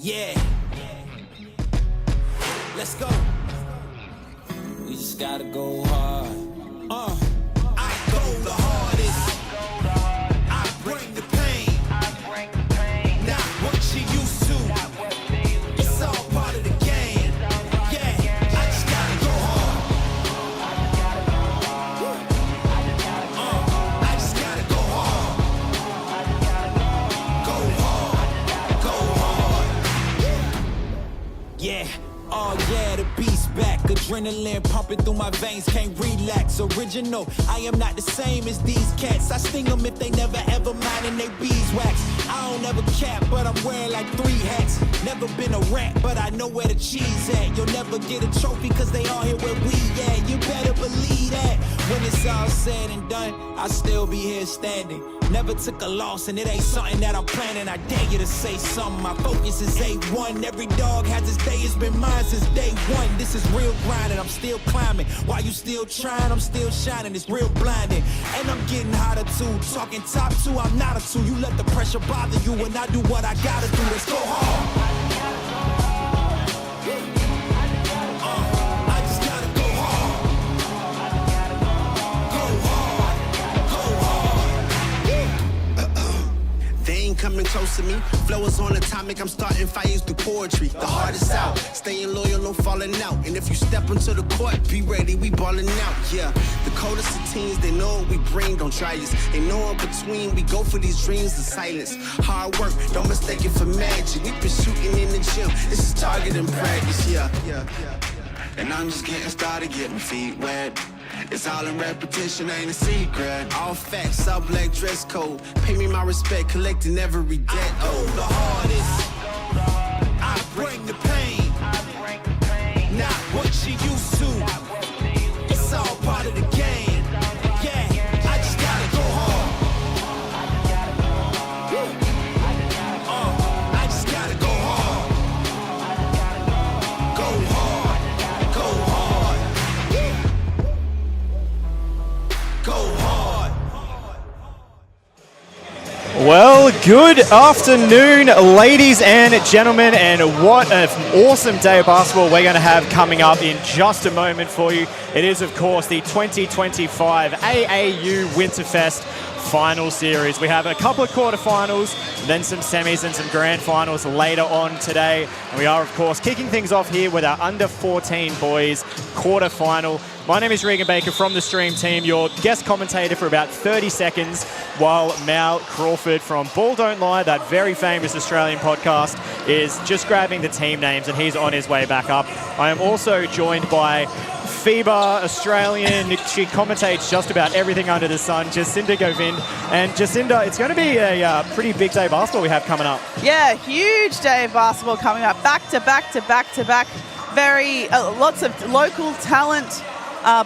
Yeah. Let's go. We just gotta go hard. I go the hardest. I bring the pain. Not what you used to. It's all part of the game. Yeah, I just gotta go hard. I just gotta go hard. Go hard. Yeah. Oh yeah, the beast back. Adrenaline pumping through my veins, can't relax. Original, I am not the same as these cats. I sting them if they never ever mind and they beeswax. I don't ever cap, but I'm wearing like 3 hats. Never been a rat, but I know where the cheese at. You'll never get a trophy cause they all here where we at. You better believe that. When it's all said and done, I'll still be here standing. Never took a loss and it ain't something that I'm planning. I dare you to say something, my focus is A1. Every dog has its day, it's been mine since day one. This is real grinding, I'm still climbing. While you still trying, I'm still shining. It's real blinding, and I'm getting hotter too. Talking top 2, I'm not a 2. You let the pressure bother you when I do what I gotta do. Let's go hard. I just gotta go hard. Go hard. Go hard. They ain't coming close to me. Flow is on atomic, I'm starting fires through poetry. The hardest out, staying loyal, no falling out. And if you step into the court, be ready, we balling out. Yeah, the coldest of teens, they know what we bring, don't try us. They know in between, we go for these dreams in silence. Hard work, don't mistake it for magic. We been shooting in the gym, this is target and practice. Yeah. And I'm just getting started, getting feet wet. It's all in repetition, ain't a secret. All facts, all black dress code. Pay me my respect, collecting every debt. Oh, the hardest. I bring the pain. Not what you used to. It's all part of the game. Yeah, I just gotta go hard. I just gotta go hard. Go hard. Go hard. Go hard. Well, good afternoon, ladies and gentlemen, and what an awesome day of basketball we're going to have coming up in just a moment for you. It is, of course, the 2025 AAU Winterfest Final Series. We have a couple of quarterfinals, then some semis and some grand finals later on today. And we are, of course, kicking things off here with our under-14 boys quarterfinal. My name is Regan Baker from the Stream team, your guest commentator for about 30 seconds, while Mal Crawford from Ball Don't Lie, that very famous Australian podcast, is just grabbing the team names and he's on his way back up. I am also joined by FIBA Australian. She commentates just about everything under the sun, Jacinda Govind. And Jacinda, it's going to be a pretty big day of basketball we have coming up. Yeah, huge day of basketball coming up. Back to back to back to back. Very, lots of local talent.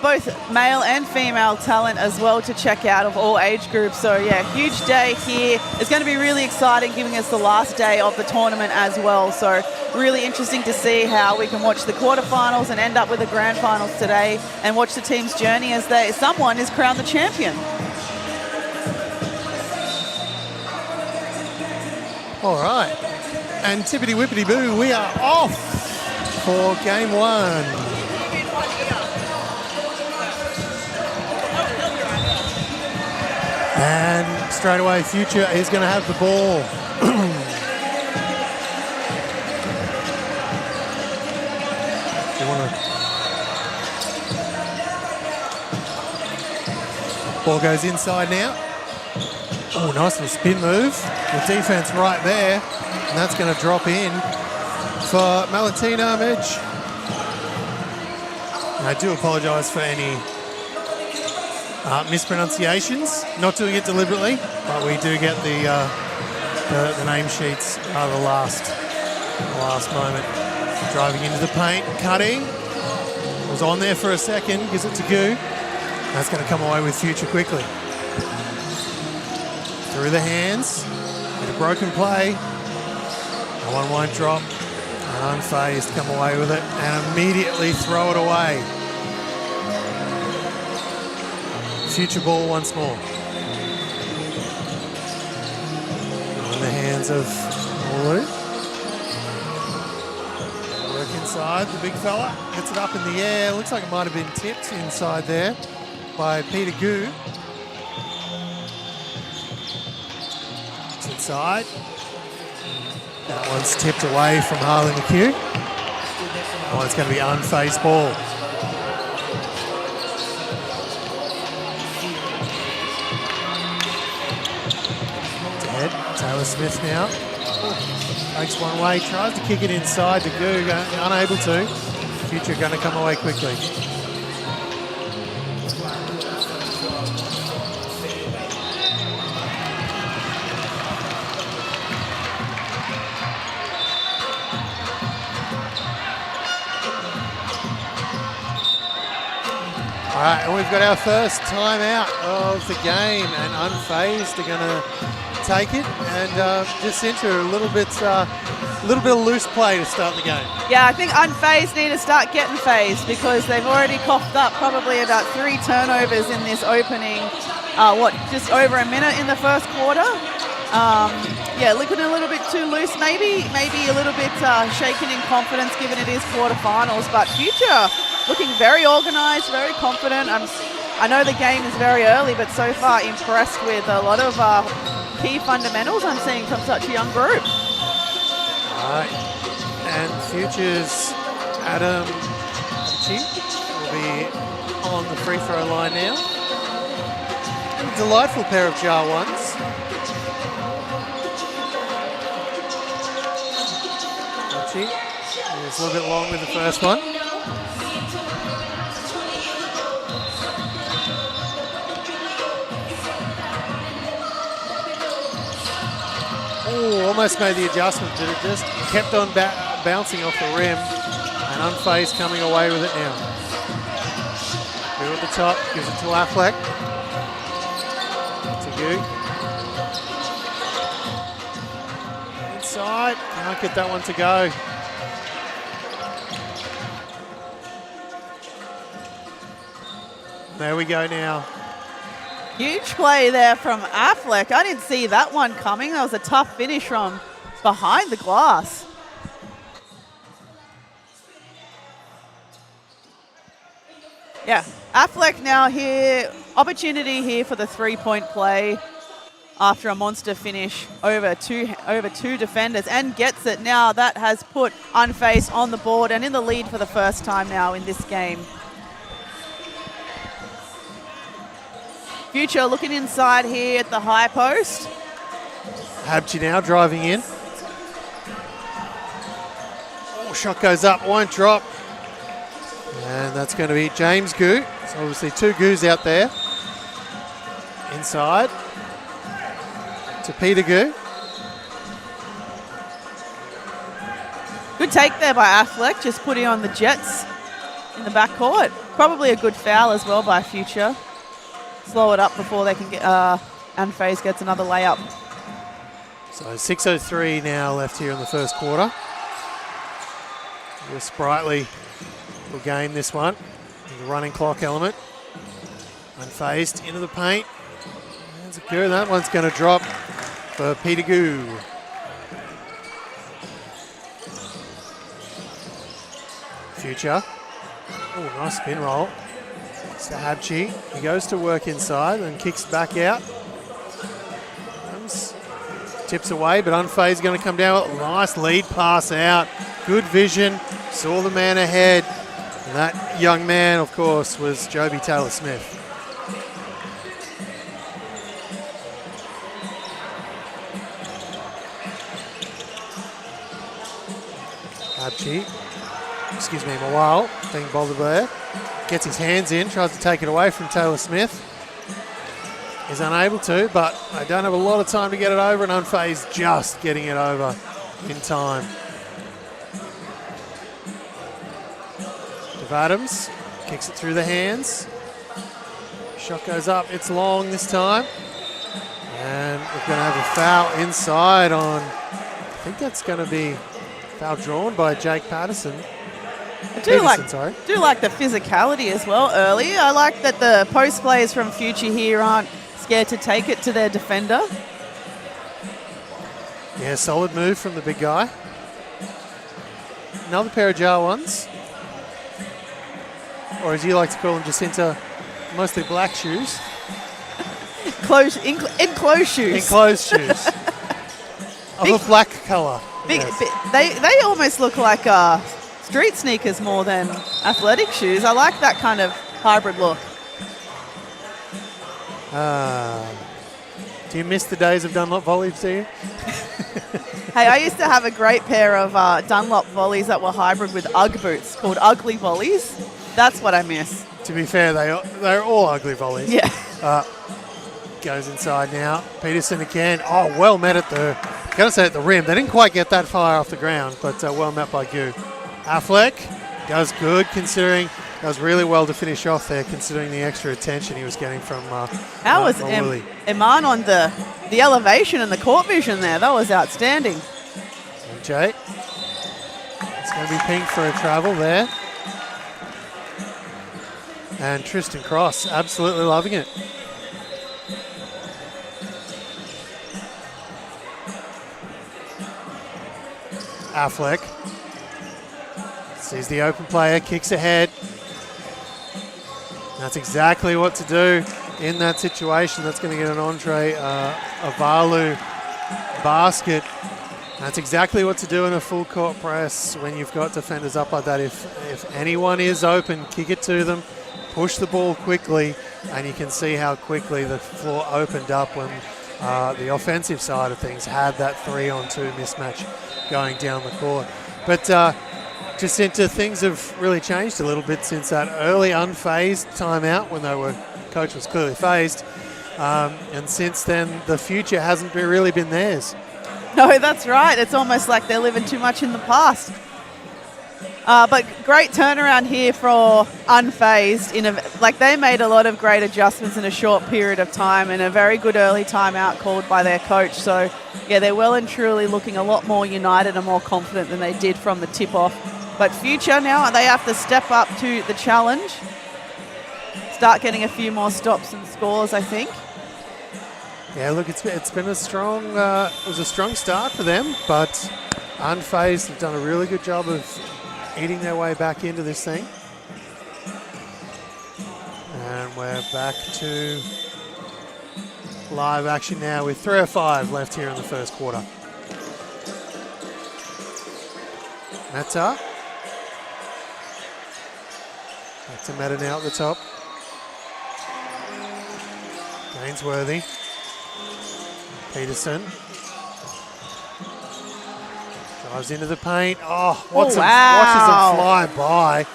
Both male and female talent as well to check out of all age groups. So yeah, huge day here. It's going to be really exciting, giving us the last day of the tournament as well. So really interesting to see how we can watch the quarterfinals and end up with the grand finals today and watch the team's journey as someone is crowned the champion. All right, and tippity whippity boo, we are off for game 1. And straight away, Future is going to have the ball. Ball goes inside now. Oh, nice little spin move. The defense right there. And that's going to drop in for Malatina Midge. I do apologise for any mispronunciations, not doing it deliberately, but we do get the name sheets the last moment. Driving into the paint, cutting, was on there for a second, gives it to Goo. That's going to come away with Future quickly. Through the hands, with a broken play, no one won't drop, and unfazed, come away with it, and immediately throw it away. Future ball once more. In the hands of Olu. inside, the big fella gets it up in the air. Looks like it might have been tipped inside there by Peter Goo. It's inside. That one's tipped away from Harley McHugh. Oh, it's going to be unfazed ball. Dead. Taylor Smith now. Takes one away, tries to kick it inside to Goo, unable to. Future going to come away quickly. All right, and we've got our first timeout of the game, and Unfazed are going to take it and just enter a little bit of loose play to start the game. Yeah, I think Unfazed need to start getting phased because they've already coughed up probably about 3 turnovers in this opening, just over a minute in the first quarter. Yeah, looking a little bit too loose, maybe a little bit shaken in confidence given it is quarterfinals, but Future looking very organised, very confident. I know the game is very early, but so far impressed with a lot of key fundamentals I'm seeing from such a young group. All right, and Future's Adam Chi will be on the free throw line now. A delightful pair of jar ones. Chi is a little bit long with the first one. Oh, almost made the adjustment, but it just kept on bouncing off the rim, and Unfazed coming away with it now. Goo at the top, gives it to Affleck. To Goo. Inside, can't get that one to go. There we go now. Huge play there from Affleck. I didn't see that one coming. That was a tough finish from behind the glass. Yeah, Affleck now here. Opportunity here for the three-point play after a monster finish over two defenders and gets it now. That has put Unfazed on the board and in the lead for the first time now in this game. Future looking inside here at the high post. Habchi now driving in. Oh, shot goes up, won't drop. And that's going to be James Goo. So obviously 2 Goos out there. Inside to Peter Goo. Good take there by Affleck, just putting on the Jets in the backcourt. Probably a good foul as well by Future. Slow it up before they can get, Unfazed gets another layup. So 6:03 now left here in the first quarter. Real sprightly will game this one. The running clock element. Unfazed into the paint. That's good. That one's going to drop for Peter Goo. Future. Oh, nice spin roll. Habchi, he goes to work inside and kicks back out. Tips away, but Unfazed going to come down. Nice lead pass out. Good vision. Saw the man ahead. And that young man, of course, was Joby Taylor Smith. Habchi, Mawal, being bothered there. Gets his hands in, tries to take it away from Taylor Smith. Is unable to, but they don't have a lot of time to get it over, and Unfazed just getting it over in time. Dev Adams kicks it through the hands. Shot goes up, it's long this time. And we're going to have a foul inside on, I think that's going to be foul drawn by Jake Patterson. I do like the physicality as well early. I like that the post players from Future here aren't scared to take it to their defender. Yeah, solid move from the big guy. another pair of jar ones. Or as you like to call them, Jacinta, mostly black shoes. Enclosed shoes. Enclosed shoes. Of a black colour. Big, Yes. they almost look like street sneakers more than athletic shoes. I like that kind of hybrid look. Do you miss the days of Dunlop volleys, do you? Hey, I used to have a great pair of Dunlop volleys that were hybrid with Ugg boots called Ugly Volleys. That's what I miss. To be fair, they're all ugly volleys. Yeah. Goes inside now. Peterson again. Oh, well met at the rim. They didn't quite get that far off the ground, but well met by Gu. Affleck does good considering. Does really well to finish off there considering the extra attention he was getting from How was Mawuli. Iman on the elevation and the court vision there? That was outstanding. MJ. It's going to be pink for a travel there. And Tristan Cross absolutely loving it. Affleck sees the open player, kicks ahead. That's exactly what to do in that situation. That's going to get an entree, Avalu basket. That's exactly what to do in a full court press when you've got defenders up like that. If anyone is open, kick it to them, push the ball quickly, and you can see how quickly the floor opened up when the offensive side of things had that 3-on-2 mismatch going down the court. But just into things have really changed a little bit since that early unfazed timeout when coach was clearly phased. And since then, the future hasn't really been theirs. No, that's right. It's almost like they're living too much in the past. But great turnaround here for unfazed. They made a lot of great adjustments in a short period of time and a very good early timeout called by their coach. So, yeah, they're well and truly looking a lot more united and more confident than they did from the tip-off. But future now, they have to step up to the challenge, start getting a few more stops and scores, I think. Yeah, look, it's been a strong, it was a strong start for them, but unfazed have done a really good job of eating their way back into this thing. And we're back to live action now with 3:05 left here in the first quarter. Meta. Back to Meta now at the top. Gainsworthy. Peterson. Drives into the paint. Oh, watches them fly by.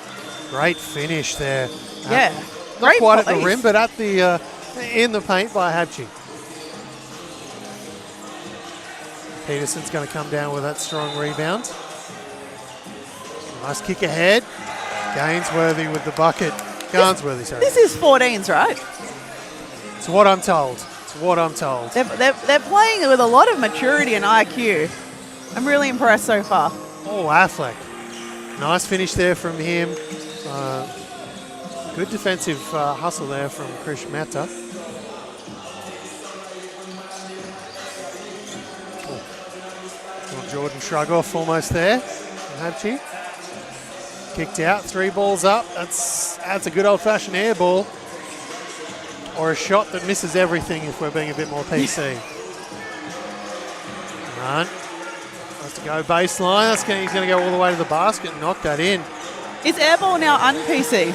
Great finish there. Yeah. Not quite at the rim, but at the in the paint by Habchi. Peterson's going to come down with that strong rebound. Nice kick ahead. Gainsworthy with the bucket. Garnsworthy, sorry. This is 14s, right? It's what I'm told. It's what I'm told. They're playing with a lot of maturity and IQ. I'm really impressed so far. Oh, Affleck. Nice finish there from him. Good defensive hustle there from Krish Mehta. Little Jordan shrug off almost there. Habchi. Kicked out, 3 balls up. That's a good old-fashioned air ball. Or a shot that misses everything if we're being a bit more PC. Right. Has to go baseline. He's going to go all the way to the basket and knock that in. Is airball now un-PC?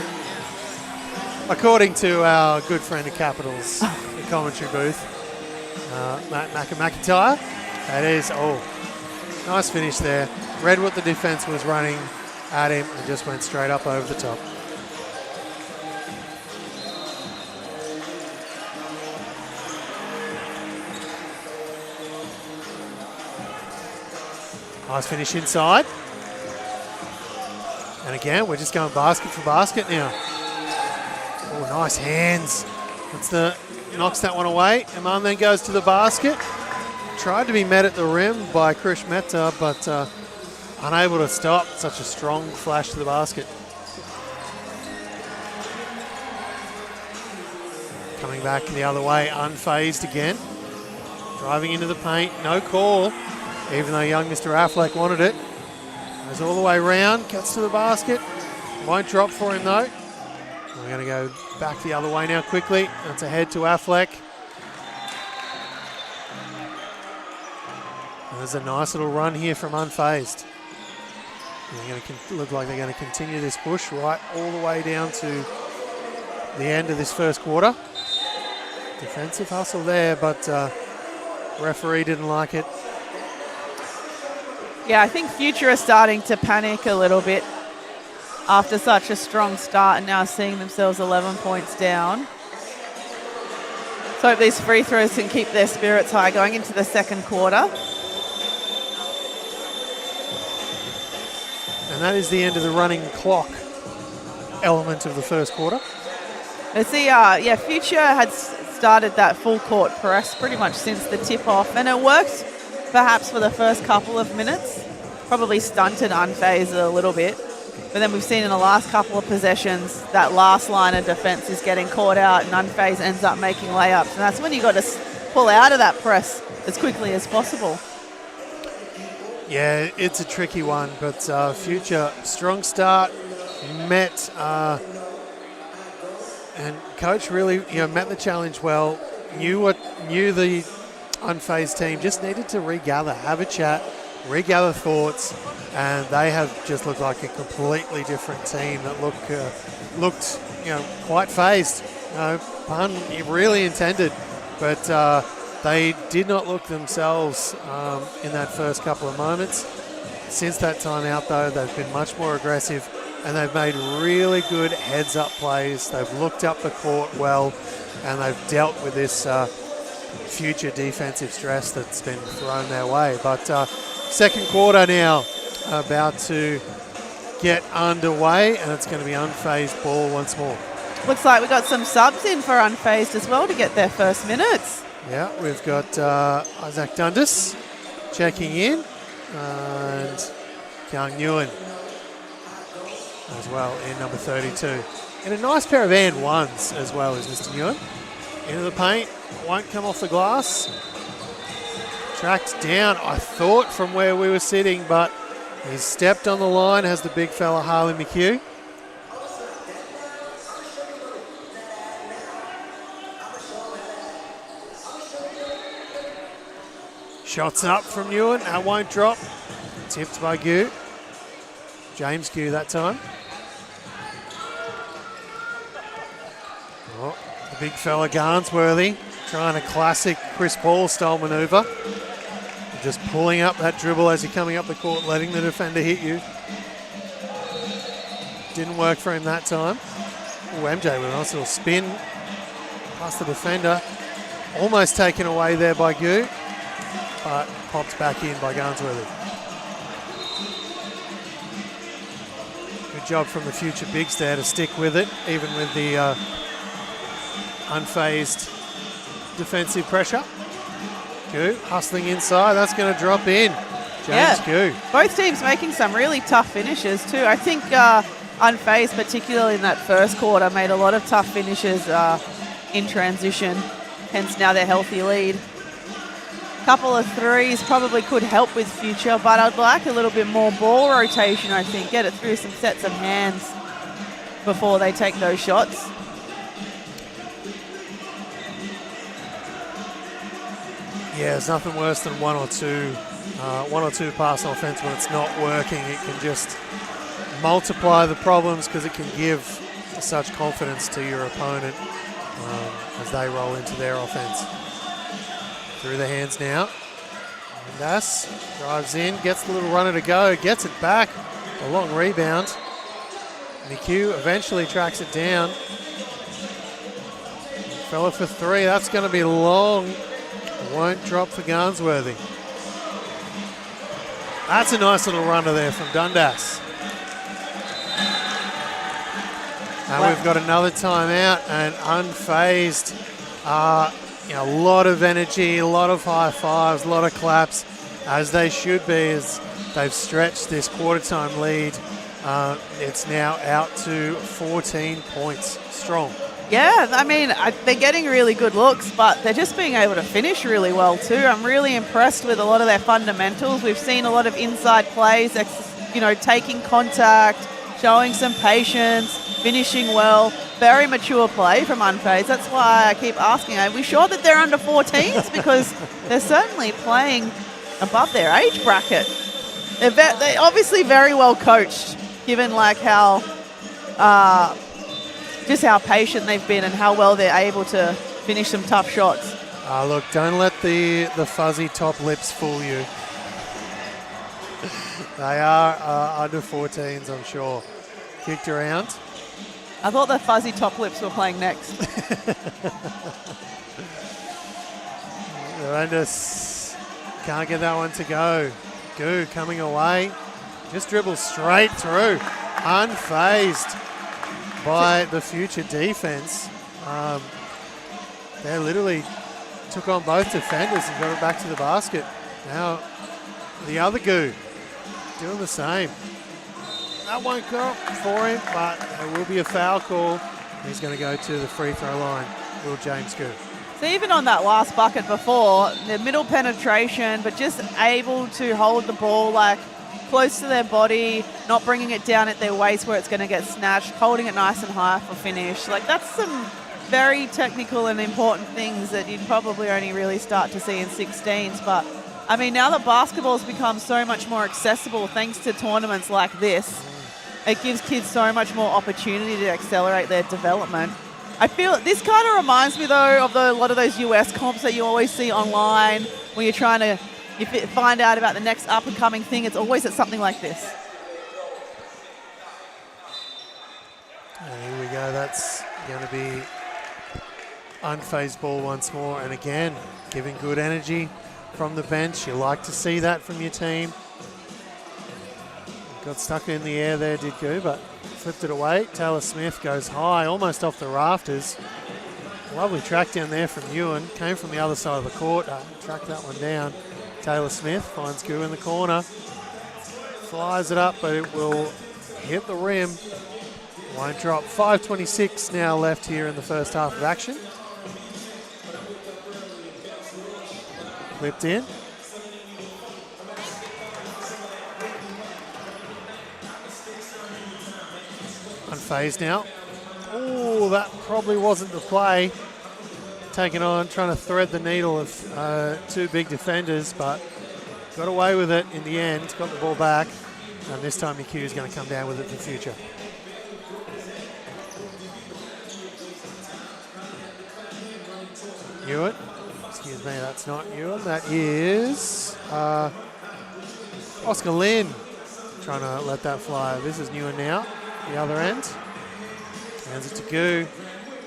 According to our good friend of Capitals, the commentary booth, Matt McIntyre. That is, nice finish there. Read what the defense was running at him and just went straight up over the top. Nice finish inside. And again, we're just going basket for basket now. Oh, nice hands. Knocks that one away. Iman then goes to the basket. Tried to be met at the rim by Krish Mehta, but unable to stop. Such a strong flash to the basket. Coming back the other way, unfazed again. Driving into the paint, no call. Even though young Mr. Affleck wanted it. Goes all the way round, gets to the basket. Won't drop for him though. We're going to go back the other way now quickly. That's ahead to Affleck. And there's a nice little run here from Unfazed. They're going to look like they're going to continue this push right all the way down to the end of this first quarter. Defensive hustle there, but referee didn't like it. Yeah, I think Future are starting to panic a little bit after such a strong start and now seeing themselves 11 points down. So hope these free throws can keep their spirits high going into the second quarter. And that is the end of the running clock element of the first quarter. Let's see, Future had started that full court press pretty much since the tip-off, and it worked perhaps for the first couple of minutes. Probably stunted Unfazed a little bit. But then we've seen in the last couple of possessions that last line of defense is getting caught out and Unfazed ends up making layups. And that's when you got to pull out of that press as quickly as possible. Yeah, it's a tricky one, but Future, strong start, met, and coach really met the challenge well, knew the Unfazed team just needed to regather, have a chat, regather thoughts, and they have just looked like a completely different team that looked quite phased. Pun really intended, but they did not look themselves in that first couple of moments. Since that time out, though, they've been much more aggressive and they've made really good heads-up plays. They've looked up the court well and they've dealt with this Future defensive stress that's been thrown their way. But second quarter now about to get underway, and it's going to be Unfazed ball once more. Looks like we've got some subs in for Unfazed as well to get their first minutes. Yeah, we've got Isaac Dundas checking in, and Young Nguyen as well in number 32. And a nice pair of and ones as well as Mr. Nguyen. Into the paint, won't come off the glass. Tracked down, I thought, from where we were sitting, but he's stepped on the line, has the big fella Harley McHugh. Shots up from Nguyen, that won't drop. Tipped by Gu. James Gu that time. Oh, the big fella Garnsworthy trying a classic Chris Paul style manoeuvre. Just pulling up that dribble as you're coming up the court, letting the defender hit you. Didn't work for him that time. Oh, MJ with a nice little spin past the defender. Almost taken away there by Gu, but popped back in by Garnsworthy. Good job from the Future bigs there to stick with it, even with the unfazed defensive pressure. Gu hustling inside, that's going to drop in. James Gu. Both teams making some really tough finishes too. I think Unfazed, particularly in that first quarter, made a lot of tough finishes in transition, hence now their healthy lead. Couple of threes probably could help with Future, but I'd like a little bit more ball rotation, I think. Get it through some sets of hands before they take those shots. Yeah, there's nothing worse than one or two pass offense when it's not working. It can just multiply the problems because it can give such confidence to your opponent as they roll into their offense. Through the hands now. Dundas drives in, gets the little runner to go, gets it back. A long rebound. McHugh eventually tracks it down. Fella for three, that's going to be long. Won't drop for Garnsworthy. That's a nice little runner there from Dundas. And we've got another timeout, and Unfazed. A lot of energy, a lot of high fives, a lot of claps, as they should be, as they've stretched this quarter time lead. It's now out to 14 points strong. Yeah, I mean, they're getting really good looks, but they're just being able to finish really well too. I'm really impressed with a lot of their fundamentals. We've seen a lot of inside plays, taking contact, showing some patience, finishing well. Very mature play from Unfazed. That's why I keep asking, are we sure that they're under 14s? Because they're certainly playing above their age bracket. They're obviously very well coached, given like how just how patient they've been and how well they're able to finish some tough shots. Look, don't let the fuzzy top lips fool you. They are under 14s, I'm sure. Kicked around. I thought the fuzzy top lips were playing next. Horrendous. Can't get that one to go. Goo coming away. Just dribbles straight through. Unfazed by the future defense. They literally took on both defenders and got it back to the basket. Now the other Goo doing the same. That won't go for him, but there will be a foul call. He's going to go to the free throw line. Will James Goo. So even on that last bucket before, the middle penetration, but just able to hold the ball like close to their body, not bringing it down at their waist where it's going to get snatched, holding it nice and high for finish. Like that's some very technical and important things that you'd probably only really start to see in 16s. But I mean, now that basketball's become so much more accessible thanks to tournaments like this, it gives kids so much more opportunity to accelerate their development. I feel this kind of reminds me, though, of a lot of those US comps that you always see online when you're trying to find out about the next up-and-coming thing. It's always at something like this. And here we go. That's going to be unfazed ball once more. And again, giving good energy from the bench. You like to see that from your team. Got stuck in the air there, did Goo, but flipped it away. Taylor Smith goes high, almost off the rafters. Lovely track down there from Ewan. Came from the other side of the court. Tracked that one down. Taylor Smith finds Goo in the corner. Flies it up, but it will hit the rim. Won't drop. 5:26 now left here in the first half of action. Flipped in. Unfazed now. Oh, that probably wasn't the play. Taking on, trying to thread the needle of two big defenders, but got away with it in the end. Got the ball back, and this time McHugh is going to come down with it for the future. Ewan. Excuse me, that's not Ewan. That is Oscar Lynn. Trying to let that fly. This is Ewan now. The other end. Hands it to Goo.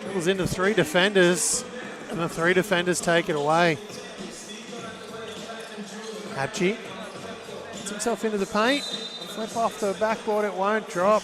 Dribbles into three defenders, and the three defenders take it away. Habchi puts himself into the paint. Flip off the backboard, it won't drop.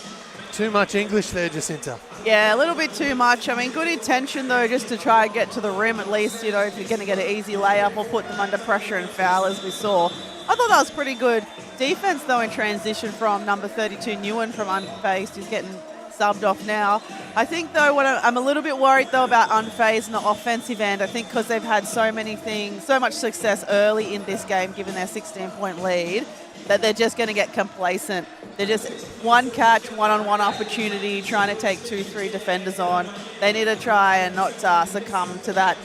Too much English there, Jacinta. Yeah, a little bit too much. I mean, good intention, though, just to try and get to the rim at least, if you're going to get an easy layup or put them under pressure and foul, as we saw. I thought that was pretty good defense, though, in transition from number 32, Newen, from Unfazed, who's getting subbed off now. I think, though, I'm a little bit worried, though, about Unfazed and the offensive end. I think because they've had so much success early in this game, given their 16-point lead, that they're just going to get complacent. They're just one catch, one-on-one opportunity, trying to take 2-3 defenders on. They need to try and not succumb to that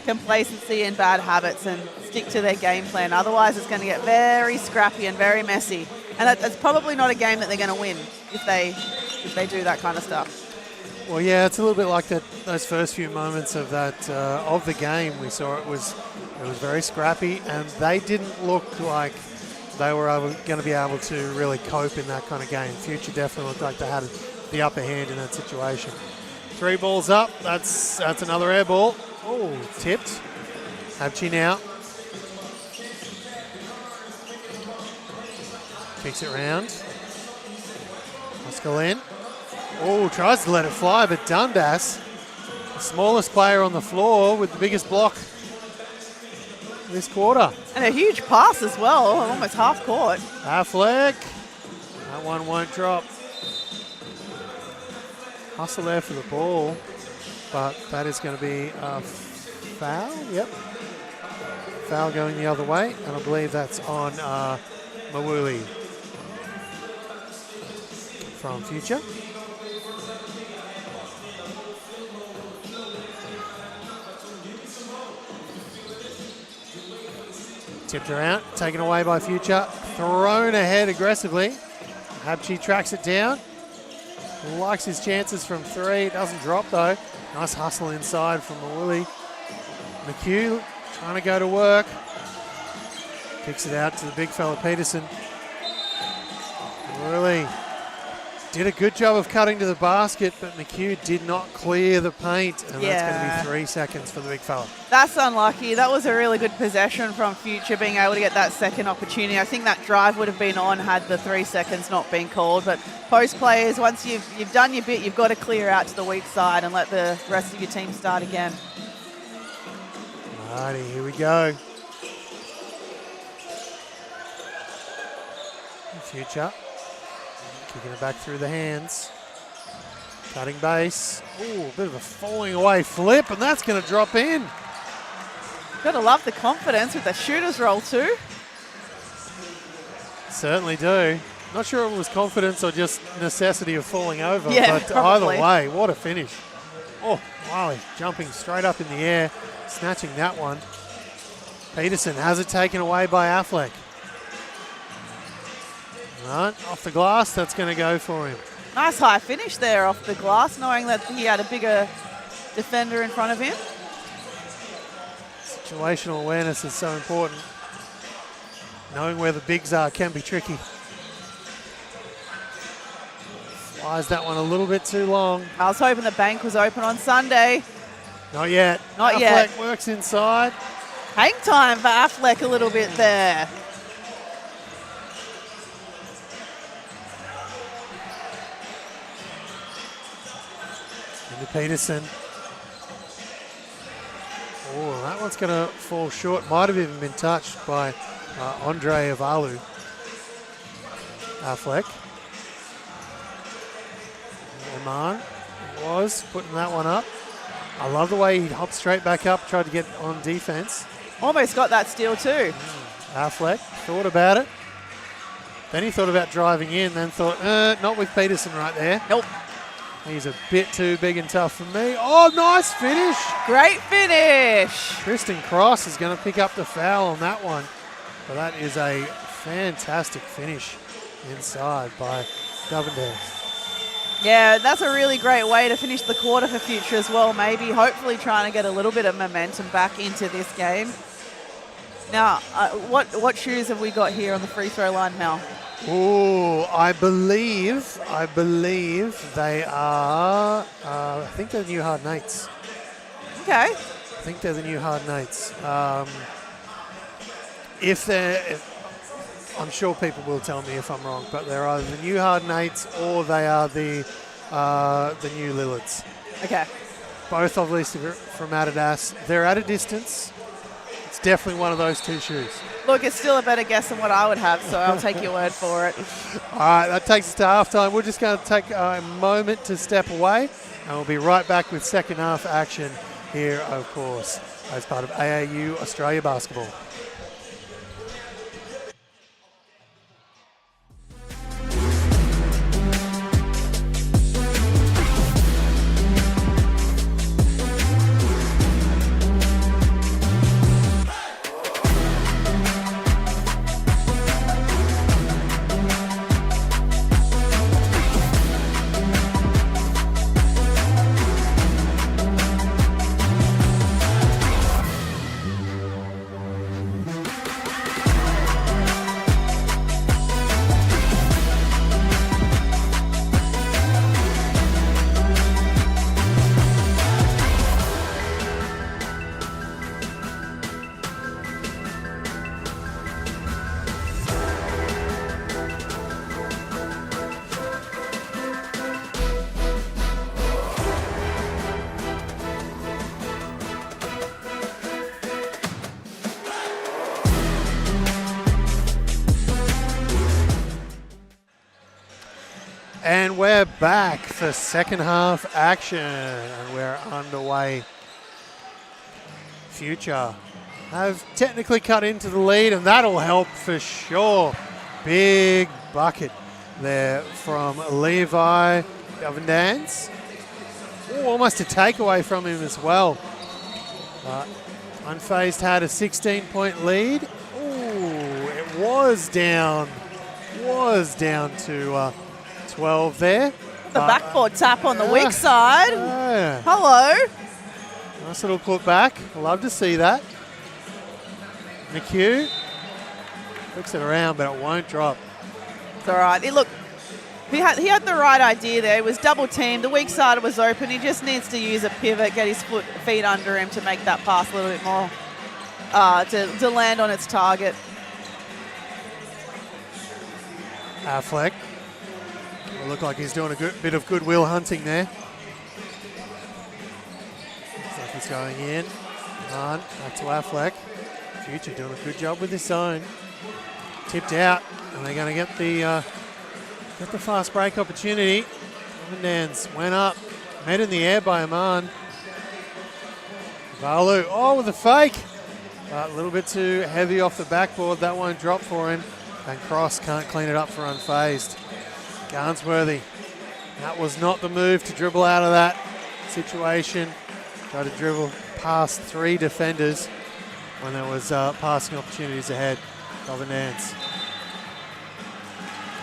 complacency and bad habits and stick to their game plan. Otherwise, it's going to get very scrappy and very messy. And that's probably not a game that they're going to win if they do that kind of stuff. Well, yeah, it's a little bit like those first few moments of that of the game. We saw it was very scrappy, and they didn't look like they were going to be able to really cope in that kind of game. Future definitely looked like they had the upper hand in that situation. 3 balls up. That's another air ball. Oh, tipped. Habchi now. Kicks it round. Oscar Lynn. Oh, tries to let it fly, but Dundas, the smallest player on the floor with the biggest block this quarter. And a huge pass as well, almost half court. Affleck. That one won't drop. Hustle there for the ball, but that is going to be a foul. Yep. Foul going the other way, and I believe that's on Mawuli. from Future. Tipped around, taken away by Future, thrown ahead aggressively. Habchi tracks it down, likes his chances from three, doesn't drop though. Nice hustle inside from Mawuli. McHugh trying to go to work. Kicks it out to the big fella Peterson. Really did a good job of cutting to the basket, but McHugh did not clear the paint, and that's going to be 3 seconds for the big fella. That's unlucky. That was a really good possession from Future, being able to get that second opportunity. I think that drive would have been on had the 3 seconds not been called. But post players, once you've done your bit, you've got to clear out to the weak side and let the rest of your team start again. Alrighty, here we go. Future. Kicking it back through the hands. Cutting base. Ooh, a bit of a falling away flip, and that's going to drop in. Gotta love the confidence with the shooter's roll too. Certainly do. Not sure if it was confidence or just necessity of falling over, Yeah, but probably. either way, what a finish. Oh, Wiley jumping straight up in the air, snatching that one. Peterson has it taken away by Affleck. Right, off the glass, that's going to go for him. Nice high finish there off the glass, knowing that he had a bigger defender in front of him. Situational awareness is so important. Knowing where the bigs are can be tricky. Flies that one a little bit too long. I was hoping the bank was open on Sunday. Not yet. Not Affleck yet. Works inside. Hang time for Affleck a little bit there. Into Peterson. Oh, that one's going to fall short. Might have even been touched by Andre Avalu. Affleck. Oman was putting that one up. I love the way he hopped straight back up, tried to get on defense. Almost got that steal too. Affleck thought about it. Then he thought about driving in, then thought, not with Peterson right there. Nope. He's a bit too big and tough for me. Oh, nice finish. Great finish. Tristan Cross is going to pick up the foul on that one. But that is a fantastic finish inside by Govendale. Yeah, that's a really great way to finish the quarter for Future as well. Maybe, hopefully trying to get a little bit of momentum back into this game. Now, what shoes have we got here on the free throw line, Mel? Oh, I believe they are, I think they're the new Hard Knights. Okay. I think they're the new Hard Knights. I'm sure people will tell me if I'm wrong, but they're either the new Hard Knights or they are the new Lillards. Okay. Both obviously from Adidas. They're at a distance. It's definitely one of those two shoes. Look, it's still a better guess than what I would have, so I'll take your word for it. All right, that takes us to halftime. We're just going to take a moment to step away, and we'll be right back with second half action here, of course, as part of AAU Australia Basketball. And we're back for second half action, and we're underway. Future have technically cut into the lead, and that'll help for sure. Big bucket there from Levi Govendans. Almost a takeaway from him as well. But Unfazed had a 16-point lead. Ooh, it was down to 12 there. The backboard tap on the weak side. Yeah. Hello. Nice little put back. Love to see that. McHugh flicks it around, but it won't drop. It's all right. Look, he had the right idea there. He was double teamed. The weak side was open. He just needs to use a pivot, get his feet under him to make that pass a little bit more, to land on its target. Affleck. Will look like he's doing a good bit of goodwill hunting there. Looks like he's going in. On, back to Affleck. Future doing a good job with his zone. Tipped out, and they're going to get the fast break opportunity. Govendans went up, met in the air by Aman. Valu, with a fake. But a little bit too heavy off the backboard. That won't drop for him. And Cross can't clean it up for Unfazed. Garnsworthy. That was not the move to dribble out of that situation. Tried to dribble past 3 defenders when there was passing opportunities ahead. Govendans.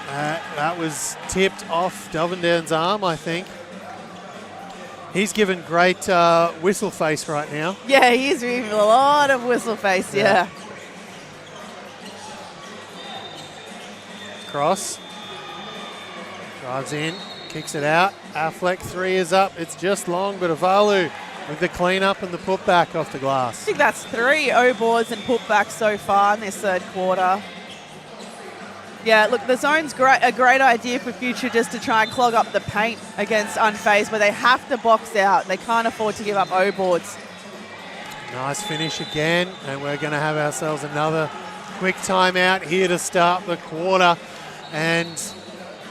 That was tipped off Delvendan's arm, I think. He's given great whistle face right now. Yeah, he's giving a lot of whistle face, yeah. Cross. Drives in, kicks it out. Affleck 3 is up. It's just long, but Avalu with the clean-up and the putback off the glass. I think that's 3 O-boards and putbacks so far in this third quarter. Yeah, look, the zone's a great idea for future just to try and clog up the paint against Unfazed, but they have to box out. They can't afford to give up O-boards. Nice finish again, and we're going to have ourselves another quick timeout here to start the quarter. And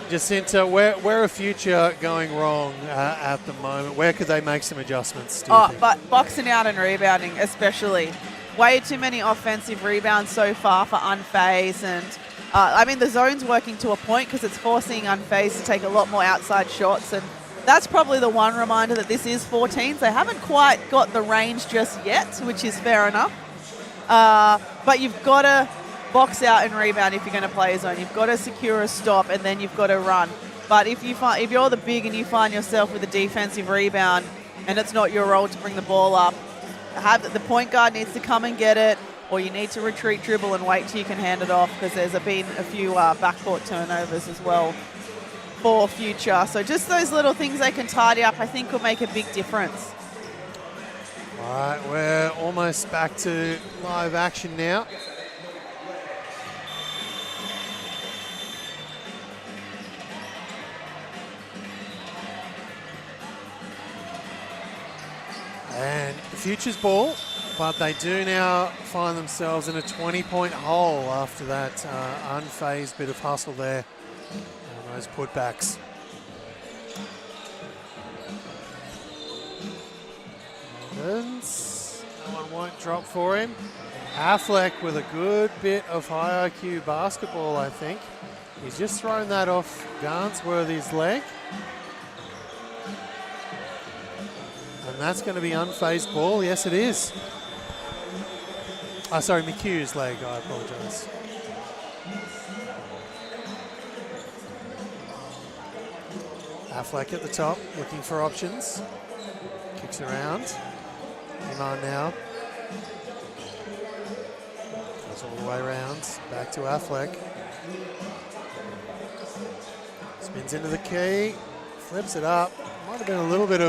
Jacinta, where are future going wrong at the moment? Where could they make some adjustments, do you think? But boxing out and rebounding especially. Way too many offensive rebounds so far for Unfazed, and I mean, the zone's working to a point because it's forcing Unfazed to take a lot more outside shots, and that's probably the one reminder that this is 14s. They haven't quite got the range just yet, which is fair enough. But you've got to box out and rebound if you're going to play a zone. You've got to secure a stop, and then you've got to run. But if you're the big and you find yourself with a defensive rebound and it's not your role to bring the ball up, the point guard needs to come and get it, or you need to retreat, dribble, and wait till you can hand it off, because there's been a few backcourt turnovers as well for future. So just those little things they can tidy up, I think, will make a big difference. All right, we're almost back to live action now. And the Future's ball, but they do now find themselves in a 20-point hole after that unfazed bit of hustle there on those putbacks. That one won't drop for him. Affleck with a good bit of high IQ basketball, I think. He's just thrown that off Garnsworthy's leg. And that's going to be unfazed ball. Yes, it is. Oh, sorry, McHugh's leg. I apologise. Affleck at the top, looking for options. Kicks around. Iman now. Goes all the way around. Back to Affleck. Spins into the key. Flips it up. Might have been a little bit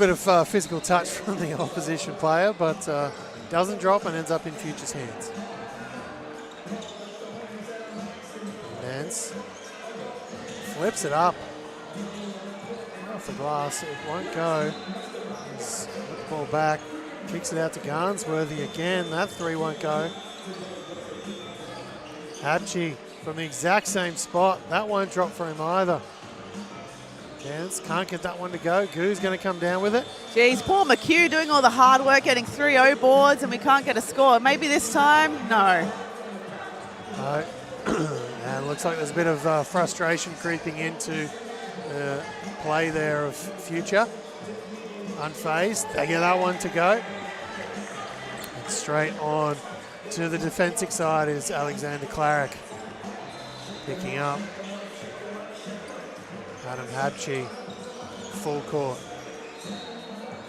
of physical touch from the opposition player, but doesn't drop and ends up in Future's hands. Nance flips it up. Off the glass, it won't go. He's got the ball back, kicks it out to Garnsworthy again. That 3 won't go. Hatchie from the exact same spot. That won't drop for him either. Chance can't get that one to go. Goo's going to come down with it. Geez, poor McHugh doing all the hard work, getting 3 O boards, and we can't get a score. Maybe this time? No. And looks like there's a bit of frustration creeping into the play there of Future. Unfazed, they get that one to go. And straight on to the defensive side is Alexander Clarick. Picking up Adam Habchi, full court.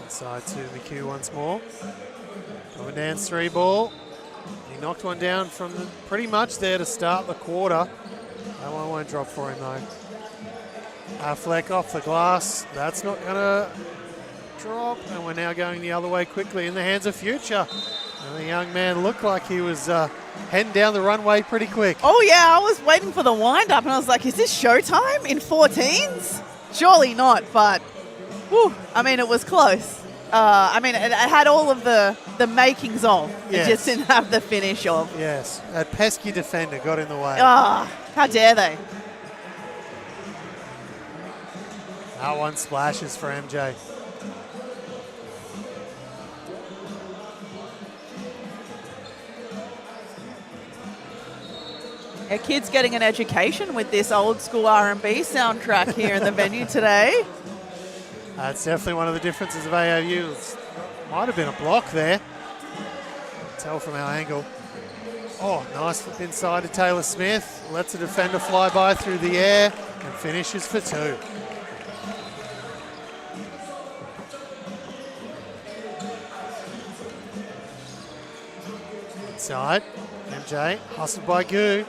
Inside to McHugh once more. Going down 3 ball. He knocked one down from pretty much there to start the quarter. That one won't drop for him though. Affleck off the glass. That's not going to drop. And we're now going the other way quickly in the hands of Future. And the young man looked like he was heading down the runway pretty quick. Oh, yeah, I was waiting for the wind-up, and I was like, is this showtime in 14s? Surely not, but, whew, I mean, it was close. I mean, it had all of the makings of. Yes. It just didn't have the finish of. Yes, that pesky defender got in the way. Ah, how dare they? That one splashes for MJ. Yeah, kids getting an education with this old school R&B soundtrack here in the venue today. That's definitely one of the differences of AAU. Might have been a block there. Tell from our angle. Oh, nice flip inside to Taylor Smith. Lets the defender fly by through the air and finishes for 2. Inside, MJ, hustled by Goo.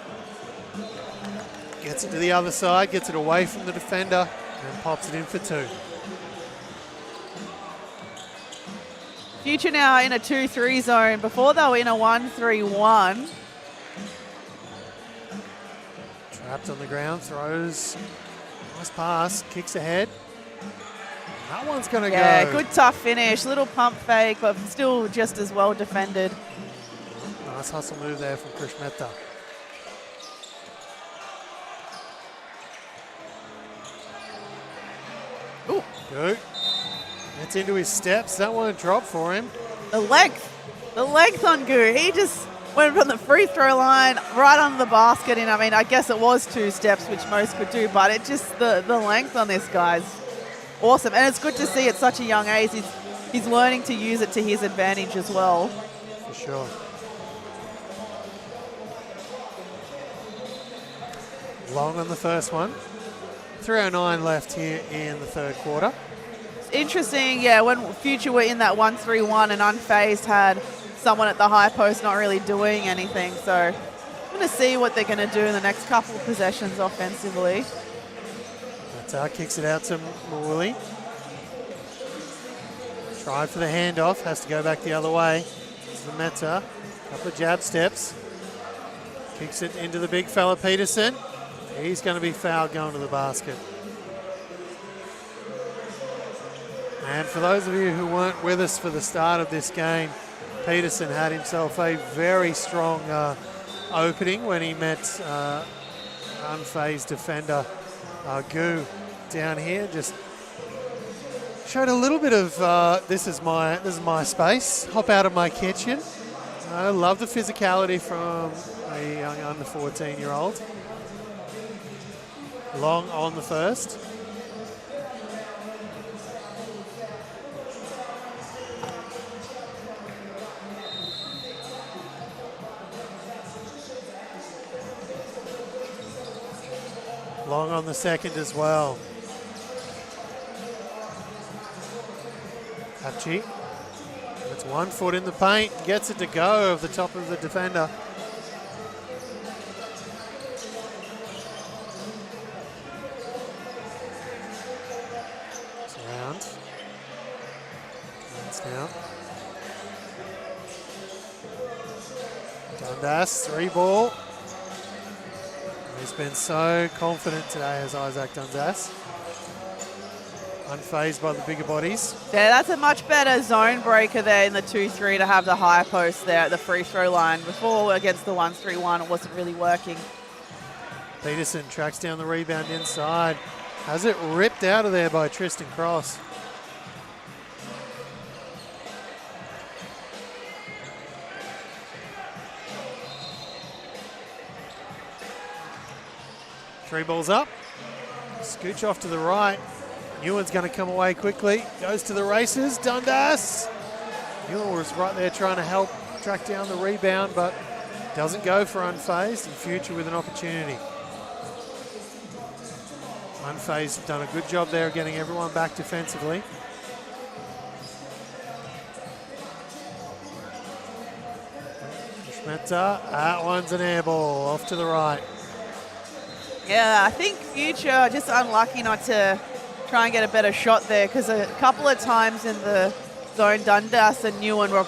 Gets it to the other side, gets it away from the defender, and pops it in for 2. Future now in a 2-3 zone. Before they were in a 1-3-1. Trapped on the ground, throws. Nice pass, kicks ahead. That one's going to go. Yeah, good tough finish. Little pump fake, but still just as well defended. Nice hustle move there from Krish Mehta. Ooh. Good. Gets into his steps. That won't drop for him. The length on Goo. He just went from the free throw line right under the basket. And I mean, I guess it was 2 steps, which most could do, but it just, the length on this guy's awesome. And it's good to see at such a young age, he's learning to use it to his advantage as well. For sure. Long on the first one. 3:09 left here in the third quarter. Interesting, yeah, when Future were in that 1-3-1 and Unfazed had someone at the high post not really doing anything. So I'm going to see what they're going to do in the next couple of possessions offensively. Matar kicks it out to Mawuli. Tried for the handoff, has to go back the other way. It's the Meta, couple of jab steps. Kicks it into the big fella Peterson. He's going to be fouled going to the basket. And for those of you who weren't with us for the start of this game, Peterson had himself a very strong opening when he met unfazed defender Goo down here. Just showed a little bit of this is my space. Hop out of my kitchen. I love the physicality from a young under 14-year-old. Long on the first. Long on the second as well. Hachi. It's 1 foot in the paint. Gets it to go over the top of the defender. It's around. It's now. Dundas, 3 ball. He's been so confident today as Isaac Dundas. Unfazed by the bigger bodies. Yeah, that's a much better zone breaker there in the 2-3 to have the high post there at the free throw line. Before against the 1-3-1, it wasn't really working. Peterson tracks down the rebound inside. Has it ripped out of there by Tristan Cross. 3 balls up. Scooch off to the right. Ewan's going to come away quickly. Goes to the races. Dundas. Ewan was right there trying to help track down the rebound, but doesn't go for Unfazed. And Future with an opportunity. Unfazed have done a good job there of getting everyone back defensively. Schmetta, that one's an air ball off to the right. Yeah, I think Future just unlucky not to try and get a better shot there, because a couple of times in the zone, Dundas and Newen were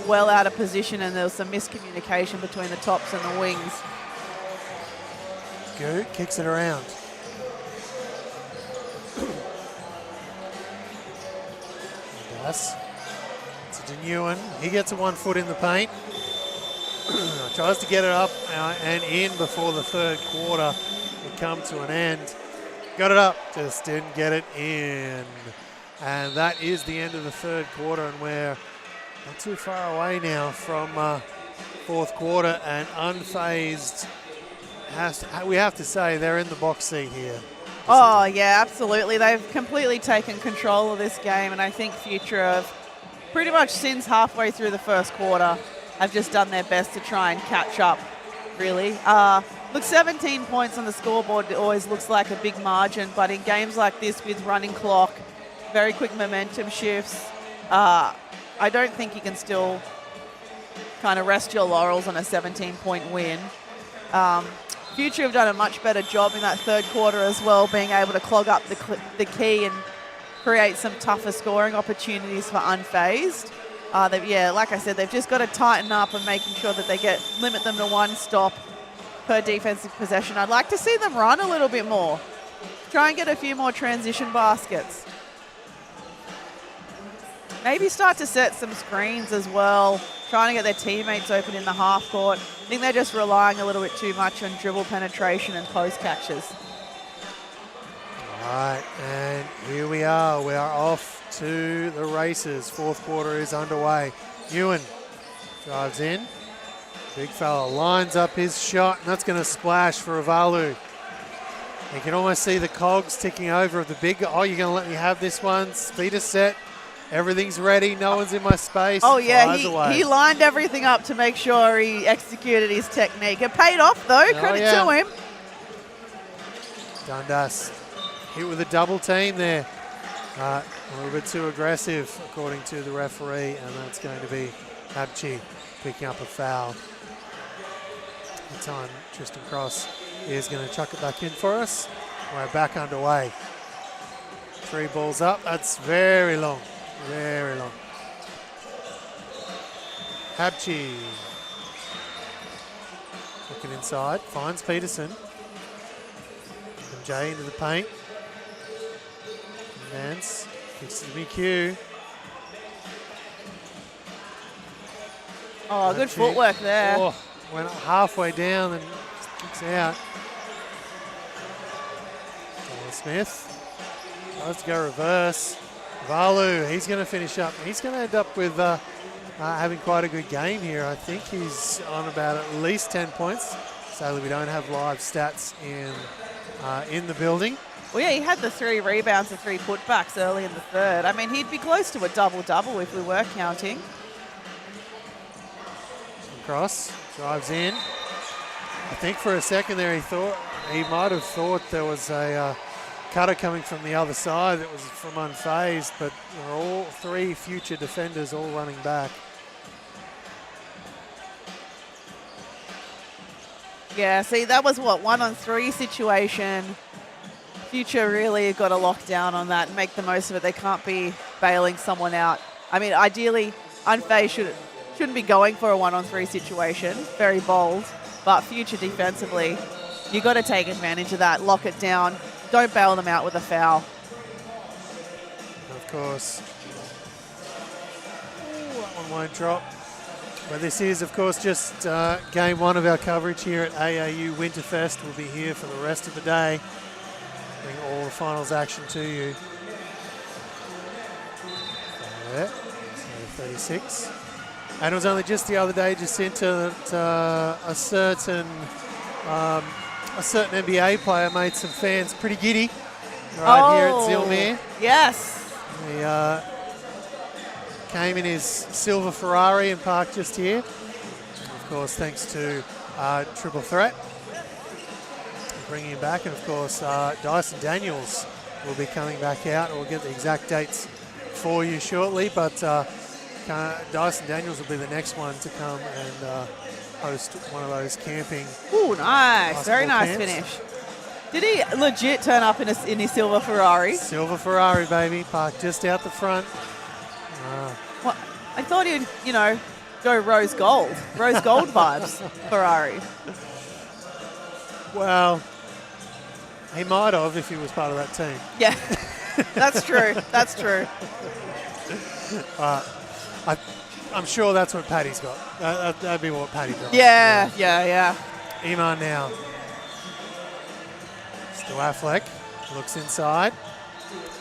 well out of position, and there was some miscommunication between the tops and the wings. Goot kicks it around. Dundas. It's to Newen. He gets a 1 foot in the paint. Tries to get it up and in before the third quarter would come to an end. Got it up, just didn't get it in. And that is the end of the third quarter, and we're not too far away now from fourth quarter, and Unfazed we have to say they're in the box seat here. Oh, yeah, absolutely. They've completely taken control of this game, and I think Future have pretty much since halfway through the first quarter have just done their best to try and catch up, really. Look, 17 points on the scoreboard always looks like a big margin, but in games like this with running clock, very quick momentum shifts, I don't think you can still kind of rest your laurels on a 17-point win. Future have done a much better job in that third quarter as well, being able to clog up the key and create some tougher scoring opportunities for Unfazed. Yeah, like I said, they've just got to tighten up and making sure that they limit them to 1 stop per defensive possession. I'd like to see them run a little bit more. Try and get a few more transition baskets. Maybe start to set some screens as well, trying to get their teammates open in the half court. I think they're just relying a little bit too much on dribble penetration and post catches. All right, and here we are. We are off to the races. Fourth quarter is underway. Ewan drives in. Big fella lines up his shot, and that's going to splash for Avalu. You can almost see the cogs ticking over of the big. Oh, you're going to let me have this one. Speed is set. Everything's ready. No one's in my space. Oh, yeah, he lined everything up to make sure he executed his technique. It paid off, though. Credit to him. Dundas hit with a double team there. A little bit too aggressive, according to the referee, and that's going to be Habchi picking up a foul. The time Tristan Cross is going to chuck it back in for us. We're back underway. 3 balls up. That's very long. Very long. Habchi looking inside, finds Peterson. MJ into the paint. Nance kicks to BQ. Oh, good footwork there. Oh, went halfway down and kicks out. Smith tries to go reverse. Valu, he's going to finish up. He's going to end up with having quite a good game here. I think he's on about at least 10 points. Sadly, we don't have live stats in the building. Well, yeah, he had the 3 rebounds and 3 putbacks early in the third. I mean, he'd be close to a double-double if we were counting. Cross drives in. I think for a second there he might have thought there was a cutter coming from the other side that was from Unfazed, but there are all 3 Future defenders all running back. Yeah, see, that was what, 1-on-3 situation. Future really got to lock down on that and make the most of it. They can't be bailing someone out. I mean, ideally, Unfazed shouldn't be going for a 1-on-3 situation. Very bold. But Future defensively, you got to take advantage of that. Lock it down. Don't bail them out with a foul. Of course. Ooh, that one won't drop. But this is, of course, just game 1 of our coverage here at AAU Winterfest. We'll be here for the rest of the day. Bring all the finals action to you. There, 36. And it was only just the other day, Jacinta, that a certain a certain NBA player made some fans pretty giddy right here at Zilmere. Yes. He came in his silver Ferrari and parked just here. Of course, thanks to Triple Threat bringing him back. And of course, Dyson Daniels will be coming back out. We'll get the exact dates for you shortly, but Dyson Daniels will be the next one to come and host one of those camping. Ooh, nice. Very nice camps. finish. Did he legit turn up in his silver Ferrari? Silver Ferrari, baby, parked just out the front. Well, I thought he'd, go rose gold vibes Ferrari. Well, he might have if he was part of that team. Yeah, that's true. That's true. I'm sure that's what Paddy's got. That'd be what Paddy got. Yeah. Iman now. Still Affleck. Looks inside.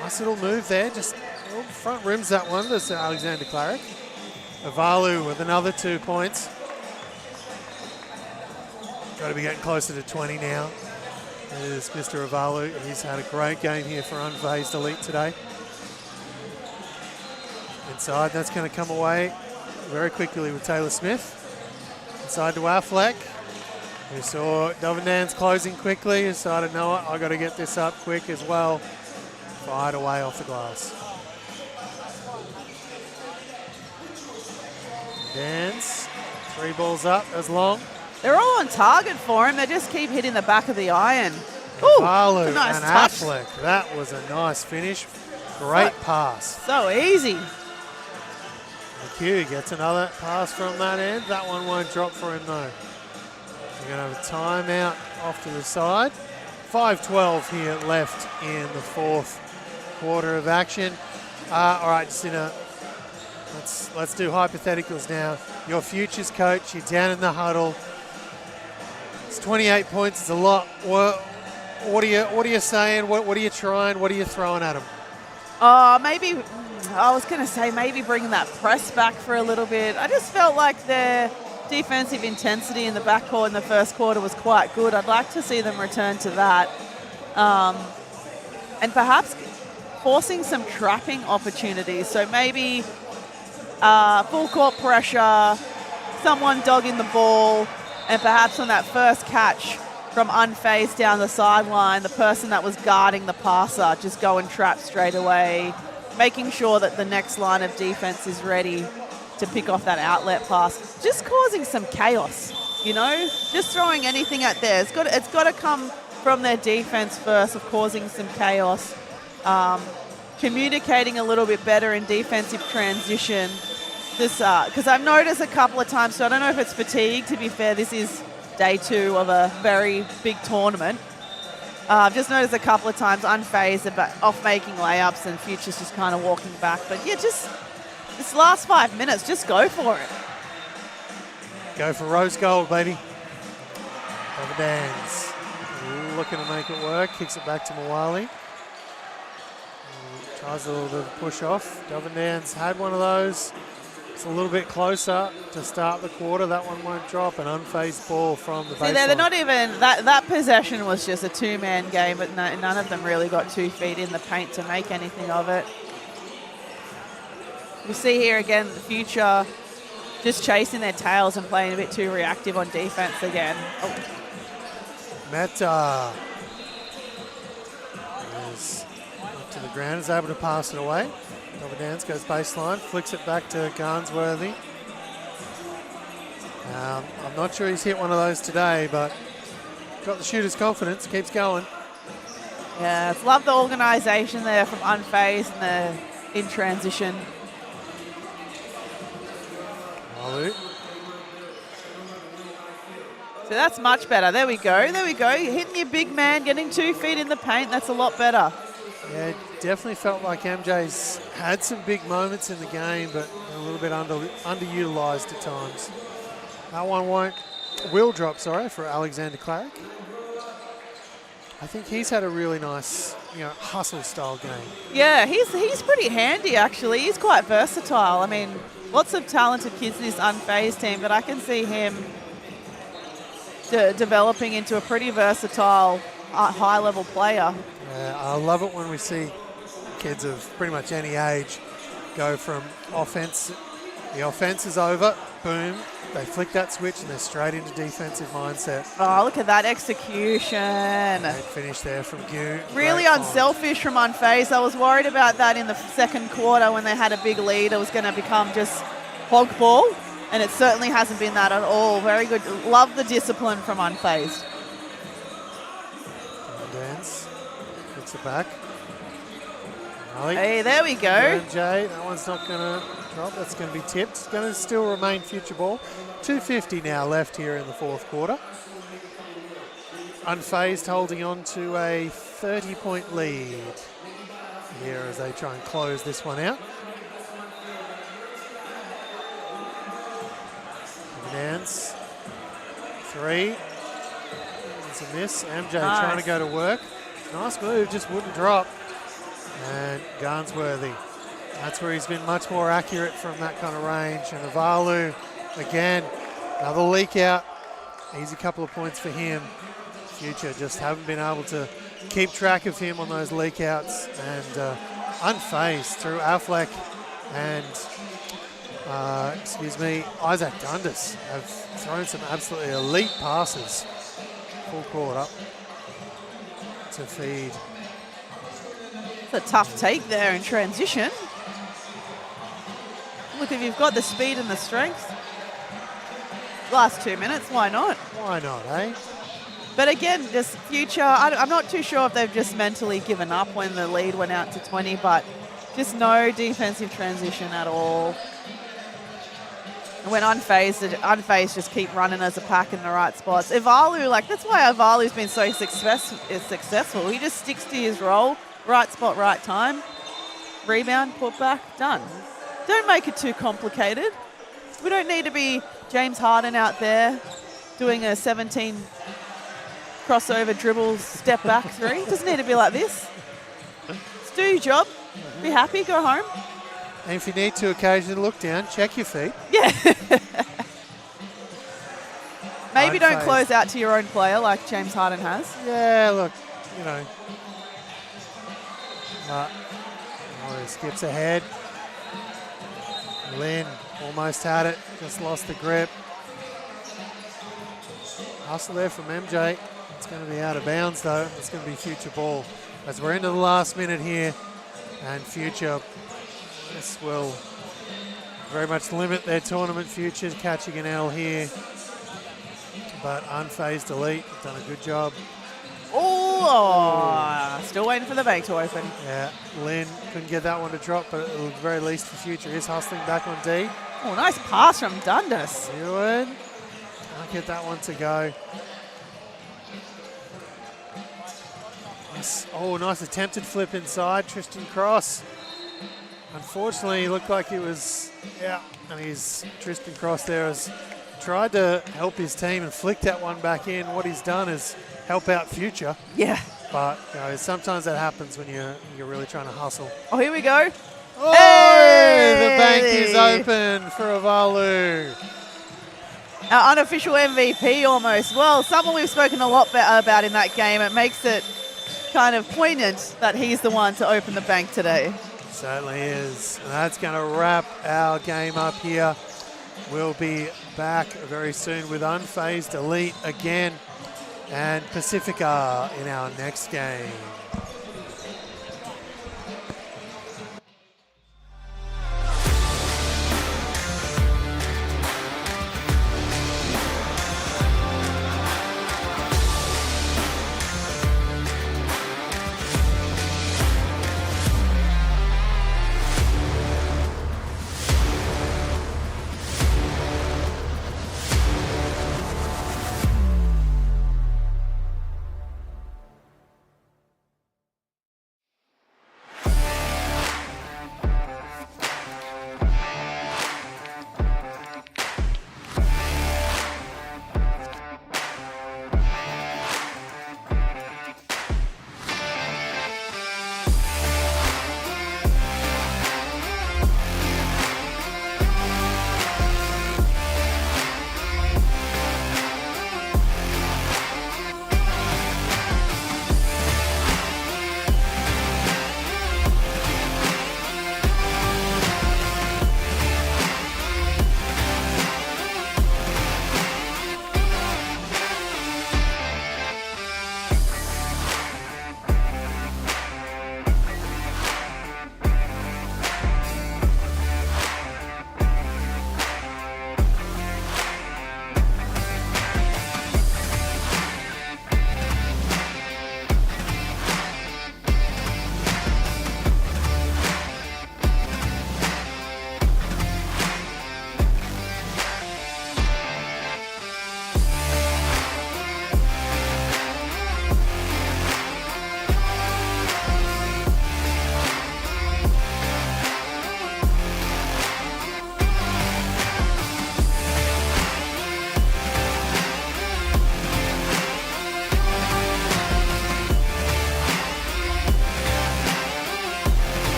Nice little move there. Just front rims that one. There's Alexander Clarick. Avalu with another 2 points. Got to be getting closer to 20 now. There's Mr. Avalu. He's had a great game here for Unfazed Elite today. Inside, that's going to come away very quickly with Taylor Smith. Inside to Affleck. We saw Dovendans closing quickly. Decided, no, I got to get this up quick as well. Fired away off the glass. Dance. 3 balls up as long. They're all on target for him. They just keep hitting the back of the iron. Valu nice and touch. Affleck. That was a nice finish. Great pass. So easy. McHugh gets another pass from that end. That one won't drop for him though. We're going to have a timeout off to the side. 5:12 here left in the 4th quarter of action. All right, just let's do hypotheticals now. Your futures coach, you're down in the huddle. It's 28 points. It's a lot. What are you saying? What are you trying? What are you throwing at them? Maybe I was going to say maybe bringing that press back for a little bit. I just felt like their defensive intensity in the backcourt in the first quarter was quite good. I'd like to see them return to that. And perhaps forcing some trapping opportunities. So maybe full court pressure, someone dogging the ball, and perhaps on that first catch from unfazed down the sideline, the person that was guarding the passer just go and trap straight away, making sure that the next line of defense is ready to pick off that outlet pass. Just causing some chaos, just throwing anything out there. It's got to come from their defense first, of causing some chaos, communicating a little bit better in defensive transition. Because I've noticed a couple of times, so I don't know if it's fatigue, to be fair, this is day 2 of a very big tournament. I've just noticed a couple of times unfazed, but off making layups and Futures just kind of walking back. But yeah, just this last 5 minutes, just go for it. Go for rose gold, baby. Dance. Looking to make it work. Kicks it back to Mawali. Tries a little bit of push off. Dovendans had one of those. It's a little bit closer to start the quarter. That one won't drop. An unfazed ball from the baseline. See, they're not even, that possession was just a 2-man game, but none of them really got 2 feet in the paint to make anything of it. We see here again the Future just chasing their tails and playing a bit too reactive on defense again. Oh. Meta is up to the ground, is able to pass it away. Dance goes baseline, flicks it back to Garnsworthy. I'm not sure he's hit one of those today, but got the shooter's confidence, keeps going. Yeah, love the organisation there from Unfazed and the in transition. Malu. So that's much better. There we go. Hitting your big man, getting 2 feet in the paint, that's a lot better. Yeah, it definitely felt like MJ's had some big moments in the game, but a little bit underutilised at times. That one will drop for Alexander Clarick. I think he's had a really nice, hustle style game. Yeah, he's pretty handy actually. He's quite versatile. I mean, lots of talented kids in this Unfazed team, but I can see him developing into a pretty versatile, high-level player. I love it when we see kids of pretty much any age go from offense. The offense is over, boom, they flick that switch and they're straight into defensive mindset. Oh, look at that execution. Great finish there from Gu. Really Great unselfish from Unfazed. I was worried about that in the second quarter when they had a big lead. It was going to become just hog ball, and it certainly hasn't been that at all. Very good. Love the discipline from Unfazed. Dance, puts it back. Ali. Hey, there we go. MJ, that one's not going to drop. That's going to be tipped. It's going to still remain future ball. 2:50 now left here in the fourth quarter. Unfazed holding on to a 30-point lead here as they try and close this one out. Nance, three. It's a miss. MJ trying to go to work. Nice move, just wouldn't drop. And Garnsworthy, that's where he's been much more accurate from that kind of range. And Avalu, again, another leak out. Easy couple of points for him. Future just haven't been able to keep track of him on those leak outs. And Unfazed through Affleck and, Isaac Dundas have thrown some absolutely elite passes. Full court up to feed. It's a tough take there in transition. Look, if you've got the speed and the strength, last 2 minutes, why not? Why not, eh? But again, just Future, I'm not too sure if they've just mentally given up when the lead went out to 20, but just no defensive transition at all. And when Unfazed just keep running as a pack in the right spots. Ivalu, that's why Ivalu's been so successful. He just sticks to his role, right spot, right time. Rebound, put back, done. Don't make it too complicated. We don't need to be James Harden out there doing a 17 crossover dribble step back three. It doesn't need to be like this. Just do your job. Be happy, go home. And if you need to occasionally look down, check your feet. Yeah. Maybe don't close out to your own player like James Harden has. Yeah, look, he skips ahead. Lynn almost had it, just lost the grip. Hustle there from MJ. It's going to be out of bounds though. It's going to be Future ball as we're into the last minute here. And Future, this will very much limit their tournament futures, catching an L here. But Unfazed Elite have done a good job. Oh, still waiting for the bank to open. Yeah, Lynn couldn't get that one to drop, but at the very least for Future is hustling back on D. Oh, nice pass from Dundas. Ewan can't get that one to go. Nice attempted flip inside. Tristan Cross. Unfortunately, it looked like it was out, and Tristan Cross there has tried to help his team and flicked that one back in. What he's done is help out Future. Yeah. But sometimes that happens when you're really trying to hustle. Oh, here we go. Oh, hey! The bank is open for Avalu. Our unofficial MVP almost. Well, someone we've spoken a lot about in that game. It makes it kind of poignant that he's the one to open the bank today. Certainly is. And that's going to wrap our game up here. We'll be back very soon with Unfazed Elite again and Pacifica in our next game.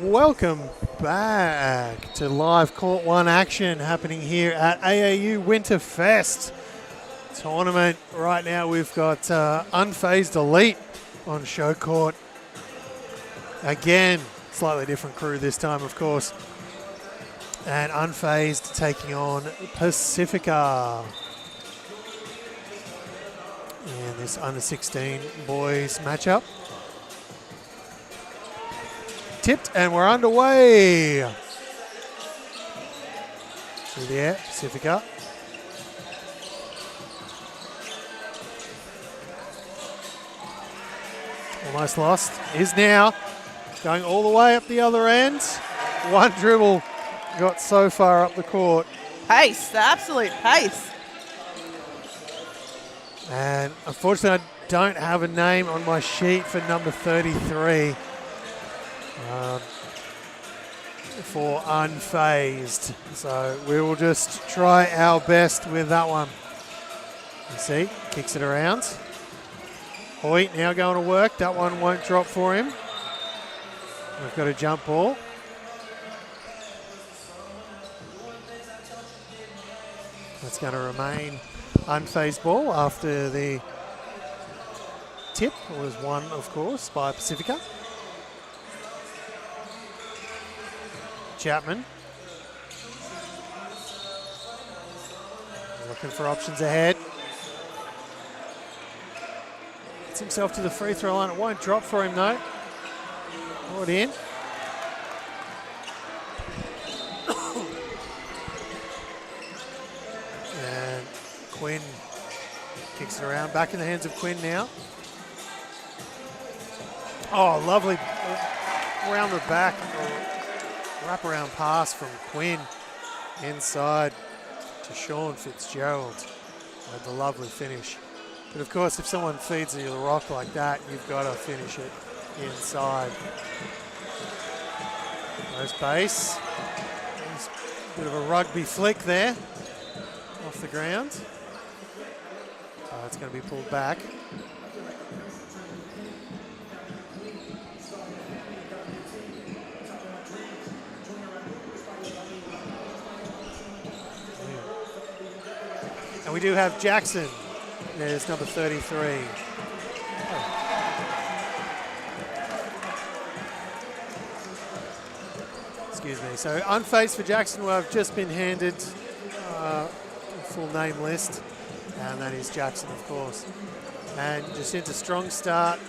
welcome back to live Court 1 action happening here at AAU Winterfest tournament. Right now we've got Unfazed Elite on show court. Again, slightly different crew this time, of course. And Unfazed taking on Pacifica. And this under 16 boys matchup. Tipped and we're underway. Through the air, Pacifica. Almost lost. Is now going all the way up the other end. One dribble got so far up the court. Pace, the absolute pace. And unfortunately, I don't have a name on my sheet for number 33 for Unfazed. So we will just try our best with that one. You see, kicks it around. Hoyt now going to work. That one won't drop for him. We've got a jump ball. That's going to remain unfazed ball after the tip was won, of course, by Pacifica. Chapman. Looking for options ahead. Gets himself to the free throw line. It won't drop for him though. Brought in. And Quinn kicks it around. Back in the hands of Quinn now. Oh, lovely around the back. Wraparound pass from Quinn inside to Sean Fitzgerald. And the lovely finish. But of course, if someone feeds you the rock like that, you've got to finish it inside. Nice base. Bit of a rugby flick there off the ground. Oh, it's going to be pulled back. And we do have Jackson. There's number 33. Excuse me. So unfazed for Jackson, who I've just been handed a full name list. And that is Jackson, of course. And just into strong start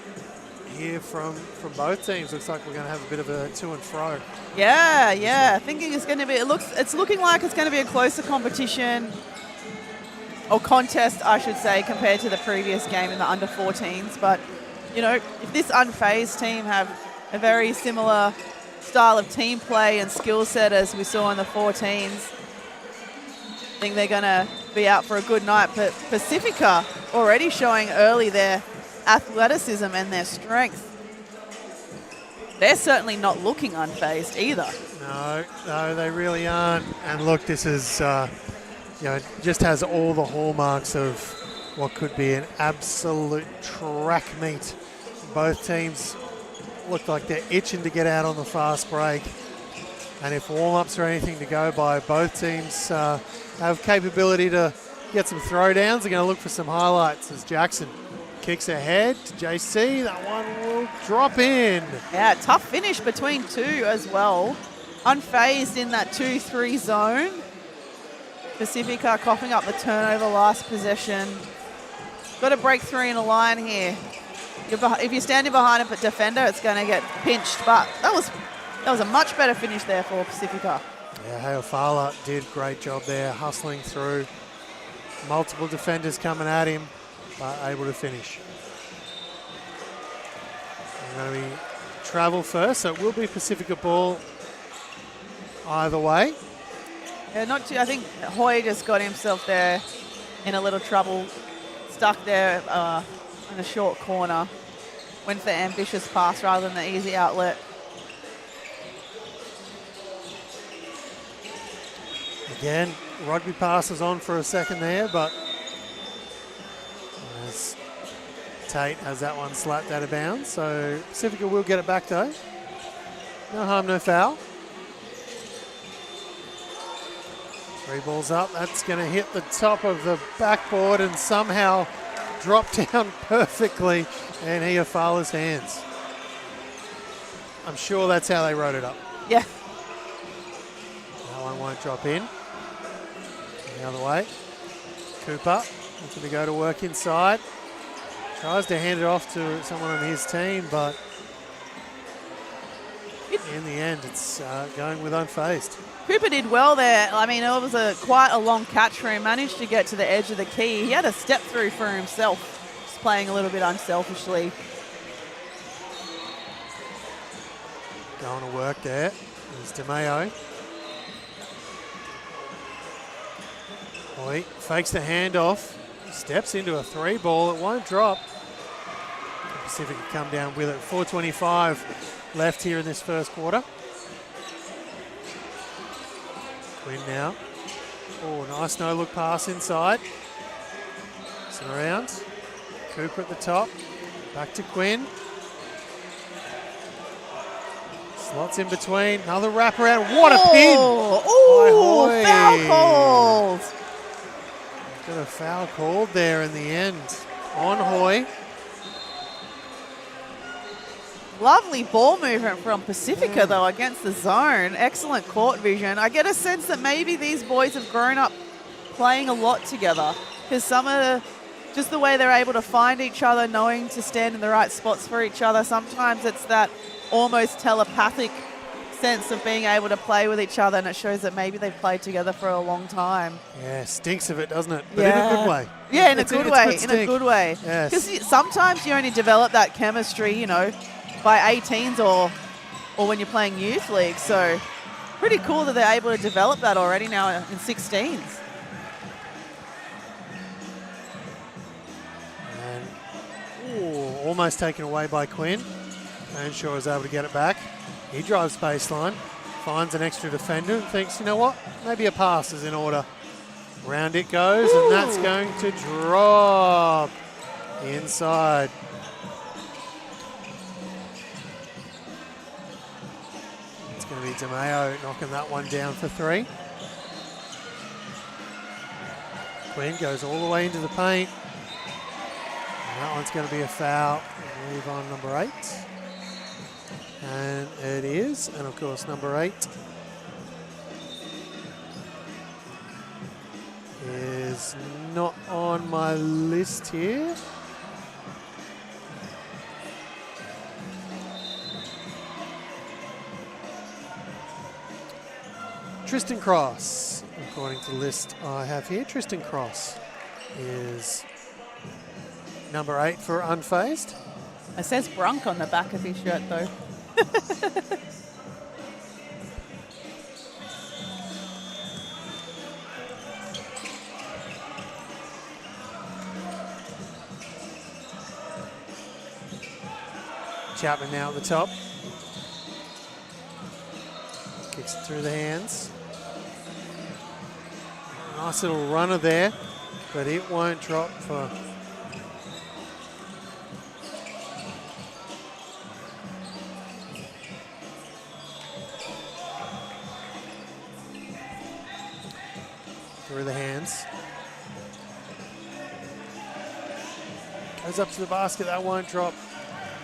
here from both teams. Looks like we're going to have a bit of a to and fro. Yeah. Thinking it's going to be, it's looking like it's going to be a closer competition. Or contest, I should say, compared to the previous game in the under 14s. But, you know, if this unfazed team have a very similar style of team play and skill set as we saw in the 14s, I think they're going to be out for a good night. But Pacifica already showing early their athleticism and their strength. They're certainly not looking unfazed either. No, they really aren't. And look, this is... it just has all the hallmarks of what could be an absolute track meet. Both teams look like they're itching to get out on the fast break. And if warm-ups are anything to go by, both teams have capability to get some throwdowns. They're going to look for some highlights as Jackson kicks ahead to JC. That one will drop in. Yeah, tough finish between two as well. Unfazed in that 2-3 zone. Pacifica coughing up the turnover last possession. Got to break three in a line here. If you're standing behind a defender, it's going to get pinched. But that was a much better finish there for Pacifica. Yeah, Heofala did a great job there, hustling through. Multiple defenders coming at him, but able to finish. We're going to be travel first, so it will be Pacifica ball either way. Yeah, I think Hoy just got himself there in a little trouble, stuck there in a short corner. Went for the ambitious pass rather than the easy outlet. Again, rugby passes on for a second there, but as Tate has that one slapped out of bounds, so Pacifica will get it back though. No harm, no foul. 3 balls up. That's going to hit the top of the backboard and somehow drop down perfectly in Iafala's hands. I'm sure that's how they wrote it up. Yeah. That one won't drop in. The other way. Cooper looking to go to work inside. Tries to hand it off to someone on his team, but in the end, it's going with unfazed. Cooper did well there. I mean, it was quite a long catch for him. Managed to get to the edge of the key. He had a step through for himself, just playing a little bit unselfishly. Going to work there. There's DeMeo. Boy, fakes the handoff. Steps into a 3 ball. It won't drop. Pacific will come down with it. 4:25 left here in this first quarter. Quinn now. Oh, nice no-look pass inside. It's around. Cooper at the top. Back to Quinn. Slots in between. Another wraparound. What a pin! Oh, foul called. Got a foul called there in the end on Hoy. Lovely ball movement from Pacifica, though, against the zone. Excellent court vision. I get a sense that maybe these boys have grown up playing a lot together, because some of just the way they're able to find each other, knowing to stand in the right spots for each other. Sometimes it's that almost telepathic sense of being able to play with each other, and it shows that maybe they've played together for a long time. Yeah, stinks of it, doesn't it? But in a good way. Yeah, in a good way. In a good way. Yes. Because sometimes you only develop that chemistry, you know, by 18s or when you're playing youth league. So pretty cool that they're able to develop that already now in 16s. And almost taken away by Quinn. Earnshaw is able to get it back. He drives baseline, finds an extra defender and thinks, you know what, maybe a pass is in order. Round it goes, and that's going to drop inside. It's going to be DeMeo knocking that one down for 3. Quinn goes all the way into the paint. And that one's going to be a foul. I believe on number 8. And it is, and of course number 8 is not on my list here. Tristan Cross, according to the list I have here, Tristan Cross is number 8 for unfazed. It says Brunk on the back of his shirt, though. Chapman now at the top. Kicks it through the hands. Nice little runner there, but it won't drop for... through the hands. Goes up to the basket, that won't drop.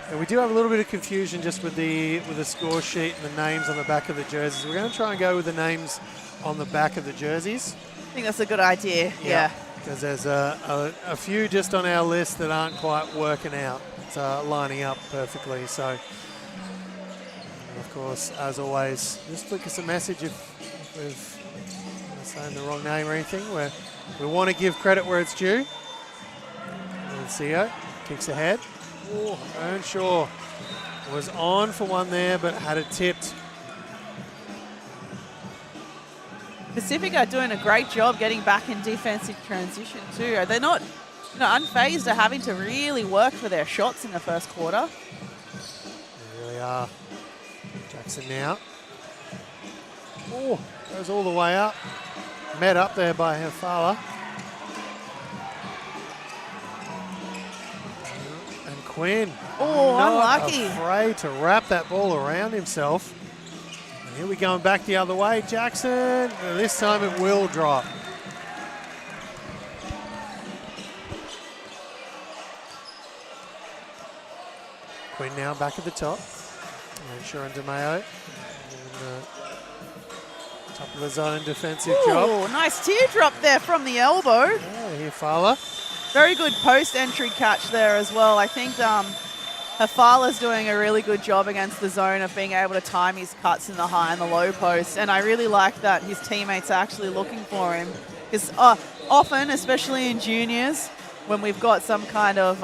And we do have a little bit of confusion just with the score sheet and the names on the back of the jerseys. We're going to try and go with the names on the back of the jerseys. I think that's a good idea, yeah. Because there's a few just on our list that aren't quite working out. It's lining up perfectly. So, of course, as always, just flick us a message if we've saying the wrong name or anything. We want to give credit where it's due.Cio kicks ahead. Oh, Earnshaw was on for one there, but had it tipped. Pacific are doing a great job getting back in defensive transition too. They're not, unfazed are having to really work for their shots in the first quarter. They really are. Jackson now. Oh, goes all the way up. Met up there by Iafala. And Quinn. Oh, not unlucky. afraid to wrap that ball around himself. Here we going back the other way. Jackson, this time it will drop. Quinn now back at the top. And Sharon DeMeo. Top of the zone defensive job. Oh, nice teardrop there from the elbow. Yeah, here Fowler. Very good post-entry catch there as well. I think Hafala's doing a really good job against the zone of being able to time his cuts in the high and the low post. And I really like that his teammates are actually looking for him. Because often, especially in juniors, when we've got some kind of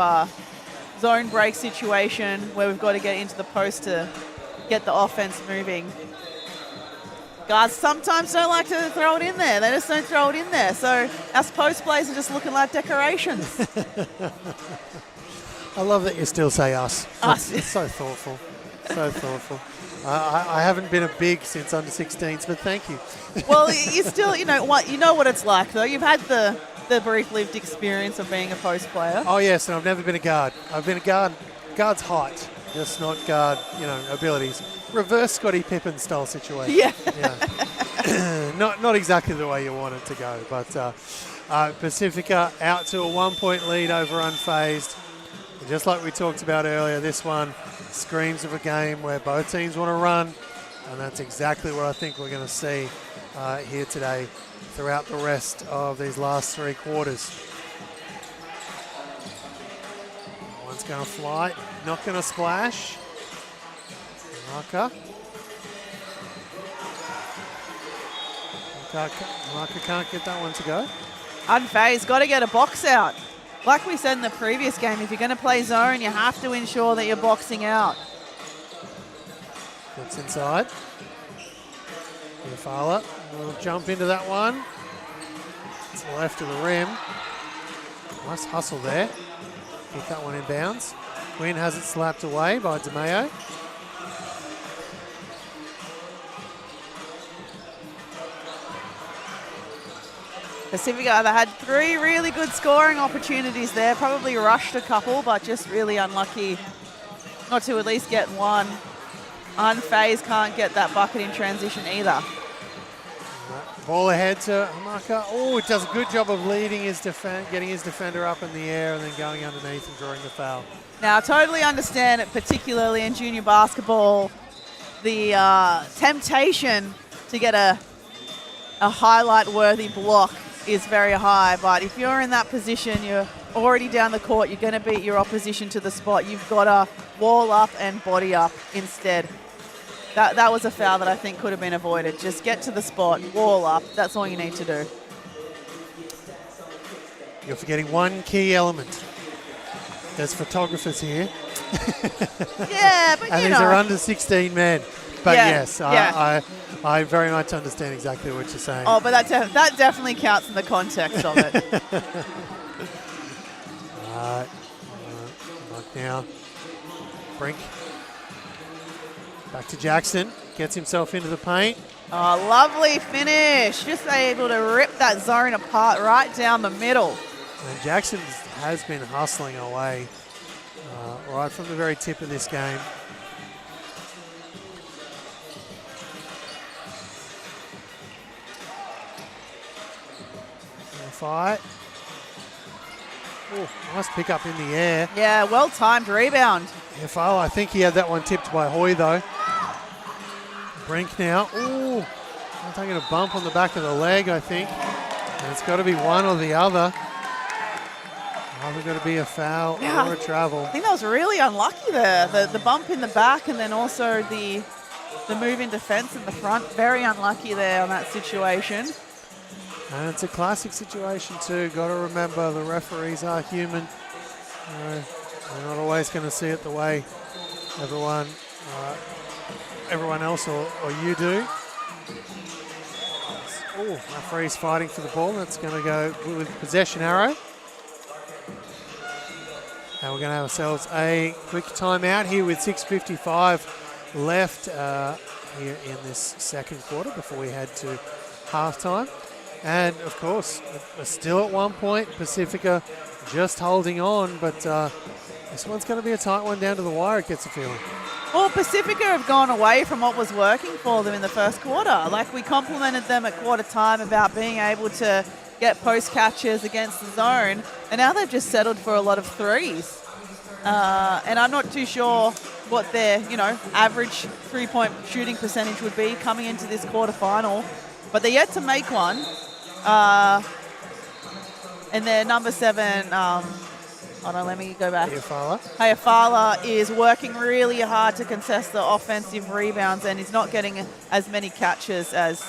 zone break situation where we've got to get into the post to get the offense moving, guys sometimes don't like to throw it in there. They just don't throw it in there. So us post plays are just looking like decorations. I love that you still say us. Us. It's so thoughtful. So thoughtful. I haven't been a big since under 16s, but thank you. Well, you still, you know what it's like though. You've had the brief lived experience of being a post player. Oh yes, and I've never been a guard. I've been a guard's height, just not guard, abilities. Reverse Scottie Pippen style situation. Yeah. Not exactly the way you want it to go, but Pacifica out to a 1-point lead over unfazed. And just like we talked about earlier, this one screams of a game where both teams want to run, and that's exactly what I think we're going to see here today throughout the rest of these last 3 quarters. One's going to fly, not going to splash. Marker can't get that one to go. Unfazed, got to get a box out. Like we said in the previous game, if you're going to play zone, you have to ensure that you're boxing out. Gets inside. Fowler will jump into that one. It's left of the rim. Nice hustle there. Get that one in bounds. Quinn has it slapped away by DeMeo. Pacifica, they had 3 really good scoring opportunities there. Probably rushed a couple, but just really unlucky not to at least get one. Unfazed can't get that bucket in transition either. Ball ahead to Hamaka. Oh, it does a good job of leading his getting his defender up in the air and then going underneath and drawing the foul. Now, I totally understand it, particularly in junior basketball, the temptation to get a highlight-worthy block is very high, but if you're in that position, you're already down the court, you're going to beat your opposition to the spot. You've got to wall up and body up instead. That was a foul that I think could have been avoided. Just get to the spot, wall up. That's all you need to do. You're forgetting one key element. There's photographers here. Yeah, but and these are under 16 men. But yeah, yes, yeah. I very much understand exactly what you're saying. Oh, but that definitely counts in the context of it. Now, Brink. Back to Jackson. Gets himself into the paint. Oh, lovely finish. Just able to rip that zone apart right down the middle. And Jackson has been hustling away right from the very tip of this game. Fight. Oh, nice pick up in the air. Yeah, well-timed rebound. Fowler, I think he had that one tipped by Hoy though. Brink now. Ooh, taking a bump on the back of the leg, I think. And it's got to be one or the other. Either got to be a foul or a travel. I think that was really unlucky there. The bump in the back and then also the move in defense in the front. Very unlucky there on that situation. And it's a classic situation too. Got to remember the referees are human. They're not always going to see it the way everyone else or you do. Oh, referee's fighting for the ball. That's going to go with possession arrow. And we're going to have ourselves a quick timeout here with 6:55 left here in this second quarter before we head to halftime. And of course, we're still at 1 point. Pacifica just holding on, but this one's going to be a tight one down to the wire, it gets a feeling. Well, Pacifica have gone away from what was working for them in the first quarter. Like, we complimented them at quarter time about being able to get post catches against the zone, and now they've just settled for a lot of threes. And I'm not too sure what their, average three-point shooting percentage would be coming into this quarterfinal, but they're yet to make one. And their number 7, hold on, let me go back. Hayafala is working really hard to contest the offensive rebounds, and he's not getting as many catches as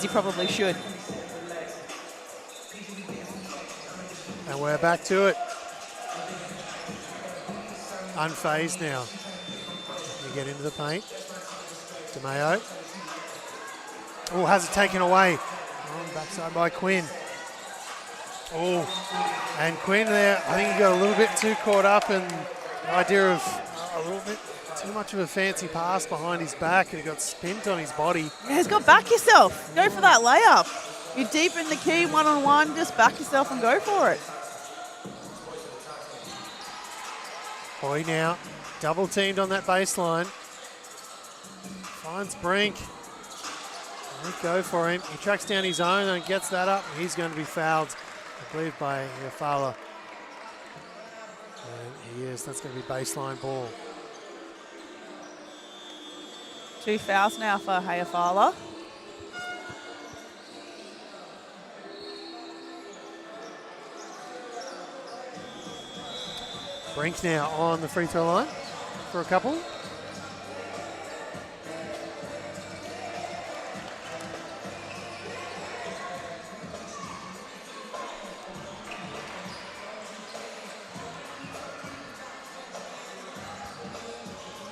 he probably should. And we're back to it. Unfazed now. You get into the paint. DeMayo. Oh, has it taken away. Backside by Quinn. Oh, and Quinn there, I think he got a little bit too caught up in the idea of a little bit too much of a fancy pass behind his back, and he got spent on his body. Yeah, he's got to back yourself. Go for that layup. You're deep in the key, one-on-one, just back yourself and go for it. Hoy now, double teamed on that baseline. Finds Brink. Go for him. He tracks down his own and gets that up. He's going to be fouled, I believe, by Yafala. And he is. That's going to be baseline ball. 2 fouls now for Hayafala. Brink now on the free throw line for a couple.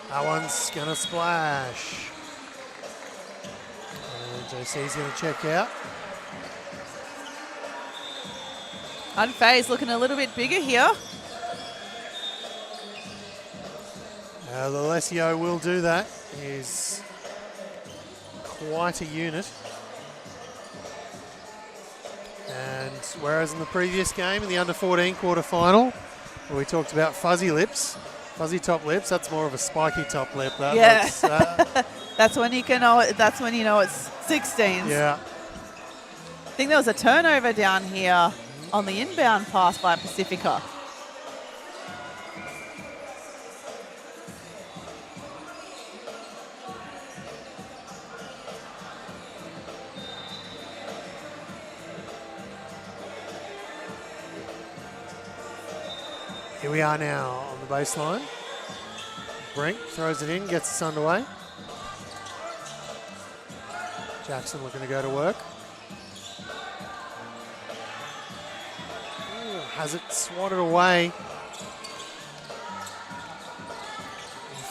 That one's going to splash. And JC's going to check out. Unfazed, looking a little bit bigger here. Alessio will do that. He's quite a unit. And whereas in the previous game, in the under-14 quarterfinal, where we talked about fuzzy lips, fuzzy top lips, that's more of a spiky top lip. That looks, that's when you can know. That's when you know it's 16s. Yeah. I think there was a turnover down here on the inbound pass by Pacifica. Here we are now on the baseline. Brink throws it in, gets us underway. Jackson looking to go to work. Ooh, has it swatted away.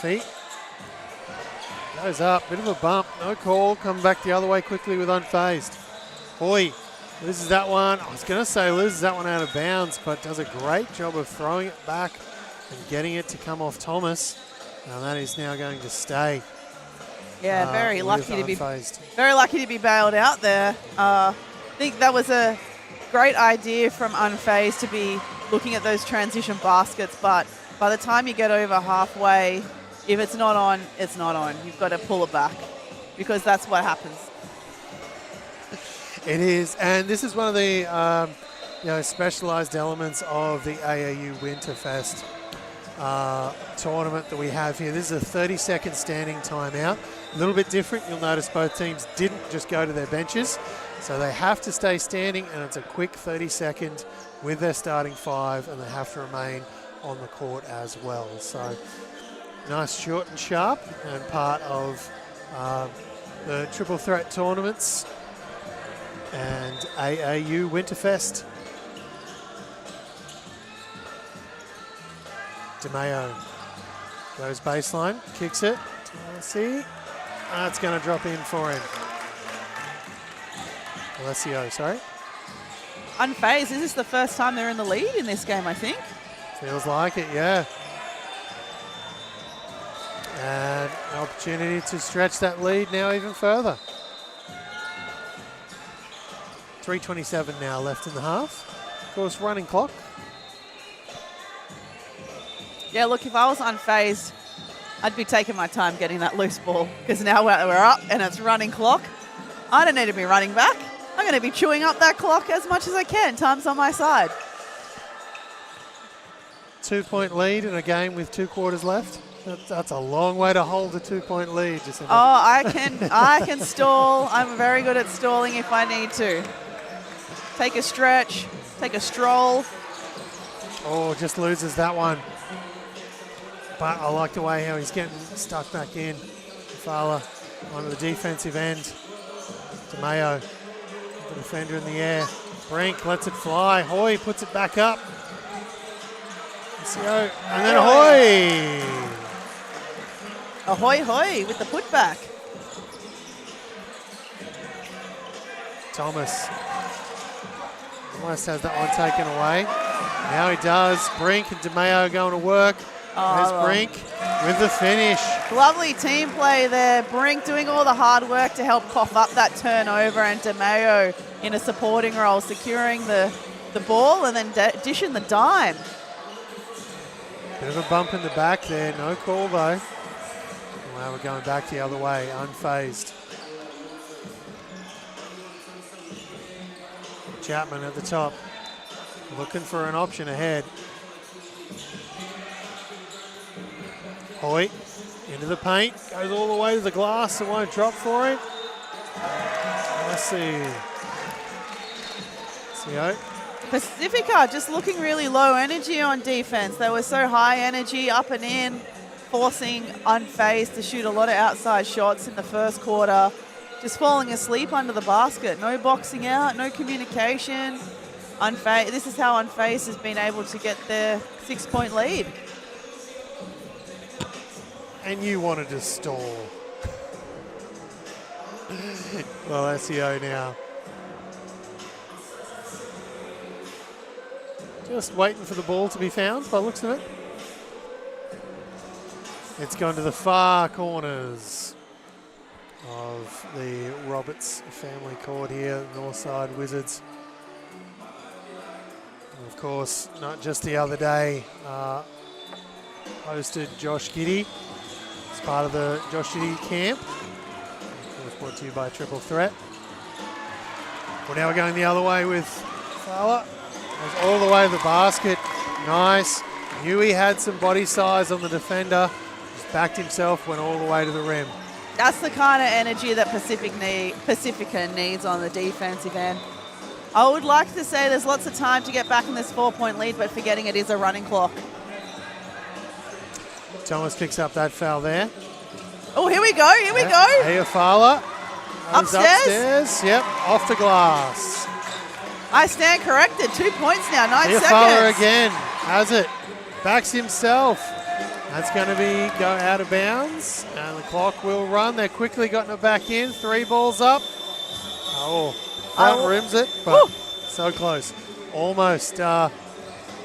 Feet. Goes up, bit of a bump, no call. Coming back the other way quickly with unfazed. Hoy loses that one. I was going to say loses that one out of bounds, but does a great job of throwing it back and getting it to come off Thomas. And that is now going to stay. Yeah, very lucky to be bailed out there. I think that was a great idea from Unfazed to be looking at those transition baskets, but by the time you get over halfway, if it's not on, it's not on. You've got to pull it back because that's what happens. It is, and this is one of the specialised elements of the AAU Winterfest tournament that we have here. This is a 30-second standing timeout. A little bit different. You'll notice both teams didn't just go to their benches, so they have to stay standing, and it's a quick 30-second with their starting 5, and they have to remain on the court as well. So nice, short and sharp, and part of the triple threat tournaments and AAU Winterfest. DeMayo goes baseline, kicks it. Let's see. It's going to drop in for him. Alessio, sorry. Unfazed, is this the first time they're in the lead in this game, I think? Feels like it, yeah. And an opportunity to stretch that lead now even further. 3:27 now left in the half. Of course, running clock. Yeah, look, if I was Unfazed, I'd be taking my time getting that loose ball because now we're up and it's running clock. I don't need to be running back. I'm going to be chewing up that clock as much as I can. Time's on my side. 2-point lead in a game with 2 quarters left. That's a long way to hold a 2-point lead. Jacinda. Oh, I can stall. I'm very good at stalling if I need to. Take a stretch, take a stroll. Oh, just loses that one. But I like the way how he's getting stuck back in. Fowler onto the defensive end. DeMayo, the defender in the air. Brink lets it fly. Hoy puts it back up. And then Hoy. Ahoy hoy with the putback. Thomas almost has that one taken away. Now he does. Brink and DeMayo going to work. There's Brink with the finish. Lovely team play there. Brink doing all the hard work to help cough up that turnover, and DeMayo in a supporting role, securing the ball and then dishing the dime. Bit of a bump in the back there. No call though. Now we're going back the other way, unfazed. Chapman at the top, looking for an option ahead. Hoyt into the paint, goes all the way to the glass, it won't drop for him. Let's see. Pacifica just looking really low energy on defense. They were so high energy up and in, forcing Unfazed to shoot a lot of outside shots in the first quarter. Just falling asleep under the basket. No boxing out, no communication. This is how Unfazed has been able to get their 6-point lead. And you wanted to stall. Well, SEO now. Just waiting for the ball to be found by the looks of it. It's gone to the far corners of the Roberts family court here, Northside Wizards. And of course, not just the other day, hosted Josh Giddey as part of the Josh Giddey camp. Of course, brought to you by Triple Threat. Well, now we're going the other way with Fowler. Goes all the way to the basket. Nice. Knew he had some body size on the defender. Just backed himself, went all the way to the rim. That's the kind of energy that Pacifica needs on the defensive end. I would like to say there's lots of time to get back in this 4-point lead, but forgetting it is a running clock. Thomas picks up that foul there. Oh, here we go, here we go. Ayafala. Upstairs? Yep, off the glass. I stand corrected. 2 points now, 9 seconds. Ayafala again, has it. Backs himself. That's going to be go out of bounds, and the clock will run. They're quickly gotten it back in. 3 balls up. Oh, front rims it, but so close. Almost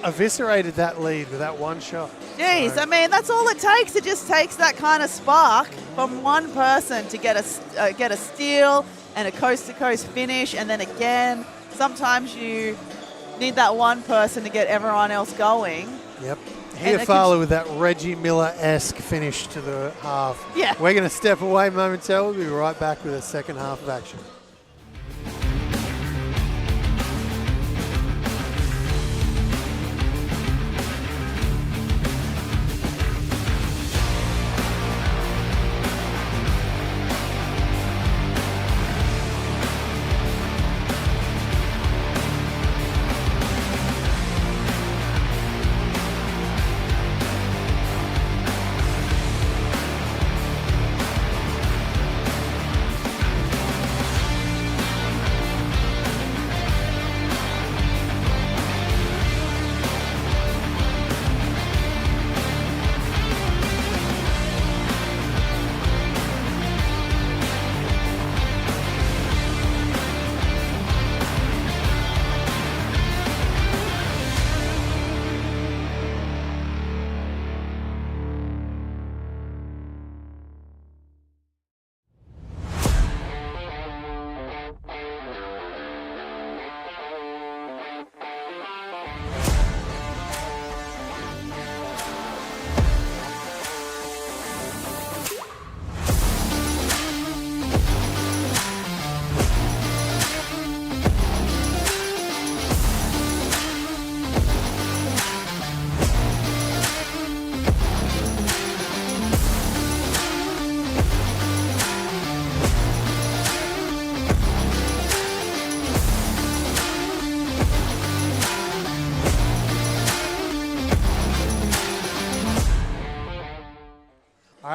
eviscerated that lead with that one shot. Jeez, So, I mean, that's all it takes. It just takes that kind of spark from one person to get a steal and a coast-to-coast finish, and then again, sometimes you need that one person to get everyone else going. Yep. And Ayafala with that Reggie Miller-esque finish to the half. Yeah. We're going to step away momentarily. We'll be right back with a second half of action.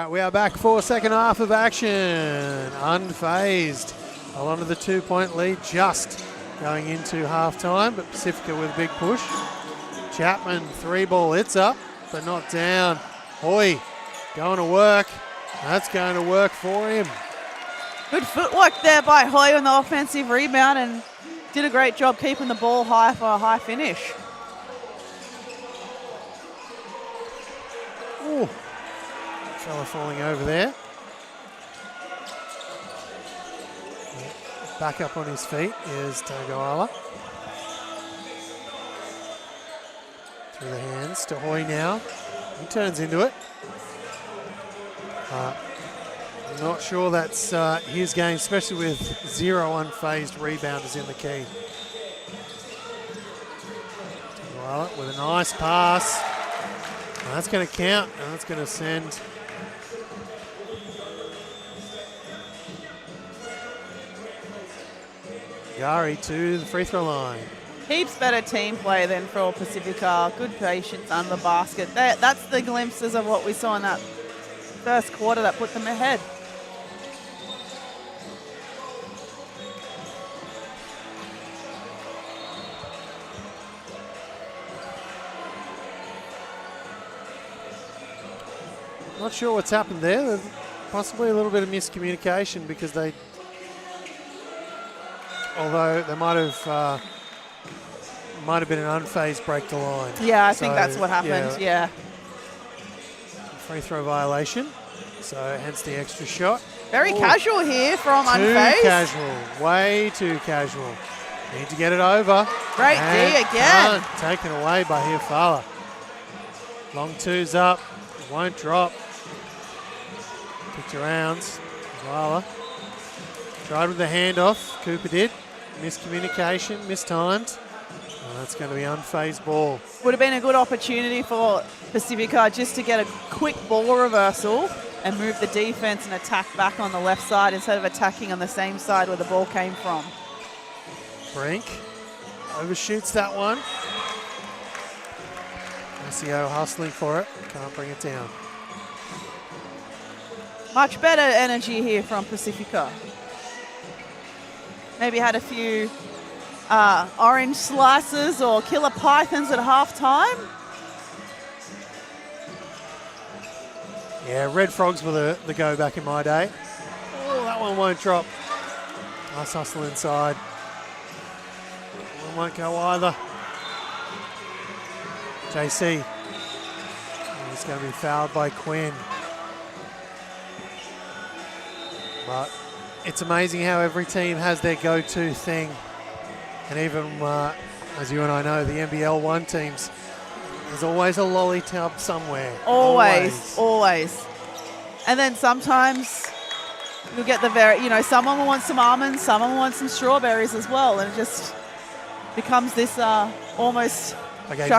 right, we are back for second half of action. Unfazed. Hold on to the 2-point lead just going into halftime, but Pacifica with a big push. Chapman, 3-ball, it's up, but not down. Hoy going to work. That's going to work for him. Good footwork there by Hoy on the offensive rebound and did a great job keeping the ball high for a high finish. Ooh. Fella falling over there. Back up on his feet is Tagoala. Through the hands to Hoy now. He turns into it. I'm not sure that's his game, especially with 0 unfazed rebounders in the key. Tagoala with a nice pass. And that's going to count, and that's going to send Gari to the free throw line. Heaps better team play than for Pacifica. Good patience under the basket. That's the glimpses of what we saw in that first quarter that put them ahead. Not sure what's happened there. There's possibly a little bit of miscommunication because although they might have been an unfazed break the line. Yeah, I think that's what happened. Yeah. Free throw violation. So hence the extra shot. Very casual here from Unfazed. Too casual. Way too casual. Need to get it over. Great D again. Taken away by Hiafala. Long two's up. Won't drop. Kicked around. Wala. Tried with the handoff. Cooper did. Miscommunication. Mistimed. That's going to be unfazed ball. Would have been a good opportunity for Pacifica just to get a quick ball reversal and move the defense and attack back on the left side instead of attacking on the same side where the ball came from. Brink overshoots that one. SEO hustling for it. Can't bring it down. Much better energy here from Pacifica. Maybe had a few orange slices or killer pythons at halftime. Yeah, red frogs were the go back in my day. Oh, that one won't drop. Nice hustle inside. One won't go either. JC. He's going to be fouled by Quinn. But it's amazing how every team has their go-to thing. And even, as you and I know, the NBL 1 teams, there's always a lolly tub somewhere. Always. And then sometimes you'll get someone will want some almonds, someone will want some strawberries as well. And it just becomes this almost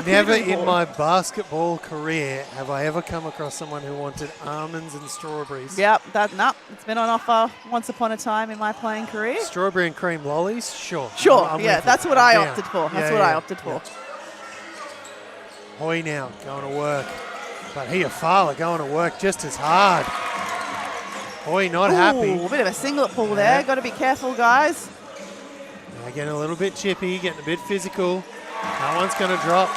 never in my basketball career have I ever come across someone who wanted almonds and strawberries. Yep, it's been on offer once upon a time in my playing career. Strawberry and cream lollies, sure. That's what I opted for. I opted for. Hoy now going to work, but Hiafala going to work just as hard. Hoy not happy. A bit of a singlet pull there. Got to be careful, guys. Now getting a little bit chippy, getting a bit physical. That one's going to drop.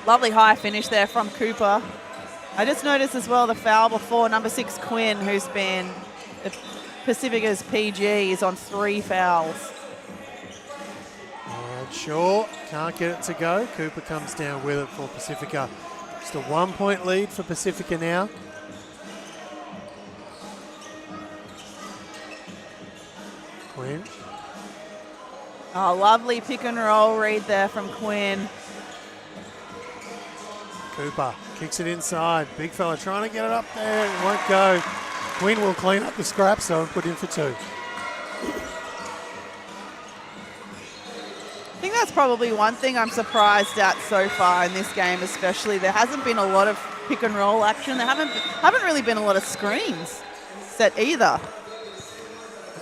Lovely high finish there from Cooper. I just noticed as well the foul before number 6 Quinn, who's been Pacifica's PG, is on 3 fouls. Sure, can't get it to go. Cooper comes down with it for Pacifica. Just a 1-point lead for Pacifica now. Quinn. Oh, lovely pick and roll read there from Quinn. Cooper kicks it inside. Big fella trying to get it up there. It won't go. Quinn will clean up the scrap zone and put in for 2. I think that's probably one thing I'm surprised at so far in this game, especially. There hasn't been a lot of pick and roll action. There haven't really been a lot of screens set either.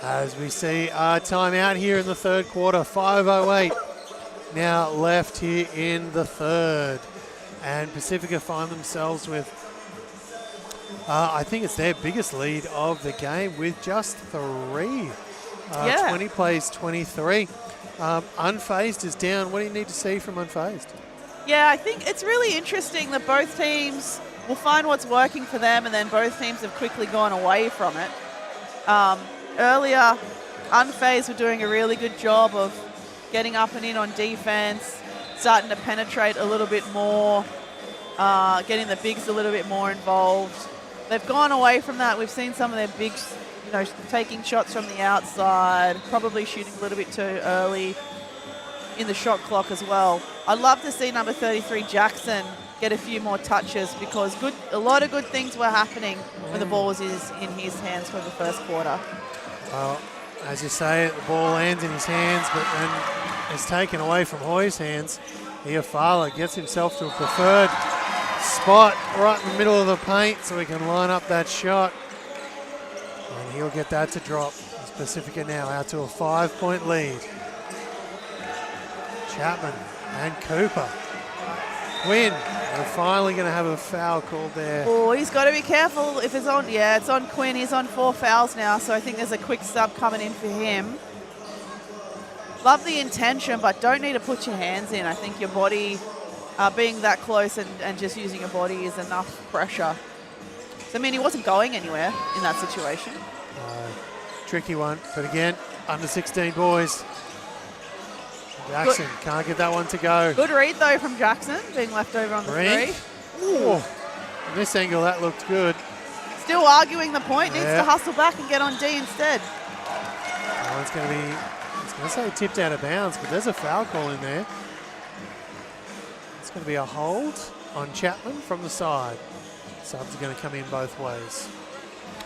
As we see our timeout here in the third quarter, 5:08 now left here in the third. And Pacifica find themselves with I think it's their biggest lead of the game with just 3. 20 plays 23. Unfazed is down. What do you need to see from Unfazed? Yeah, I think it's really interesting that both teams will find what's working for them, and then both teams have quickly gone away from it. Earlier, Unfazed were doing a really good job of getting up and in on defense, starting to penetrate a little bit more, getting the bigs a little bit more involved. They've gone away from that. We've seen some of their bigs, taking shots from the outside, probably shooting a little bit too early in the shot clock as well. I'd love to see number 33, Jackson, get a few more touches, because a lot of good things were happening when the ball was in his hands for the first quarter. Well, as you say, the ball lands in his hands, but then it's taken away from Hoy's hands. Iafala gets himself to a preferred spot right in the middle of the paint so he can line up that shot. And he'll get that to drop. Pacifica now out to a 5-point lead. Chapman and Cooper. Quinn, we're finally going to have a foul called there. Oh, he's got to be careful if it's on. Yeah, it's on Quinn. He's on 4 fouls now, so I think there's a quick sub coming in for him. Love the intention, but don't need to put your hands in. I think your body, being that close and just using your body is enough pressure. So, I mean, he wasn't going anywhere in that situation. Tricky one, but again, under 16 boys. Jackson can't get that one to go. Good read, though, from Jackson, being left over on the Brink. 3. Ooh. From this angle, that looked good. Still arguing the point, needs to hustle back and get on D instead. Oh, it's going to be, I was going to say tipped out of bounds, but there's a foul call in there. It's going to be a hold on Chapman from the side. Subs are going to come in both ways.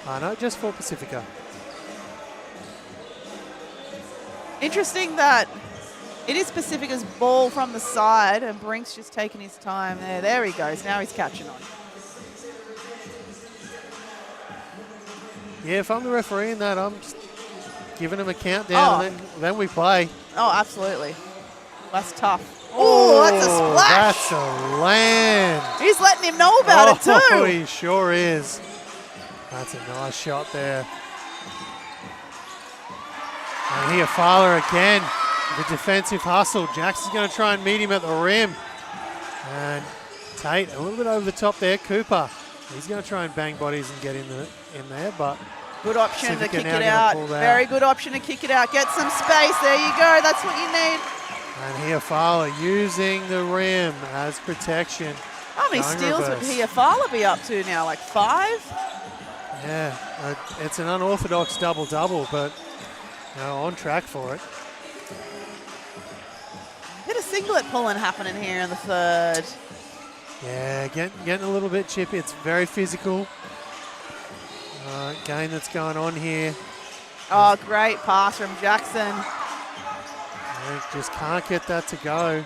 No, just for Pacifica. Interesting that it is Pacifica's ball from the side, and Brink's just taking his time there. There he goes. Now he's catching on. Yeah, if I'm the referee in that, I'm just giving him a countdown, and then we play. Oh, absolutely. That's tough. Oh, that's a splash. That's a land. He's letting him know about it too. Oh, he sure is. That's a nice shot there. And here, Fowler again. The defensive hustle. Jackson's going to try and meet him at the rim. And Tate a little bit over the top there. Cooper, he's going to try and bang bodies and get in there, but good option to Pacifica kick it out. Very good option to kick it out. Get some space. There you go. That's what you need. And here, Fowler using the rim as protection. How many steals would Hiafala be up to now? Like 5? Yeah, it's an unorthodox double-double, but on track for it. Bit of singlet pulling happening here in the third. Yeah, getting a little bit chippy. It's very physical. Game that's going on here. Oh, great pass from Jackson. Just can't get that to go.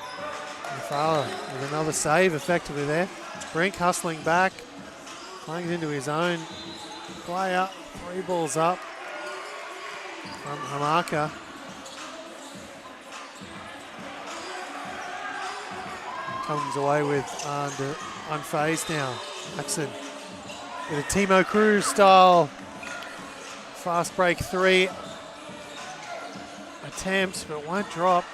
Fowler with another save effectively there. Brink hustling back, playing it into his own player. 3 balls up from Hamaka. Comes away with unfazed now. Jackson with a Timo Cruz style fast break 3 attempts, but won't drop.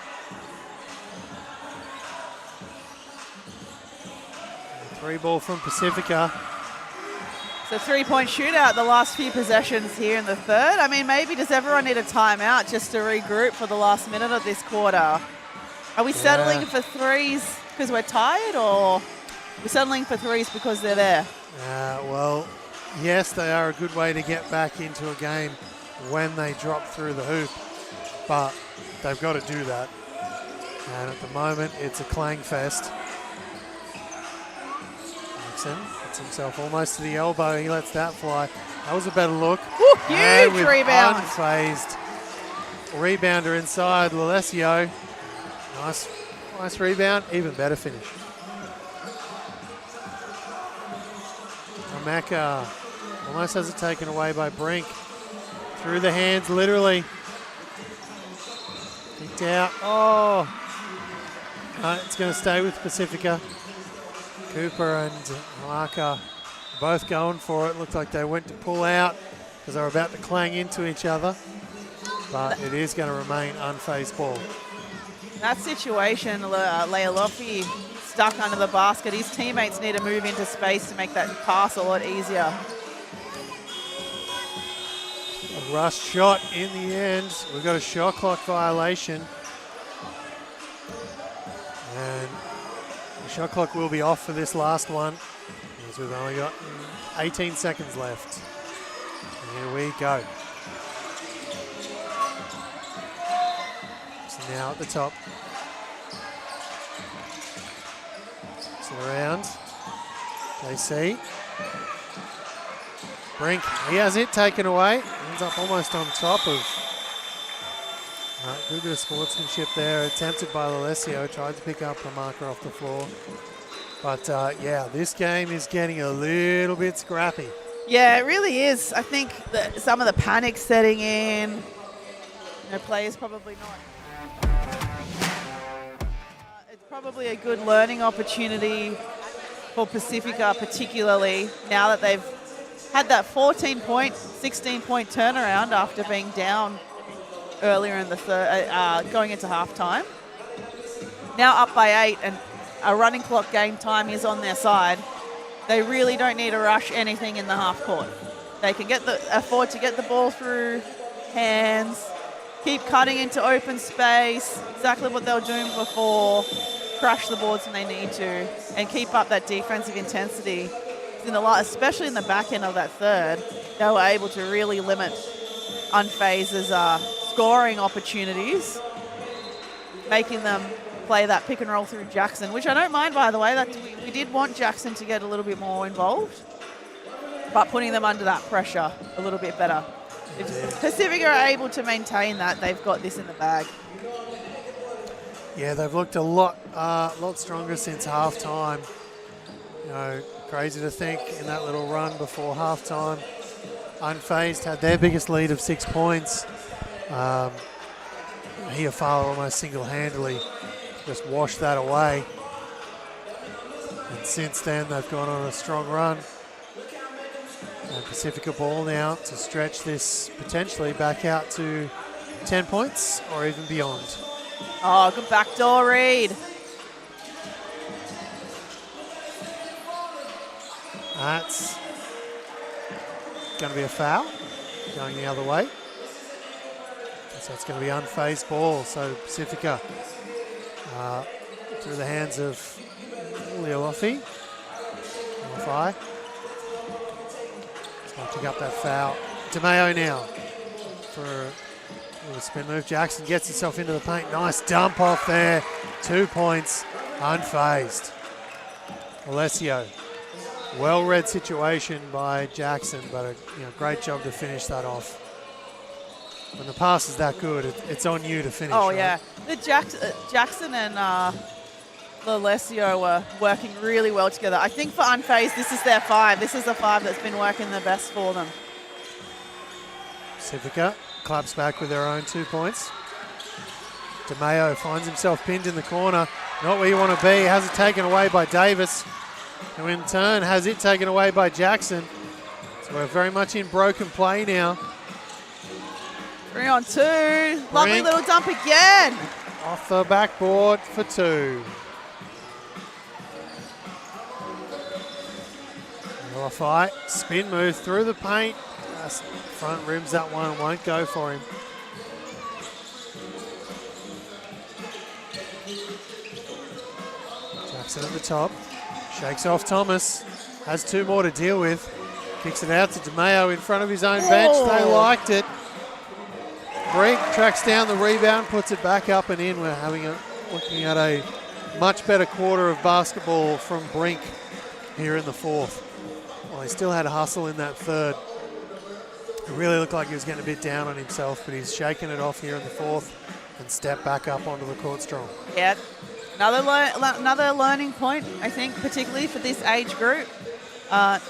And 3 ball from Pacifica. It's a 3-point shootout the last few possessions here in the third. I mean, maybe does everyone need a timeout just to regroup for the last minute of this quarter? Are we settling for threes because we're tired, or are we settling for threes because they're there? Well, yes, they are a good way to get back into a game when they drop through the hoop, but they've got to do that. And at the moment, it's a clang fest. Jackson gets himself almost to the elbow. He lets that fly. That was a better look. Ooh, huge rebound. Unfazed rebounder inside Lalesio. Nice rebound, even better finish. Hamaka almost has it taken away by Brink. Through the hands, literally. Kicked out. Oh. No, it's going to stay with Pacifica. Cooper and Hamaka both going for it. Looked like they went to pull out because they were about to clang into each other. But it is going to remain unfazed ball. That situation, Lealofi stuck under the basket. His teammates need to move into space to make that pass a lot easier. A rush shot in the end. We've got a shot clock violation. And the shot clock will be off for this last one, as we've only got 18 seconds left. Here we go. So now at the top. Sit around. JC. Brink, he has it taken away. Ends up almost on top of. Good bit of sportsmanship there. Attempted by Lalesio. Tried to pick up the marker off the floor. But yeah, this game is getting a little bit scrappy. Yeah, it really is. I think that some of the panic setting in. Players probably not. It's probably a good learning opportunity for Pacifica, particularly now that they've had that 14-point, 16-point turnaround after being down earlier in the third, going into halftime. Now up by 8 and a running clock game time is on their side. They really don't need to rush anything in the half court. They can afford to get the ball through hands, keep cutting into open space, exactly what they were doing before, crush the boards when they need to, and keep up that defensive intensity. Especially in the back end of that third, they were able to really limit Unfazed's scoring opportunities, making them play that pick and roll through Jackson, which I don't mind, by the way. That we did want Jackson to get a little bit more involved, but putting them under that pressure a little bit better. If Pacifica are able to maintain that, they've got this in the bag. Yeah, they've looked a lot stronger since halftime. Crazy to think in that little run before halftime. Unfazed had their biggest lead of 6 points. Hiafala almost single-handedly just washed that away. And since then, they've gone on a strong run. And Pacifica ball now to stretch this potentially back out to 10 points or even beyond. Oh, good backdoor read. That's going to be a foul going the other way. So it's going to be unfazed ball. So Pacifica through the hands of Lealofi. Lealofi. Pick up that foul. DeMayo now for a little spin move. Jackson gets himself into the paint. Nice dump off there. 2 points. Unfazed. Alessio. Well-read situation by Jackson, but a great job to finish that off. When the pass is that good, it's on you to finish. Oh, right? yeah. The Jackson and Alessio were working really well together. I think for Unfazed, this is their 5. This is the 5 that's been working the best for them. Pacifica claps back with their own 2 points. DeMayo finds himself pinned in the corner. Not where you want to be. Has it taken away by Davis, who in turn has it taken away by Jackson. So we're very much in broken play now. 3 on 2. Lovely little dump again. Off the backboard for 2. Nullify. Spin move through the paint. Front rims that one, won't go for him. Jackson at the top. Shakes off Thomas. Has 2 more to deal with. Kicks it out to DeMayo in front of his own bench. They liked it. Brink tracks down the rebound, puts it back up and in. We're looking at a much better quarter of basketball from Brink here in the fourth. Well, he still had a hustle in that third. It really looked like he was getting a bit down on himself, but he's shaking it off here in the fourth and stepped back up onto the court strong. Yeah, another learning point, I think, particularly for this age group.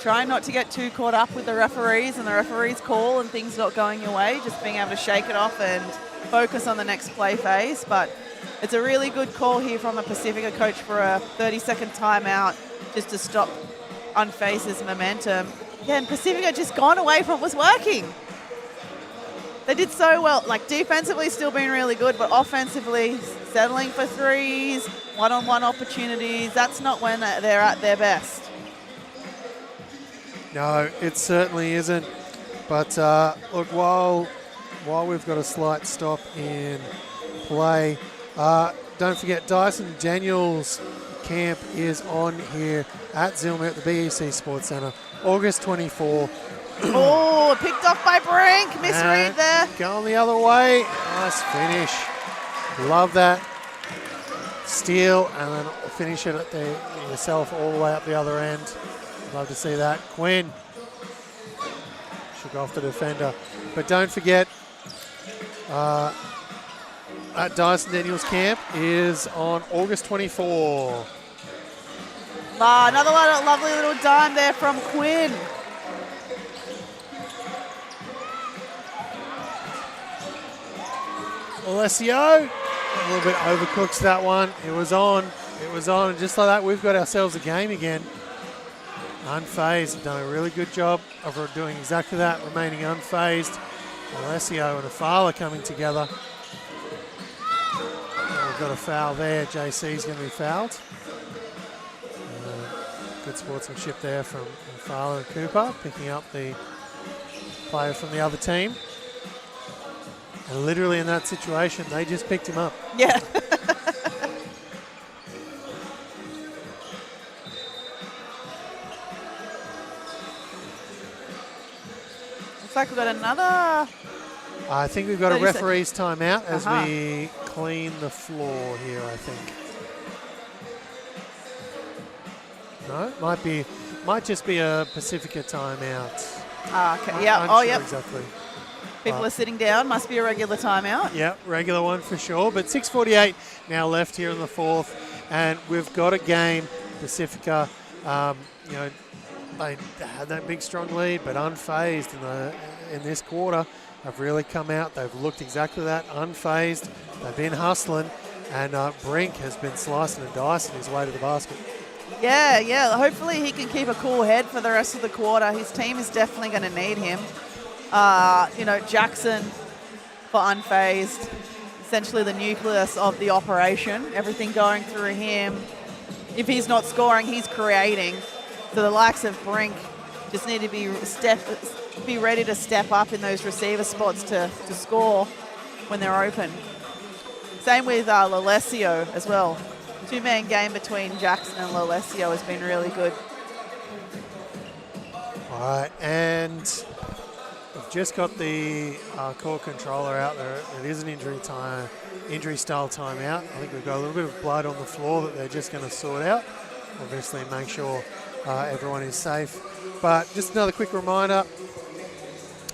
Try not to get too caught up with the referees and the referee's call and things not going your way, just being able to shake it off and focus on the next play phase. But it's a really good call here from the Pacifica coach for a 30-second timeout just to stop Unface's momentum. Yeah, and Pacifica just gone away from what was working. They did so well, like defensively still being really good, but offensively settling for threes, one-on-one opportunities. That's not when they're at their best. No, it certainly isn't. But look, while we've got a slight stop in play, don't forget Dyson Daniels camp is on here at Zilmer at the BEC Sports Centre, August 24. Oh, picked off by Brink. Misread there. Going the other way. Nice finish. Love that. Steal and then finish it at yourself all the way up the other end. Love to see that. Quinn shook off the defender. But don't forget, at Dyson Daniels camp is on August 24. Another lovely little dime there from Quinn. Alessio, a little bit overcooks that one. It was on. And just like that, we've got ourselves a game again. Unfazed, done a really good job of doing exactly that, remaining unfazed. Alessio and Afala coming together. We've got a foul there. JC's going to be fouled. Good sportsmanship there from Afala and Cooper, picking up the player from the other team. And literally in that situation, they just picked him up. Yeah. Looks like we've got another. I think we've got a 30 referee's timeout as we clean the floor here, I think. No, might just be a Pacifica timeout. Okay. Yeah. Oh, yep. Exactly. People are sitting down. Must be a regular timeout. Yeah, regular one for sure. But 6:48 now left here in the fourth, and we've got a game. Pacifica, they had that big strong lead, but unfazed in this quarter. Have really come out. They've looked exactly that, unfazed. They've been hustling, and Brink has been slicing and dicing his way to the basket. Yeah. Hopefully he can keep a cool head for the rest of the quarter. His team is definitely going to need him. Jackson for unfazed, essentially the nucleus of the operation. Everything going through him. If he's not scoring, he's creating. So the likes of Brink just need to be ready to step up in those receiver spots to score when they're open. Same with Lolesio as well. Two-man game between Jackson and Lolesio has been really good. All right, and we've just got the court controller out there. It is an injury-style timeout. I think we've got a little bit of blood on the floor that they're just going to sort out. Obviously, make sure everyone is safe. But just another quick reminder,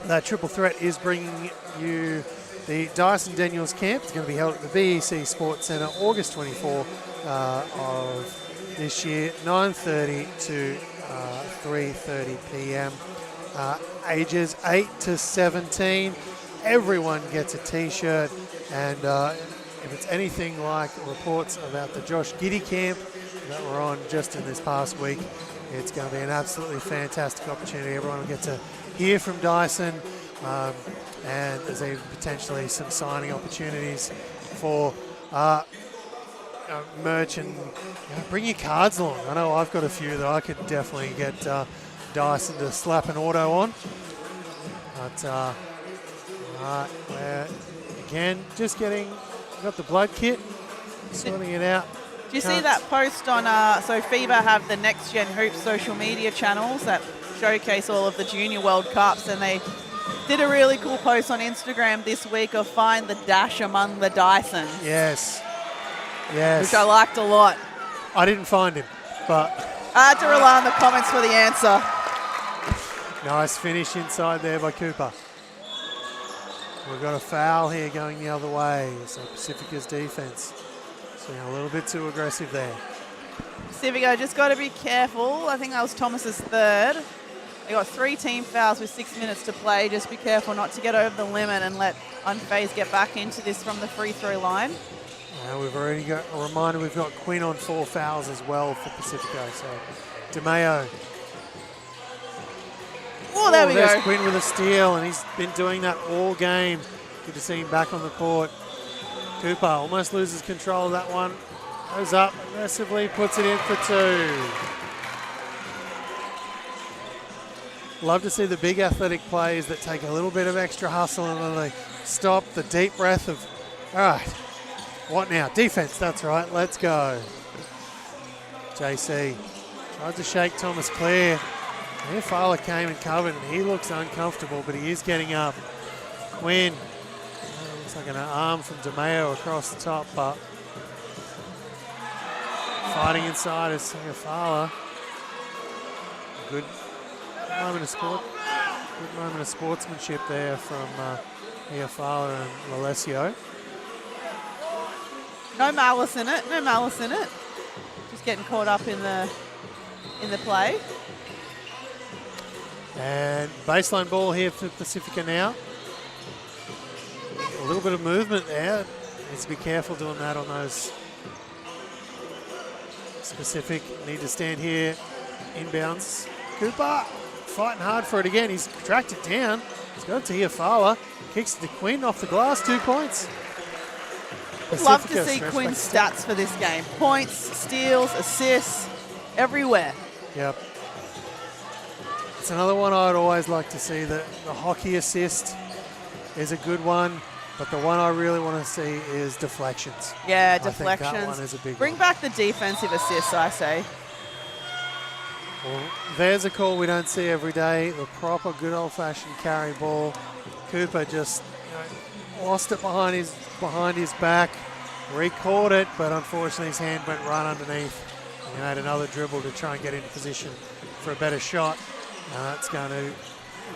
that Triple Threat is bringing you the Dyson Daniels camp. It's going to be held at the BEC Sports Centre, August 24 of this year, 9:30 to 3:30 p.m. Ages 8 to 17. Everyone gets a T-shirt, and if it's anything like reports about the Josh Giddy camp that were on just in this past week, it's going to be an absolutely fantastic opportunity. Everyone will get to hear from Dyson, and there's even potentially some signing opportunities for merch, and bring your cards along. I know I've got a few that I could definitely get Dyson to slap an auto on. But we're again just got the blood kit, sorting it out. Do you see that post on, so FIBA have the Next Gen Hoops social media channels that showcase all of the Junior World Cups, and they did a really cool post on Instagram this week of find the dash among the Dysons. Yes. Which I liked a lot. I didn't find him, but I had to rely on the comments for the answer. Nice finish inside there by Cooper. We've got a foul here going the other way, so Pacifica's defense being a little bit too aggressive there. Pacifico just got to be careful. I think that was Thomas's third. They got 3 team fouls with 6 minutes to play. Just be careful not to get over the limit and let Unfazed get back into this from the free throw line. We've already got a reminder, we've got Quinn on 4 fouls as well for Pacifico. So DeMeo Oh, there we there's go. Quinn with a steal, and he's been doing that all game. Good to see him back on the court. Cooper almost loses control of that one. Goes up aggressively, puts it in for 2. Love to see the big athletic plays that take a little bit of extra hustle and then they stop. The deep breath of, all right, what now? Defense, that's right, let's go. JC tried to shake Thomas clear. Fowler came and covered and he looks uncomfortable, but he is getting up. Quinn, looks like an arm from DeMeo across the top, but fighting inside is Fowler. Good moment of sportsmanship there from Fowler and Lalesio. No malice in it. No malice in it. Just getting caught up in the play. And baseline ball here for Pacifica now. A little bit of movement there. Needs to be careful doing that on those specific. Need to stand here. Inbounds. Cooper fighting hard for it again. He's tracked it down. He's got it to Iafala. Kicks it to Quinn off the glass. 2 points. Love to see Quinn's stats for this game. Points, steals, assists, everywhere. Yep. It's another one I'd always like to see. The hockey assist is a good one, but the one I really want to see is deflections. Yeah, I think deflections. that one is a big Bring one. back the defensive assists, I say. Well, there's a call we don't see every day. The proper good old-fashioned carry ball. Cooper just lost it behind his back, recalled it, but unfortunately his hand went right underneath. And he made another dribble to try and get into position for a better shot. That's going to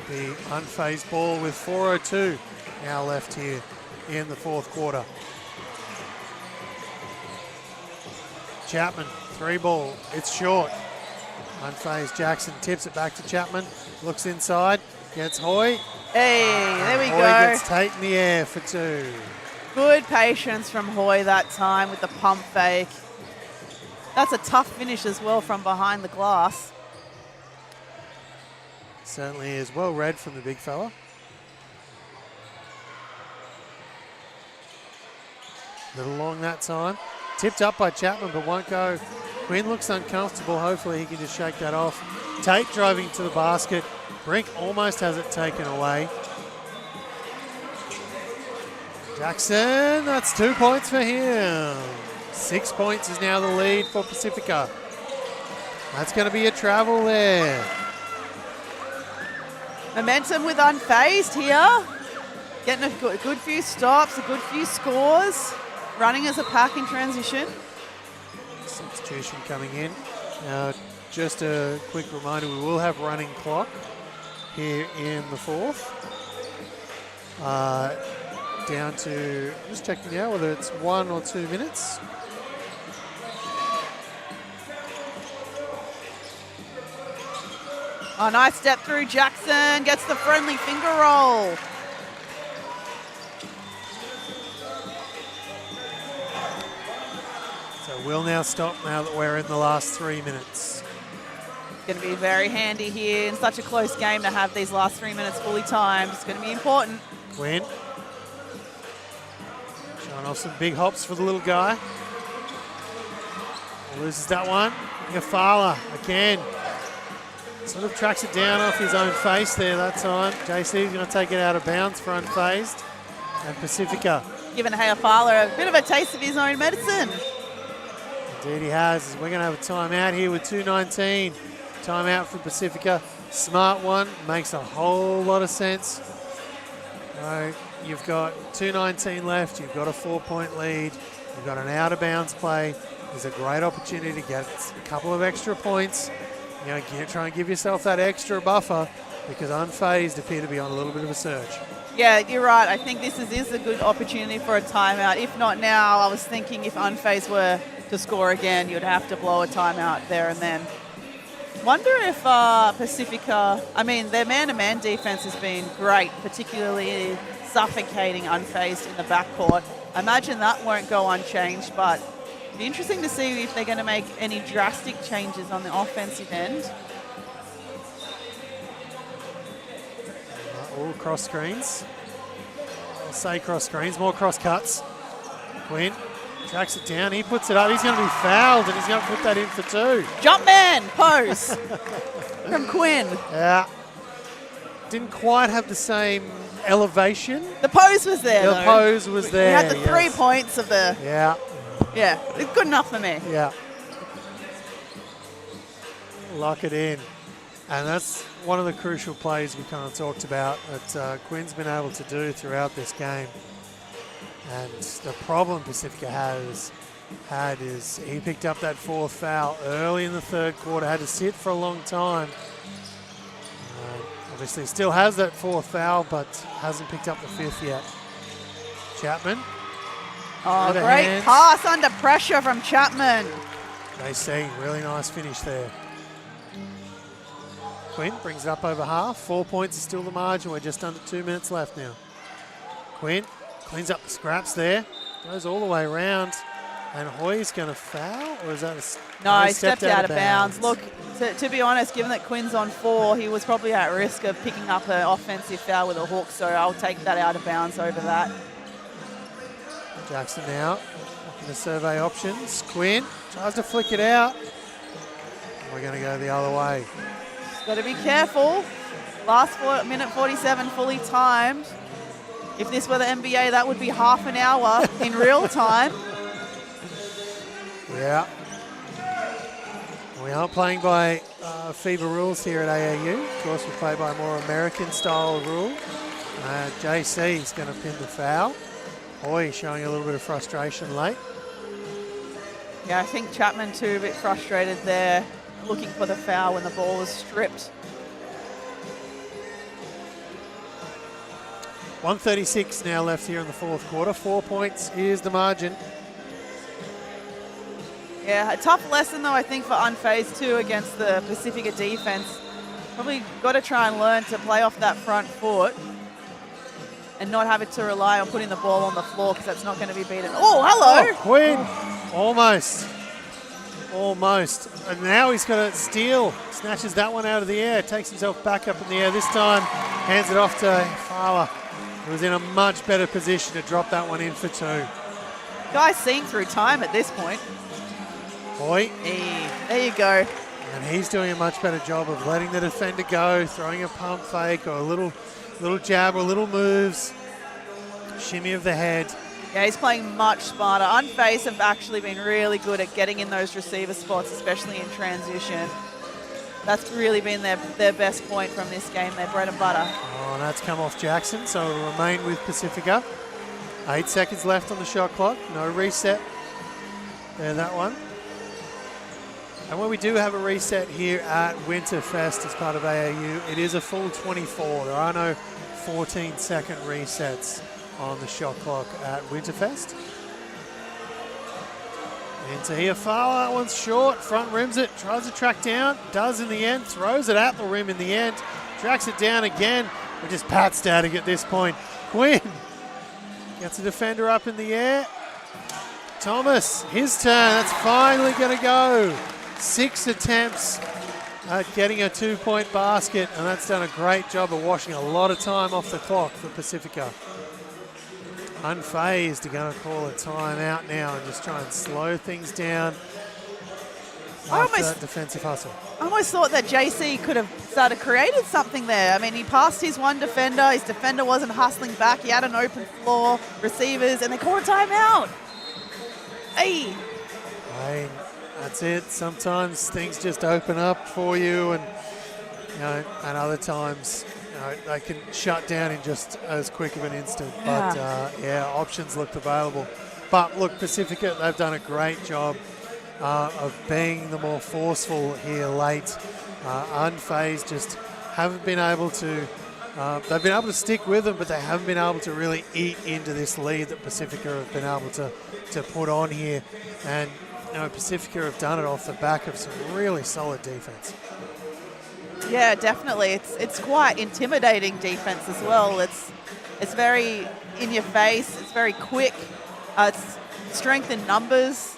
be unfazed ball with 4:02 now left here in the 4th quarter. Chapman, 3 ball. It's short. Unfazed Jackson tips it back to Chapman. Looks inside. Gets Hoy. Hey, there we Hoy go. gets taken in the air for 2. Good patience from Hoy that time with the pump fake. That's a tough finish as well from behind the glass. Certainly is. Well read from the big fella. Little long that time. Tipped up by Chapman, but won't go. Quinn looks uncomfortable. Hopefully he can just shake that off. Tate driving to the basket. Brink almost has it taken away. Jackson, that's 2 points for him. 6 points is now the lead for Pacifica. That's going to be a travel there. Momentum with unfazed here. Getting a good few stops, a good few scores. Running as a pack in transition. Substitution coming in. Now, just a quick reminder, we will have running clock here in the 4th. Down to, just checking now whether it's 1 or 2 minutes. Oh, nice step through. Jackson gets the friendly finger roll. So we'll now stop now that we're in the last 3 minutes. Going to be very handy here in such a close game to have these last 3 minutes fully timed. It's going to be important. Quinn. Showing off some big hops for the little guy. Loses that one. Iafala again. Sort of tracks it down off his own face there that time. JC's going to take it out of bounds for unfazed. And Pacifica. Giving Hayafala a bit of a taste of his own medicine. Indeed he has. We're going to have a timeout here with 2:19. Timeout for Pacifica. Smart one. Makes a whole lot of sense. You've got 2:19 left. You've got a 4-point lead. You've got an out-of-bounds play. There's a great opportunity to get a couple of extra points. Try and give yourself that extra buffer because unfazed appear to be on a little bit of a surge. Yeah, you're right. I think this is a good opportunity for a timeout. If not now, I was thinking if unfazed were to score again, you'd have to blow a timeout there and then. Wonder if Pacifica, their man-to-man defense has been great, particularly suffocating unfazed in the backcourt. I imagine that won't go unchanged, but it'd be interesting to see if they're going to make any drastic changes on the offensive end. All cross screens. I'll say cross screens, more cross cuts. Quinn tracks it down. He puts it up. He's going to be fouled, and he's going to put that in for 2. Jump man pose from Quinn. Yeah. Didn't quite have the same elevation. The pose was there, The though. pose was there. We had the 3 points of the... Yeah. Yeah, it's good enough for me. Yeah. Lock it in. And that's one of the crucial plays we kind of talked about that Quinn's been able to do throughout this game. And the problem Pacifica had is he picked up that 4th foul early in the 3rd quarter, had to sit for a long time. Obviously still has that 4th foul, but hasn't picked up the 5th yet. Chapman. Oh, great pass under pressure from Chapman. They see, really nice finish there. Quinn brings it up over half. 4 points is still the margin. We're just under 2 minutes left now. Quinn cleans up the scraps there. Goes all the way around. And Hoy's going to foul? Or is that a... No, he stepped out of bounds. Look, to be honest, given that Quinn's on 4, he was probably at risk of picking up an offensive foul with a hook. So I'll take that out of bounds over that. Jackson now looking to survey options. Quinn tries to flick it out. We're going to go the other way. Got to be careful. Last minute 47 fully timed. If this were the NBA, that would be half an hour in real time. Yeah. We aren't playing by FIBA rules here at AAU. Of course, we play by more American style rule. JC is going to pin the foul. Hoy showing a little bit of frustration late. Yeah, I think Chapman too, a bit frustrated there, looking for the foul when the ball was stripped. 1:36 now left here in the 4th quarter. 4 points is the margin. Yeah, a tough lesson though, I think, for unfazed too against the Pacifica defense. Probably got to try and learn to play off that front foot and not have it to rely on putting the ball on the floor, because that's not going to be beaten. Oh, hello! Oh, Quinn, almost. Almost. And now he's got to steal. Snatches that one out of the air. Takes himself back up in the air. This time, hands it off to Fowler, who was in a much better position to drop that one in for 2. Guy's seeing through time at this point. Boy. Hey, there you go. And he's doing a much better job of letting the defender go, throwing a pump fake or a little jab or little moves. Shimmy of the head. Yeah, he's playing much smarter. Unfazed have actually been really good at getting in those receiver spots, especially in transition. That's really been their best point from this game, their bread and butter. Oh, and that's come off Jackson, so it'll remain with Pacifica. 8 seconds left on the shot clock. No reset. There, that one. And when we do have a reset here at Winterfest as part of AAU, it is a full 24. There are no 14-second resets on the shot clock at Winterfest. Into here, Fowler, that one's short, front rims it, tries to track down, does in the end, throws it at the rim in the end, tracks it down again. We're just pat static at this point. Quinn gets a defender up in the air. Thomas, his turn, that's finally going to go. 6 attempts at getting a 2-point basket, and that's done a great job of washing a lot of time off the clock for Pacifica. Unfazed, are going to call a timeout now and just try and slow things down after that defensive hustle. I almost thought that JC could have started created something there. I mean, he passed his one defender. His defender wasn't hustling back. He had an open floor, receivers, and they called a timeout. Hey. That's it. Sometimes things just open up for you, and and other times they can shut down in just as quick of an instant. Yeah. But options looked available. But look, Pacifica, they've done a great job of being the more forceful here late. Unfazed, just haven't been able to. They've been able to stick with them, but they haven't been able to really eat into this lead that Pacifica have been able to put on here. And Pacifica have done it off the back of some really solid defense. Yeah, definitely. It's quite intimidating defense as well. It's very in your face. It's very quick. It's strength in numbers.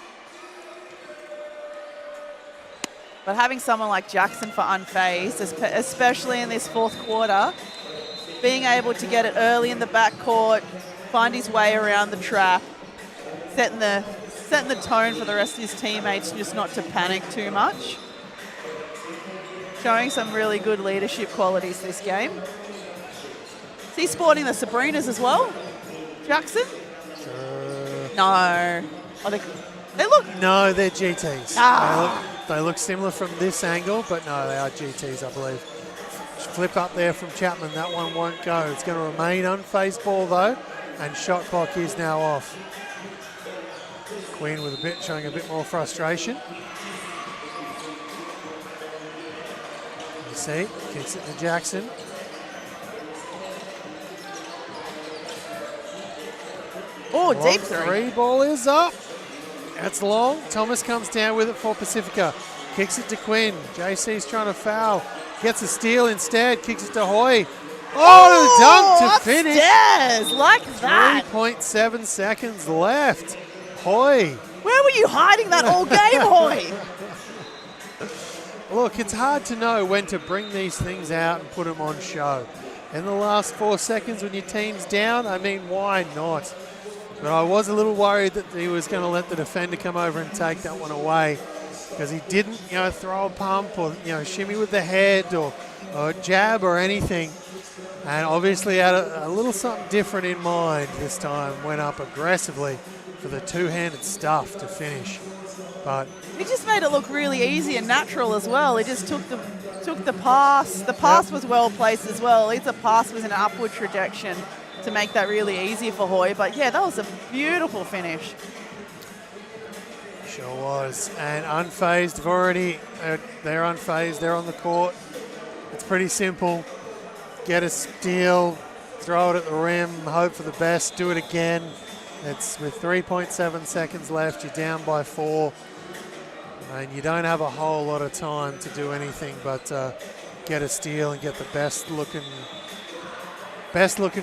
But having someone like Jackson for unfazed, especially in this 4th quarter, being able to get it early in the backcourt, find his way around the trap, setting the tone for the rest of his teammates just not to panic too much. Showing some really good leadership qualities this game. Is he sporting the Sabrinas as well, Jackson? No. Oh, they look... No, they're GTs. Ah. They look similar from this angle, but no, they are GTs, I believe. Flip up there from Chapman. That one won't go. It's going to remain unfazed ball, though, and shot clock is now off. Queen with showing a bit more frustration. You see, kicks it to Jackson. Oh, Long deep three. Ball is up. That's long. Thomas comes down with it for Pacifica. Kicks it to Quinn. JC's trying to foul. Gets a steal instead. Kicks it to Hoy. Oh, the dunk to finish. Upstairs, like that. 3.7 seconds left. Hoy. Where were you hiding that all game, Hoy? Look, it's hard to know when to bring these things out and put them on show. In the last 4 seconds when your team's down, I mean, why not? But I was a little worried that he was going to let the defender come over and take that one away, because he didn't, throw a pump or, shimmy with the head or jab or anything. And obviously had a little something different in mind this time. Went up aggressively for the two-handed stuff to finish. But he just made it look really easy and natural as well. He just took the pass. The pass was well placed as well. At least the pass was in an upward trajectory to make that really easy for Hoy. But yeah, that was a beautiful finish. Sure was. And unfazed, they're unfazed, they're on the court. It's pretty simple. Get a steal, throw it at the rim, hope for the best, do it again. It's with 3.7 seconds left, you're down by 4. And you don't have a whole lot of time to do anything but get a steal and get the best looking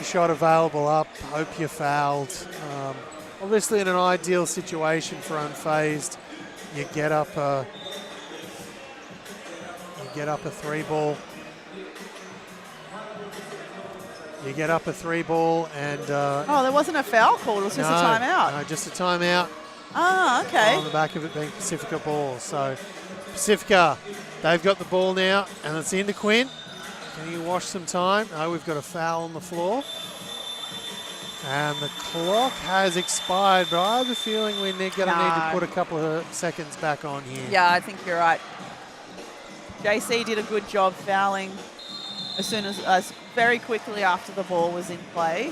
shot available up. Hope you're fouled. Obviously, in an ideal situation for unfazed, you get up a 3-ball. You get up a 3-ball and... there wasn't a foul call, it was just a timeout. No, just a timeout. Ah, okay. On the back of it being Pacifica ball. So Pacifica, they've got the ball now, and it's into Quinn. Can you wash some time? No, we've got a foul on the floor. And the clock has expired, but I have a feeling we're going to need to put a couple of seconds back on here. Yeah, I think you're right. JC did a good job fouling as very quickly after the ball was in play.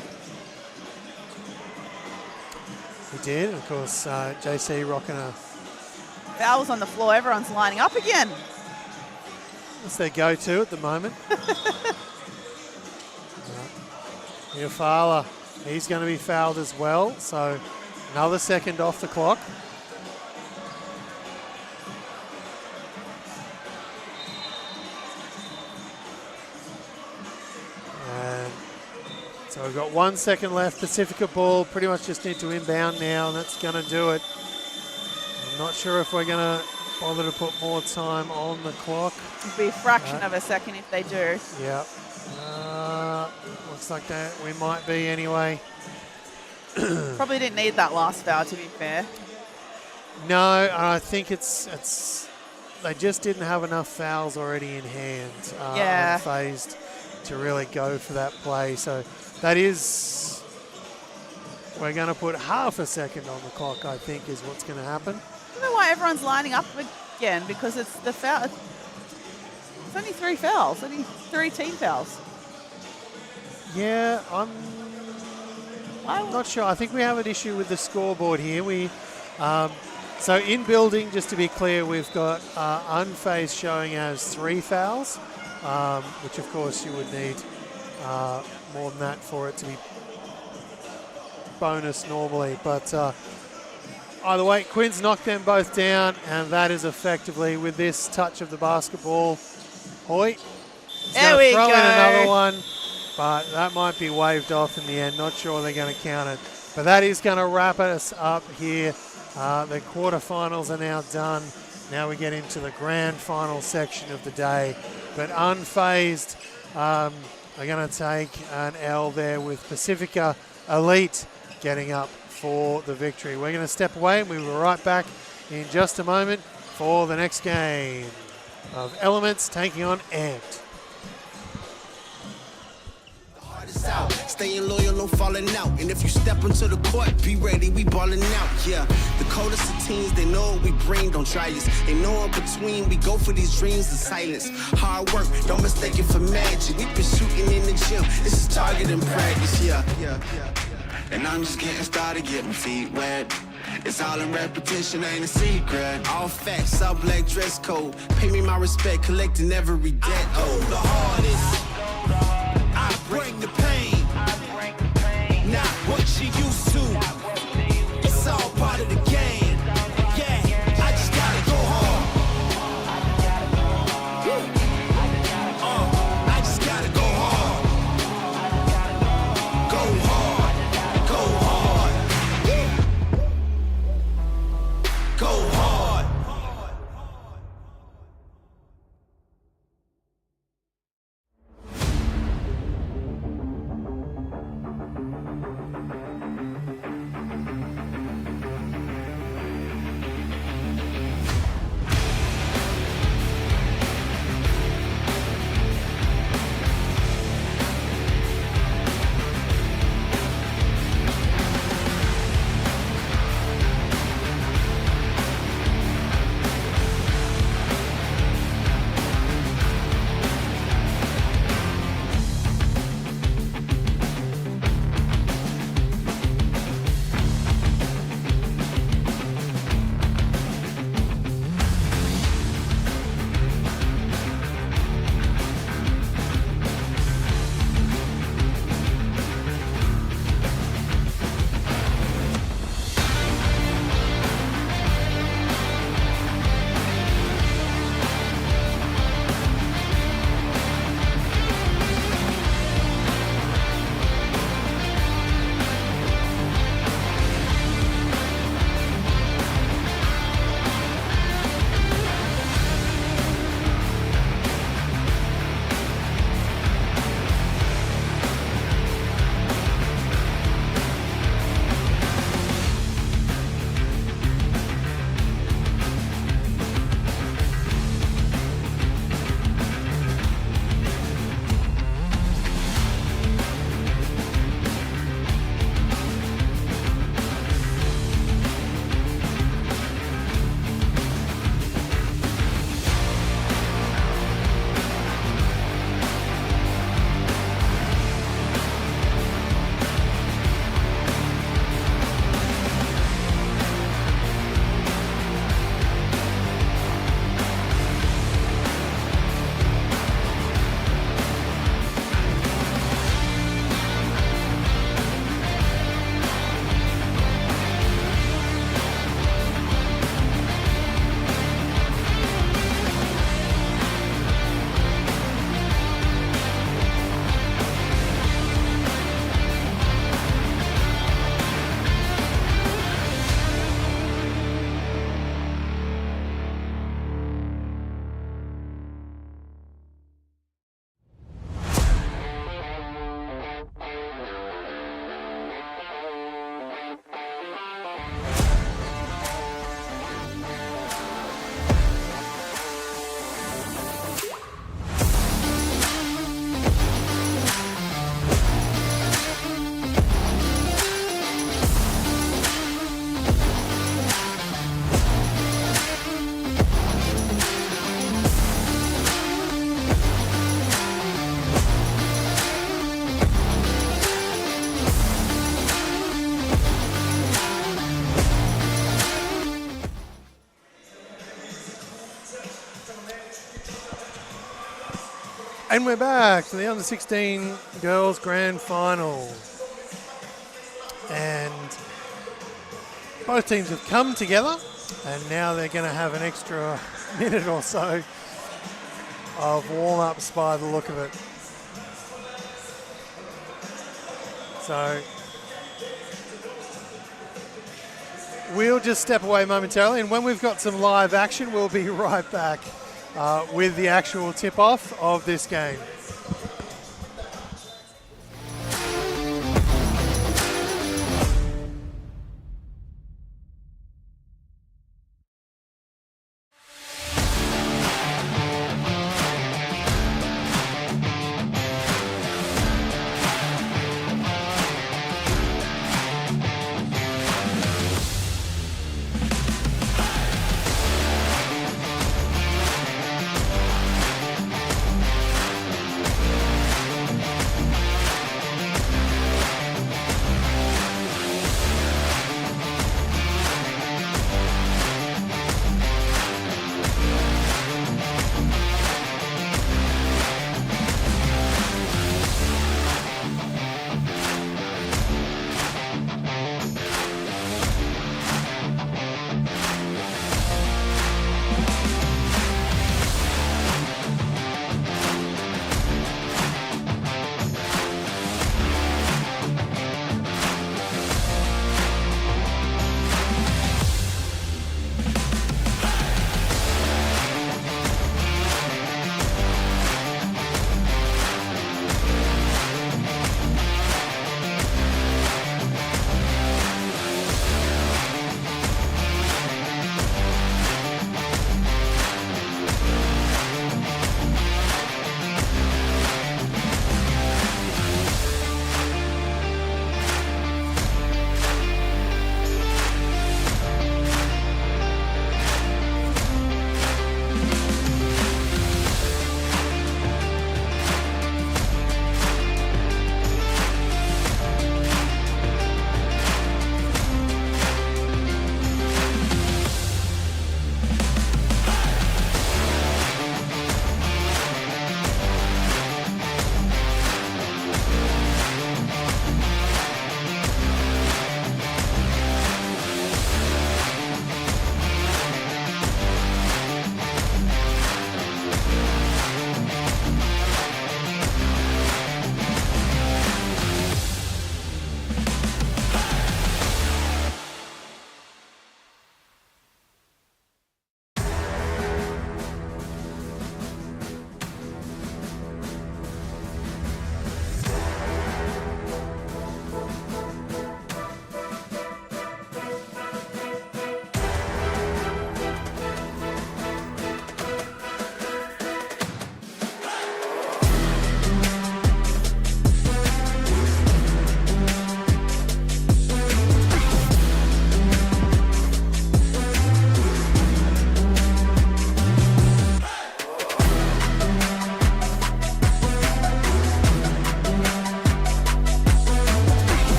He did, of course. JC rocking a... Fouls on the floor. Everyone's lining up again. That's their go-to at the moment. Iafala, he's going to be fouled as well. So another second off the clock. And so we've got 1 second left. Pacifica ball, pretty much just need to inbound now, and that's going to do it. I'm not sure if we're going to bother to put more time on the clock. It'll be a fraction of a second if they do. Yeah. Looks like that we might be anyway. Probably didn't need that last foul, to be fair. No, and I think it's they just didn't have enough fouls already in hand. Unfazed to really go for that play. So that is, we're going to put half a second on the clock, I think, is what's going to happen. I don't know why everyone's lining up again, because it's the foul. It's only 3 fouls, only 3 team fouls. Yeah, I'm not sure. I think we have an issue with the scoreboard here. So in building, just to be clear, we've got unfazed showing as 3 fouls, which of course you would need more than that for it to be bonus normally. But either way, Quinn's knocked them both down, and that is effectively, with this touch of the basketball, Hoy. There we throw go. in another one, but that might be waved off in the end. Not sure they're going to count it. But that is going to wrap us up here. The quarterfinals are now done. Now we get into the grand final section of the day. But unfazed, are going to take an L there with Pacifica Elite getting up for the victory. We're going to step away and we'll be right back in just a moment for the next game of Elements taking on Amped. Out. Staying loyal, no falling out. And if you step into the court, be ready, we balling out. Yeah, the coldest of teens, they know what we bring, don't try us. Ain't no in between, we go for these dreams in silence. Hard work, don't mistake it for magic. We been shooting in the gym, this is target and practice. Yeah. And I'm just getting started, get my feet wet. It's all in repetition, ain't a secret. All facts, all black dress code. Pay me my respect, collecting every debt. Oh, the hardest. I bring the pain, not what you used to. It's all part of the game. Yeah, I just gotta go hard. I just gotta go hard. Go hard. Go hard. Go hard. And we're back to the under-16 girls grand final. And both teams have come together, and now they're going to have an extra minute or so of warm-ups by the look of it. So we'll just step away momentarily, and when we've got some live action, we'll be right back with the actual tip-off of this game.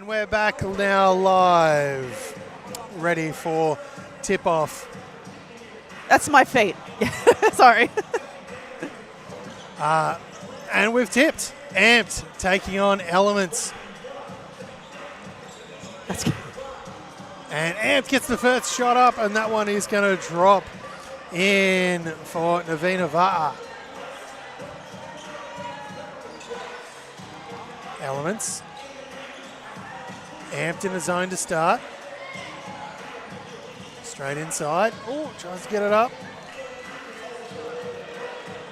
And we're back now live, ready for tip-off. That's my feet. Sorry. And we've tipped. Amped taking on Elements. That's good. And Amped gets the first shot up, and that one is going to drop in for Navina Va'a. Elements. Amped in the zone to start. Straight inside. Oh, tries to get it up.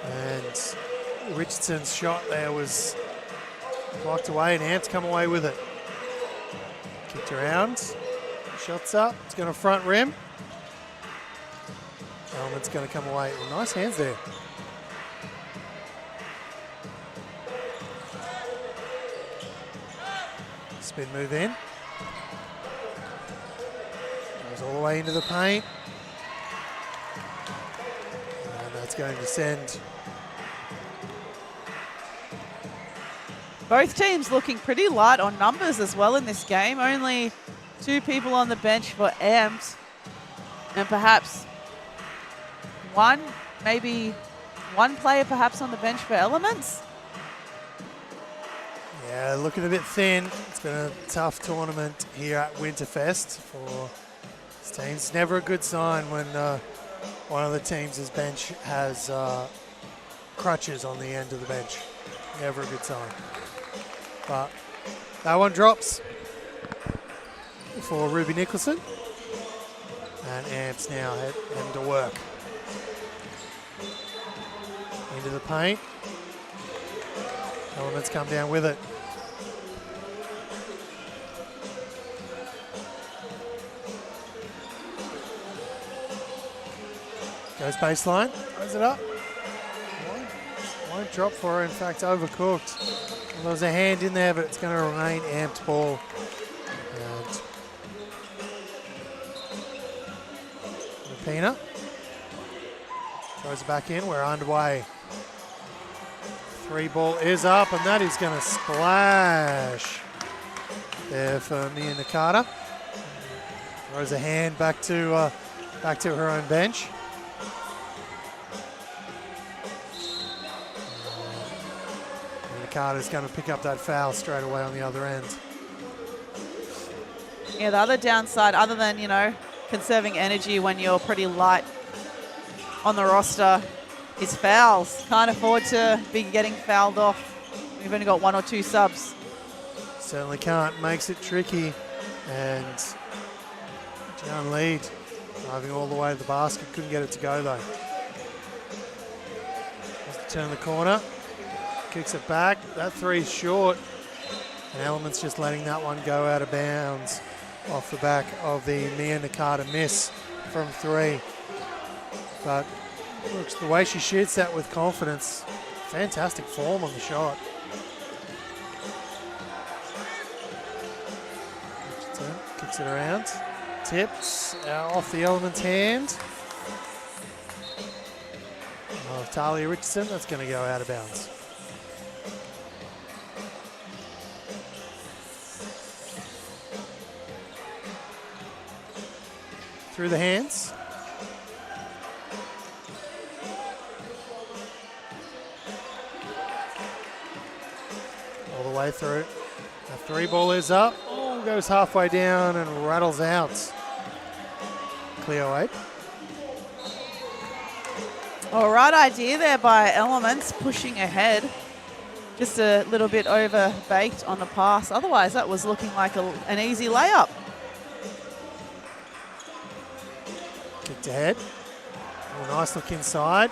And Richardson's shot there was blocked away, and Amped come away with it. Kicked around. Shots up. It's going to front rim. Element's going to come away. Nice hands there. Spin move in. Goes all the way into the paint. And that's going to send. Both teams looking pretty light on numbers as well in this game. Only 2 people on the bench for Amped. And perhaps maybe one player perhaps on the bench for Elements. Yeah, looking a bit thin. It's been a tough tournament here at Winterfest for this team. It's never a good sign when one of the teams' bench has crutches on the end of the bench. Never a good sign. But that one drops for Ruby Nicholson. And Amp's now heading to work. Into the paint. Elements come down with it. Goes baseline, throws it up. Won't drop for her, in fact, overcooked. Well, there's a hand in there, but it's going to remain Amped ball. And Rapina throws it back in, we're underway. 3 ball is up, and that is going to splash there for Mia Nakata. Throws a hand back to her own bench. Nakata's going to pick up that foul straight away on the other end. Yeah, the other downside, other than, conserving energy when you're pretty light on the roster, is fouls. Can't afford to be getting fouled off. We've only got 1 or 2 subs. Certainly can't. Makes it tricky. And John Lead driving all the way to the basket. Couldn't get it to go though. Has to turn the corner. Kicks it back. That 3's short. And Elements just letting that one go out of bounds off the back of the Mia Nakata miss from 3. But looks the way she shoots that with confidence. Fantastic form on the shot. Kicks it around. Tips off the Elements' hand. Of Talia Richardson. That's going to go out of bounds. Through the hands. All the way through. The 3 ball is up. Oh, goes halfway down and rattles out. Cleo 8. All right idea there by Elements, pushing ahead. Just a little bit over-baked on the pass. Otherwise, that was looking like an easy layup. Kicked ahead. Oh, nice look inside.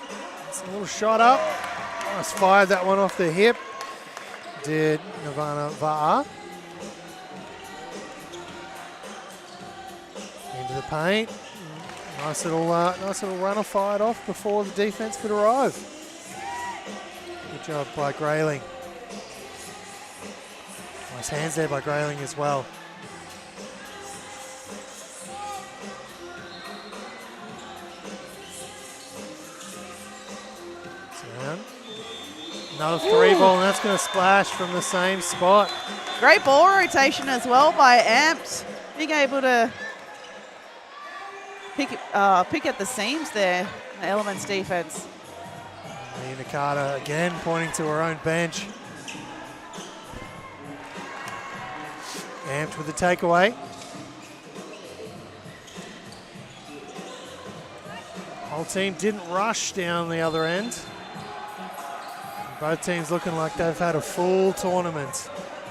It's a little shot up. Nice fired that one off the hip. Did Navina Va'a. Into the paint. Nice little runner fired off before the defense could arrive. Good job by Grayling. Nice hands there by Grayling as well. Another 3 ball, and that's going to splash from the same spot. Great ball rotation as well by Amps, being able to pick at the seams there in the Elements defense. Nakata again pointing to her own bench. Amped with the takeaway. Whole team didn't rush down the other end. Both teams looking like they've had a full tournament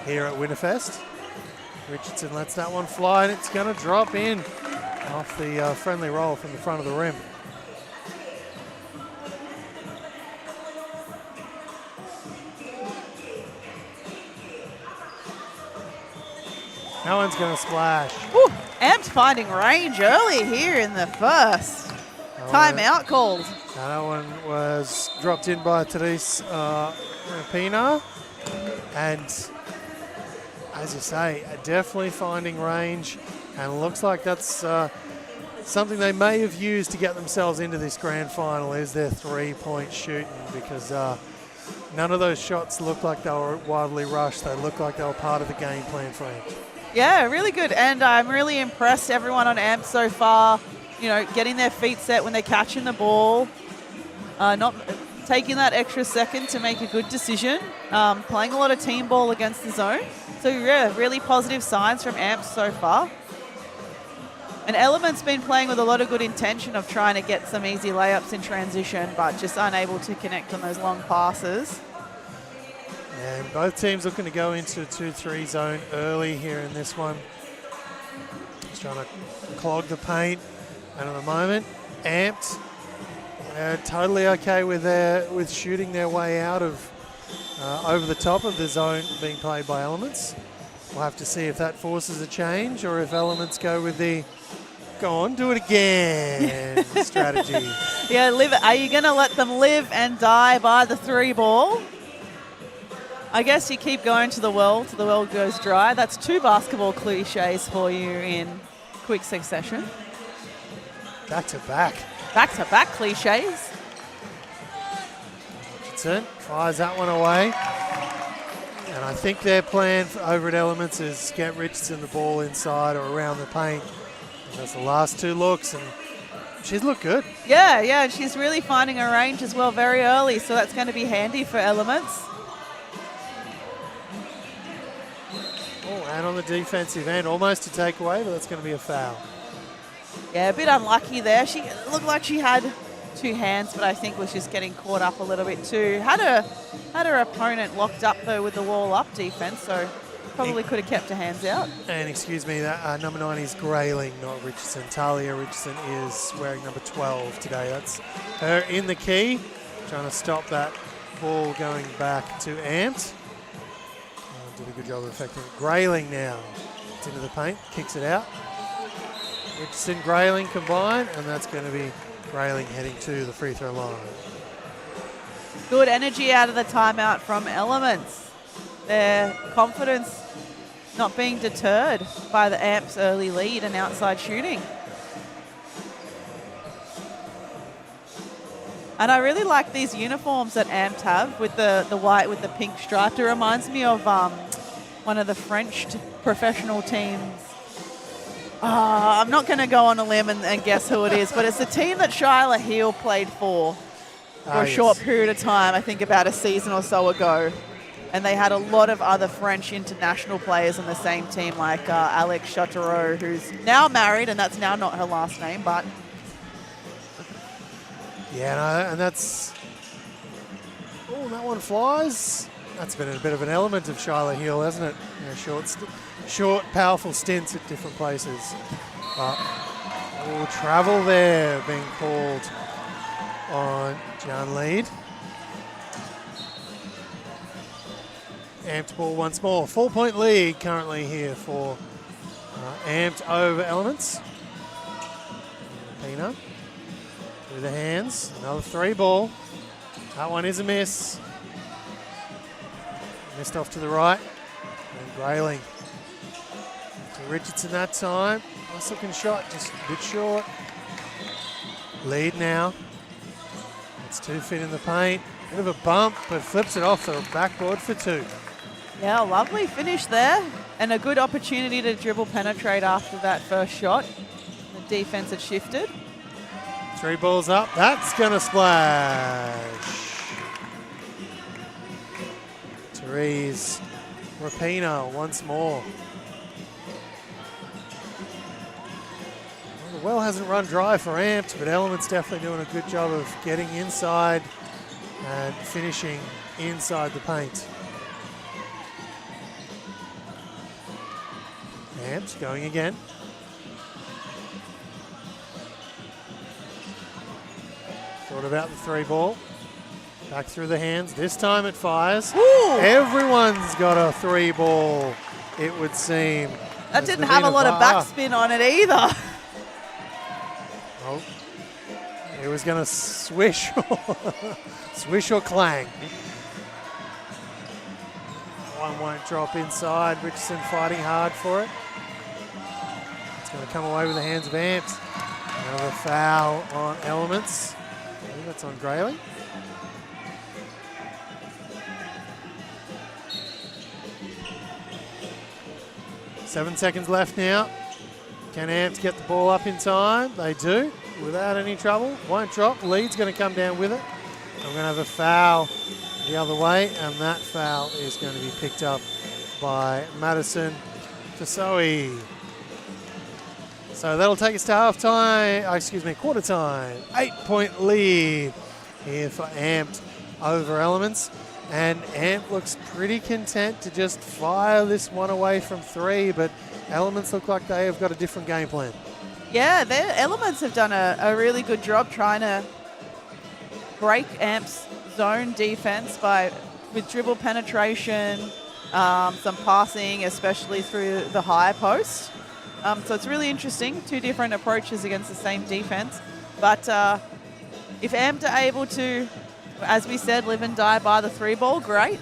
here at Winterfest. Richardson lets that one fly and it's going to drop in off the friendly roll from the front of the rim. That one's going to splash. Woo, Amps finding range early here in the first. Timeout called. That one was dropped in by Therese Pina. And as you say, definitely finding range. And it looks like that's something they may have used to get themselves into this grand final is their three-point shooting, because none of those shots looked like they were wildly rushed. They looked like they were part of the game plan for Amps. Yeah, really good. And I'm really impressed, everyone on Amps so far. You know, getting their feet set when they're catching the ball, not taking that extra second to make a good decision, playing a lot of team ball against the zone. So yeah, really positive signs from Amps so far. And Element's been playing with a lot of good intention of trying to get some easy layups in transition, but just unable to connect on those long passes. And both teams looking to go into a 2-3 zone early here in this one. Just trying to clog the paint. And at the moment, Amped, totally okay with shooting their way out of over the top of the zone being played by Elements. We'll have to see if that forces a change or if Elements go with the go on, do it again strategy. Yeah, are you going to let them live and die by the three ball? I guess you keep going till the well goes dry. That's two basketball cliches for you in quick succession. Back to back. Back to back cliches. Richardson fires that one away. And I think their plan over at Elements is get Richardson the ball inside or around the paint. And that's the last two looks, and she's looked good. Yeah, she's really finding her range as well very early, so that's going to be handy for Elements. Oh, and on the defensive end, almost a takeaway, but that's going to be a foul. Yeah, a bit unlucky there. She looked like she had two hands, but I think was just getting caught up a little bit too. Had her opponent locked up though with the wall up defense, so probably could have kept her hands out. And excuse me, that number 9 is Grayling, not Richardson. Talia Richardson is wearing number 12 today. That's her in the key, trying to stop that ball going back to Amped. Did a good job of affecting it. Grayling now. It's into the paint, kicks it out. Richardson, Grayling combined, and that's going to be Grayling heading to the free throw line. Good energy out of the timeout from Elements. Their confidence not being deterred by the Amps' early lead and outside shooting. And I really like these uniforms that Amps have with the white with the pink stripe. It reminds me of one of the French professional teams. I'm not going to go on a limb and guess who it is, but it's the team that Shyla Heal played for a short period of time, I think about a season or so ago. And they had a lot of other French international players on the same team, like Alex Chateaureau, who's now married, and that's now not her last name, but... Yeah, no, and that's... Oh, that one flies. That's been a bit of an element of Shyla Heal, hasn't it? You know, short, powerful stints at different places. But, travel there being called on Jan Lead. Amped ball once more. 4-point lead currently here for Amped over Elements. Pina through the hands. Another three ball. That one is a miss. Missed off to the right. And Grayling to Richardson that time. Nice looking shot, just a bit short. Lead now. It's 2 feet in the paint. Bit of a bump, but flips it off the backboard for 2. Yeah, lovely finish there. And a good opportunity to dribble penetrate after that first shot. The defense had shifted. 3 balls up. That's going to splash. Therese Rapino once more. Well, the well hasn't run dry for Amped, but Element's definitely doing a good job of getting inside and finishing inside the paint. Amped going again. Thought about the 3 ball. Back through the hands. This time it fires. Ooh. Everyone's got a 3 ball, it would seem. That didn't have a lot of backspin on it either. Oh, it was going to swish, swish or clang. One won't drop inside. Richardson fighting hard for it. It's going to come away with the hands of Amped. Another foul on Elements. I think that's on Grayley. Seven seconds left now. Can Amped get the ball up in time? They do, without any trouble. Won't drop. Lead's going to come down with it. I'm going to have a foul the other way, and that foul is going to be picked up by Madison Tasoe. So that'll take us to half time, quarter time. 8-point lead here for Amped over Elements. And Amp looks pretty content to just fire this one away from 3, but Elements look like they have got a different game plan. Yeah, their Elements have done a really good job trying to break Amp's zone defense with dribble penetration, some passing, especially through the high post. So it's really interesting, 2 different approaches against the same defense. But if Amp are able to, as we said, live and die by the 3 ball, great.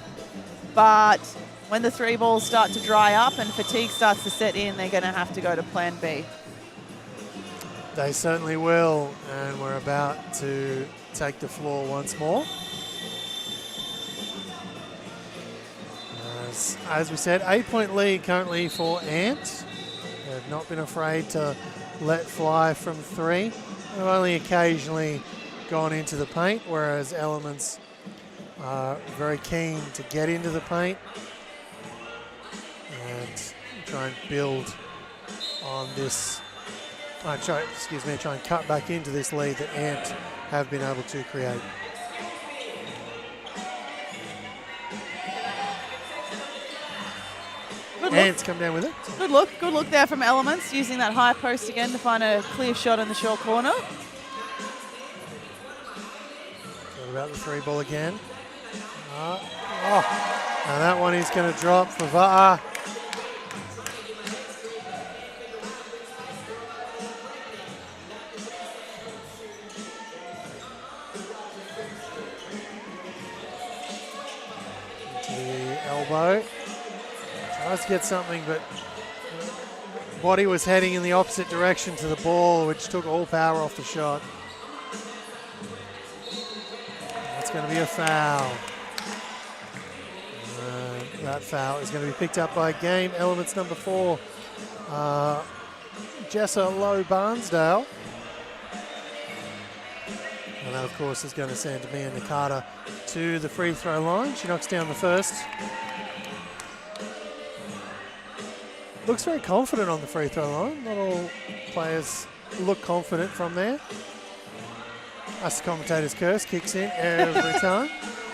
But when the 3 balls start to dry up and fatigue starts to set in, they're going to have to go to plan B. They certainly will, and we're about to take the floor once more. As we said, 8-point lead currently for Amped. They've not been afraid to let fly from 3. They've only occasionally gone into the paint, whereas Elements are very keen to get into the paint and try and build on this, try and cut back into this lead that Amped have been able to create. Amped come down with it. Good look there from Elements, using that high post again to find a clear shot in the short corner. What about the 3 ball again? And that one is going to drop for Va'a. Into the elbow. Tries to get something, but body was heading in the opposite direction to the ball, which took all power off the shot. That's going to be a foul. That foul is going to be picked up by game Elements number 4, Jessa Lowe Barnsdale. And that, of course, is going to send Mia Nakata to the free throw line. She knocks down the first. Looks very confident on the free throw line. Not all players look confident from there. Us commentators curse, kicks in every time.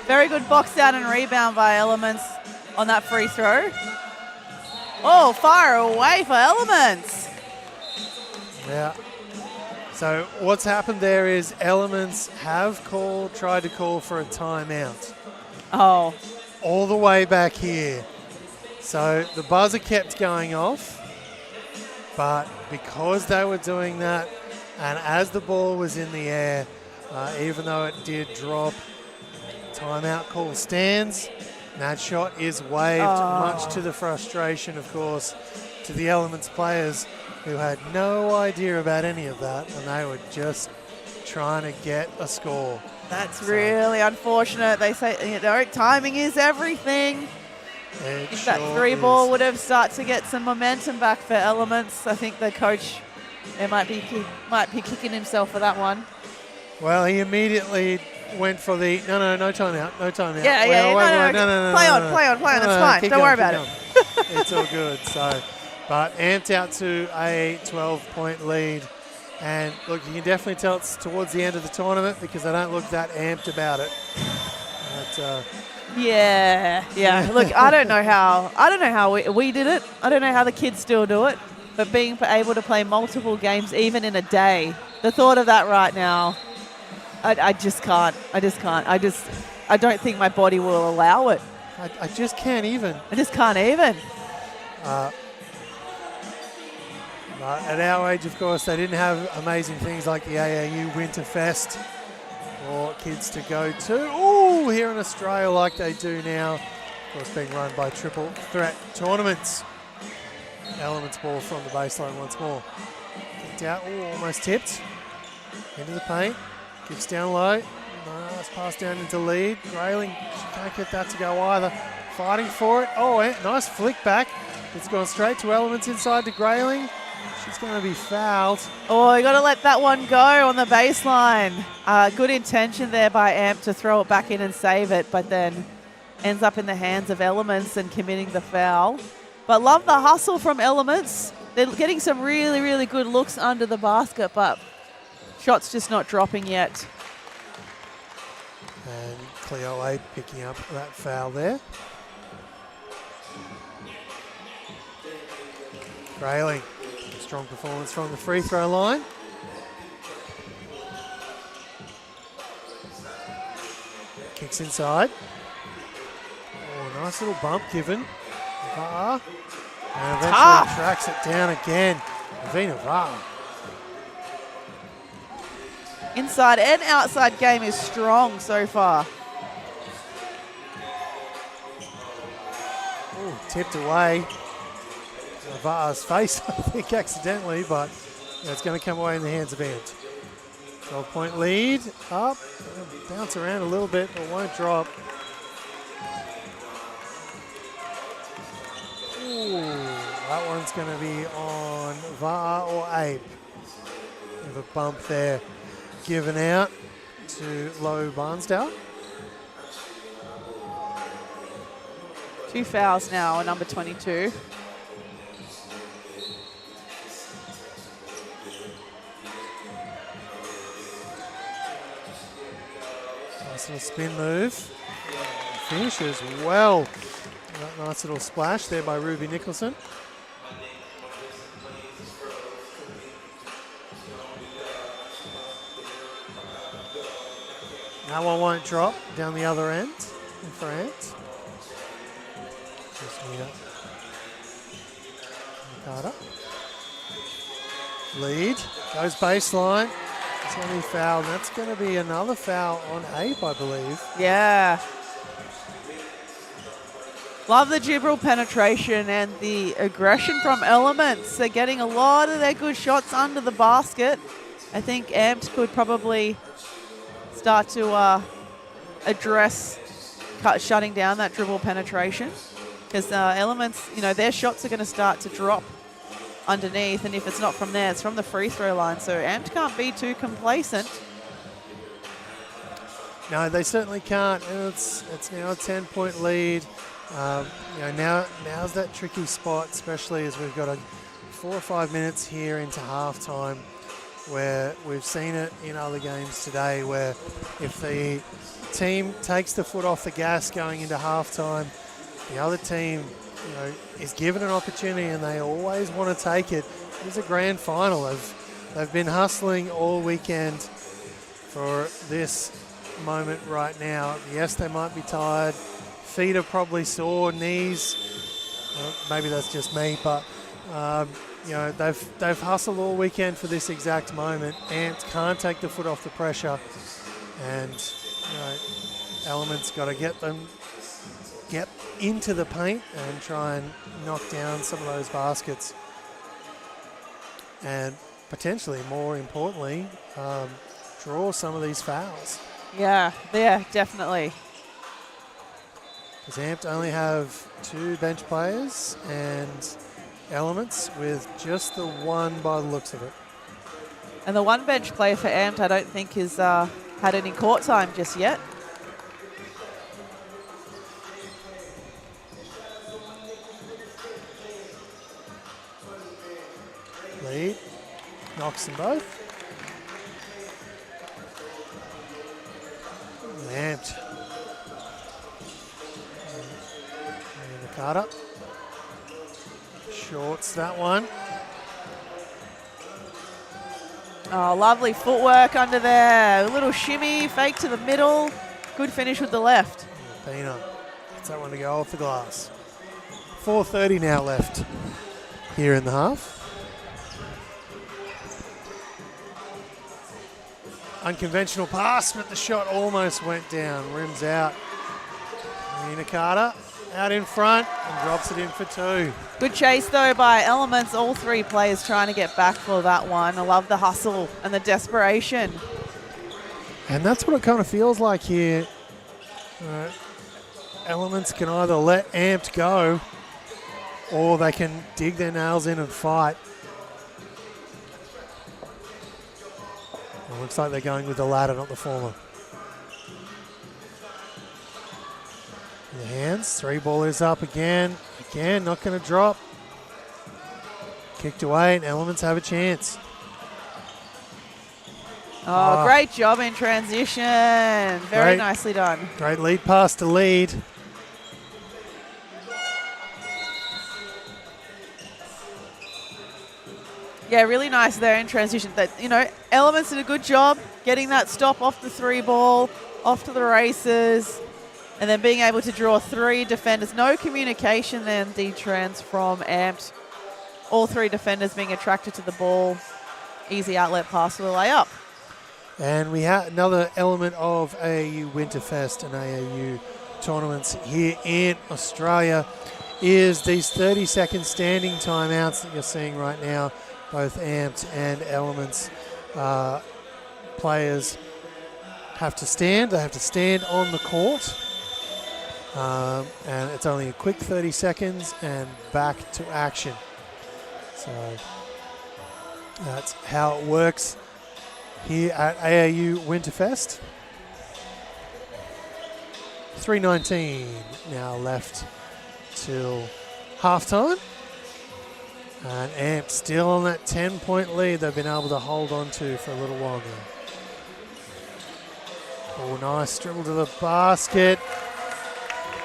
Very good box out and rebound by Elements on that free throw. Oh, fire away for Elements. Yeah. So what's happened there is Elements have tried to call for a timeout. Oh. All the way back here. So the buzzer kept going off, but because they were doing that, and as the ball was in the air, even though it did drop, timeout call stands. That shot is waved, much to the frustration, of course, to the Elements players who had no idea about any of that, and they were just trying to get a score. That's really unfortunate. They say, timing is everything. It If that sure three ball is. would have started to get some momentum back for Elements, I think the coach might be kicking himself for that one. Well, he immediately went for the no timeout. Yeah, No. Play on. It's fine. Keep Don't going, worry about it. It's all good. So, but amped out to a 12-point lead. And look, you can definitely tell it's towards the end of the tournament because they don't look that amped about it. But, Yeah. Look, I don't know how we did it. I don't know how the kids still do it. But being able to play multiple games even in a day, the thought of that right now, I just can't. I don't think my body will allow it. I just can't even. I just can't even. But at our age, of course, they didn't have amazing things like the AAU Winterfest for kids to go to. Oh, here in Australia like they do now. Of course, being run by Triple Threat Tournaments. Elements ball from the baseline once more. Kicked out, almost tipped. Into the paint. Kicks down low. Nice pass down into lead. Grayling, she can't get that to go either. Fighting for it. Oh, nice flick back. It's gone straight to Elements inside to Grayling. She's going to be fouled. Oh, you got to let that one go on the baseline. Good intention there by Amp to throw it back in and save it, but then ends up in the hands of Elements and committing the foul. But love the hustle from Elements. They're getting some really, really good looks under the basket, but shots just not dropping yet. And Cleo A picking up that foul there. Grayling, strong performance from the free throw line. Kicks inside. Oh, nice little bump given. And eventually tracks it down again. Avina Vara. Inside and outside game is strong so far. Ooh, tipped away. Vara's face, I think, accidentally, but it's going to come away in the hands of Ant. 12-point lead. Up. Bounce around a little bit, but won't drop. Ooh, that one's going to be on Vara or Abe. With a bump there given out to Low Barnsdale. 2 fouls now on number 22. Nice little spin move. Finishes well. That nice little splash there by Ruby Nicholson. That one won't drop down the other end for Ant. Just near Carter. Lead, goes baseline. It's going to be fouled. That's going to be another foul on Abe, I believe. Yeah. Love the dribble penetration and the aggression from Elements. They're getting a lot of their good shots under the basket. I think Amped could probably start to address shutting down that dribble penetration because Elements, their shots are going to start to drop underneath, and if it's not from there, it's from the free throw line. So Amped can't be too complacent. No, they certainly can't, and it's now a 10-point lead. Now's that tricky spot, especially as we've got 4 or 5 minutes here into halftime, where we've seen it in other games today, where if the team takes the foot off the gas going into halftime, the other team, is given an opportunity and they always want to take it. It's a grand final. They've been hustling all weekend for this moment right now. Yes, they might be tired. Feet are probably sore, knees. Well, maybe that's just me, but they've hustled all weekend for this exact moment. Ants can't take the foot off the pressure, and Elements got to get into the paint and try and knock down some of those baskets, and potentially, more importantly, draw some of these fouls. Yeah, definitely. Because Amped only have 2 bench players and Elements with just the one by the looks of it. And the one bench player for Amped, I don't think has had any court time just yet. Lead, knocks them both. Amped. Nakata. Shorts that one. Oh, lovely footwork under there. A little shimmy, fake to the middle. Good finish with the left. Pina gets that one to go off the glass. 4:30 now left here in the half. Unconventional pass, but the shot almost went down. Rims out. Nakata out in front and drops it in for 2. Good chase, though, by Elements. All 3 players trying to get back for that one. I love the hustle and the desperation. And that's what it kind of feels like here. Elements can either let Amped go or they can dig their nails in and fight. It looks like they're going with the latter, not the former. The hands, 3 ball is up again. Again, not going to drop. Kicked away and Elements have a chance. Oh, great job in transition. Very nicely done. Great lead pass to lead. Yeah, really nice there in transition. That, you know, Elements did a good job getting that stop off the 3 ball, off to the races, and then being able to draw 3 defenders. No communication then, D-Trans from Amped. All 3 defenders being attracted to the ball. Easy outlet pass for the layup. And we have another element of AAU Winterfest and AAU tournaments here in Australia is these 30-second standing timeouts that you're seeing right now. Both Amped and Elements players have to stand. They have to stand on the court. And it's only a quick 30 seconds and back to action. So that's how it works here at AAU Winterfest. 3:19 now left till halftime. And Amped still on that 10-point lead they've been able to hold on to for a little while now. Oh, nice dribble to the basket.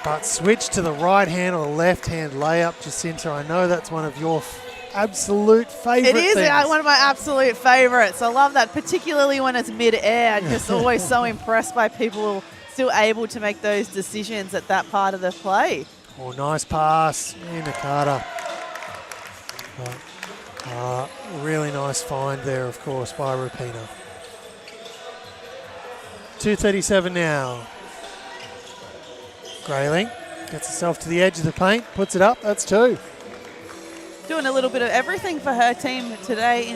But switch to the right hand or the left hand layup, Jacinta. I know that's one of your absolute favourite things. It is one of my absolute favourites. I love that, particularly when it's mid-air. I'm just always so impressed by people still able to make those decisions at that part of the play. Oh, nice pass. Nakata. Really nice find there, of course, by Rapina. 2:37 now. Grayling gets herself to the edge of the paint, puts it up. That's 2. Doing a little bit of everything for her team today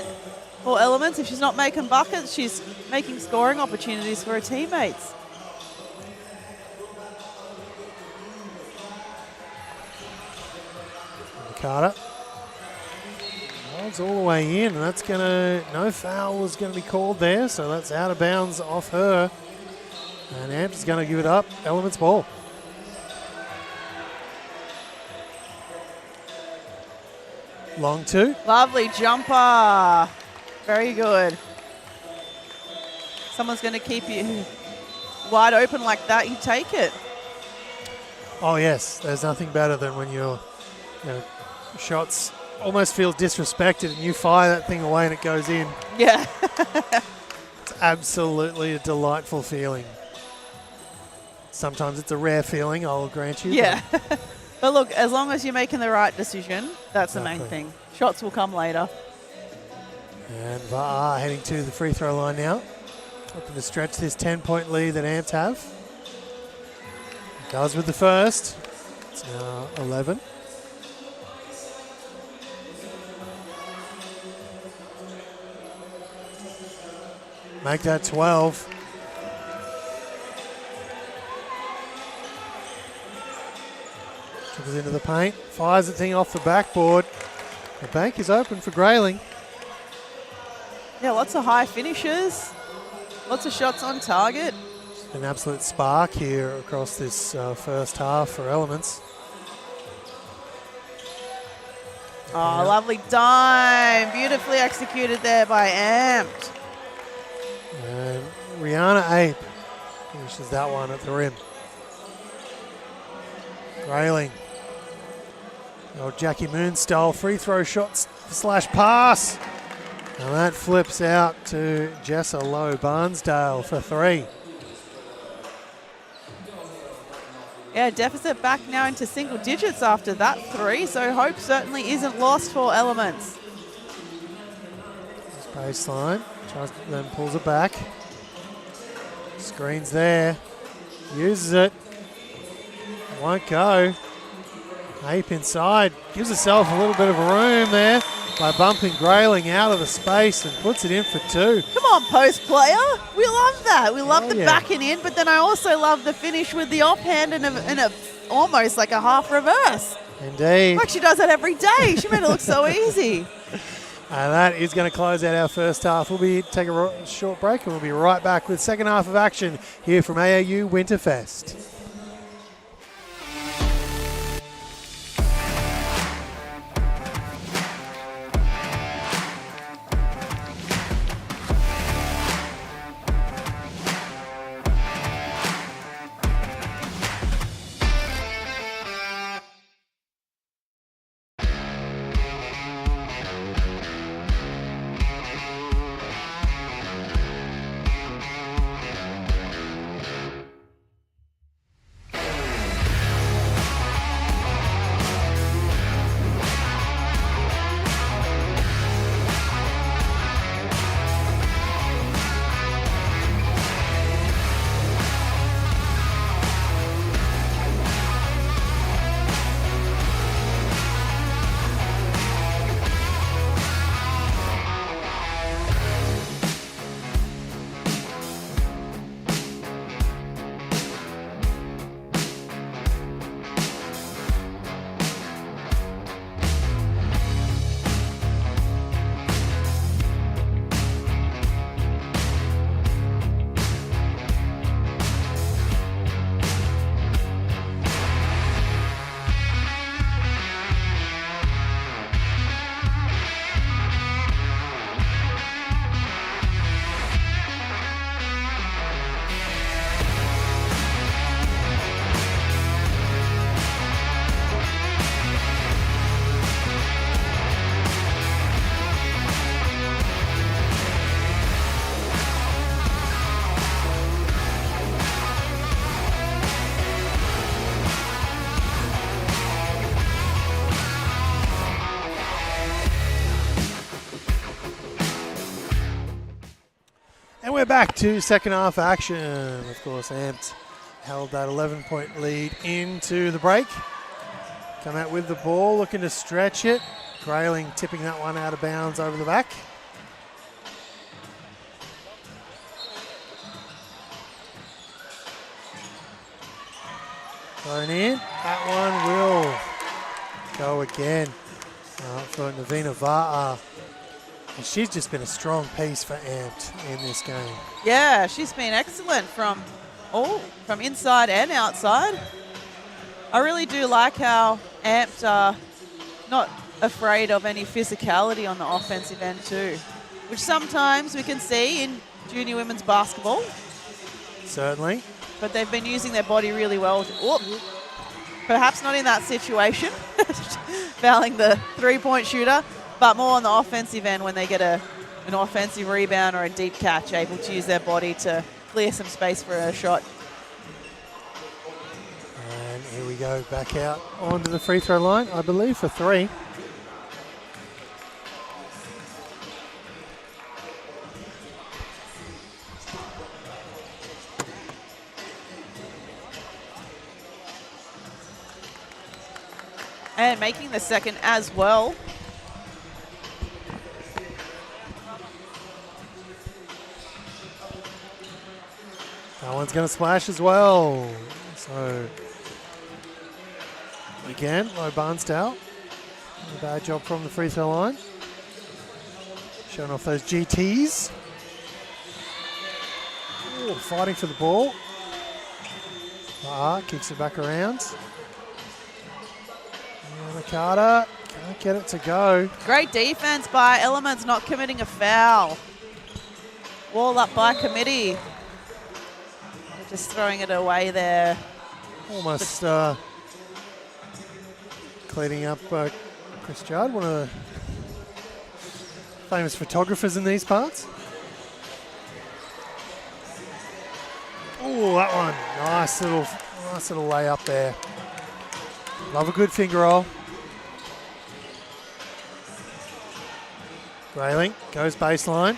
for Elements. If she's not making buckets, she's making scoring opportunities for her teammates. Nakata. It's all the way in, and that's no foul is gonna be called there, so that's out of bounds off her. And Amped is gonna give it up. Elements ball. Long 2. Lovely jumper. Very good. Someone's going to keep you wide open like that. You take it. Oh, yes. There's nothing better than when your shots almost feel disrespected and you fire that thing away and it goes in. Yeah. It's absolutely a delightful feeling. Sometimes it's a rare feeling, I'll grant you. Yeah. But look, as long as you're making the right decision, that's the main thing. Shots will come later. And Va'a heading to the free throw line now. Looking to stretch this 10-point lead that Amped have. Does with the first. It's now 11. Make that 12. Dribbles into the paint, fires the thing off the backboard. The bank is open for Grayling. Yeah, lots of high finishes. Lots of shots on target. An absolute spark here across this first half for Elements. Oh, lovely dime. Beautifully executed there by Amped. And Rihanna Ape finishes that one at the rim. Grayling. Oh, Jackie Moon style free throw shots / pass. And that flips out to Jessa Lowe Barnsdale for 3. Yeah, deficit back now into single digits after that 3, so hope certainly isn't lost for Elements. Baseline, then pulls it back. Screen's there, uses it, won't go. Ape inside, gives herself a little bit of room there by bumping Grayling out of the space and puts it in for 2. Come on, post player. We love that. We love the yeah. backing in, but then I also love the finish with the offhand and a almost like a half reverse. Indeed. Like she does that every day. She made it look so easy. And that is going to close out our first half. We'll take a short break and we'll be right back with second half of action here from AAU Winterfest. And we're back to second half action. Of course, Amped held that 11-point lead into the break. Come out with the ball, looking to stretch it. Grayling tipping that one out of bounds over the back. Thrown in. That one will go again for Navina Va'a. And she's just been a strong piece for Amped in this game. Yeah, she's been excellent from inside and outside. I really do like how Amped are not afraid of any physicality on the offensive end too, which sometimes we can see in junior women's basketball. Certainly. But they've been using their body really well. Perhaps not in that situation, fouling the three-point shooter, but more on the offensive end when they get an offensive rebound or a deep catch, able to use their body to clear some space for a shot. And here we go, back out onto the free throw line, I believe, for 3. And making the second as well. That one's going to splash as well. So Again, low Barnsdale. A bad job from the free throw line. Showing off those GTs. Ooh, fighting for the ball. Kicks it back around. Carter can't get it to go. Great defense by Elements, not committing a foul. Wall up by committee. They're just throwing it away there. Almost cleaning up Chris Judd, one of the famous photographers in these parts. Oh, that one. Nice little layup there. Love a good finger roll. Grayling goes baseline.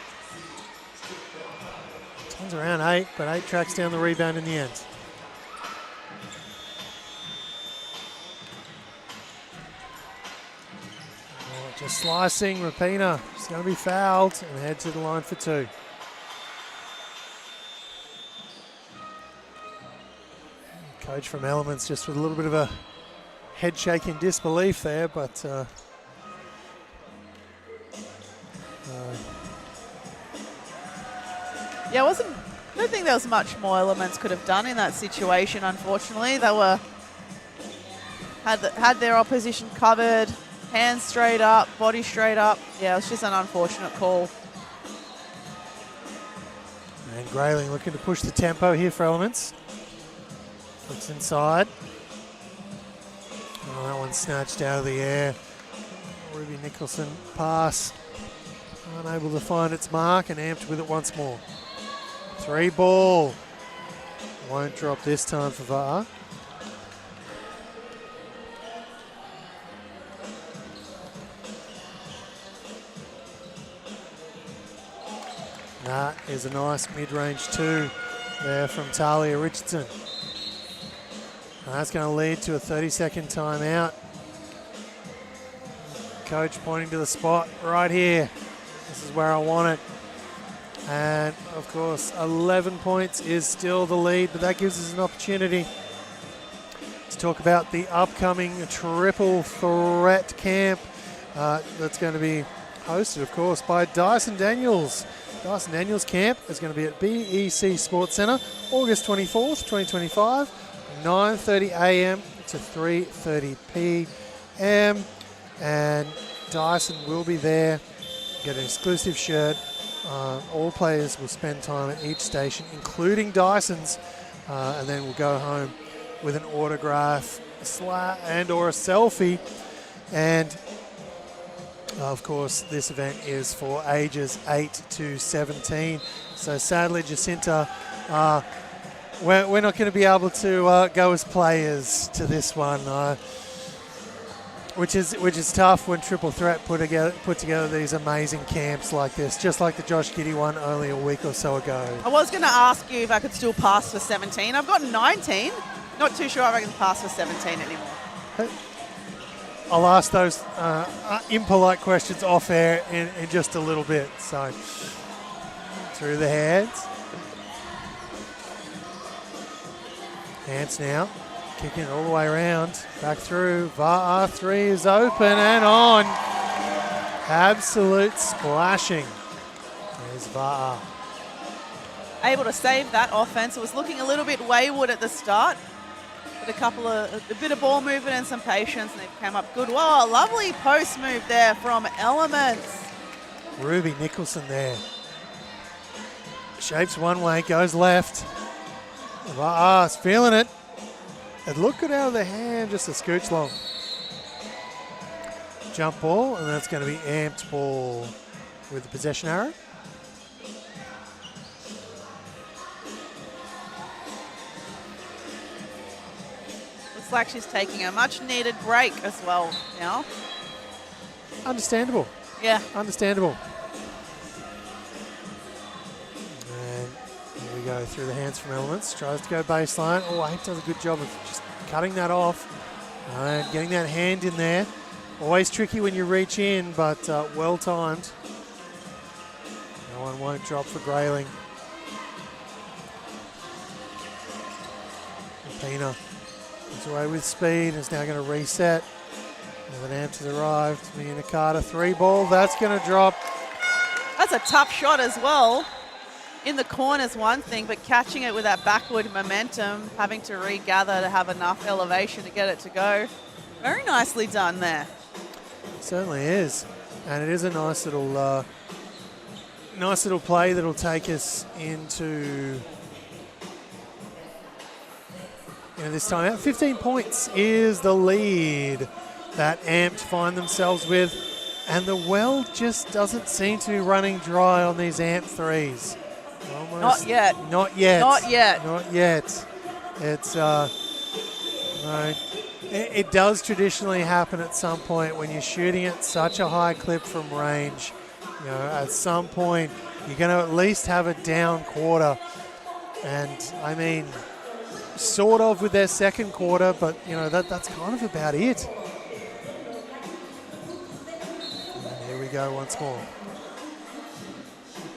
Turns around 8, but 8 tracks down the rebound in the end. Just slicing, Rapina. She's going to be fouled and head to the line for 2. Coach from Elements just with a little bit of a head shake in disbelief there, but Yeah, I don't think there was much more Elements could have done in that situation, unfortunately. They had their opposition covered, hands straight up, body straight up. Yeah, it was just an unfortunate call. And Grayling looking to push the tempo here for Elements. Looks inside. Oh, that one snatched out of the air. Ruby Nicholson pass. Unable to find its mark and amped with it once more. 3 ball. Won't drop this time for VAR. That is a nice mid-range 2 there from Talia Richardson. And that's going to lead to a 30-second timeout. Coach pointing to the spot right here. This is where I want it. And of course, 11 points is still the lead, but that gives us an opportunity to talk about the upcoming triple threat camp that's going to be hosted, of course, by Dyson Daniels. Dyson Daniels camp is going to be at BEC Sports Centre, August 24th, 2025, 9:30 a.m. to 3:30 p.m. And Dyson will be there, get an exclusive shirt. All players will spend time at each station, including Dyson's, and then we'll go home with an autograph and or a selfie. And of course, this event is for ages 8 to 17. So sadly, Jacinta, we're not going to be able to go as players to this one, which is tough when Triple Threat put together these amazing camps like this, just like the Josh Giddey one only a week or so ago. I was going to ask you if I could still pass for 17. I've got 19. Not too sure if I can pass for 17 anymore. I'll ask those impolite questions off air in just a little bit. So, through the hands. Hands now. Kicking it all the way around. Back through. VAR 3 is open and on. Absolute splashing. There's VAR. Able to save that offense. It was looking a little bit wayward at the start. But a bit of ball movement and some patience, and they came up good. Wow, lovely post move there from Elements. Ruby Nicholson there. Shapes one way, goes left. Is feeling it. It looked good out of the hand, just a scooch long. Jump ball, and that's going to be amped ball with the possession arrow. Looks like she's taking a much needed break as well now. Understandable. Yeah. Understandable. And here we go through the hands from Elements. Tries to go baseline. Oh, I does a good job of just cutting that off and getting that hand in there. Always tricky when you reach in, but well timed. No one won't drop for Grayling. Pina Goes away with speed. Is now going to reset. With an Amps has arrived. Mina Carter, 3 ball. That's going to drop. That's a tough shot as well. In the corner's one thing, but catching it with that backward momentum, having to regather to have enough elevation to get it to go. Very nicely done there. Certainly is. And it is a nice little play that'll take us into this time out. 15 points is the lead that Amped find themselves with. And the well just doesn't seem to be running dry on these Amp threes. Almost Not yet. Not yet. Not yet. Not yet. It's no. It does traditionally happen at some point when you're shooting at such a high clip from range. You know, at some point you're going to at least have a down quarter, and I mean, sort of with their second quarter, but you know that's kind of about it. And here we go once more.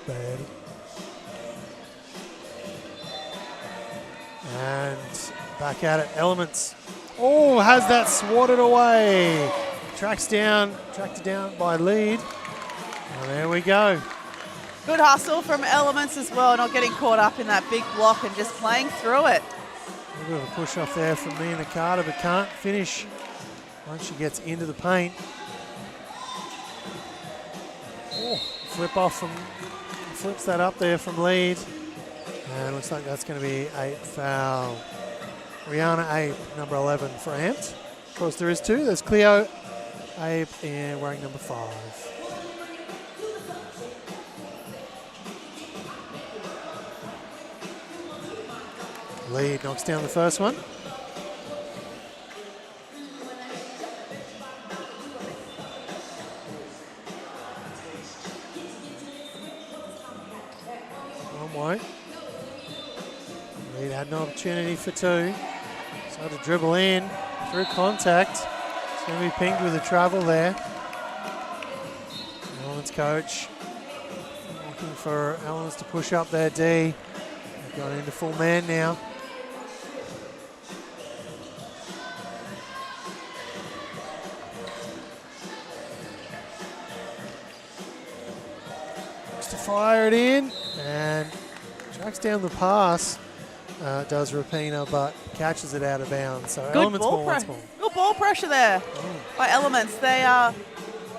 Bad. And back at it, Elements. Oh, has that swatted away. Tracked down by Lead. And there we go. Good hustle from Elements as well, not getting caught up in that big block and just playing through it. A little bit of a push off there from Mina Carter, but can't finish once she gets into the paint. Oh, flips that up there from Lead. And looks like that's going to be a foul. Rihanna Ape, number 11 for Amped. Of course, there is 2. There's Cleo Ape and wearing number 5. Lead knocks down the first one. One white. Lead had an opportunity for 2. So to dribble in through contact. It's going to be pinged with a travel there. Elements coach looking for Elements to push up their D. They've gone into full man now. Looks to fire it in and tracks down the pass. Does Rapina, but catches it out of bounds. So Good Elements ball once more. Good ball pressure there by Elements. They are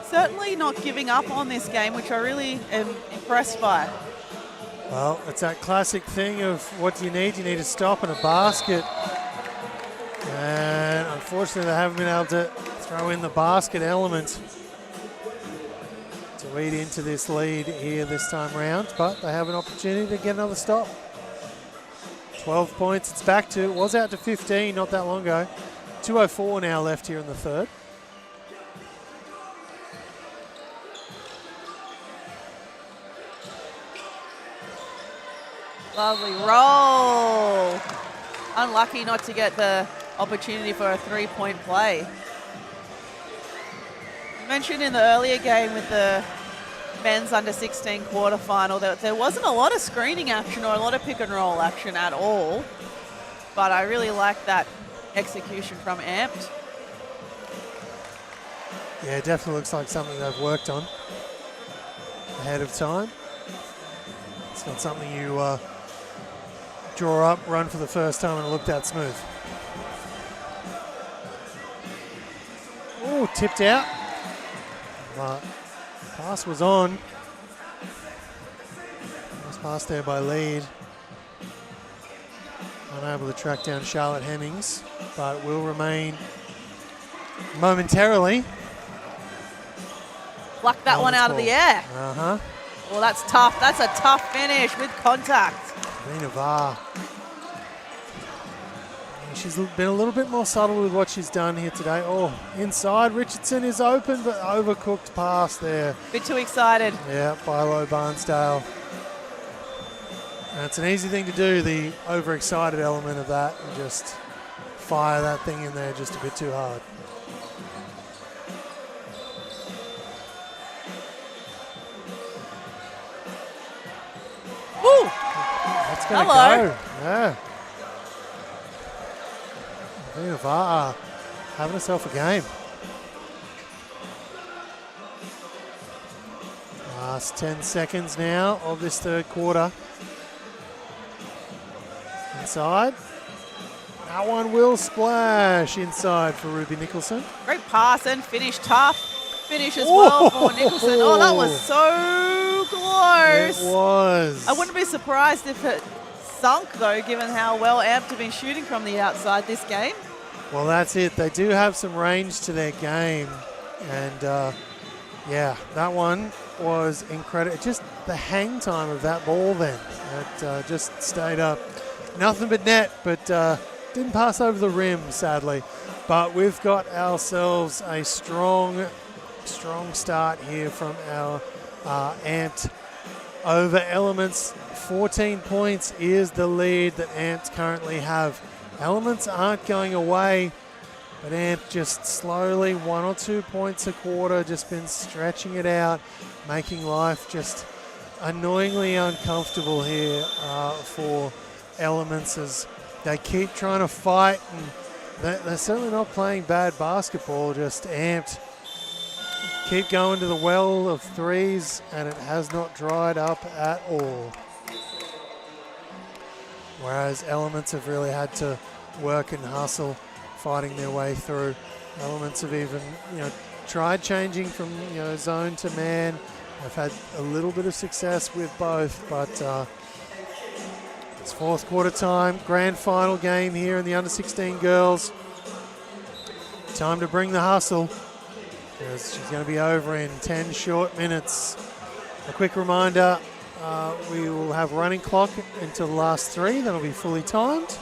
certainly not giving up on this game, which I really am impressed by. Well, it's that classic thing of what do you need? You need a stop and a basket. And unfortunately, they haven't been able to throw in the basket element to lead into this lead here this time round, but they have an opportunity to get another stop. 12 points, it's back to, it was out to 15 not that long ago. 2:04 now left here in the third. Lovely roll. Unlucky not to get the opportunity for a 3-point play. You mentioned in the earlier game with the men's under 16 quarterfinal that there wasn't a lot of screening action or a lot of pick and roll action at all, but I really like that execution from Amped. Yeah, it definitely looks like something they've worked on ahead of time. It's not something you draw up, run for the first time and it looked that smooth. Oh, tipped out. But pass was on. Nice pass there by Lead. Unable to track down Charlotte Hemmings, but will remain momentarily. Pluck that one out of the air. Uh-huh. Well, that's tough. That's a tough finish with contact. Rena Var. She's been a little bit more subtle with what she's done here today. Oh, inside. Richardson is open, but overcooked pass there. Bit too excited. Yeah, by Low Barnsdale. And it's an easy thing to do, the overexcited element of that, and just fire that thing in there just a bit too hard. Woo! That's going to Hello. go. Yeah. Vaa having herself a game. Last 10 seconds now of this third quarter. Inside. That one will splash inside for Ruby Nicholson. Great pass and finish. Tough finish as well for Nicholson. Oh, that was so close. It was. I wouldn't be surprised if it sunk, though, given how well Amped have been shooting from the outside this game. Well, that's it. They do have some range to their game. And, yeah, that one was incredible. Just the hang time of that ball then. It just stayed up. Nothing but net, but didn't pass over the rim, sadly. But we've got ourselves a strong start here from our Amped over Elements. 14 points is the lead that Amped currently have. Elements aren't going away, but Amped just slowly 1 or 2 points a quarter, just been stretching it out, making life just annoyingly uncomfortable here for Elements as they keep trying to fight, and they're certainly not playing bad basketball, just Amped keep going to the well of threes, and it has not dried up at all. Whereas Elements have really had to work and hustle, fighting their way through. Elements have even, tried changing from, zone to man. They've had a little bit of success with both, but it's fourth quarter time, grand final game here in the under-16 girls. Time to bring the hustle, because she's going to be over in 10 short minutes. A quick reminder, we will have running clock until the last 3. That'll be fully timed.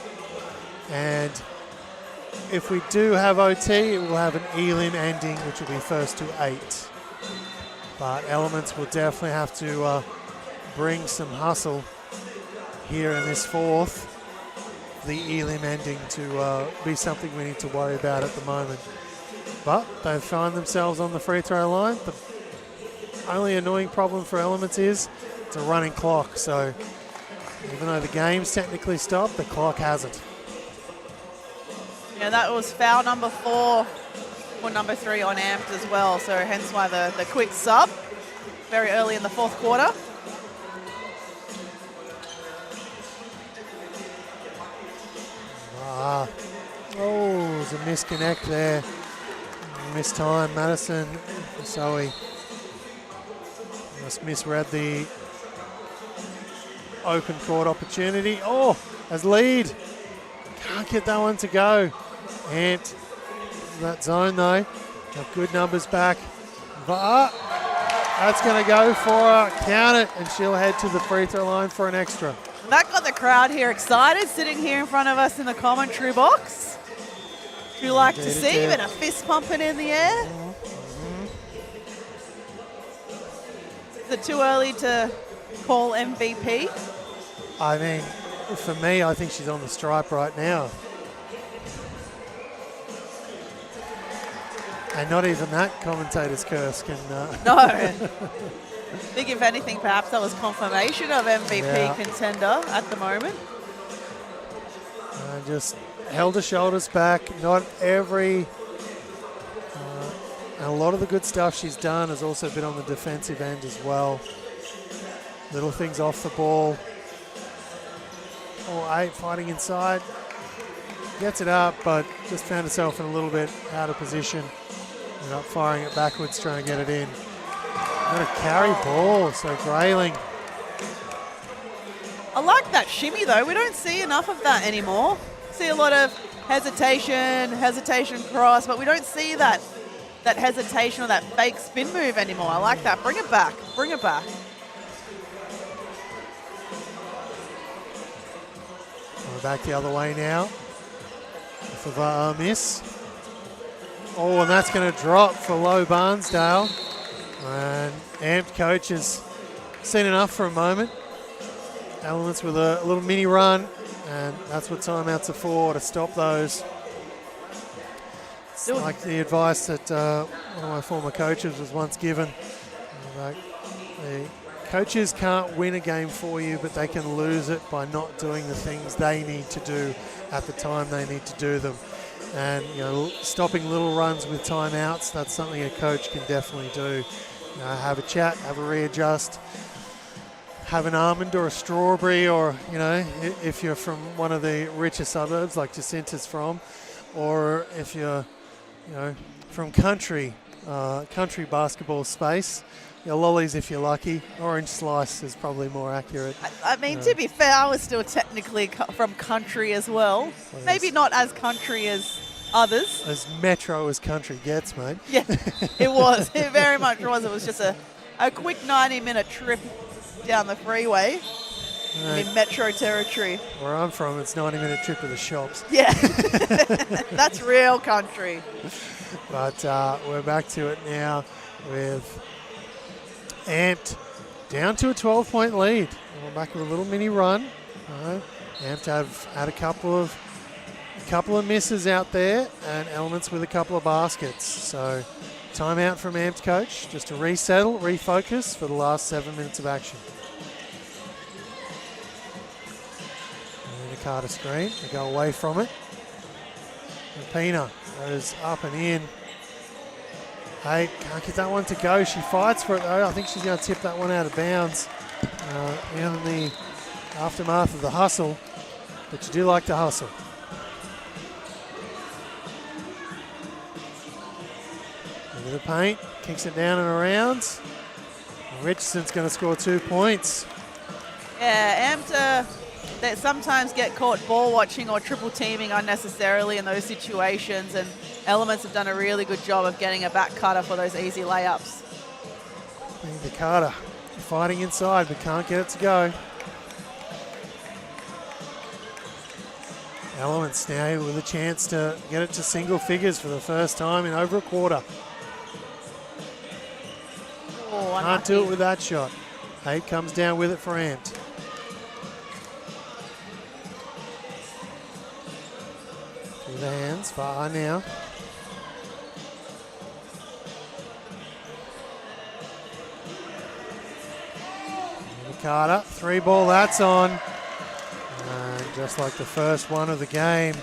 And if we do have OT, it will have an elim ending, which will be first to 8. But Elements will definitely have to bring some hustle here in this fourth. The elim ending to be something we need to worry about at the moment. But they've found themselves on the free throw line. The only annoying problem for Elements is it's a running clock, so even though the game's technically stopped, the clock hasn't. Yeah, that was foul number 4 or number 3 on Amped as well, so hence why the quick sub very early in the fourth quarter. There's a misconnect there. Missed time, Madison Zoe just misread the open court opportunity. As lead. Can't get that one to go. Amped that zone though. Got good numbers back. That's going to go for her. Count it, and she'll head to the free throw line for an extra. That got the crowd here excited, sitting here in front of us in the commentary box. We like to see a bit of fist pumping in the air. Is it too early to call MVP? I mean, for me, I think she's on the stripe right now. And not even that commentator's curse can... No. I think if anything, perhaps that was confirmation of MVP contender at the moment. Just held her shoulders back. Not every... and a lot of the good stuff she's done has also been on the defensive end as well. Little things off the ball. 8 fighting inside. Gets it up, but just found herself in a little bit out of position. Ended up firing it backwards, trying to get it in. Not a carry ball, so Grayling. I like that shimmy though. We don't see enough of that anymore. See a lot of hesitation cross, but we don't see that hesitation or that fake spin move anymore. I like that. Bring it back. Bring it back. We're back the other way now. For a miss. And that's going to drop for Low Barnsdale. And Amped coach has seen enough for a moment. Elements with a little mini run, and that's what timeouts are for, to stop those. It's like the advice that one of my former coaches was once given. Like, the coaches can't win a game for you, but they can lose it by not doing the things they need to do at the time they need to do them. And, stopping little runs with timeouts, that's something a coach can definitely do. Have a chat, have a readjust, have an almond or a strawberry, or, if you're from one of the richer suburbs like Jacinta's from, or if you're, from country basketball space, lollies if you're lucky. Orange slice is probably more accurate. I mean, to be fair, I was still technically from country as well. Maybe not as country as others. As metro as country gets, mate. Yeah, it was. It very much was. It was just a quick 90-minute trip down the freeway. In metro territory. Where I'm from, it's 90-minute trip to the shops. Yeah, that's real country. But we're back to it now with Amped down to a 12-point lead. We're back with a little mini run. Amped have had a couple of misses out there, and Elements with a couple of baskets. So timeout from Amped coach, just to resettle, refocus for the last 7 minutes of action. And a Carter screen, they go away from it. And Pina goes up and in. Hey, can't get that one to go. She fights for it though. I think she's going to tip that one out of bounds in the aftermath of the hustle. But you do like the hustle. Into the paint, kicks it down and around. And Richardson's going to score 2 points. Yeah, Amped, they sometimes get caught ball watching or triple teaming unnecessarily in those situations, and Elements have done a really good job of getting a back cutter for those easy layups. The Carter fighting inside but can't get it to go. Elements now with a chance to get it to single figures for the first time in over a quarter. Oh, can't do it with that shot. 8 comes down with it for Amped. Through the hands, far now. Carter, 3 ball, that's on. And just like the first one of the game.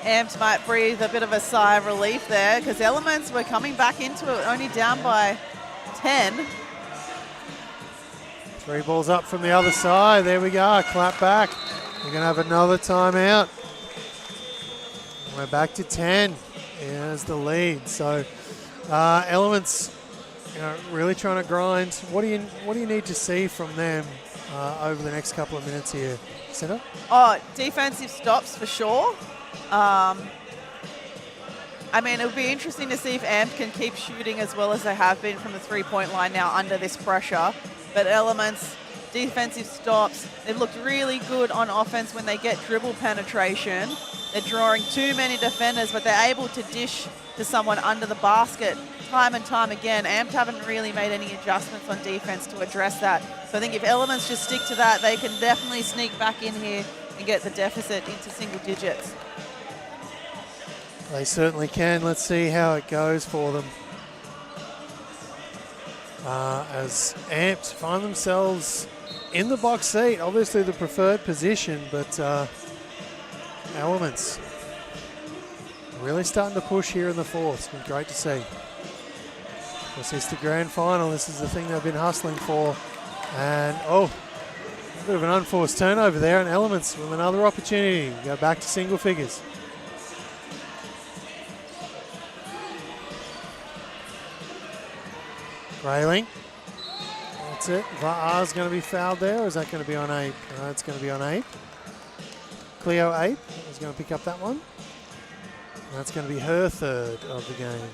Amped might breathe a bit of a sigh of relief there, because Elements were coming back into it, only down by 10. 3 balls up from the other side. There we go, clap back. We're going to have another timeout. We're back to 10. Here's the lead. So Elements, really trying to grind. What do you need to see from them over the next couple of minutes here, Cinder? Oh, defensive stops for sure. I mean, it would be interesting to see if Amped can keep shooting as well as they have been from the three-point line now under this pressure. But Elements, defensive stops, they've looked really good on offense when they get dribble penetration. They're drawing too many defenders, but they're able to dish to someone under the basket time and time again. Amped haven't really made any adjustments on defense to address that. So I think if Elements just stick to that, they can definitely sneak back in here and get the deficit into single digits. They certainly can. Let's see how it goes for them. As Amped find themselves in the box seat, obviously the preferred position, but Elements really starting to push here in the fourth. It's been great to see. This is the grand final. This is the thing they've been hustling for. And, a bit of an unforced turnover there, and Elements with another opportunity to go back to single figures. Grayling. That's it. Va'a's going to be fouled there, or is that going to be on Ape? No, it's going to be on Ape. Cleo Ape is going to pick up that one. That's going to be her third of the game.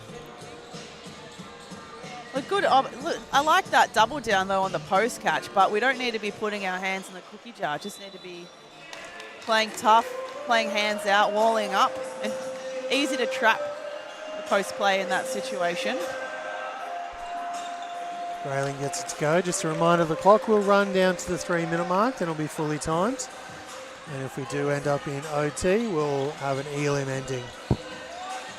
Look, good. Look, I like that double down, though, on the post catch, but we don't need to be putting our hands in the cookie jar. Just need to be playing tough, playing hands out, walling up, and easy to trap the post play in that situation. Grayling gets it to go. Just a reminder, the clock will run down to the 3-minute mark, then it'll be fully timed. And if we do end up in OT, we'll have an elim ending,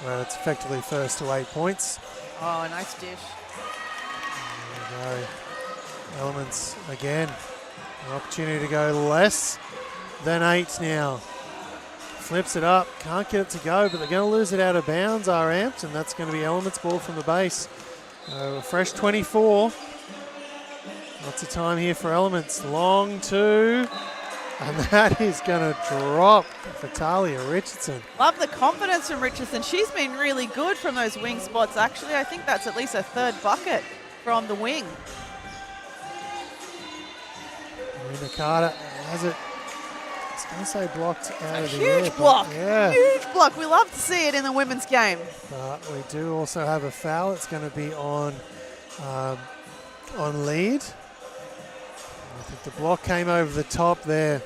where it's effectively first to 8 points. Oh, nice dish. There we go. Elements again. An opportunity to go less than 8 now. Flips it up, can't get it to go, but they're going to lose it out of bounds, our Amps, and that's going to be Elements ball from the base. A fresh 24. Lots of time here for Elements. Long two, and that is going to drop for Talia Richardson. Love the confidence from Richardson. She's been really good from those wing spots. Actually, I think that's at least a third bucket from the wing. Marina Carter has it. I was going to say blocked out of the air. Huge block. Yeah. Huge block. We love to see it in the women's game. But we do also have a foul. It's going to be on lead. I think the block came over the top there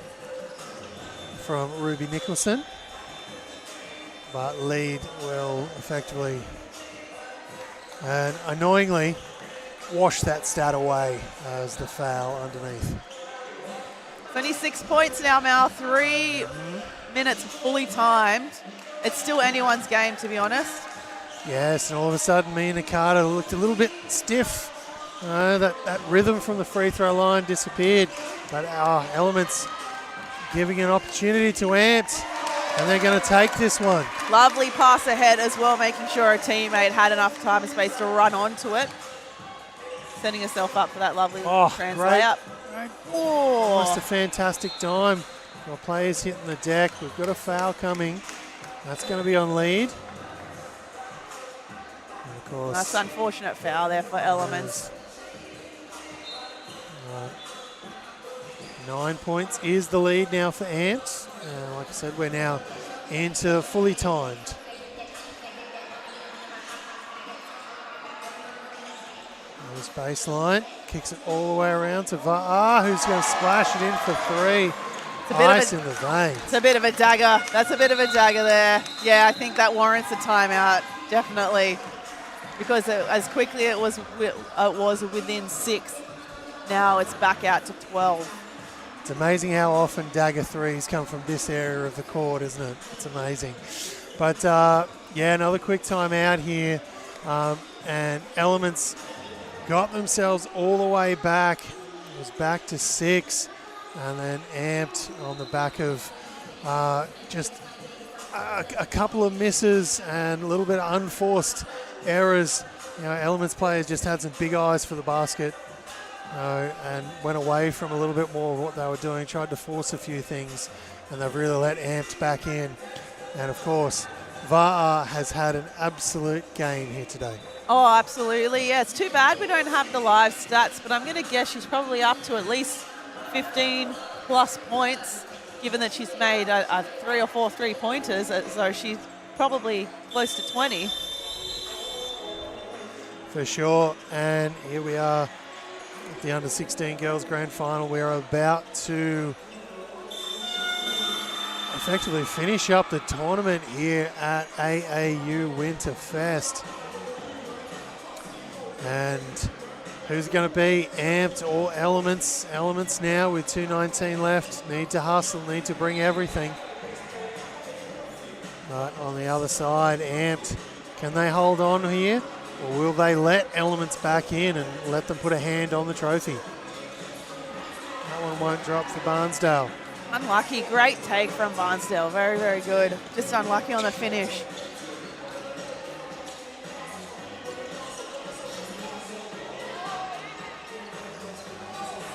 from Ruby Nicholson. But lead will effectively and annoyingly wash that stat away as the foul underneath. 26 points now, Mal. 3 minutes fully timed. It's still anyone's game, to be honest. Yes, and all of a sudden, Mina Carter looked a little bit stiff. That rhythm from the free throw line disappeared. But our Elements giving an opportunity to Amps, and they're going to take this one. Lovely pass ahead as well, making sure a teammate had enough time and space to run onto it. Setting herself up for that lovely trans layup. Almost a fantastic dime. Our players hitting the deck. We've got a foul coming. That's going to be on lead. And of course, That's an unfortunate foul there for Elements. 9 points is the lead now for Amps. Like I said, we're now into fully timed. There's baseline, kicks it all the way around to Va'a, who's going to splash it in for three. Ice in the veins. It's a bit of a dagger. That's a bit of a dagger there. Yeah, I think that warrants a timeout, definitely. Because as quickly it was within 6, now it's back out to 12. It's amazing how often dagger threes come from this area of the court, isn't it? It's amazing. But yeah, another quick timeout here. And Elements got themselves all the way back. It was back to 6. And then Amped on the back of just a couple of misses and a little bit of unforced errors. You know, Elements players just had some big eyes for the basket and went away from a little bit more of what they were doing, tried to force a few things, and they've really let Amped back in. And of course, Va'a has had an absolute game here today. Oh, absolutely. Yeah, it's too bad we don't have the live stats, but I'm going to guess she's probably up to at least 15 plus points, given that she's made 3 or 4 3-pointers, so she's probably close to 20. For sure, and here we are at the Under-16 Girls Grand Final. We're about to effectively finish up the tournament here at AAU Winterfest. And who's going to be Amped or Elements? Elements now with 2:19 left. Need to hustle, need to bring everything. But on the other side, Amped, can they hold on here? Or will they let Elements back in and let them put a hand on the trophy? That one won't drop for Barnsdale. Unlucky. Great take from Barnsdale. Very, very good. Just unlucky on the finish.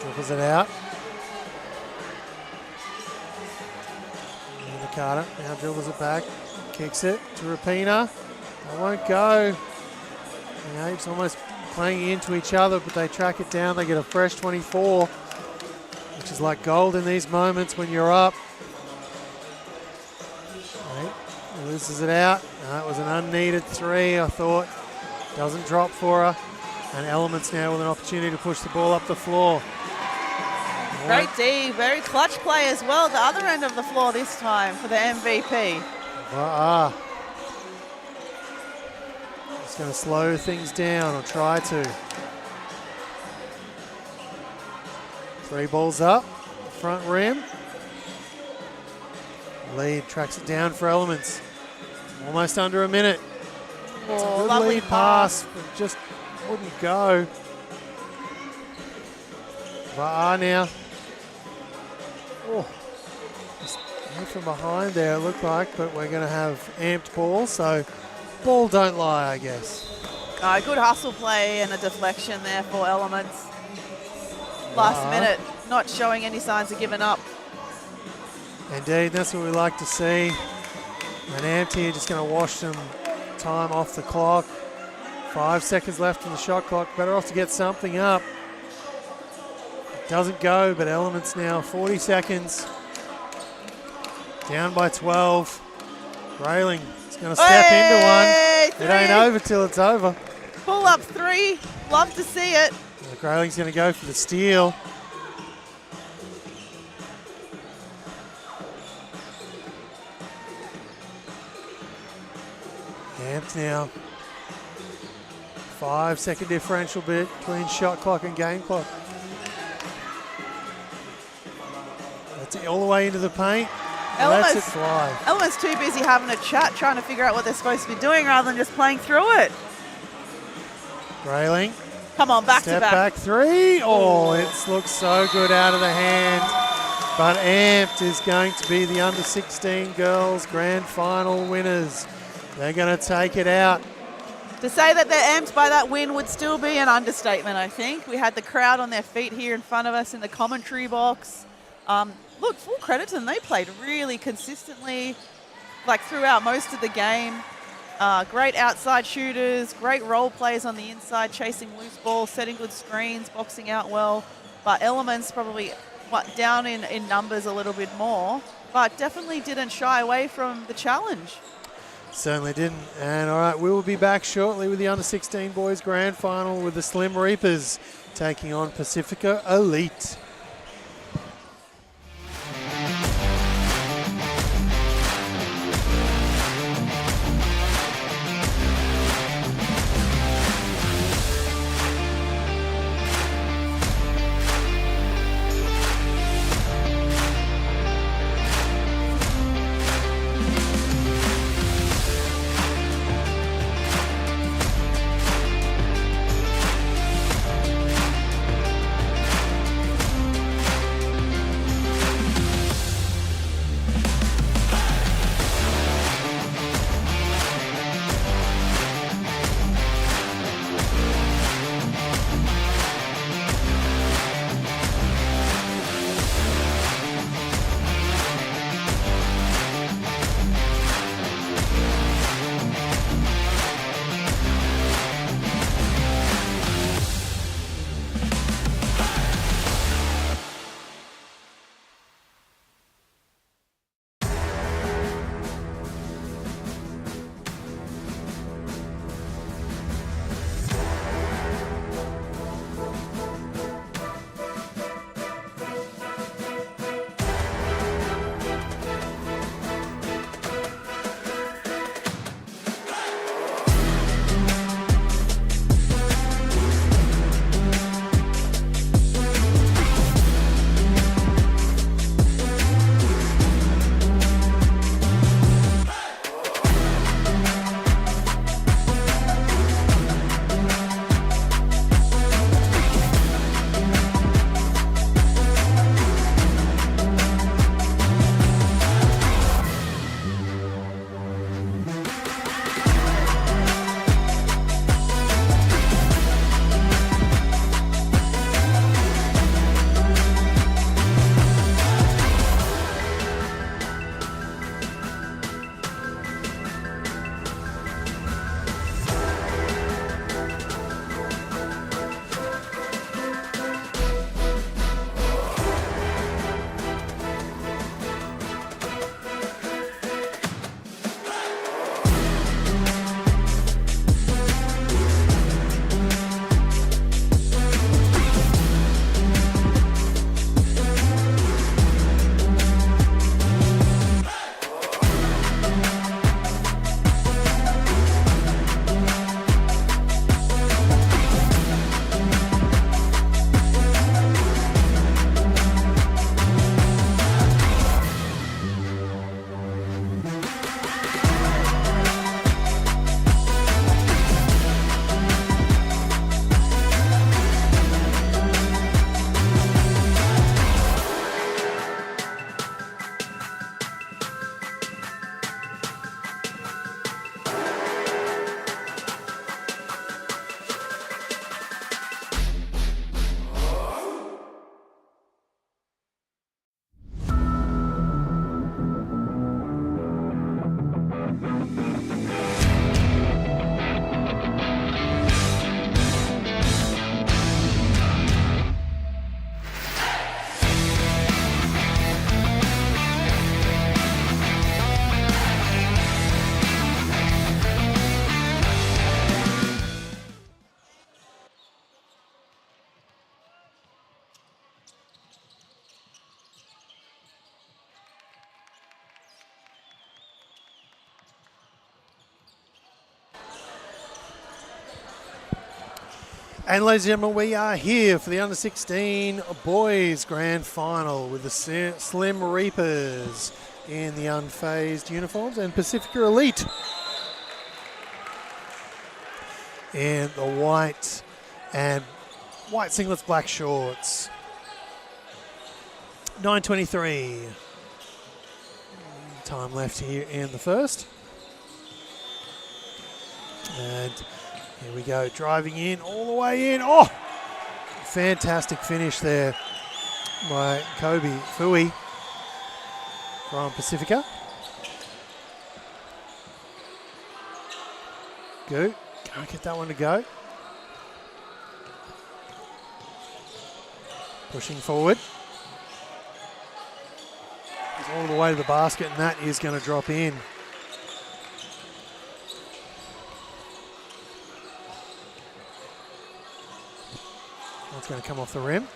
Dribbles it out. Nina Carter now dribbles it back. Kicks it to Rapina. They won't go. The Apes almost playing into each other, but they track it down. They get a fresh 24, which is like gold in these moments when you're up. Right. Loses it out. It was an unneeded 3, I thought. Doesn't drop for her. And Elements now with an opportunity to push the ball up the floor. Great D, very clutch play as well. The other end of the floor this time for the MVP. It's going to slow things down, or try to. 3 balls up, front rim. Lead tracks it down for Elements. Almost under a minute. It's a good Lovely lead pass, but just wouldn't go. Va'a now. Oh, just from behind there, it looked like, but we're going to have amped ball, so ball don't lie, I guess. Good hustle play and a deflection there for Elements. Last minute, not showing any signs of giving up. Indeed, that's what we like to see. And amped here, just going to wash some time off the clock. 5 seconds left on the shot clock. Better off to get something up. It doesn't go, but Elements now 40 seconds. Down by 12. Grayling is going to step into one. Three. It ain't over till it's over. Pull up 3. Love to see it. Grayling's going to go for the steal. Amped now. 5 second differential between shot clock and game clock. That's it all the way into the paint. Lets it fly. Elements too busy having a chat, trying to figure out what they're supposed to be doing rather than just playing through it. Grayling. Come on, back Step to back. back 3. Oh, it looks so good out of the hand. But Amped is going to be the under 16 girls grand final winners. They're going to take it out. To say that they're amped by that win would still be an understatement, I think. We had the crowd on their feet here in front of us in the commentary box. Look, full credit to them. They played really consistently, like throughout most of the game. Great outside shooters, great role players on the inside, chasing loose balls, setting good screens, boxing out well. But Elements probably down in numbers a little bit more, but definitely didn't shy away from the challenge. Certainly didn't. And all right, we will be back shortly with the under 16 boys grand final with the Slim Reapers taking on Pacifica Elite. And ladies and gentlemen, we are here for the under-16 boys grand final with the Slim Reapers in the unfazed uniforms and Pacifica Elite in the white and white singlets, black shorts. 9:23 time left here in the first. And here we go, driving in, all the way in. Oh, fantastic finish there by Kobe Fui from Pacifica. Go, can't get that one to go. Pushing forward. He's all the way to the basket, and that is going to drop in. It's going to come off the rim.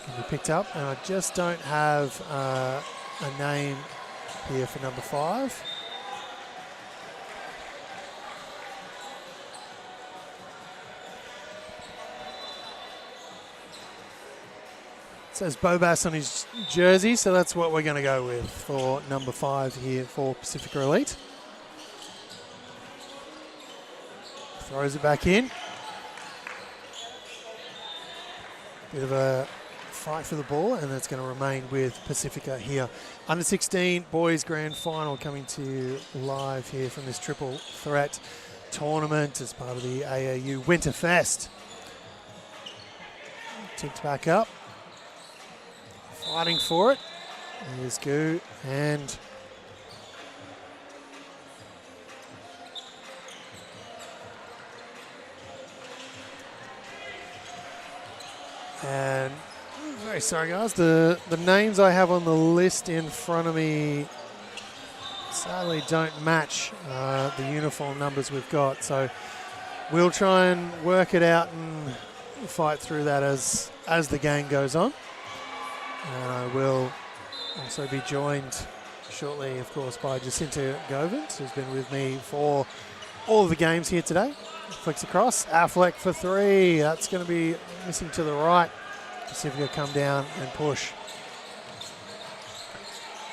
Can be picked up, and I just don't have a name here for number 5. It says Bobas on his jersey, so that's what we're going to go with for number 5 here for Pacifica Elite. Throws it back in. Bit of a fight for the ball, and that's going to remain with Pacifica here. Under 16 boys grand final coming to you live here from this triple threat tournament as part of the AAU Winterfest. Ticked back up. Fighting for it. Here's Goo and very sorry guys, the names I have on the list in front of me sadly don't match the uniform numbers we've got, so we'll try and work it out and fight through that as the game goes on. And I will also be joined shortly, of course, by Jacinta Govins, who's been with me for all of the games here today. Flicks across, Affleck for 3. That's going to be missing to the right. Pacifica come down and push.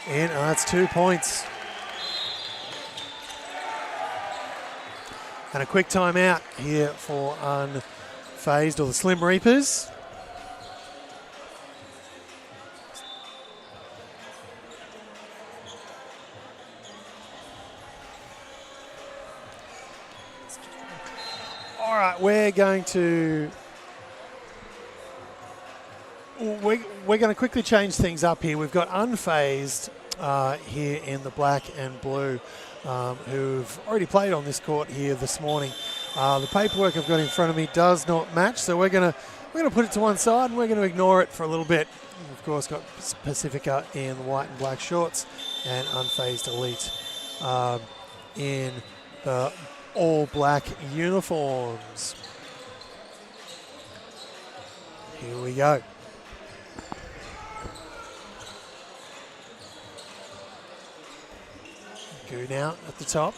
And that's 2 points. And a quick timeout here for unfazed, or the Slim Reapers. All right, we're going to quickly change things up here. We've got unfazed here in the black and blue, who've already played on this court here this morning. The paperwork I've got in front of me does not match, so we're gonna put it to one side and we're gonna ignore it for a little bit. We've of course got Pacifica in the white and black shorts and unfazed Elite in the all black uniforms. Here we go. Go now at the top.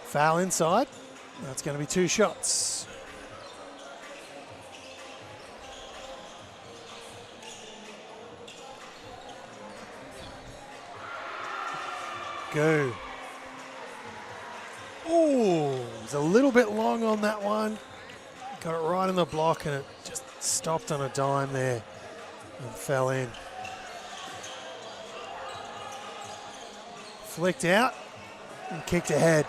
Foul inside. That's going to be 2 shots. Go. Oh, it's a little bit long on that one. Got it right in the block and it just stopped on a dime there and fell in. Flicked out and kicked ahead.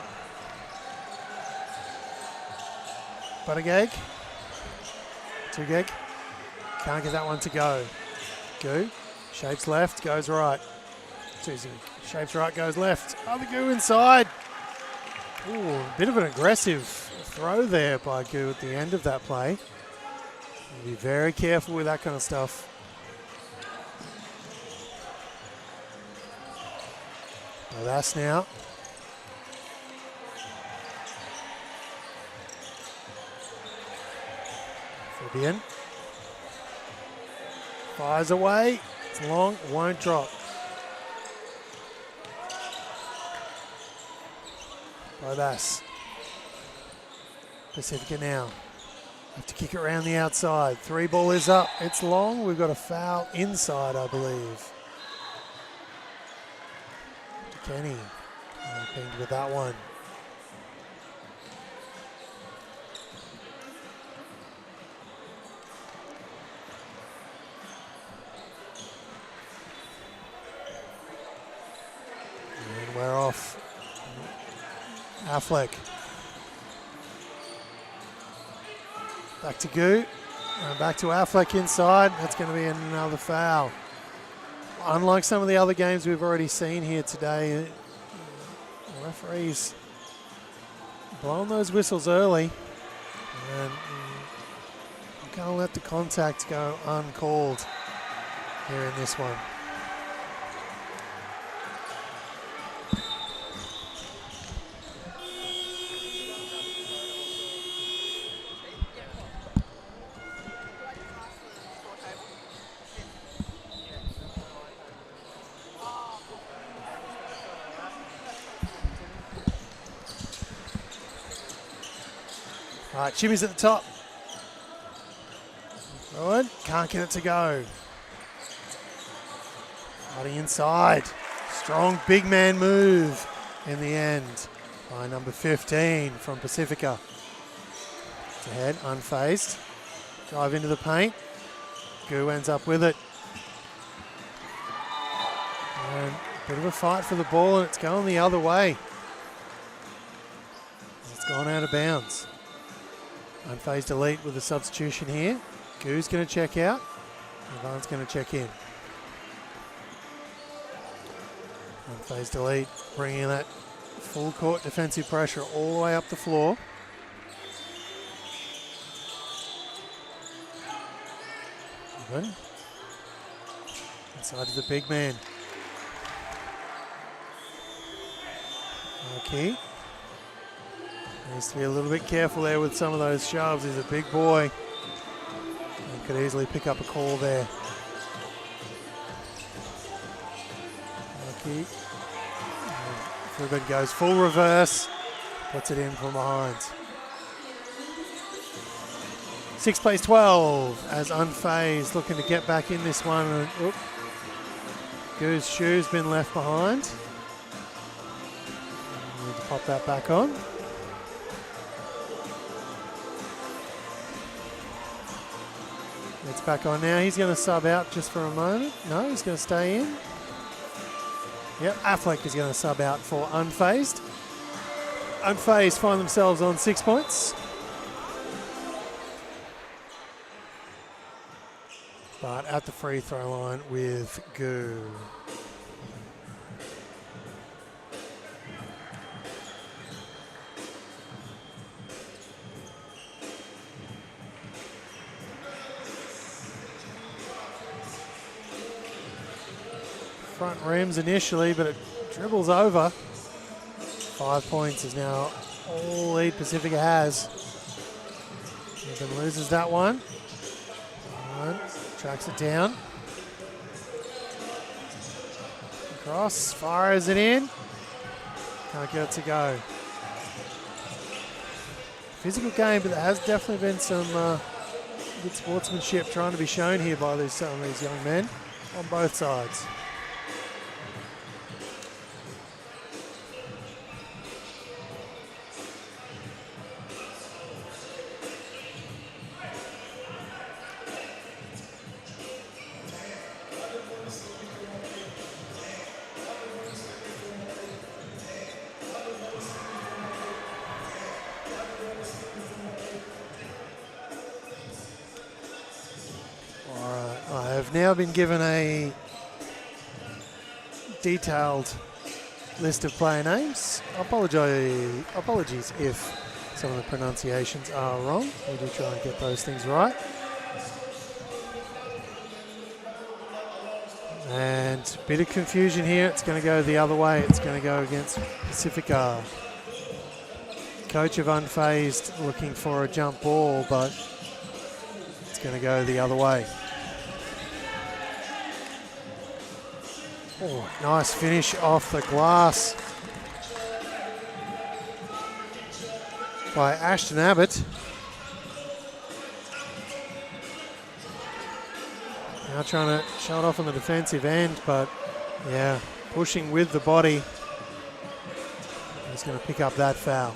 Buttigieg. 2-gig. Can't get that one to go. Goo. Shapes left, goes right. Shapes right, goes left. Other Goo inside. Ooh, a bit of an aggressive throw there by Goo at the end of that play. Be very careful with that kind of stuff. That's now. Fabian. Fires away. It's long, won't drop. Bobas. Pacifica now. Have to kick it around the outside. 3 ball is up. It's long. We've got a foul inside, I believe. Kenny pinged with that one. And we're off. Affleck. Back to Goo. And back to Affleck inside. That's going to be another foul. Unlike some of the other games we've already seen here today, the referees blowing those whistles early. And I'm going to let the contact go uncalled here in this one. All right, Jimmy's at the top. Good, can't get it to go. Fighting inside. Strong big man move in the end by number 15 from Pacifica. It's ahead, unfazed. Drive into the paint. Goo ends up with it. And a bit of a fight for the ball, and it's going the other way. It's gone out of bounds. Unfazed elite with a substitution here. Goo's going to check out. Ivan's going to check in. Unfazed elite bringing that full court defensive pressure all the way up the floor. Good. Inside to the big man. Okay. Needs to be a little bit careful there with some of those shoves. He's a big boy. And could easily pick up a call there. Okay. Ruben goes full reverse. Puts it in from behind. 6 plays 12 as Unfazed looking to get back in this one. And, Goo's shoe's been left behind. Need to pop that back on. It's back on now. He's going to sub out just for a moment. No, he's going to stay in. Yep, Affleck is going to sub out for Unfazed. Unfazed find themselves on 6 points. But at the free throw line with Goo. Front rims initially, but it dribbles over. 5 points is now all lead Pacifica has. Ruben loses that one. Tracks it down. Cross, fires it in. Can't get it to go. Physical game, but there has definitely been some good sportsmanship trying to be shown here by some of these young men on both sides. Now been given a detailed list of player names. Apologies if some of the pronunciations are wrong. We do try and get those things right. And a bit of confusion here. It's going to go the other way. It's going to go against Pacifica. Coach of Unfazed looking for a jump ball, but it's going to go the other way. Oh, nice finish off the glass. by Ashton Abbott. Now trying to show it off on the defensive end, but yeah, pushing with the body. He's going to pick up that foul.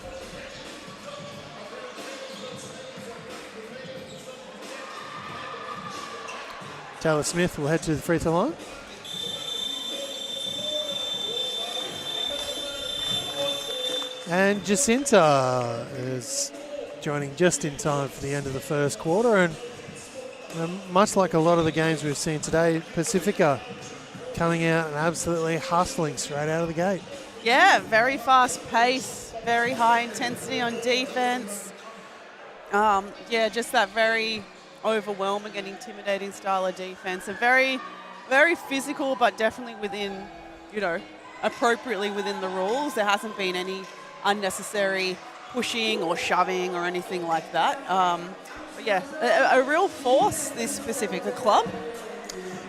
Taylor Smith will head to the free throw line. And Jacinta is joining just in time for the end of the first quarter. And much like a lot of the games we've seen today, Pacifica coming out and absolutely hustling straight out of the gate. Yeah, very fast pace, very high intensity on defense. Yeah, just that very overwhelming and intimidating style of defense. And very, very physical, but definitely within, appropriately within the rules. There hasn't been any unnecessary pushing or shoving or anything like that. But yeah, a real force, this Pacifica club.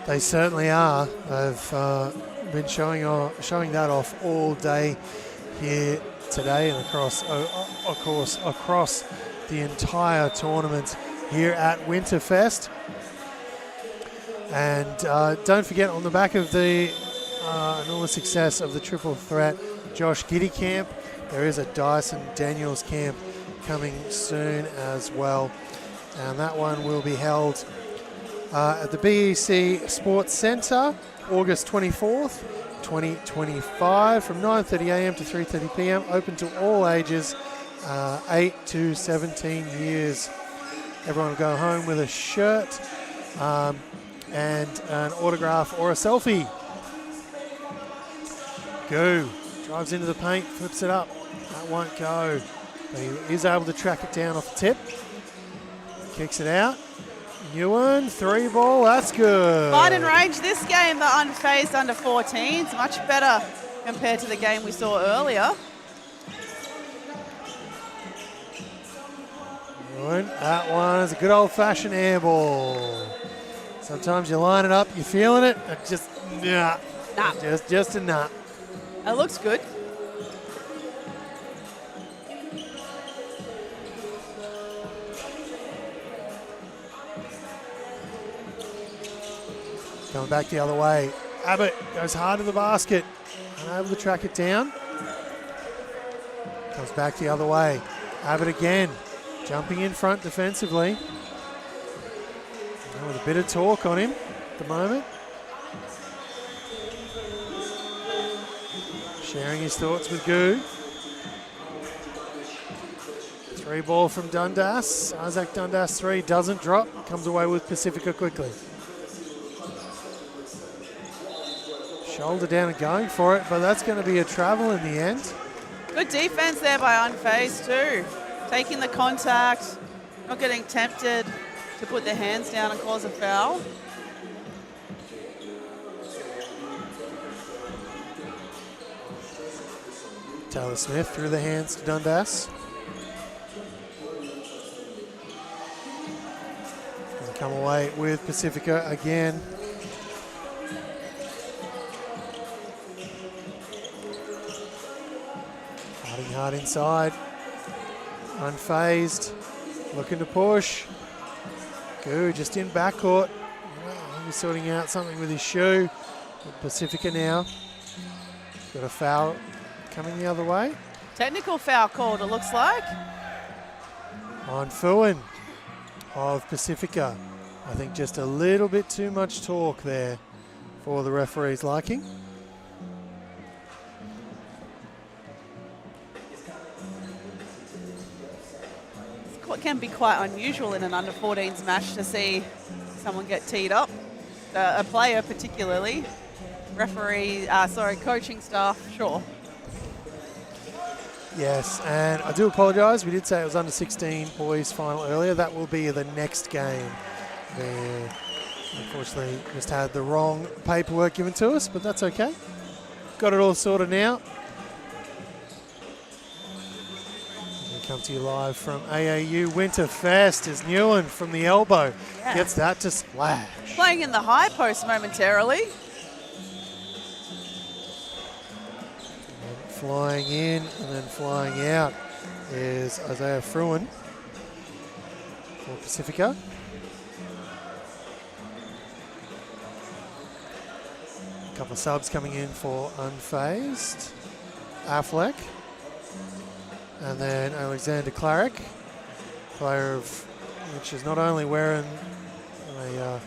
They certainly are. They've been showing that off all day here today and across the entire tournament here at Winterfest. And don't forget, on the back of the enormous success of the triple threat Josh Giddy camp, there is a Dyson Daniels camp coming soon as well. And that one will be held at the BEC Sports Centre, August 24th, 2025, from 9:30 a.m. to 3:30 p.m. Open to all ages, 8 to 17 years. Everyone will go home with a shirt and an autograph or a selfie. Go. Drives into the paint, flips it up. That won't go. But he is able to track it down off the tip. Kicks it out. Ewan, 3 ball, that's good. Fine in range this game, the unfazed under 14s. Much better compared to the game we saw earlier. Ewan, that one is a good old-fashioned air ball. Sometimes you line it up, you're feeling it. Just nah. Just a nah. It looks good. Coming back the other way. Abbott goes hard to the basket. Unable to track it down. Comes back the other way. Abbott again. Jumping in front defensively. With a bit of talk on him at the moment. Sharing his thoughts with Goo. 3 ball from Dundas. Isaac Dundas 3 doesn't drop. Comes away with Pacifica quickly. Shoulder down and going for it, but that's going to be a travel in the end. Good defense there by Unfazed too. Taking the contact, not getting tempted to put their hands down and cause a foul. Taylor Smith through the hands to Dundas. Gonna come away with Pacifica again. Fighting hard inside. Unfazed. Looking to push. Goo just in backcourt. He's sorting out something with his shoe. Pacifica now. Got a foul coming the other way. Technical foul called, it looks like. On Fuin of Pacifica. I think just a little bit too much talk there for the referee's liking. What can be quite unusual in an under 14s match to see someone get teed up, a player particularly. Coaching staff, sure. Yes, and I do apologise. We did say it was under 16 boys final earlier. That will be the next game. They unfortunately just had the wrong paperwork given to us, but that's okay. Got it all sorted now. Come to you live from AAU Winterfest as Newen from the elbow gets that to splash. Playing in the high post momentarily. And flying in and then flying out. is Isaiah Fruin for Pacifica. A couple of subs coming in for Unfazed. Affleck. And then Alexander Clarick, player of which is not only wearing a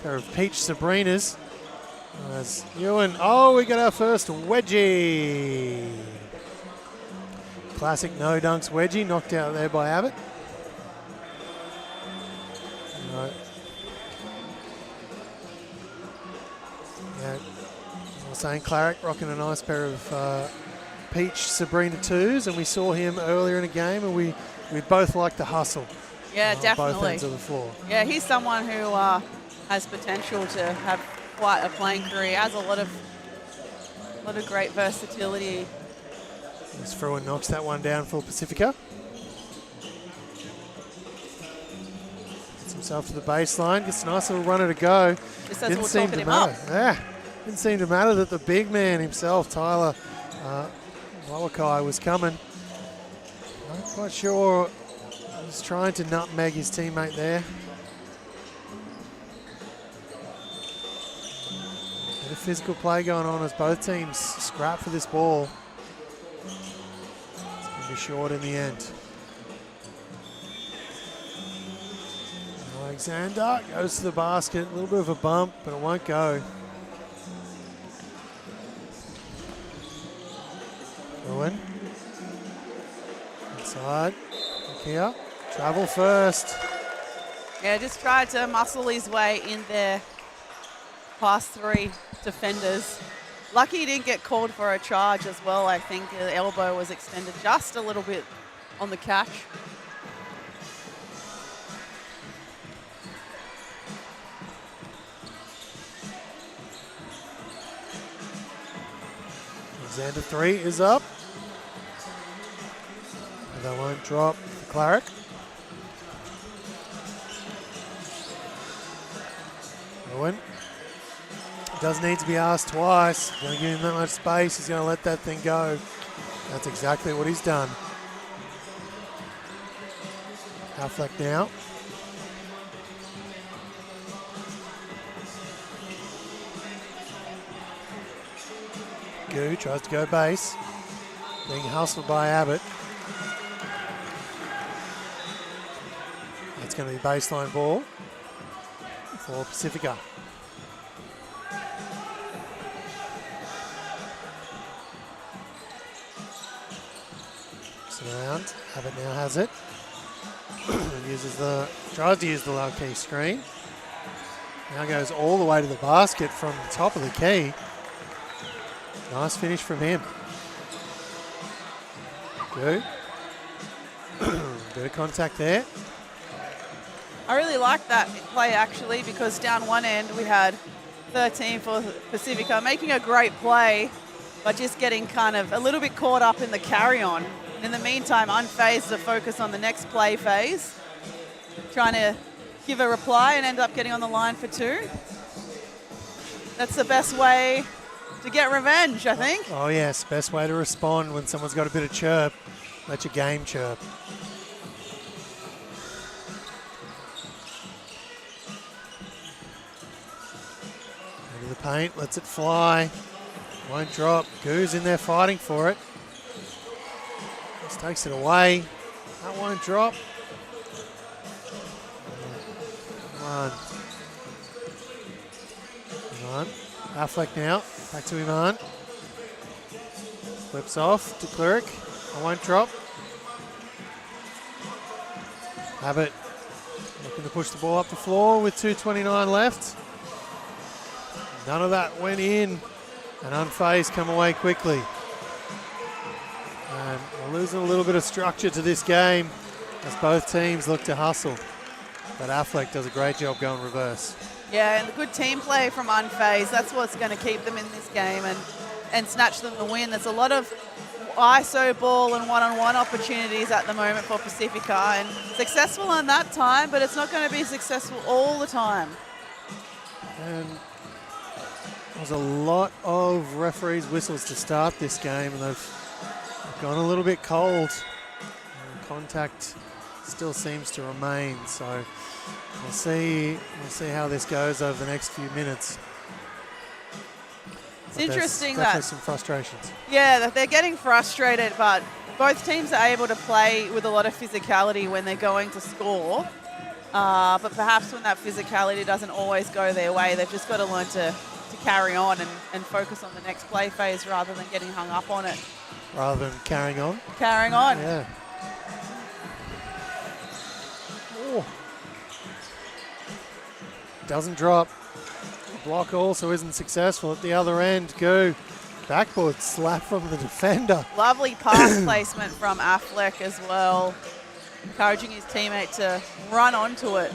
pair of peach Sabrinas as Ewan. Oh, we got our first wedgie. Classic no dunks wedgie, knocked out there by Abbott. Right. Yeah, I was saying Clarick rocking a nice pair of peach Sabrina 2s, and we saw him earlier in a game, and we both like the hustle. Yeah, definitely. Both ends of the floor. Yeah, he's someone who has potential to have quite a playing career. Has a lot of great versatility. As Fruin knocks that one down for Pacifica. Gets himself to the baseline. Gets a nice little runner to go. Just as we're talking him up. Yeah, didn't seem to matter that the big man himself, Tyler Wawakai, was coming. Not quite sure. He's trying to nutmeg his teammate there. Bit of physical play going on as both teams scrap for this ball. It's going to be short in the end. Alexander goes to the basket. A little bit of a bump, but it won't go. Owen. Inside. Here. Travel first. Yeah, just tried to muscle his way in there past 3 defenders. Lucky he didn't get called for a charge as well. I think the elbow was extended just a little bit on the catch. Alexander 3 is up. And that won't drop for Clarick. Owen. Does need to be asked twice. Going to give him that much space. He's going to let that thing go. That's exactly what he's done. Affleck now. Goo tries to go base. Being hustled by Abbott. That's going to be baseline ball for Pacifica. Around. Abbott now has it. Tries to use the low key screen. Now goes all the way to the basket from the top of the key. Nice finish from him. Good. Bit of contact there. I really like that play actually, because down one end we had 13 for Pacifica making a great play, but just getting kind of a little bit caught up in the carry-on. In the meantime, Unfazed to focus on the next play phase, trying to give a reply and end up getting on the line for 2. That's the best way to get revenge, I think. Oh yes, best way to respond when someone's got a bit of chirp. Let your game chirp. Into the paint, lets it fly. Won't drop. Goo's in there fighting for it. Just takes it away. That won't drop. Come on. Come on. Affleck now. Back to Iman. Flips off to Cleric. I won't drop. Abbott looking to push the ball up the floor with 2:29 left. None of that went in. And Unfazed come away quickly. And we're losing a little bit of structure to this game as both teams look to hustle. But Affleck does a great job going reverse. Yeah, and the good team play from Unfazed, that's what's going to keep them in this game and snatch them the win. There's a lot of ISO ball and one-on-one opportunities at the moment for Pacifica, and successful on that time, but it's not going to be successful all the time. And there's a lot of referees' whistles to start this game, and they've gone a little bit cold. contact still seems to remain. So we'll see how this goes over the next few minutes. It's interesting definitely that some frustrations. Yeah, that they're getting frustrated, but both teams are able to play with a lot of physicality when they're going to score. But perhaps when that physicality doesn't always go their way, they've just got to learn to carry on and focus on the next play phase rather than getting hung up on it. Rather than carrying on? Carrying on. Yeah. Oh. Doesn't drop. Block also isn't successful at the other end. Go. Backboard slap from the defender. Lovely pass placement from Affleck as well, encouraging his teammate to run onto it.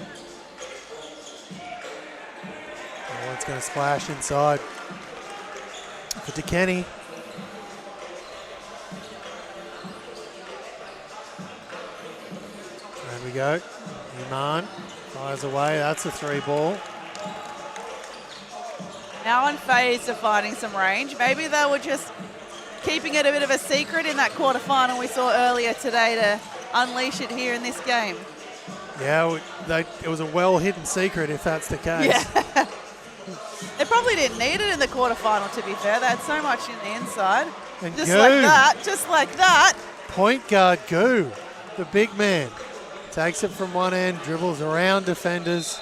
Oh, it's going to splash inside for DeKenny. There we go. Iman fires away. That's a 3 ball. Now unfazed of finding some range. Maybe they were just keeping it a bit of a secret in that quarterfinal we saw earlier today to unleash it here in this game. Yeah, it was a well-hidden secret if that's the case. Yeah. They probably didn't need it in the quarterfinal, to be fair. They had so much in the inside. And Just like that. Point guard Goo, the big man, takes it from one end, dribbles around defenders.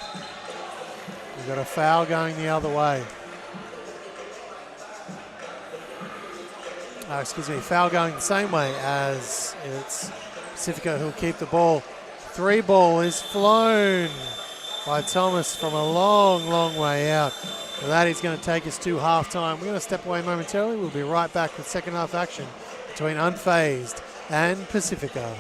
We've got a foul going the other way. Foul going the same way as it's Pacifico who'll keep the ball. 3 ball is flown by Thomas from a long, long way out. For that, he's going to take us to halftime. We're going to step away momentarily. We'll be right back with second half action between Unfazed and Pacifico.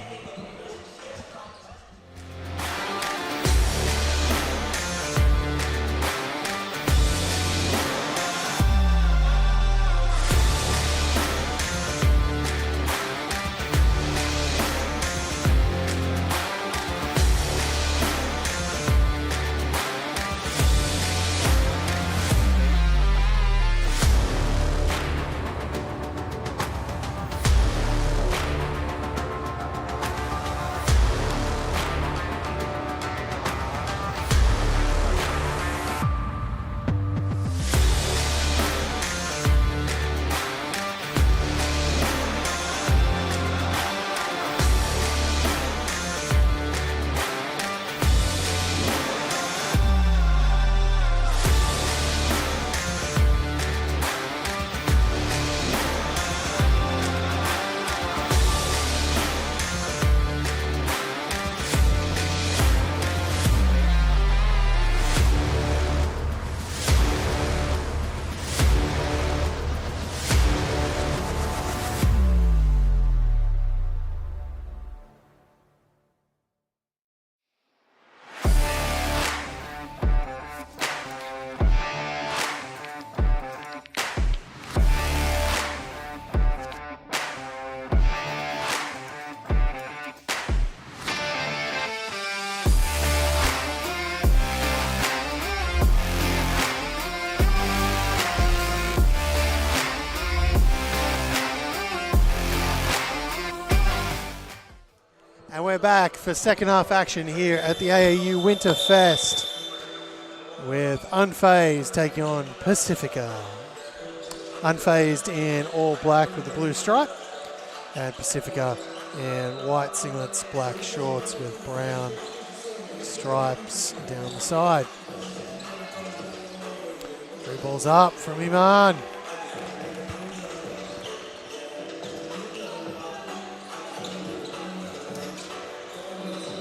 And we're back for second half action here at the AAU Winterfest with Unfazed taking on Pacifica. Unfazed in all black with the blue stripe, and Pacifica in white singlets, black shorts with brown stripes down the side. 3 balls up from Iman.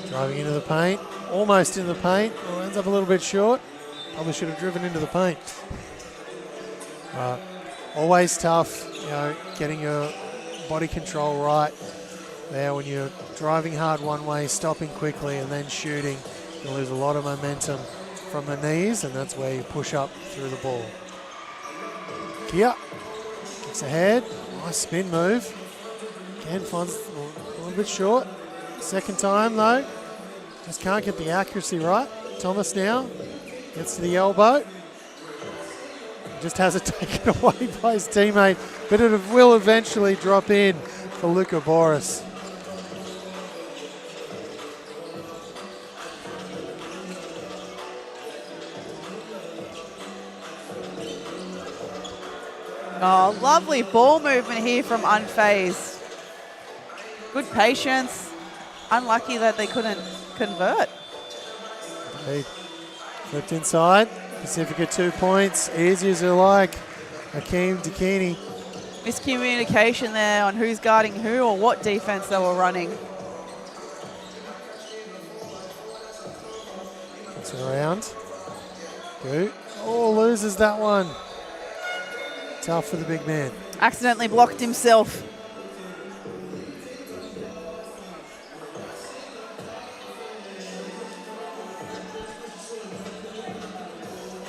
Driving into the paint, almost in the paint. Well, ends up a little bit short. Probably should have driven into the paint. Always tough, getting your body control right there when you're driving hard one way, stopping quickly, and then shooting. You lose a lot of momentum from the knees, and that's where you push up through the ball. Kia kicks ahead. Nice spin move. Again, finds a little bit short. Second time, though. Just can't get the accuracy right. Thomas now gets to the elbow. Just has it taken away by his teammate, but it will eventually drop in for Luka Boris. Oh, lovely ball movement here from Unfazed. Good patience. Unlucky that they couldn't convert. Hey, flipped inside. Pacifica 2 points. Easy as you like. Hakeem Dakini. Miscommunication there on who's guarding who or what defense they were running. Gets around. Good. Oh, loses that one. Tough for the big man. Accidentally blocked himself.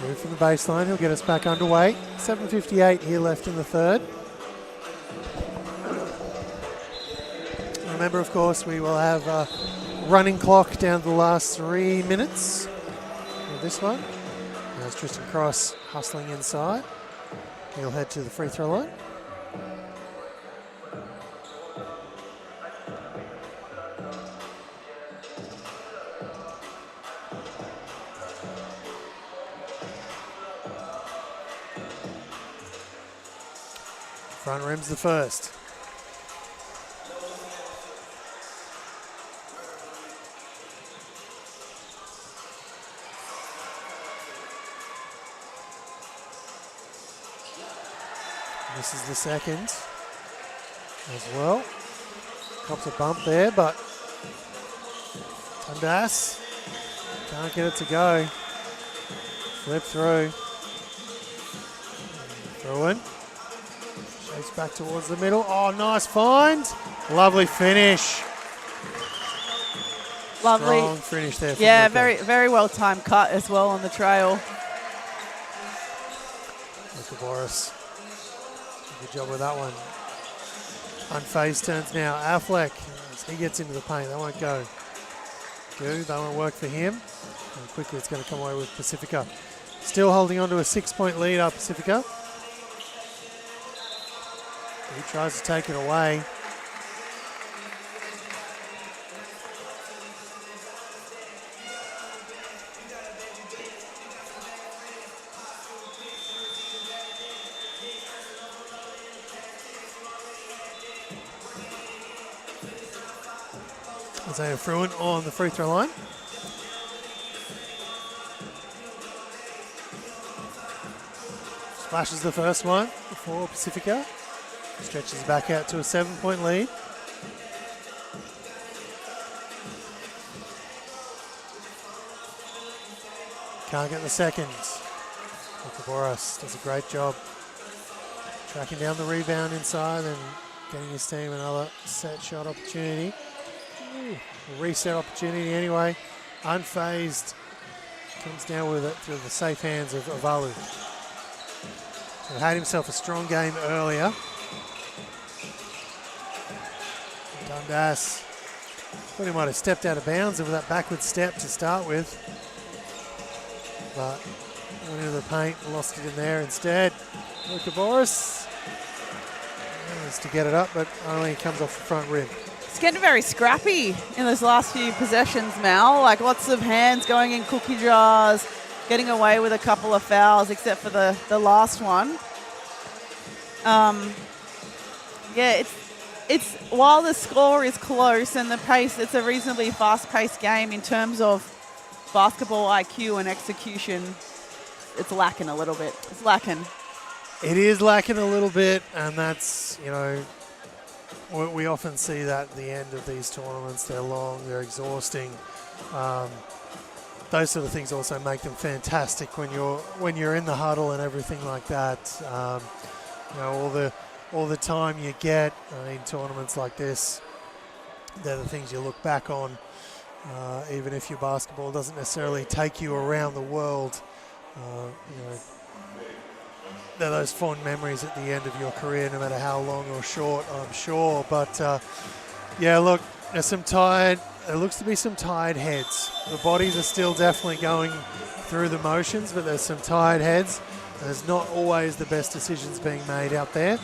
Good from the baseline. He'll get us back underway. 7:58 here left in the third. Remember, of course, we will have a running clock down the last 3 minutes of this one. There's Tristan Cross hustling inside. He'll head to the free throw line. Front rim's the first. This is the second as well. Cops a bump there, but Dundas can't get it to go. Flip through. Throw in. Shakes back towards the middle. Oh, nice find. Lovely finish. Lovely. Strong finish there. From Yeah, Luca. very well timed cut as well on the trail. Luca Boris. Good job with that one. Unfazed turns now. Affleck, as he gets into the paint, that won't go. Good, that won't work for him. And quickly it's going to come away with Pacifica. Still holding on to a 6-point lead up Pacifica. He tries to take it away. Isaiah Fruin on the free throw line. Splashes the first one for Pacifica. Stretches back out to a 7-point lead. Can't get the second. Luka Boras does a great job tracking down the rebound inside and getting his team another set shot opportunity. A reset opportunity anyway. Unfazed comes down with it through the safe hands of Avalu. He had himself a strong game earlier. Dundas thought he might have stepped out of bounds with that backward step to start with, but went into the paint, lost it in there instead. Luka Boris managed to get it up, but only comes off the front rim. It's getting very scrappy in those last few possessions, Mal. Like lots of hands going in cookie jars, getting away with a couple of fouls, except for the last one. Yeah, it's while the score is close and the pace, it's a reasonably fast-paced game in terms of basketball IQ and execution. It's lacking a little bit. It's lacking. It is lacking a little bit, and that's, you know, we often see that at the end of these tournaments. They're long, they're exhausting. Those sort of things also make them fantastic when you're in the huddle and everything like that. You know, all the time you get in tournaments like this, they're the things you look back on. Even if your basketball doesn't necessarily take you around the world, you know, they're those fond memories at the end of your career, no matter how long or short, I'm sure. But yeah, look, there's some tired. There looks to be some tired heads. The bodies are still definitely going through the motions, but there's some tired heads. There's not always the best decisions being made out there.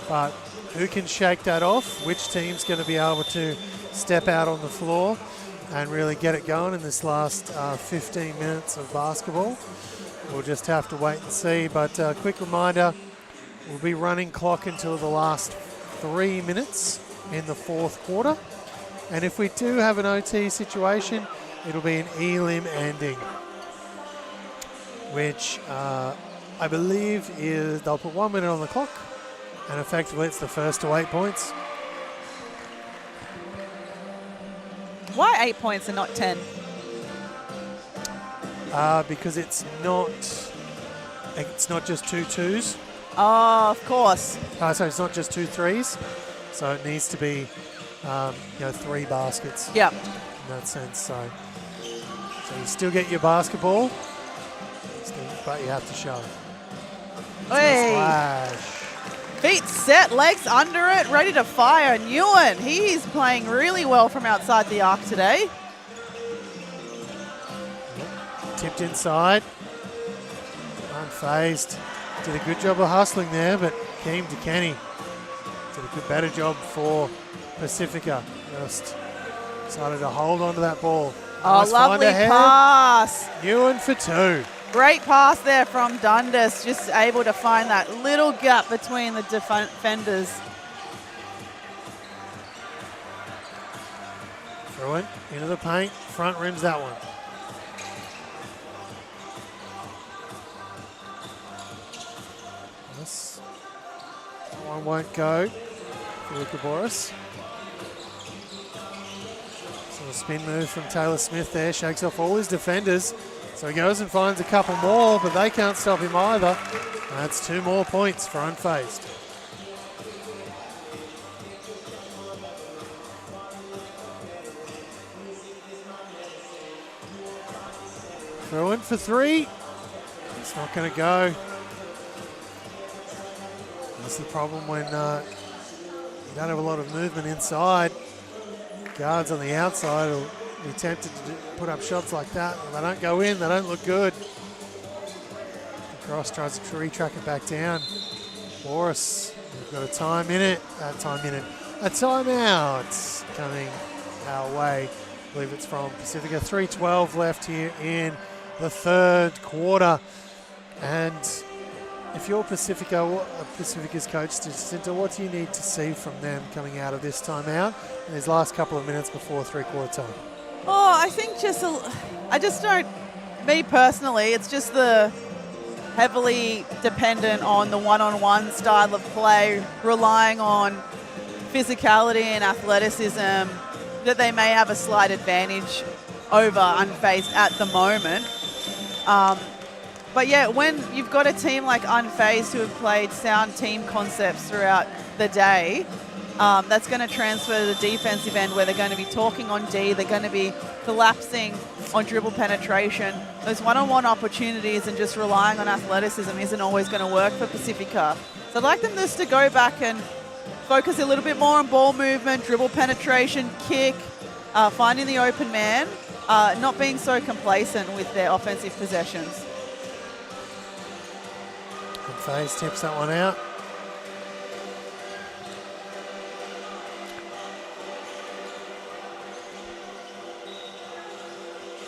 But who can shake that off? Which team's going to be able to step out on the floor and really get it going in this last 15 minutes of basketball? We'll just have to wait and see. But quick reminder, We'll be running clock until the last 3 minutes in the fourth quarter. And if we do have an OT situation, it'll be an elim ending, which I believe is they'll put 1 minute on the clock, and effectively it's the first to 8 points. Why 8 points and not 10? Because it's not just 2 twos. Oh, of course. So it's not just 2 threes. So it needs to be 3 baskets. Yeah. In that sense. So you still get your basketball, but you have to show. Hey. Splash. Feet set, legs under it, ready to fire. Nguyen, he's playing really well from outside the arc today. Tipped inside. Unfazed. Did a good job of hustling there, but Keem DeKenny did a good, better job for Pacifica. Just decided to hold on to that ball. Oh, Nice lovely find ahead. pass. Nguyen for 2. Great pass there from Dundas, just able to find that little gap between the defenders. Fruin into the paint, front rims that one. This one won't go for Luka Boris. So a spin move from Taylor Smith there, shakes off all his defenders. So he goes and finds a couple more, but they can't stop him either. That's 2 more points for Unfazed. Fruin for 3. It's not going to go. That's the problem when you don't have a lot of movement inside. Guards on the outside will be tempted to put up shots like that. They don't go in, they don't look good. Cross tries to retrack it back down. Boris, we've got a time in it. A timeout coming our way. I believe it's from Pacifica. 3:12 left here in the third quarter. And if you're Pacifica's coach, Jacinta, what do you need to see from them coming out of this timeout in these last couple of minutes before three-quarter time? Oh, I think I just don't, me personally, it's just the heavily dependent on the one-on-one style of play, relying on physicality and athleticism, that they may have a slight advantage over Unfazed at the moment. But yeah, when you've got a team like Unfazed who have played sound team concepts throughout the day, that's going to transfer to the defensive end where they're going to be talking on D, they're going to be collapsing on dribble penetration. Those one-on-one opportunities and just relying on athleticism isn't always going to work for Pacifica. So I'd like them just to go back and focus a little bit more on ball movement, dribble penetration, kick, finding the open man, not being so complacent with their offensive possessions. FaZe tips that one out.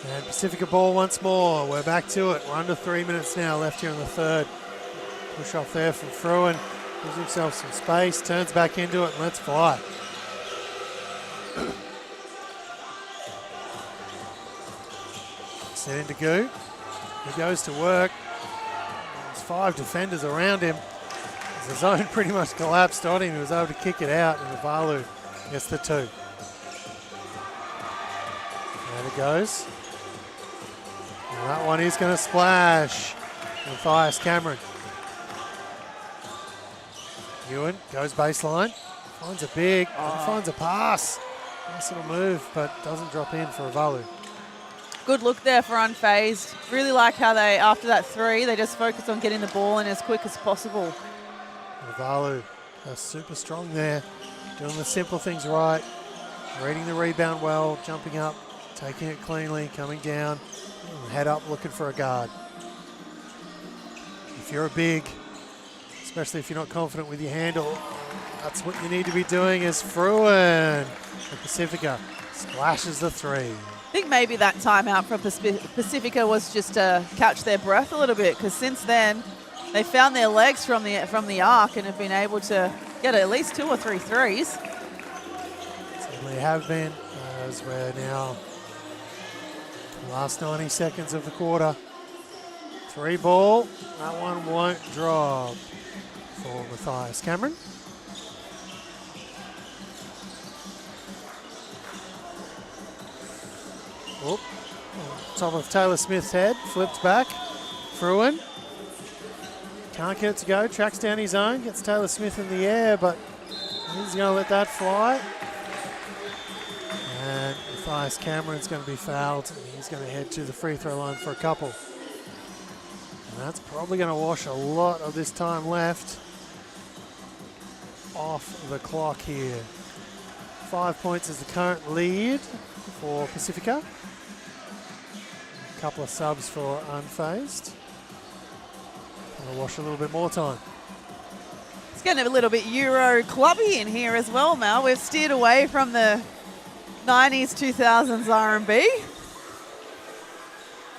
And Pacifica ball once more. We're back to it. We're under 3 minutes now left here in the third. Push off there from Fruin. Gives himself some space, turns back into it, and let's fly. Set into Goo. He goes to work. There's 5 defenders around him. The zone pretty much collapsed on him. He was able to kick it out, and Avalu gets the 2. There it goes. And that one is going to splash. Matthias Cameron. Ewan goes baseline. Finds a big, finds a pass. Nice little move, but doesn't drop in for Avalu. Good look there for Unfazed. Really like how they, after that 3, they just focused on getting the ball in as quick as possible. Avalu, super strong there. Doing the simple things right. Reading the rebound well, jumping up, taking it cleanly, coming down, head up looking for a guard. If you're a big, especially if you're not confident with your handle, that's what you need to be doing as Fruin for Pacifica splashes the 3. I think maybe that timeout for Pacifica was just to catch their breath a little bit, because since then they found their legs from the arc and have been able to get at least 2 or 3 threes. Certainly have been, as we're now last 90 seconds of the quarter. 3 ball, that one won't drop for Matthias Cameron. Oop. Top of Taylor Smith's head, flipped back. Fruin can't get it to go, tracks down his own, gets Taylor Smith in the air, but he's going to let that fly. And Matthias Cameron's going to be fouled, and he's going to head to the free throw line for a couple. And that's probably going to wash a lot of this time left off the clock here. 5 points is the current lead for Pacifica. A couple of subs for Unfazed. Gonna wash a little bit more time. It's getting a little bit Euro clubby in here as well, Mel. We've steered away from the 90s, 2000s R&B.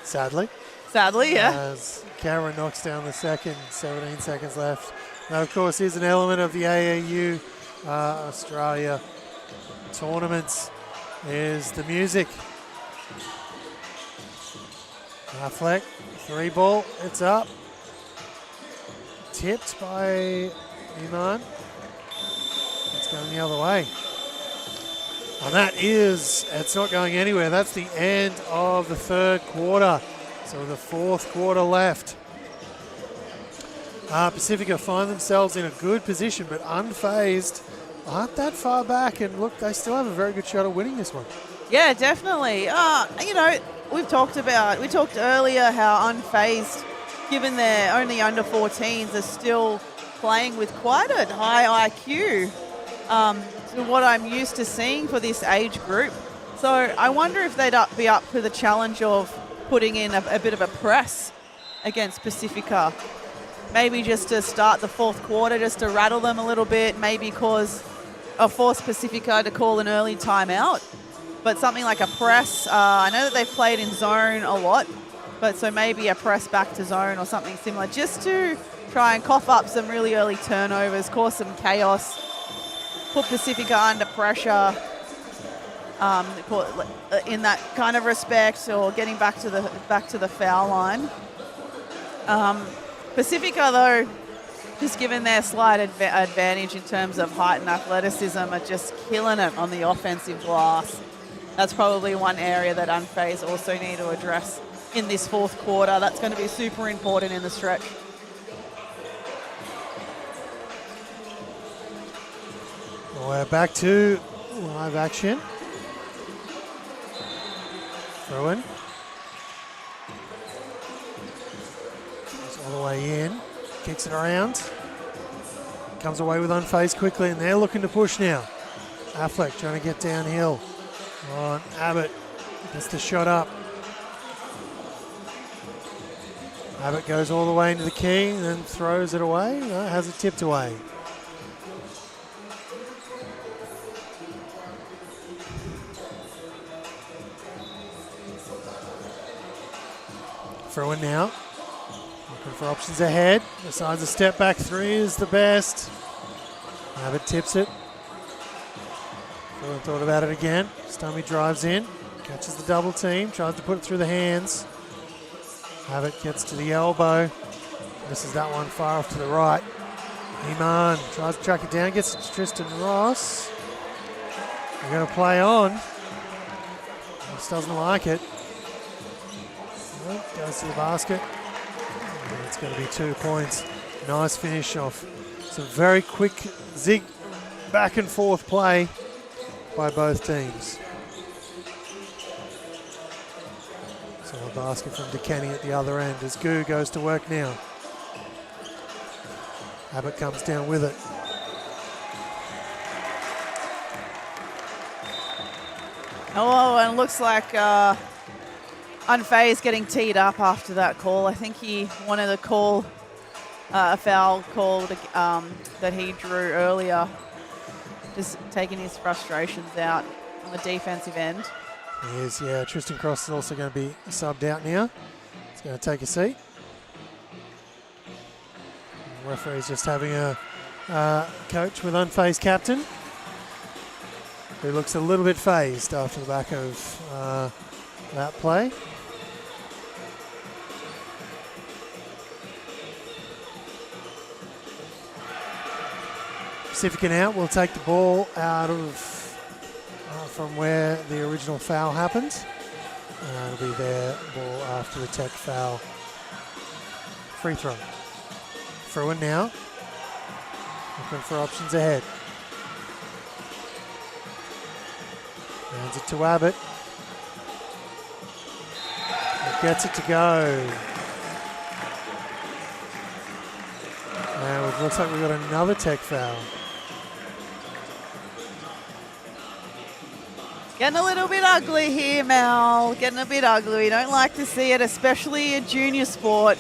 Sadly. Sadly, yeah. As Cameron knocks down the second, 17 seconds left. Now, of course, here's an element of the AAU Australia tournaments is the music. Affleck, 3 ball, it's up. Tipped by Iman. It's going the other way. And it's not going anywhere. That's the end of the third quarter. So the fourth quarter left. Pacifica find themselves in a good position, but Unfazed aren't that far back. And look, they still have a very good shot at winning this one. Yeah, definitely. We talked earlier how Unfazed, given they're only under 14s, are still playing with quite a high IQ to what I'm used to seeing for this age group. So I wonder if they'd be up for the challenge of putting in a bit of a press against Pacifica. Maybe just to start the fourth quarter, just to rattle them a little bit, maybe force Pacifica to call an early timeout. But something like a press, I know that they've played in zone a lot, but so maybe a press back to zone or something similar, just to try and cough up some really early turnovers, cause some chaos, put Pacifica under pressure in that kind of respect, or getting back to the foul line. Pacifica, though, just given their slight advantage in terms of height and athleticism, are just killing it on the offensive glass. That's probably one area that Unfazed also need to address in this fourth quarter. That's going to be super important in the stretch. We're back to live action. Throw in. Goes all the way in. Kicks it around. Comes away with Unfazed quickly, and they're looking to push now. Affleck trying to get downhill. On Abbott. Gets the shot up. Abbott goes all the way into the key, and then throws it away. No, has it tipped away. Throw in now. Looking for options ahead. Decides a step back three is the best. Abbott tips it. Thought about it again. Stummy drives in. Catches the double team. Tries to put it through the hands. Abbott gets to the elbow. Misses that one far off to the right. Iman tries to track it down. Gets it to Tristan Ross. They're going to play on. Ross doesn't like it. Goes to the basket. And it's going to be 2 points. Nice finish off. Some very quick zig back and forth play by both teams. So a basket from DeKenny at the other end as Goo goes to work now. Abbott comes down with it. Oh, and it looks like Unfazed getting teed up after that call. I think he wanted to call a foul call that he drew earlier, just taking his frustrations out on the defensive end. He is, yeah. Tristan Cross is also going to be subbed out now. He's going to take a seat. Referee's just having a coach with unfazed captain, who looks a little bit phased after the back of that play. Pacifica now will take the ball out of from where the original foul happened. It'll be their ball after the tech foul. Free throw. Fruin now. Looking for options ahead. Hands it to Abbott. Gets it to go. Now it looks like we've got another tech foul. Getting a little bit ugly here, Mel. Getting a bit ugly. We don't like to see it, especially a junior sport.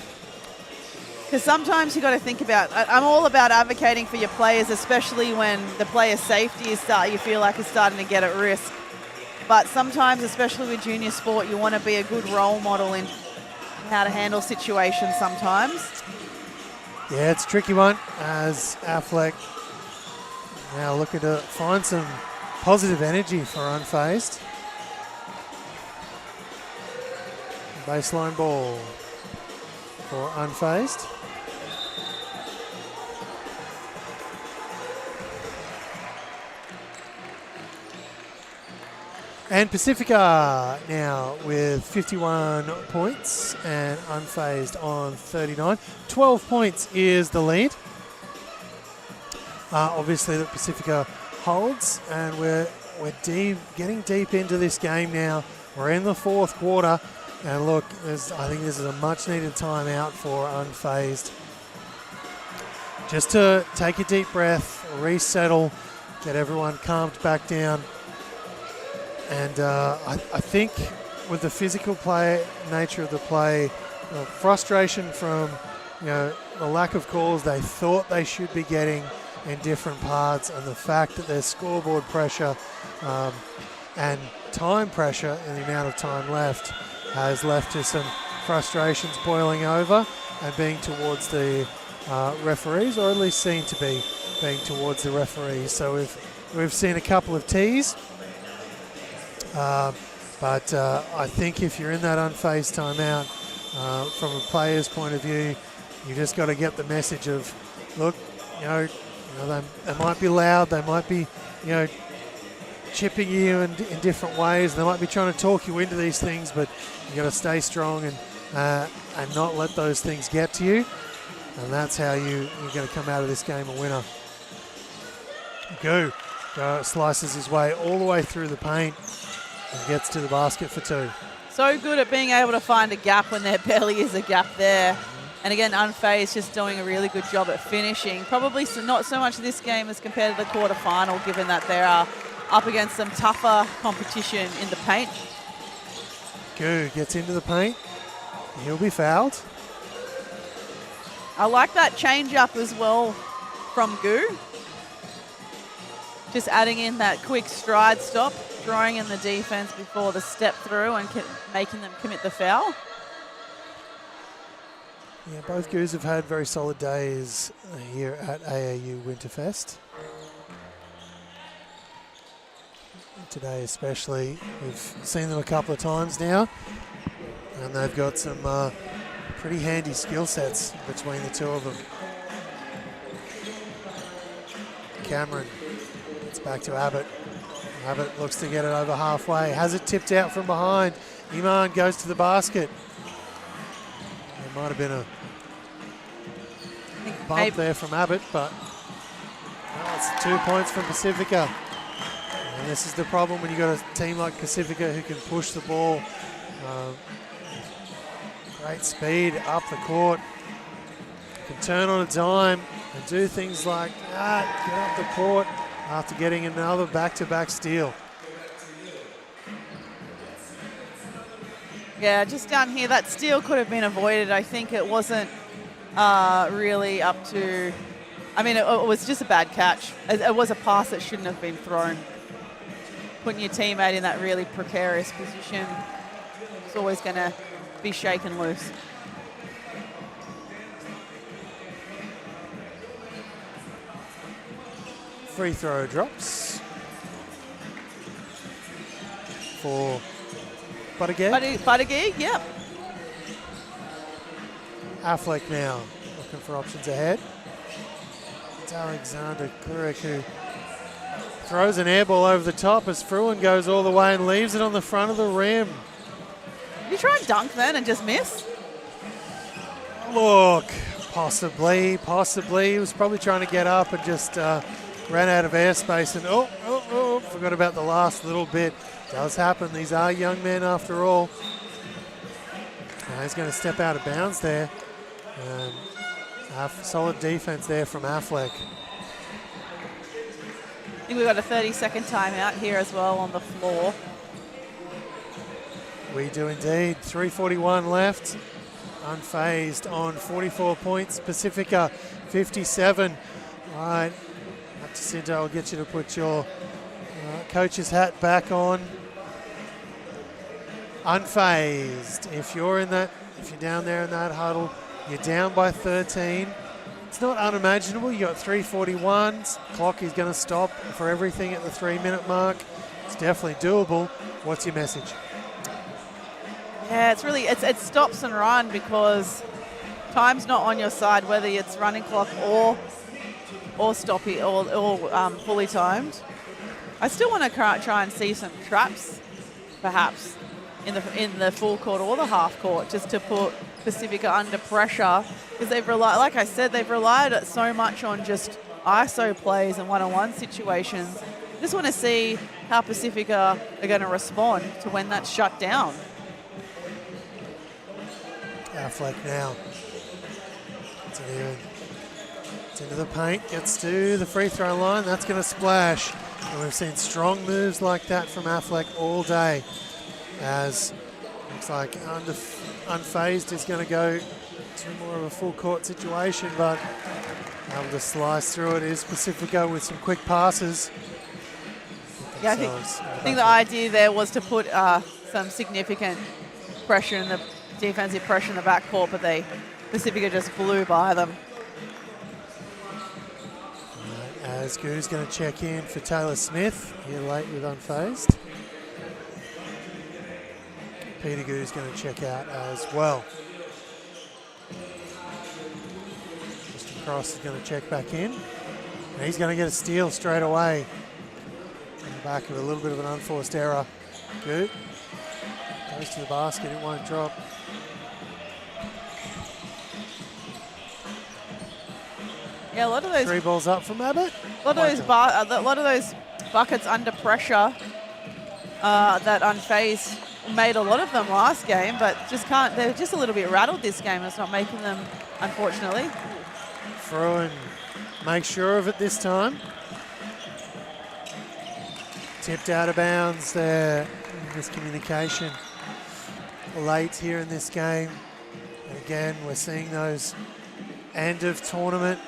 Because sometimes you got to think about, I'm all about advocating for your players, especially when the player's safety is you feel like it's starting to get at risk. But sometimes, especially with junior sport, you want to be a good role model in how to handle situations sometimes. Yeah, it's a tricky one as Affleck now looking to find some positive energy for unfazed. Baseline ball for unfazed. And Pacifica now with 51 points and unfazed on 39. 12 points is the lead. Obviously, the Pacifica holds, and we're getting deep into this game now. We're in the fourth quarter, and look, I think this is a much-needed timeout for unfazed. Just to take a deep breath, resettle, get everyone calmed back down. And I think with the physical nature of the play, frustration from the lack of calls they thought they should be getting in different parts, and the fact that there's scoreboard pressure and time pressure in the amount of time left has left to some frustrations boiling over and being towards the referees, or at least seen to be being towards the referees. So we've seen a couple of tees. But I think if you're in that unfazed timeout, from a player's point of view, you just got to get the message of, look, they might be loud, they might be, chipping you in different ways, they might be trying to talk you into these things, but you got to stay strong and not let those things get to you, and that's how you're going to come out of this game a winner. Go slices his way all the way through the paint and gets to the basket for two. So good at being able to find a gap when there barely is a gap there. And again, unfazed just doing a really good job at finishing. Probably not so much this game as compared to the quarterfinal, given that they are up against some tougher competition in the paint. Gu gets into the paint. He'll be fouled. I like that change up as well from Gu. Just adding in that quick stride stop, drawing in the defense before the step through and making them commit the foul. Yeah, both Gus have had very solid days here at AAU Winterfest. Today especially, we've seen them a couple of times now, and they've got some pretty handy skill sets between the two of them. Cameron, it's back to Abbott. Abbott looks to get it over halfway, has it tipped out from behind. Iman goes to the basket. There might have been a bump there from Abbott, but it's 2 points from Pacifica. And this is the problem when you've got a team like Pacifica who can push the ball. Great speed up the court. Can turn on a dime and do things like that, get up the court after getting another back-to-back steal. Yeah, just down here, that steal could have been avoided. I think it wasn't really up to, it was just a bad catch. It was a pass that shouldn't have been thrown. Putting your teammate in that really precarious position, it's always going to be shaken loose. Free throw drops for Buttigieg. Buttigieg, yep. Affleck now looking for options ahead. It's Alexander Kurek who throws an air ball over the top as Fruin goes all the way and leaves it on the front of the rim. Did you try and dunk then and just miss? Look, possibly. He was probably trying to get up and just ran out of airspace and forgot about the last little bit. Does happen. These are young men after all. Now he's going to step out of bounds there. Solid defense there from Affleck. I think we've got a 30-second timeout here as well on the floor. We do indeed. 3:41 left. Unfazed on 44 points. Pacifica 57. All right. Up to Cinto. I'll get you to put your coach's hat back on. Unfazed. If you're down there in that huddle, you're down by 13. It's not unimaginable. You got 3:41. Clock is going to stop for everything at the 3-minute mark. It's definitely doable. What's your message? Yeah, it's stops and run because time's not on your side, whether it's running clock or stoppy or fully timed. I still want to try and see some traps, perhaps in the full court or the half court, just to put Pacifica under pressure, because they've relied so much on just ISO plays and one-on-one situations. I just want to see how Pacifica are going to respond to when that's shut down. Affleck now. It's into the paint, gets to the free throw line. That's going to splash. And we've seen strong moves like that from Affleck all day. As looks like Unfazed is going to go to more of a full court situation, but able to slice through it is Pacifica with some quick passes. Yeah, I think the idea there was to put some significant pressure in the defensive pressure in the backcourt, but Pacifica just blew by them. As Goo's going to check in for Taylor Smith, here late with Unfazed. Peter Goo's going to check out as well. Mr. Cross is going to check back in. And he's going to get a steal straight away. On the back of a little bit of an unforced error. Goo goes to the basket, it won't drop. Yeah, a lot of those 3 balls up from Abbott. A lot of those buckets under pressure that Unfazed made a lot of them last game, but they're just a little bit rattled this game. It's not making them, unfortunately. Fruin makes sure of it this time. Tipped out of bounds there. Miscommunication late here in this game. And again, we're seeing those end of tournament,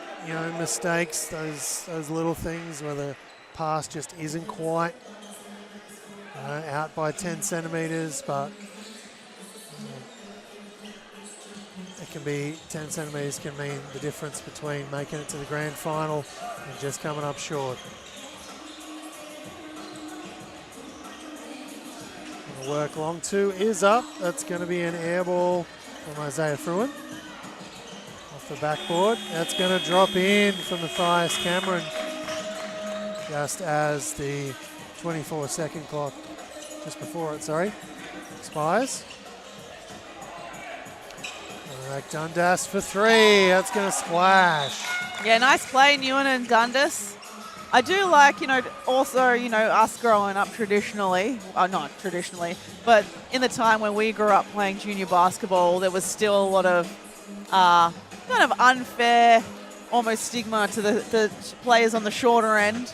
mistakes, those little things where the pass just isn't quite out by 10 centimetres, but it can be 10 centimetres can mean the difference between making it to the grand final and just coming up short. Gonna work long 2 is up. That's going to be an air ball from Isaiah Fruin. Off the backboard. That's going to drop in from Matthias Cameron just as the 24-second clock, just before it, expires. Dundas for 3. That's going to splash. Yeah, nice play, Newen and Dundas. I do like, also, us growing up traditionally, not traditionally, but in the time when we grew up playing junior basketball, there was still a lot of kind of unfair, almost stigma to the players on the shorter end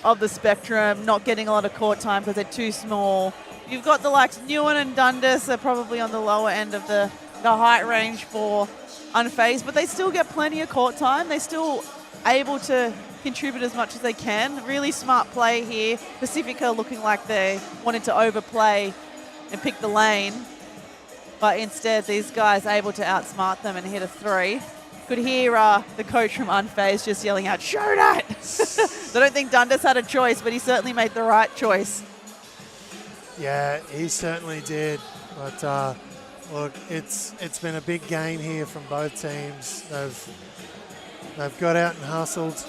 of the spectrum, not getting a lot of court time because they're too small. You've got the likes Newen and Dundas are probably on the lower end of the height range for Unfazed, but they still get plenty of court time. They're still able to contribute as much as they can. Really smart play here. Pacifica looking like they wanted to overplay and pick the lane, but instead these guys able to outsmart them and hit a 3. Could hear the coach from Unfazed just yelling out, "Shoot it!" So I don't think Dundas had a choice, but he certainly made the right choice. Yeah, he certainly did. But look, it's been a big game here from both teams. They've got out and hustled,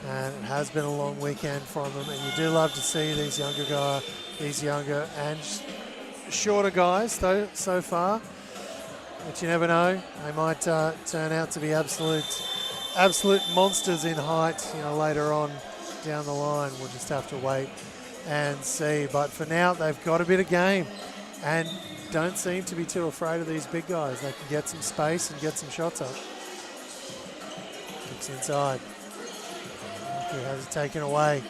and it has been a long weekend from them. And you do love to see these younger and shorter guys though so far. But you never know, they might turn out to be absolute monsters in height, later on down the line. We'll just have to wait and see. But for now, they've got a bit of game and don't seem to be too afraid of these big guys. They can get some space and get some shots up. Kicks inside. He has it taken away.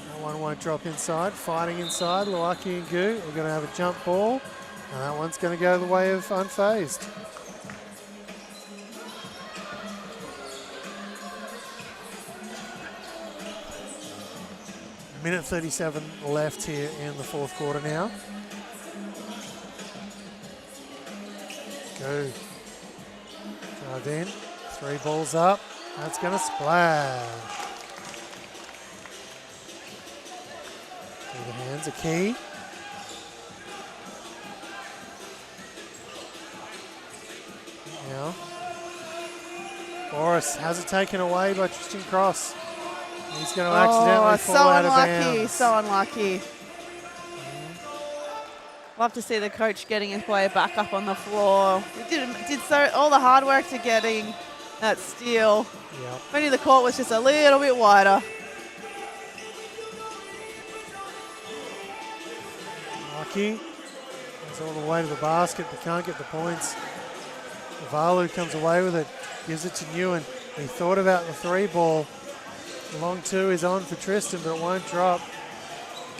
That one won't drop inside. Fighting inside, Luaki and Gu are going to have a jump ball. And that one's going to go the way of Unfazed. Minute 37 left here in the fourth quarter now. Go. Drive in. 3 balls up. That's going to splash. Through the hands are key. Now, Boris has it taken away by Tristan Cross. He's going to accidentally fall out of bounds. So unlucky. Love to see the coach getting his player back up on the floor. He did all the hard work to getting that steal. Yep. If only the court was just a little bit wider. Lucky goes all the way to the basket but can't get the points. Valu comes away with it, gives it to Nguyen. He thought about the 3 ball. Long 2 is on for Tristan, but it won't drop.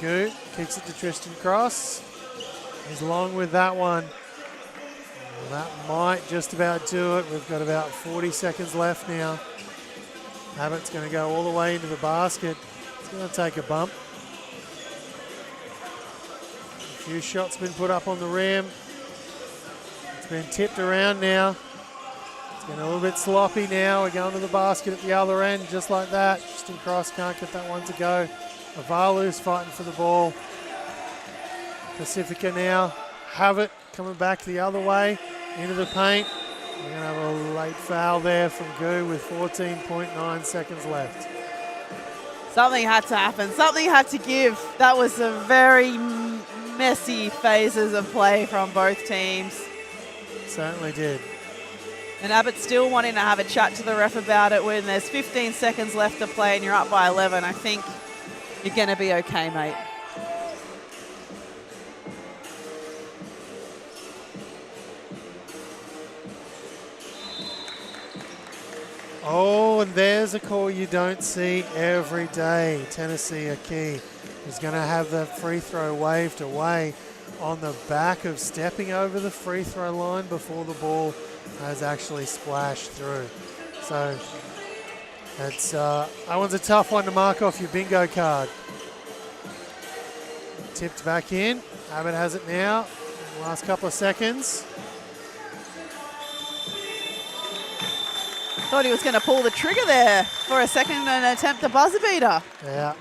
Gu kicks it to Tristan Cross. He's long with that one. And that might just about do it. We've got about 40 seconds left now. Abbott's going to go all the way into the basket. It's going to take a bump. A few shots been put up on the rim. Been tipped around now. It's getting a little bit sloppy now. We're going to the basket at the other end, just like that. Tristan Cross can't get that one to go. Avalu's fighting for the ball. Pacifica now have it, coming back the other way into the paint. We're going to have a late foul there from Gu with 14.9 seconds left. Something had to happen. Something had to give. That was a very messy phases of play from both teams. Certainly did. And Abbott still wanting to have a chat to the ref about it when there's 15 seconds left to play and you're up by 11. I think you're going to be okay, mate. Oh, and there's a call you don't see every day. Tennessee Aki is going to have that free throw waved away on the back of stepping over the free throw line before the ball has actually splashed through. So that's that one's a tough one to mark off your bingo card. Tipped back in. Abbott has it now. Last couple of seconds. Thought he was going to pull the trigger there for a second and attempt the buzzer beater. Yeah.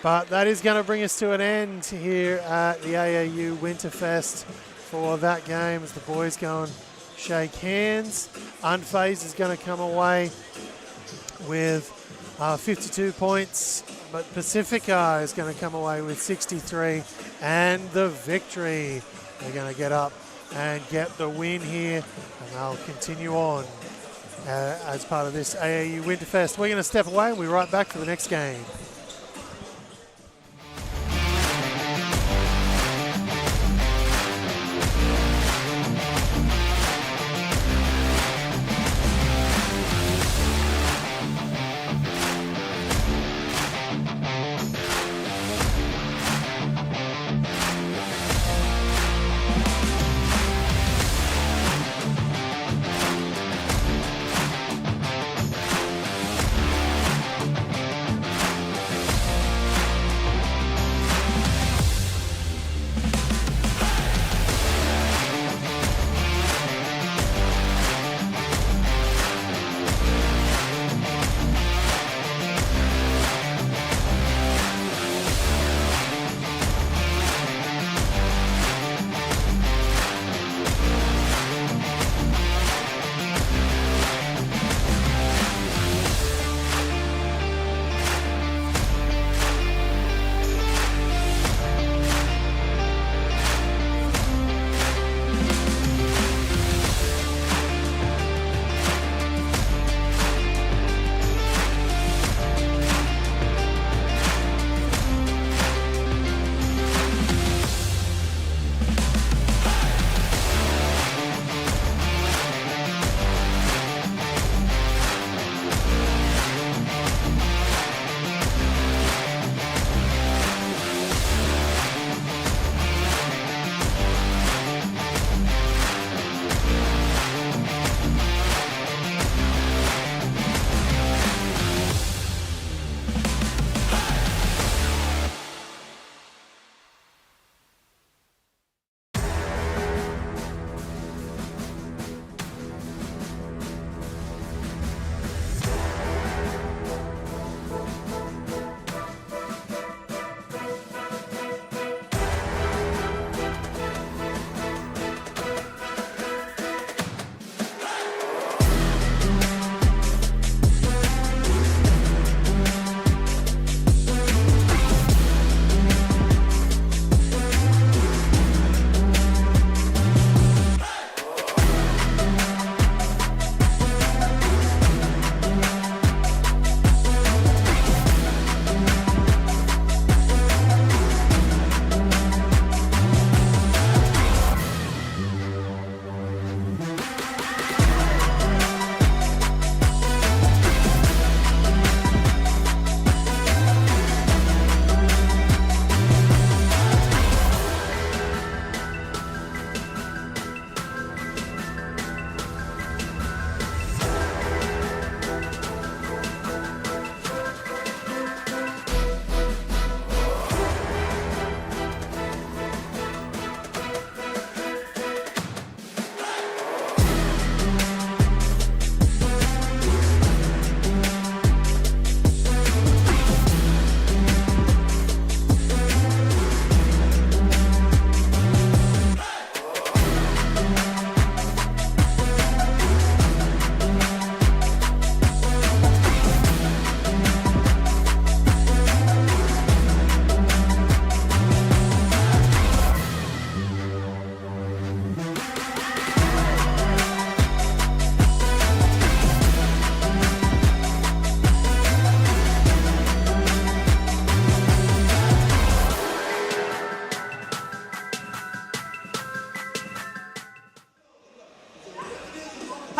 But that is going to bring us to an end here at the AAU Winterfest for that game as the boys go and shake hands. Unfazed is going to come away with 52 points, but Pacifica is going to come away with 63 and the victory. They're going to get up and get the win here, and they'll continue on as part of this AAU Winterfest. We're going to step away and we'll be right back for the next game.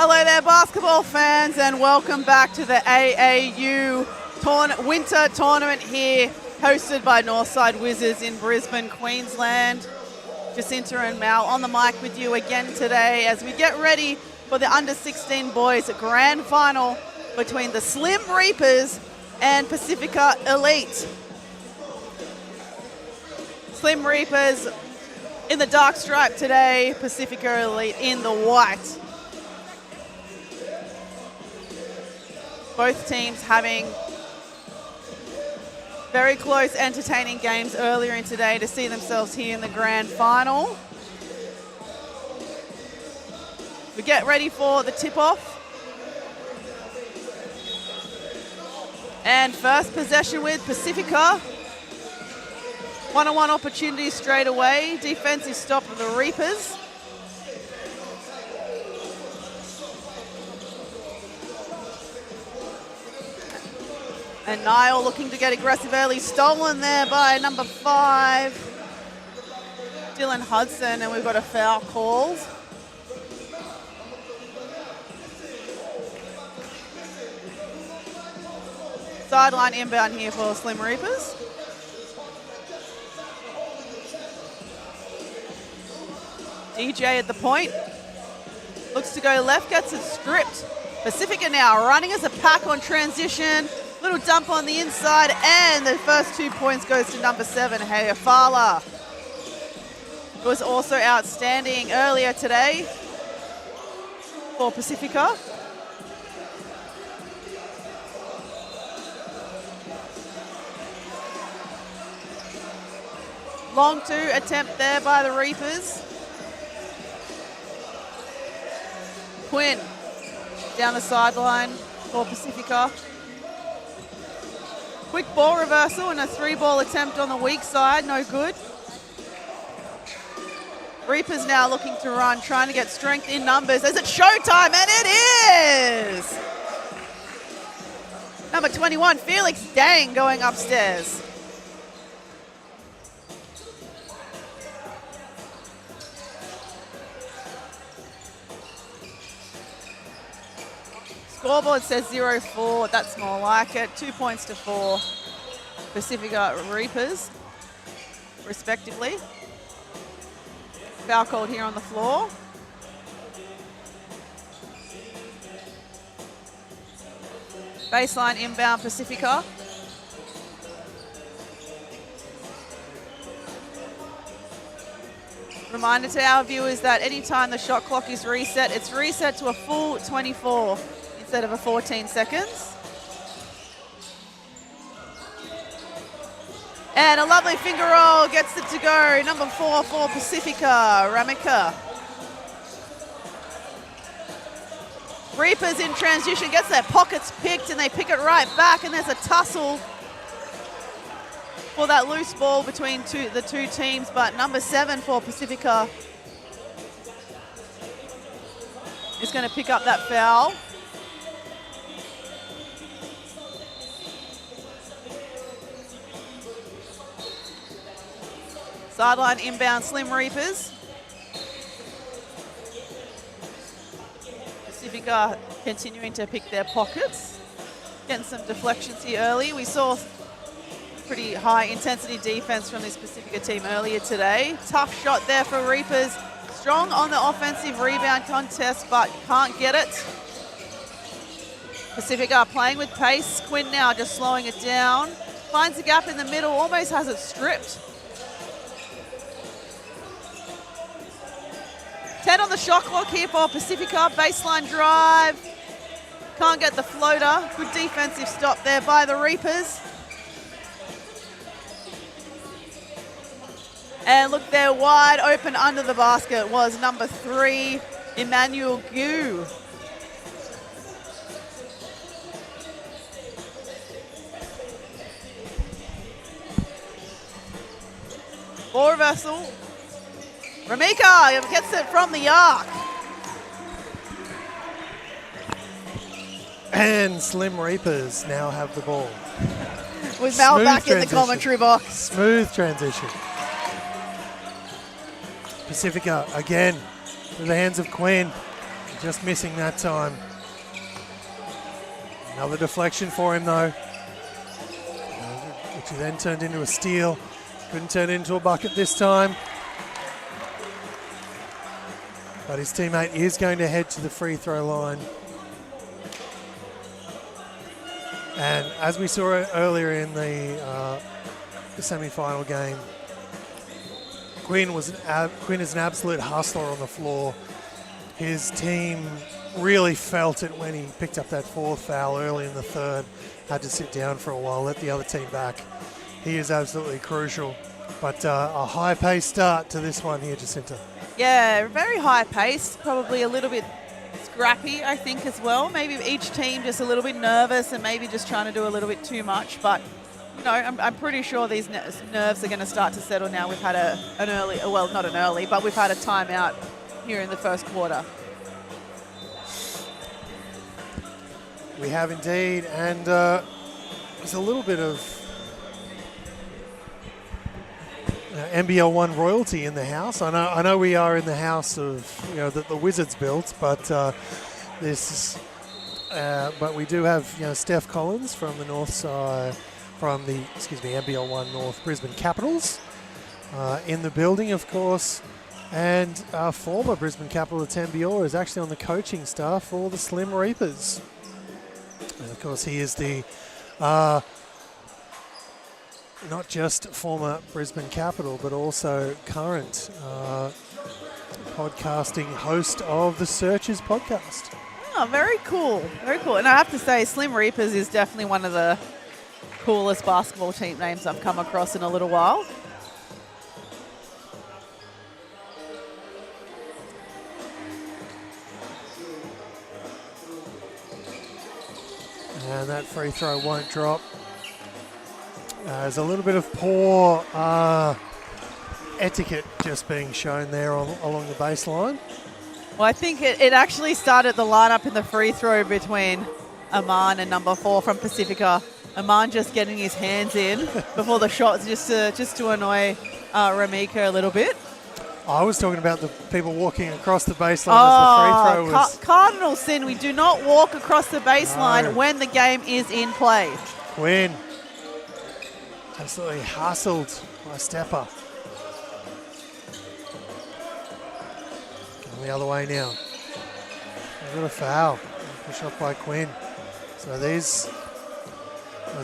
Hello there, basketball fans, and welcome back to the AAU Winter Tournament here, hosted by Northside Wizards in Brisbane, Queensland. Jacinta and Mal on the mic with you again today as we get ready for the under-16 boys grand final between the Slim Reapers and Pacifica Elite. Slim Reapers in the dark stripe today, Pacifica Elite in the white. Both teams having very close, entertaining games earlier in today to see themselves here in the grand final. We get ready for the tip-off. And first possession with Pacifica. One-on-one opportunity straight away. Defensive stop of the Reapers. And Niall looking to get aggressive early. Stolen there by number 5, Dylan Hudson, and we've got a foul called. Sideline inbound here for Slim Reapers. DJ at the point. Looks to go left, gets it stripped. Pacifica now running as a pack on transition. Little dump on the inside, and the first 2 points goes to number 7, Hayafala. It was also outstanding earlier today for Pacifica. Long 2 attempt there by the Reapers. Quinn down the sideline for Pacifica. Quick ball reversal and a 3-ball attempt on the weak side, no good. Reapers now looking to run, trying to get strength in numbers. Is it showtime? And it is! Number 21, Felix Dang, going upstairs. Scoreboard says 0-4, that's more like it. 2 points to 4 Pacifica Reapers, respectively. Foul called here on the floor. Baseline inbound Pacifica. Reminder to our viewers that anytime the shot clock is reset, it's reset to a full 24. Instead of a 14 seconds. And a lovely finger roll gets it to go. Number 4 for Pacifica, Ramika. Reapers in transition, gets their pockets picked and they pick it right back, and there's a tussle for that loose ball between the two teams, but number 7 for Pacifica is going to pick up that foul. Sideline inbound Slim Reapers. Pacifica continuing to pick their pockets. Getting some deflections here early. We saw pretty high intensity defense from this Pacifica team earlier today. Tough shot there for Reapers. Strong on the offensive rebound contest, but can't get it. Pacifica playing with pace. Quinn now just slowing it down. Finds a gap in the middle, almost has it stripped. 10 on the shot clock here for Pacifica. Baseline drive. Can't get the floater. Good defensive stop there by the Reapers. And look there, wide open under the basket was number 3, Emmanuel Gu. Ball reversal. Ramika gets it from the arc. And Slim Reapers now have the ball. With Mel back in the commentary box. Smooth transition. Pacifica again to the hands of Quinn. Just missing that time. Another deflection for him though, which he then turned into a steal. Couldn't turn it into a bucket this time. But his teammate is going to head to the free throw line. And as we saw earlier in the semi-final game, Quinn is an absolute hustler on the floor. His team really felt it when he picked up that fourth foul early in the third. Had to sit down for a while, let the other team back. He is absolutely crucial. But a high-paced start to this one here, Jacinta. Yeah, very high paced, probably a little bit scrappy, I think, as well. Maybe each team just a little bit nervous and maybe just trying to do a little bit too much. But, you know, I'm pretty sure these nerves are going to start to settle now. We've had an early, well, not an early, but we've had a timeout here in the first quarter. We have indeed, and there's a little bit of NBL 1 royalty in the house. I know we are in the house of, you know, that the Wizards built, but but we do have, you know, Steph Collins from the North side, from the NBL 1 North Brisbane Capitals in the building, of course, and our former Brisbane Capital Tembior is actually on the coaching staff for the Slim Reapers, and of course he is the not just former Brisbane Capital, but also current podcasting host of the Searchers podcast. Oh, very cool. Very cool. And I have to say, Slim Reapers is definitely one of the coolest basketball team names I've come across in a little while. And that free throw won't drop. There's a little bit of poor etiquette just being shown there along the baseline. Well, I think it actually started the lineup in the free throw between Aman and number 4 from Pacifica. Aman just getting his hands in before the shots just to annoy Ramika a little bit. I was talking about the people walking across the baseline as the free throw was... Cardinal sin. We do not walk across the baseline when the game is in play. Quinn. Absolutely hustled by Stepper. Going the other way now. They've got a foul. Push off by Quinn. So there's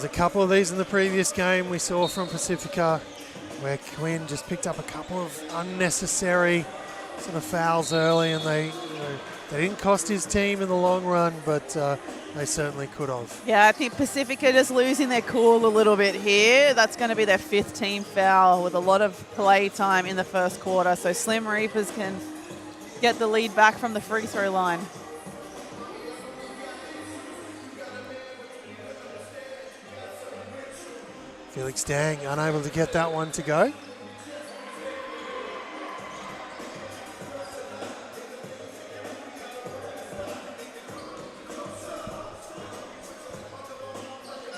a couple of these in the previous game we saw from Pacifica, where Quinn just picked up a couple of unnecessary sort of fouls early, and they didn't cost his team in the long run, but they certainly could have. Yeah, I think Pacifica just losing their cool a little bit here. That's going to be their 5th team foul with a lot of play time in the first quarter. So Slim Reapers can get the lead back from the free throw line. Felix Dang unable to get that one to go.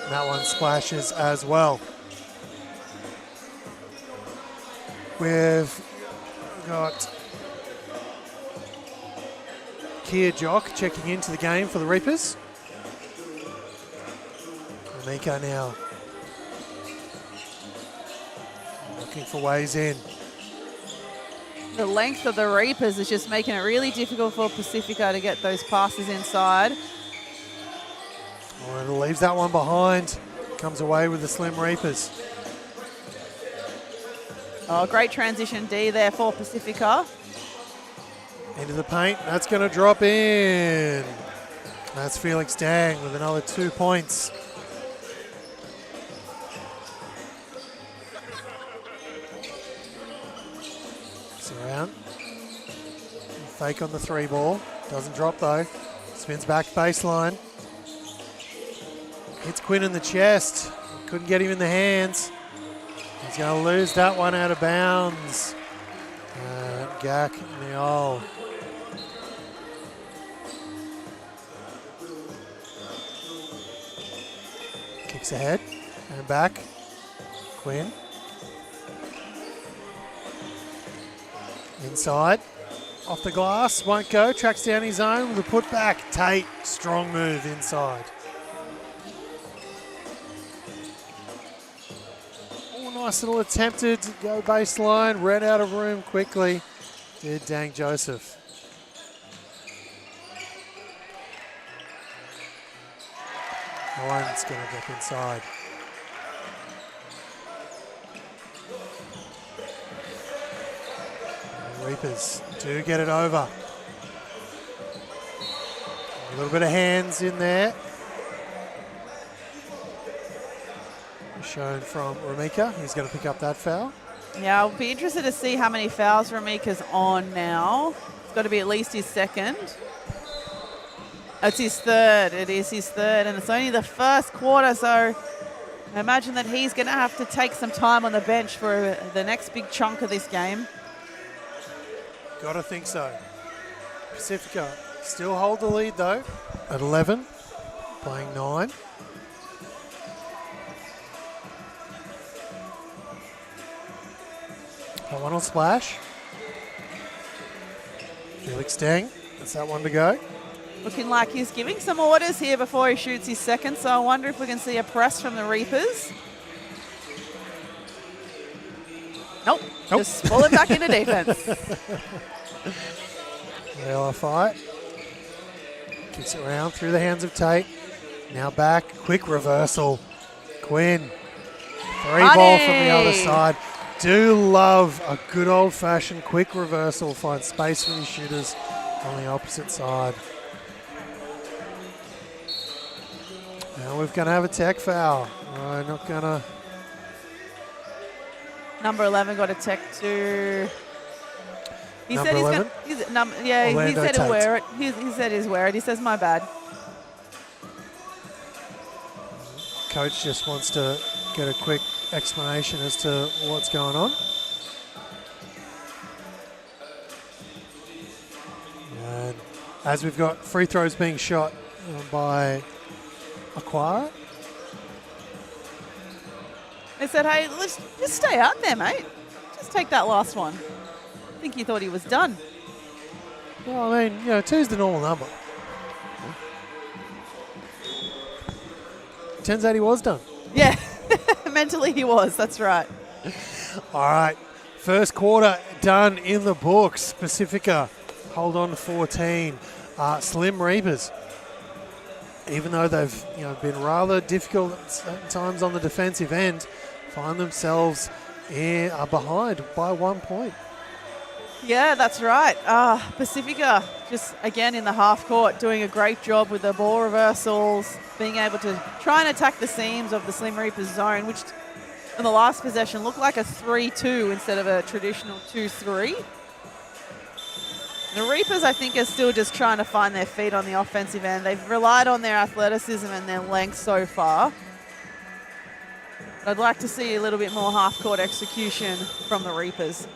That one splashes as well. We've got Kia Jock checking into the game for the Reapers. Mika now looking for ways in. The length of the Reapers is just making it really difficult for Pacifica to get those passes inside. Oh, and leaves that one behind. Comes away with the Slim Reapers. Oh, great transition D there for Pacifica. Into the paint. That's going to drop in. That's Felix Dang with another 2 points. Around. Fake on the 3 ball. Doesn't drop though. Spins back baseline. Hits Quinn in the chest. Couldn't get him in the hands. He's going to lose that one out of bounds. Gak Niol. Kicks ahead and back. Quinn. Inside. Off the glass, won't go. Tracks down his own with a putback. Tate, strong move inside. Oh, nice little attempted to go baseline. Ran out of room quickly. Did Dang Joseph. Owen's going to get inside. Reapers do get it over. A little bit of hands in there. Shown from Ramika. He's going to pick up that foul. Yeah, I'll be interested to see how many fouls Ramika's on now. It's got to be at least his second. It's his third. It is his third, and it's only the first quarter, so I imagine that he's going to have to take some time on the bench for the next big chunk of this game. Got to think so. Pacifica still hold the lead though at 11, playing 9. That one will splash. Felix Deng, that's that one to go. Looking like he's giving some orders here before he shoots his second, so I wonder if we can see a press from the Reapers. Nope. Just pull it back into defense. They'll fight. Kicks it around through the hands of Tate. Now back, quick reversal. Quinn, 3-ball from the other side. Do love a good old-fashioned quick reversal. Find space for these shooters on the opposite side. Now we're going to have a tech foul. We're not going to... Number 11 got a tech to... He Number said 11? He said he'll wear it. He said he's wear it. He says, my bad. Coach just wants to get a quick explanation as to what's going on. And as we've got free throws being shot by Aquara. They said, hey, let's just stay out there, mate. Just take that last one. I think he thought he was done. Well, I mean, 2's the normal number. Turns out he was done. Yeah, mentally he was. That's right. All right, first quarter done in the books. Pacifica hold on to 14. Slim Reapers, even though they've been rather difficult at times on the defensive end, find themselves behind by 1 point. Yeah, that's right. Pacifica just, again, in the half court, doing a great job with the ball reversals, being able to try and attack the seams of the Slim Reapers zone, which in the last possession looked like a 3-2 instead of a traditional 2-3. The Reapers, I think, are still just trying to find their feet on the offensive end. They've relied on their athleticism and their length so far. I'd like to see a little bit more half-court execution from the Reapers.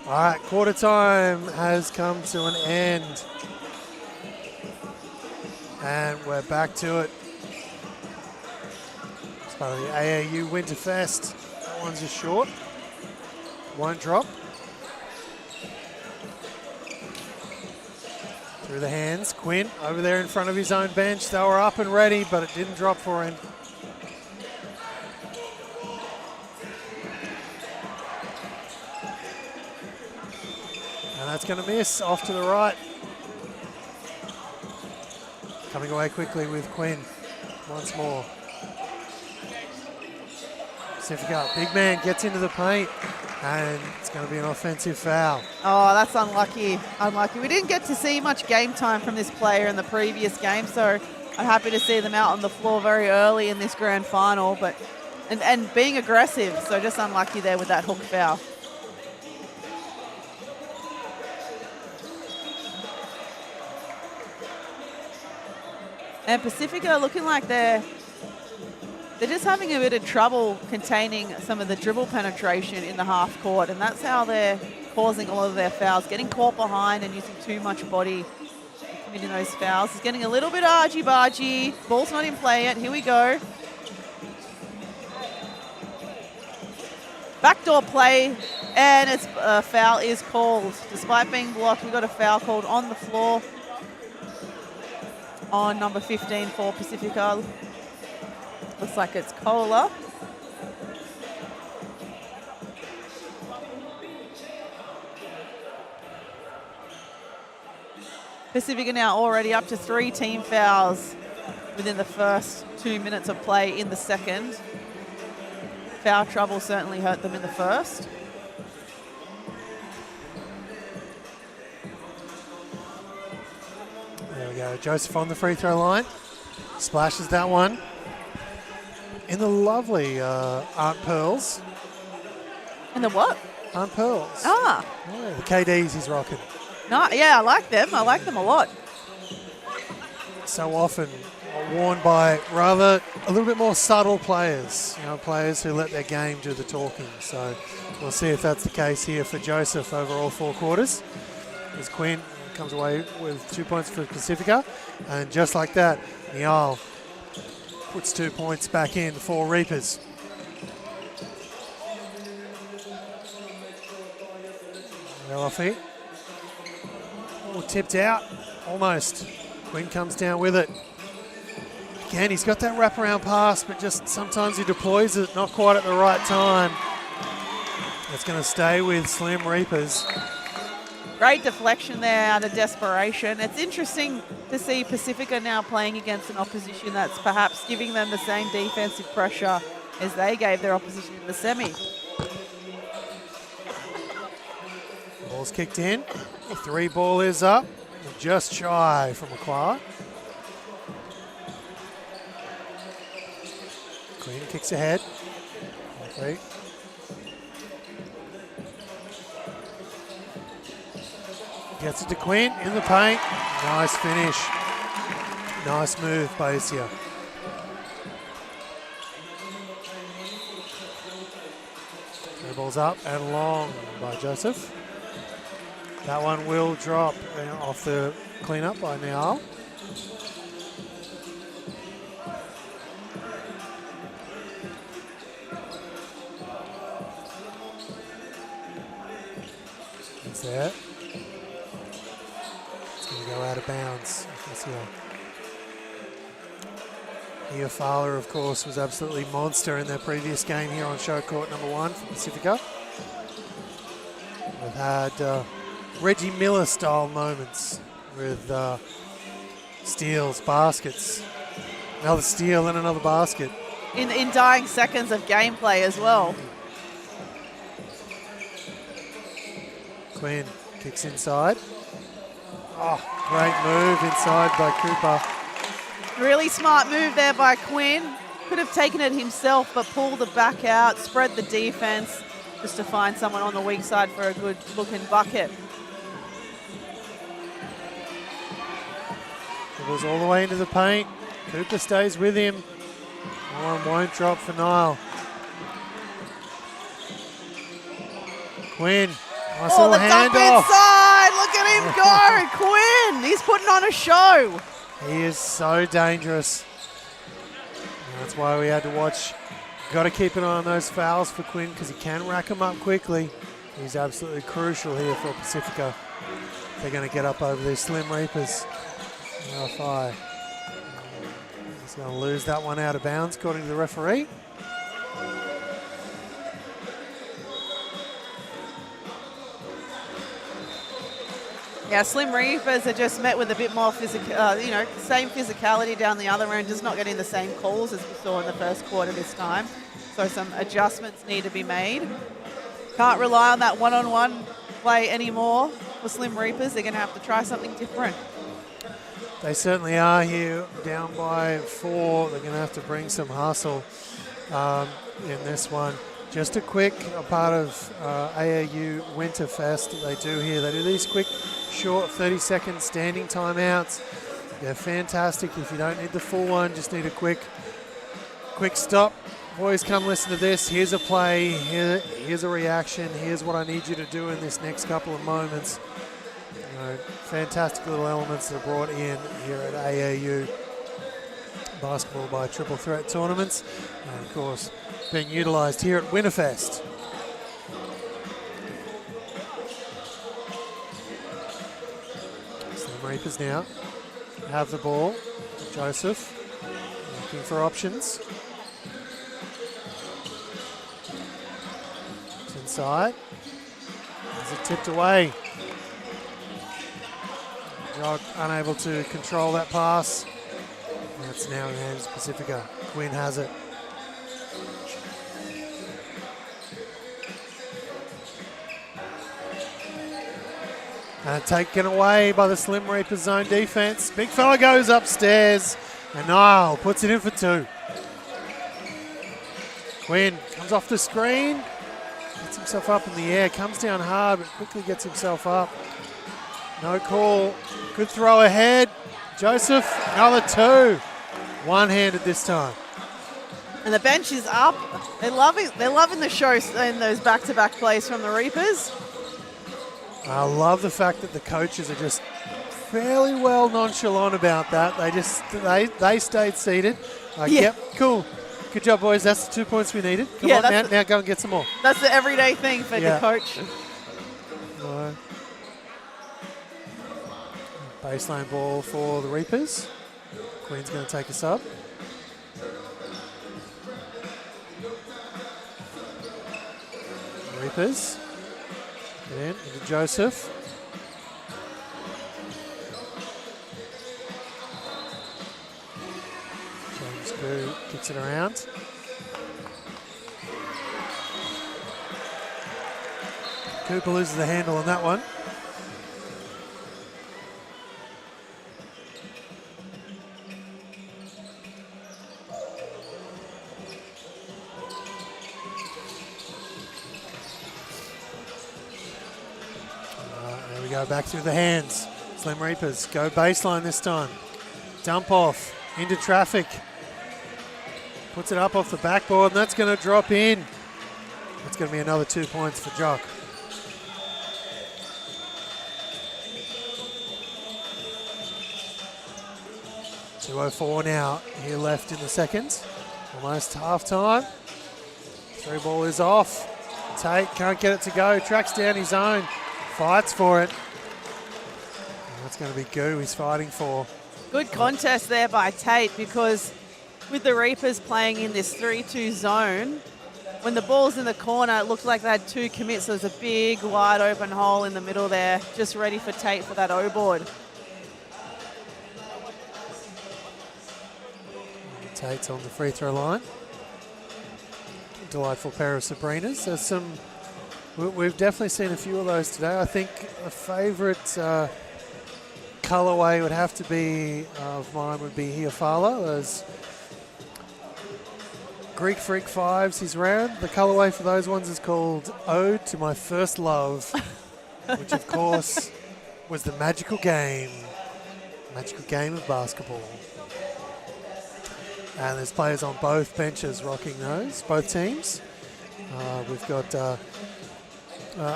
All right, quarter time has come to an end. And we're back to it. It's part of the AAU Winterfest. That one's just short. Won't drop. Through the hands, Quinn over there in front of his own bench. They were up and ready, but it didn't drop for him. And that's going to miss off to the right. Coming away quickly with Quinn once more. Pacifica, big man gets into the paint, and it's going to be an offensive foul. Oh, that's unlucky. Unlucky. We didn't get to see much game time from this player in the previous game, so I'm happy to see them out on the floor very early in this grand final, but and being aggressive, so just unlucky there with that hook foul. And Pacifica looking like they're they're just having a bit of trouble containing some of the dribble penetration in the half court, and that's how they're causing a lot of their fouls, getting caught behind and using too much body, committing those fouls. It's getting a little bit argy-bargy. Ball's not in play yet. Here we go. Backdoor play, and it's foul is called. Despite being blocked, we got a foul called on the floor on number 15 for Pacifica. Looks like it's Kohler. Pacifica now already up to 3 team fouls within the first 2 minutes of play in the second. Foul trouble certainly hurt them in the first. There we go. Joseph on the free throw line. Splashes that one. In the lovely Aunt Pearls. In the what? Aunt Pearls. Ah. Yeah, the KDs he's rocking. No, yeah, I like them. I like them a lot. So often worn by rather a little bit more subtle players, players who let their game do the talking. So we'll see if that's the case here for Joseph over all 4 quarters. As Quinn comes away with 2 points for Pacifica, and just like that, Niall puts 2 points back in for Reapers. They're off it. Oh, tipped out, almost. Quinn comes down with it. Again, he's got that wraparound pass, but just sometimes he deploys it not quite at the right time. It's going to stay with Slim Reapers. Great deflection there out of desperation. It's interesting to see Pacifica now playing against an opposition that's perhaps giving them the same defensive pressure as they gave their opposition in the semi. Ball's kicked in. The 3 ball is up. Just shy from Macquarie. Queen kicks ahead. Okay. Gets it to Quinn in the paint. Nice finish. Nice move by Isia. Three balls up and long by Joseph. That one will drop off the cleanup by Niall. It's there. It's going to go out of bounds. Ia Fowler, of course, was absolutely monster in their previous game here on show court number 1 for Pacifica. We've had Reggie Miller style moments with steals, baskets, another steal and another basket. In dying seconds of gameplay as well. Quinn kicks inside. Oh, great move inside by Cooper. Really smart move there by Quinn. Could have taken it himself, but pulled the back out, spread the defense, just to find someone on the weak side for a good looking bucket. It was all the way into the paint. Cooper stays with him. One won't drop for Niall. Quinn. Nice little the dump handoff. inside. Look at him go. Quinn, he's putting on a show. He is so dangerous. That's why we had to watch. Got to keep an eye on those fouls for Quinn because he can rack them up quickly. He's absolutely crucial here for Pacifica. They're going to get up over these Slim Reapers. RFI. He's going to lose that one out of bounds according to the referee. Yeah, Slim Reapers are just met with a bit more same physicality down the other end, just not getting the same calls as we saw in the first quarter this time. So some adjustments need to be made. Can't rely on that one-on-one play anymore for Slim Reapers. They're going to have to try something different. They certainly are here, down by 4. They're going to have to bring some hustle in this one. Just a quick part of AAU Winterfest that they do here. They do these quick, short 30-second standing timeouts. They're fantastic if you don't need the full one, just need a quick quick stop. Boys, come listen to this. Here's a play. Here's a reaction. Here's what I need you to do in this next couple of moments. You know, fantastic little elements that are brought in here at AAU Basketball by Triple Threat Tournaments. And of course, being utilised here at Winterfest. So the Reapers now have the ball. Joseph looking for options. It's inside. Is it tipped away? Jog unable to control that pass. That's now in the hands of Pacifica. Quinn has it. And taken away by the Slim Reaper zone defense. Big fella goes upstairs, and Niall puts it in for 2. Quinn comes off the screen, gets himself up in the air, comes down hard, but quickly gets himself up. No call. Good throw ahead. Joseph, another 2. One-handed this time. And the bench is up. They're loving the show in those back-to-back plays from the Reapers. I love the fact that the coaches are just fairly well nonchalant about that. They stayed seated. Yep, cool. Good job, boys. That's the 2 points we needed. Come on, now go and get some more. That's the everyday thing for the coach. Right. Baseline ball for the Reapers. Queen's going to take a sub. Reapers. Get in into Joseph. James Boo kicks it around. Cooper loses the handle on that one. There we go, back through the hands. Slim Reapers go baseline this time. Dump off into traffic. Puts it up off the backboard, and that's going to drop in. That's going to be another 2 points for Jock. .204 now here left in the second. Almost half time. 3 ball is off. Tate can't get it to go. Tracks down his own. Fights for it. And that's going to be Goo he's fighting for. Good contest there by Tate, because with the Reapers playing in this 3-2 zone, when the ball's in the corner, it looked like they had 2 commits. So there's a big, wide open hole in the middle there, just ready for Tate for that O-board. Tate's on the free throw line. Delightful pair of Sabrinas. There's some, we've definitely seen a few of those today. I think a favourite colourway would have to be, of mine would be Hiafala. Those Greek Freak 5s he's round. The colourway for those ones is called Ode to My First Love, which of course was the magical game of basketball. And there's players on both benches rocking those, both teams. We've got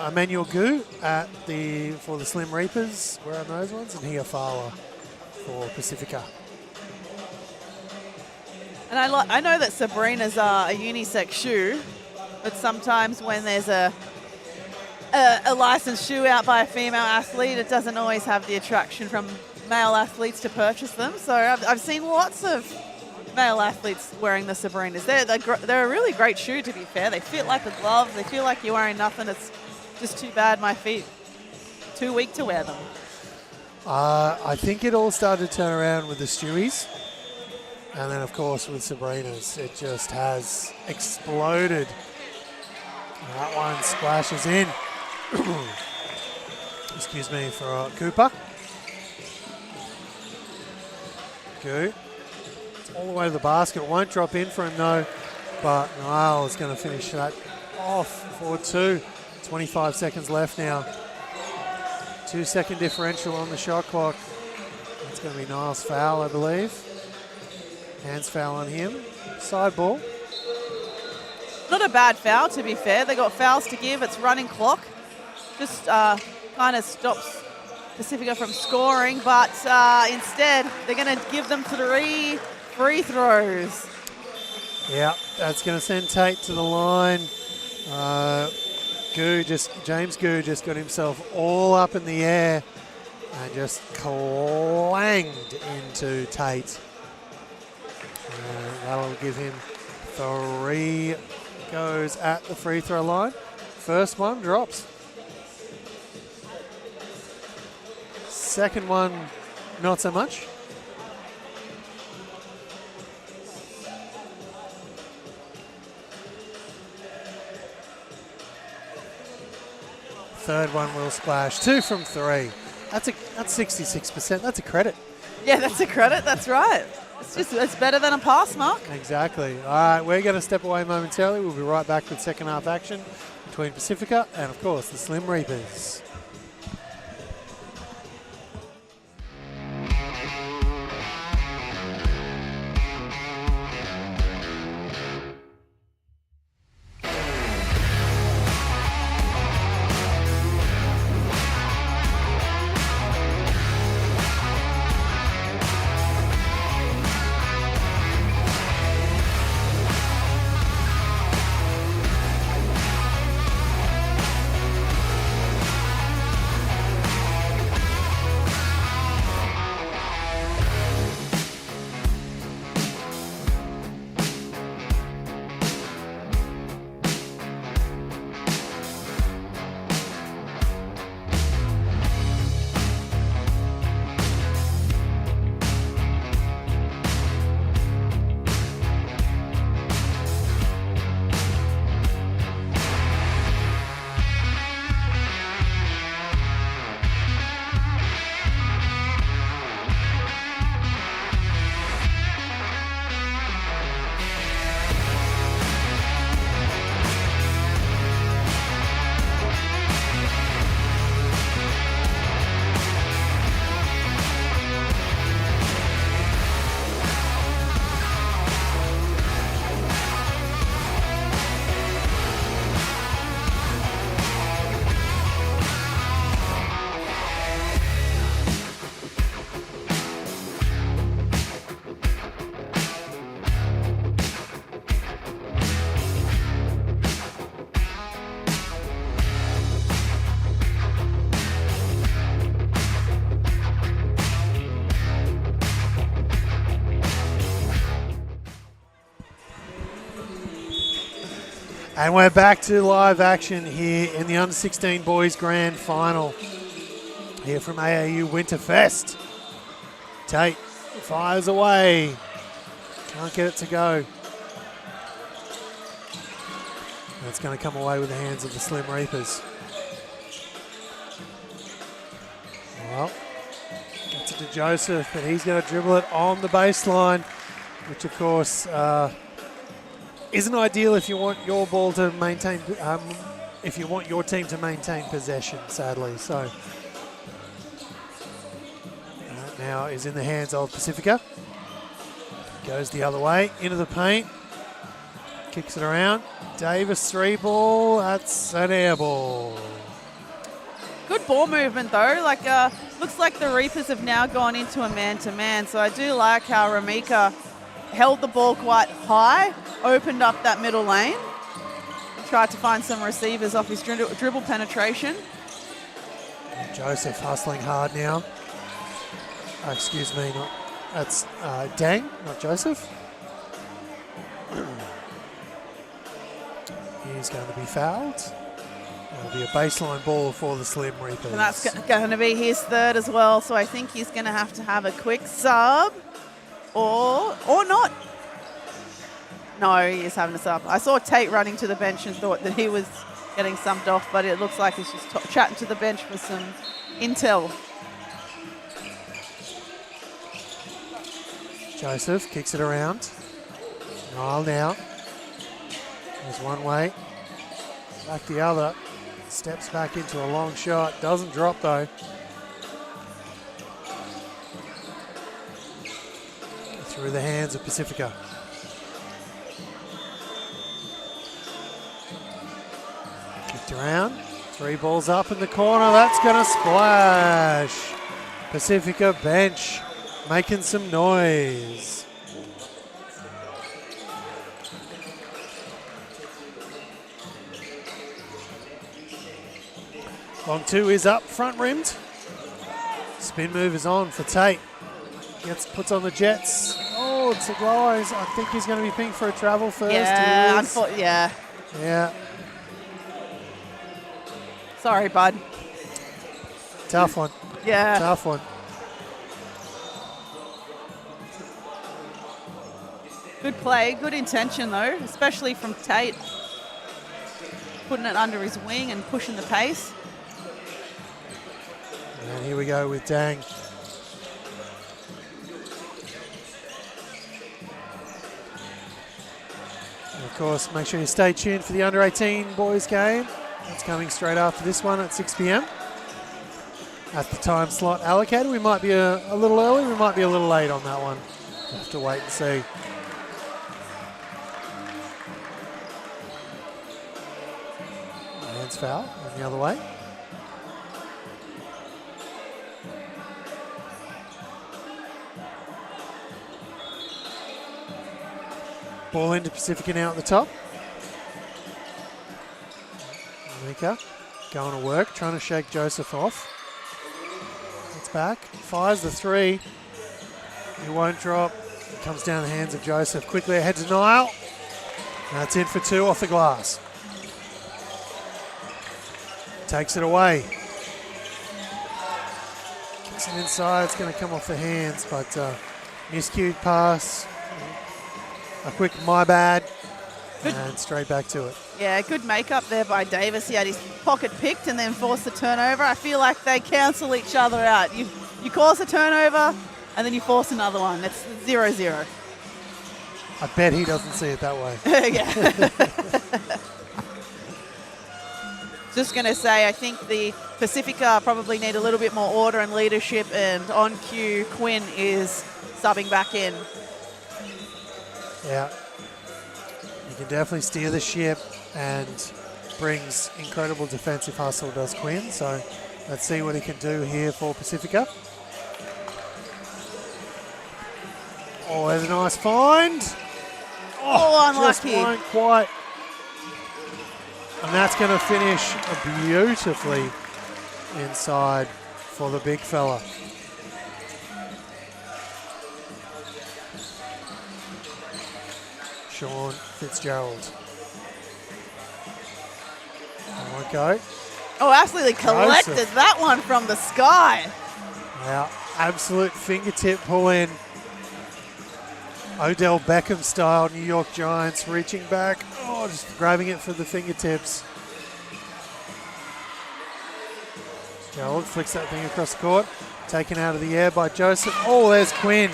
Emmanuel Goo for the Slim Reapers wearing those ones, and Hiafala for Pacifica. And I know that Sabrinas are a unisex shoe, but sometimes when there's a licensed shoe out by a female athlete, it doesn't always have the attraction from male athletes to purchase them. So I've seen lots of male athletes wearing the Sabrinas. They're a really great shoe, to be fair. They fit like a glove. They feel like you're wearing nothing. It's just too bad my feet too weak to wear them. I think it all started to turn around with the Stewies. And then, of course, with Sabrinas, it just has exploded. And that one splashes in. Excuse me, for Cooper. Good. All the way to the basket. It won't drop in for him, though. But Niall is going to finish that off for 2. 25 seconds left now. 2-second differential on the shot clock. It's going to be Niall's foul, I believe. Hands foul on him. Side ball. Not a bad foul, to be fair. They got fouls to give. It's running clock. Just kind of stops Pacifica from scoring, but instead they're going to give them 3 free throws. Yeah, that's going to send Tate to the line. James Goo just got himself all up in the air and just clanged into Tate. That'll give him 3 goes at the free throw line. First one drops. Second one, not so much. Third one will splash. 2 from 3. That's 66%. That's a credit. Yeah, that's a credit. That's right. It's better than a pass, Mark. Exactly. All right, we're going to step away momentarily. We'll be right back with second half action between Pacifica and, of course, the Slim Reapers. And we're back to live action here in the Under-16 Boys Grand Final here from AAU Winterfest. Tate fires away. Can't get it to go. That's going to come away with the hands of the Slim Reapers. Well, gets it to Joseph, but he's going to dribble it on the baseline, which of course isn't ideal if you want your ball to maintain, if you want your team to maintain possession, sadly. So now is in the hands of Pacifica. Goes the other way, into the paint. Kicks it around. Davis 3 ball, that's an air ball. Good ball movement though. Looks like the Reapers have now gone into a man-to-man. So I do like how Ramika held the ball quite high, opened up that middle lane, tried to find some receivers off his dribble penetration. Joseph hustling hard now. Oh, excuse me, that's Dang, not Joseph. He's going to be fouled. It'll be a baseline ball for the Slim Reapers. And that's going to be his third as well, so I think he's going to have a quick sub. Or not. No, he is having a sub. I saw Tate running to the bench and thought that he was getting subbed off, but it looks like he's just chatting to the bench for some intel. Joseph kicks it around. Nile now. There's one way. Back the other. Steps back into a long shot. Doesn't drop though. through the hands of Pacifica. Kicked around. 3 balls up in the corner. That's going to splash. Pacifica bench making some noise. Long 2 is up, front rimmed. Spin move is on for Tate. Puts on the jets. Oh, it's a blow. I think he's going to be pinged for a travel first. Yeah, yeah. Yeah. Sorry, bud. Tough one. Yeah. Tough one. Good play, good intention though, especially from Tate. Putting it under his wing and pushing the pace. And here we go with Dang. And of course, make sure you stay tuned for the under-18 boys game. That's coming straight after this one at 6 p.m. At the time slot allocated. We might be a little early, we might be a little late on that one. We'll have to wait and see. Hands foul, and the other way. Ball into Pacifica now at the top. Mika going to work, trying to shake Joseph off. It's back, fires the 3. He won't drop. It comes down the hands of Joseph. Quickly ahead to Niall. That's in for 2 off the glass. Takes it away. Kicks it inside. It's going to come off the hands, but miscued pass. A quick my bad. And straight back to it. Yeah, good makeup there by Davis. He had his pocket picked and then forced the turnover. I feel like they cancel each other out. You cause a turnover and then you force another one. It's 0-0. I bet he doesn't see it that way. Yeah. Just going to say, I think the Pacifica probably need a little bit more order and leadership, and on cue, Quinn is subbing back in. Yeah. He can definitely steer the ship and brings incredible defensive hustle, does Quinn. So let's see what he can do here for Pacifica. Oh, there's a nice find. Oh, unlucky. Just won't quite. And that's going to finish beautifully inside for the big fella. Sean Fitzgerald. That won't go. Oh, absolutely collected Joseph. that one from the sky. Now, absolute fingertip pull in. Odell Beckham style New York Giants reaching back. Oh, just grabbing it for the fingertips. Gerald flicks that thing across the court. Taken out of the air by Joseph. Oh, there's Quinn.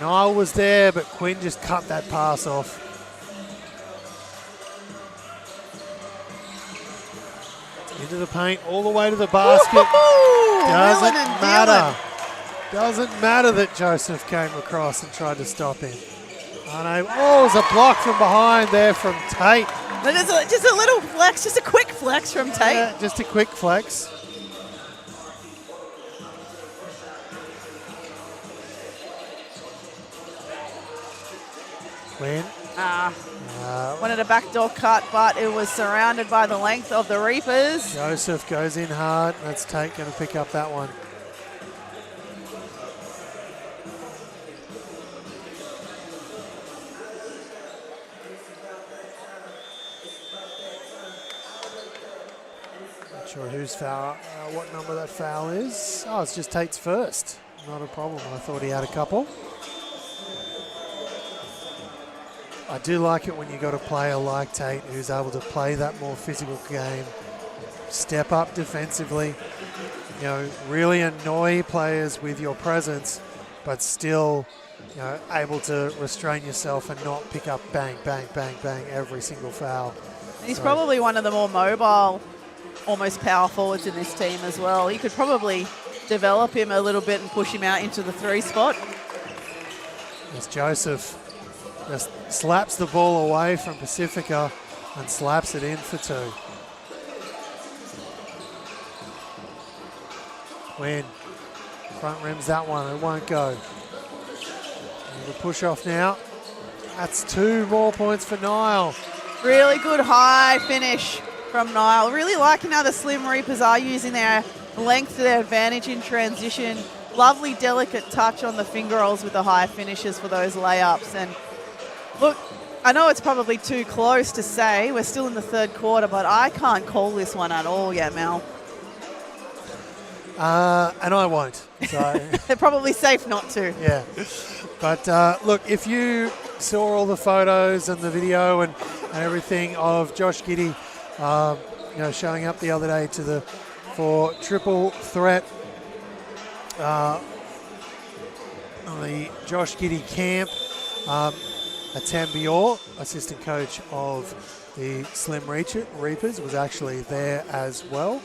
Niall was there, but Quinn just cut that pass off. Into the paint, all the way to the basket. Doesn't matter. Doesn't matter that Joseph came across and tried to stop him. Oh, it was a block from behind there from Tate. But it's just a little flex, just a quick flex from Tate. Yeah, just a quick flex. Quinn. Wanted a backdoor cut, but it was surrounded by the length of the Reapers. Joseph goes in hard. That's Tate going to pick up that one. Not sure whose foul, what number that foul is. Oh, it's just Tate's first. Not a problem. I thought he had a couple. I do like it when you got a player like Tate who's able to play that more physical game, step up defensively, you know, really annoy players with your presence, but still, you know, able to restrain yourself and not pick up bang, bang, bang, bang every single foul. He's probably one of the more mobile, almost power forwards in this team as well. You could probably develop him a little bit and push him out into the 3 spot. as Joseph just slaps the ball away from Pacifica and slaps it in for 2. Quinn front rims that one, it won't go. The push off now. That's 2 more points for Niall. Really good high finish from Niall. Really liking how the Slim Reapers are using their length to their advantage in transition. Lovely, delicate touch on the finger rolls with the high finishes for those layups. And look, I know it's probably too close to say. We're still in the third quarter, but I can't call this one at all yet, Mel. And I won't. So They're probably safe not to. yeah. But look, if you saw all the photos and the video and everything of Josh Giddey, showing up the other day for triple threat on the Josh Giddey camp, Atam Bior, assistant coach of the Slim Reapers, was actually there as well.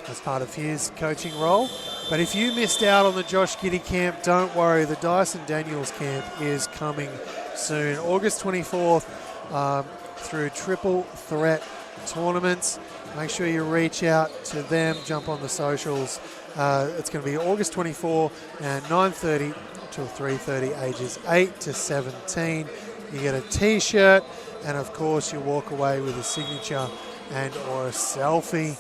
As part of his coaching role. But if you missed out on the Josh Giddey camp, don't worry, the Dyson Daniels camp is coming soon. August 24th through Triple Threat Tournaments. Make sure you reach out to them, jump on the socials. It's going to be August 24 and 9:30 till 3:30, ages 8 to 17. You get a t-shirt and of course you walk away with a signature and or a selfie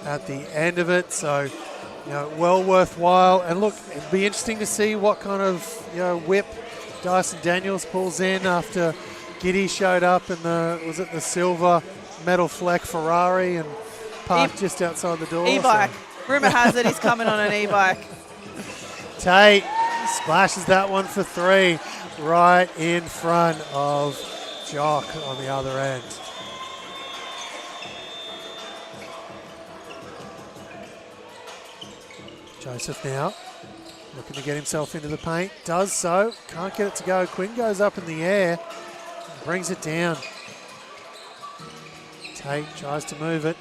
at the end of it. So, well worthwhile. And look, it'd be interesting to see what kind of whip Dyson Daniels pulls in after Giddey showed up in the silver metal fleck Ferrari and parked just outside the door. E-bike. Rumour has it he's coming on an e-bike. Tate splashes that one for 3 right in front of Jock on the other end. Joseph now looking to get himself into the paint. Does so. Can't get it to go. Quinn goes up in the air. Brings it down. Tate tries to move it.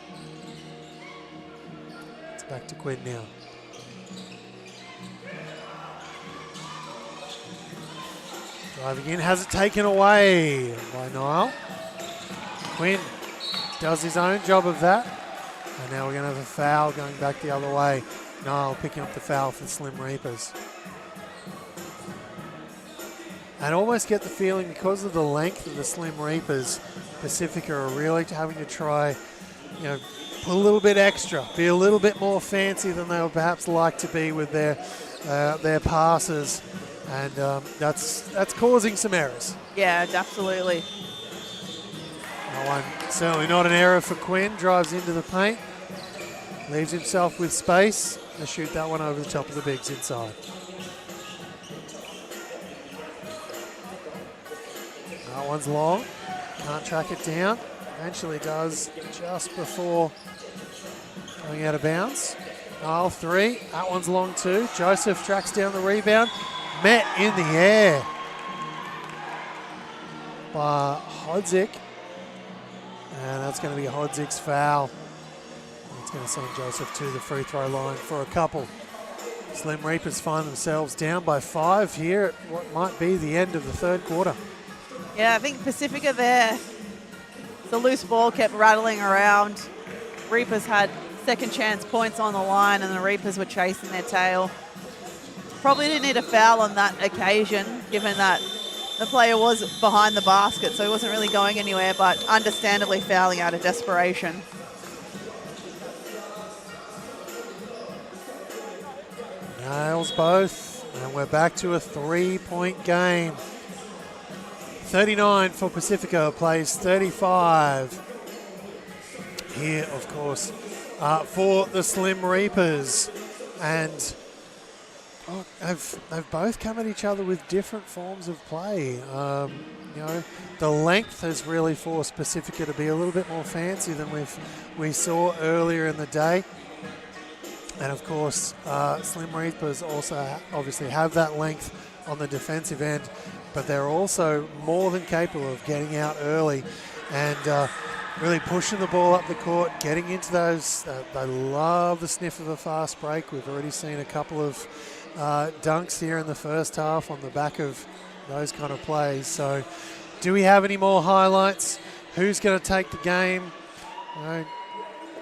It's back to Quinn now. Driving in. Has it taken away by Niall. Quinn does his own job of that. And now we're going to have a foul going back the other way. Niall picking up the foul for the Slim Reapers. And almost get the feeling because of the length of the Slim Reapers, Pacifica are really having to try, put a little bit extra, be a little bit more fancy than they would perhaps like to be with their passes. And that's causing some errors. Yeah, absolutely. That one certainly not an error for Quinn. Drives into the paint. Leaves himself with space. They shoot that one over the top of the bigs inside. That one's long. Can't track it down. Eventually does just before going out of bounds. Niall 3. That one's long too. Joseph tracks down the rebound. Met in the air by Hodzik. And that's going to be Hodzik's foul. Going to send Joseph to the free throw line for a couple. Slim Reapers find themselves down by 5 here at what might be the end of the third quarter. Yeah, I think Pacifica there, the loose ball kept rattling around. Reapers had second chance points on the line and the Reapers were chasing their tail. Probably didn't need a foul on that occasion, given that the player was behind the basket, so he wasn't really going anywhere, but understandably fouling out of desperation. Nails both, and we're back to a 3-point game. 39 for Pacifica, plays 35 here, of course, for the Slim Reapers. And they've both come at each other with different forms of play. The length has really forced Pacifica to be a little bit more fancy than we saw earlier in the day. And of course, Slim Reapers also obviously have that length on the defensive end, but they're also more than capable of getting out early and really pushing the ball up the court, getting into those. They love the sniff of a fast break. We've already seen a couple of dunks here in the first half on the back of those kind of plays. So do we have any more highlights? Who's going to take the game?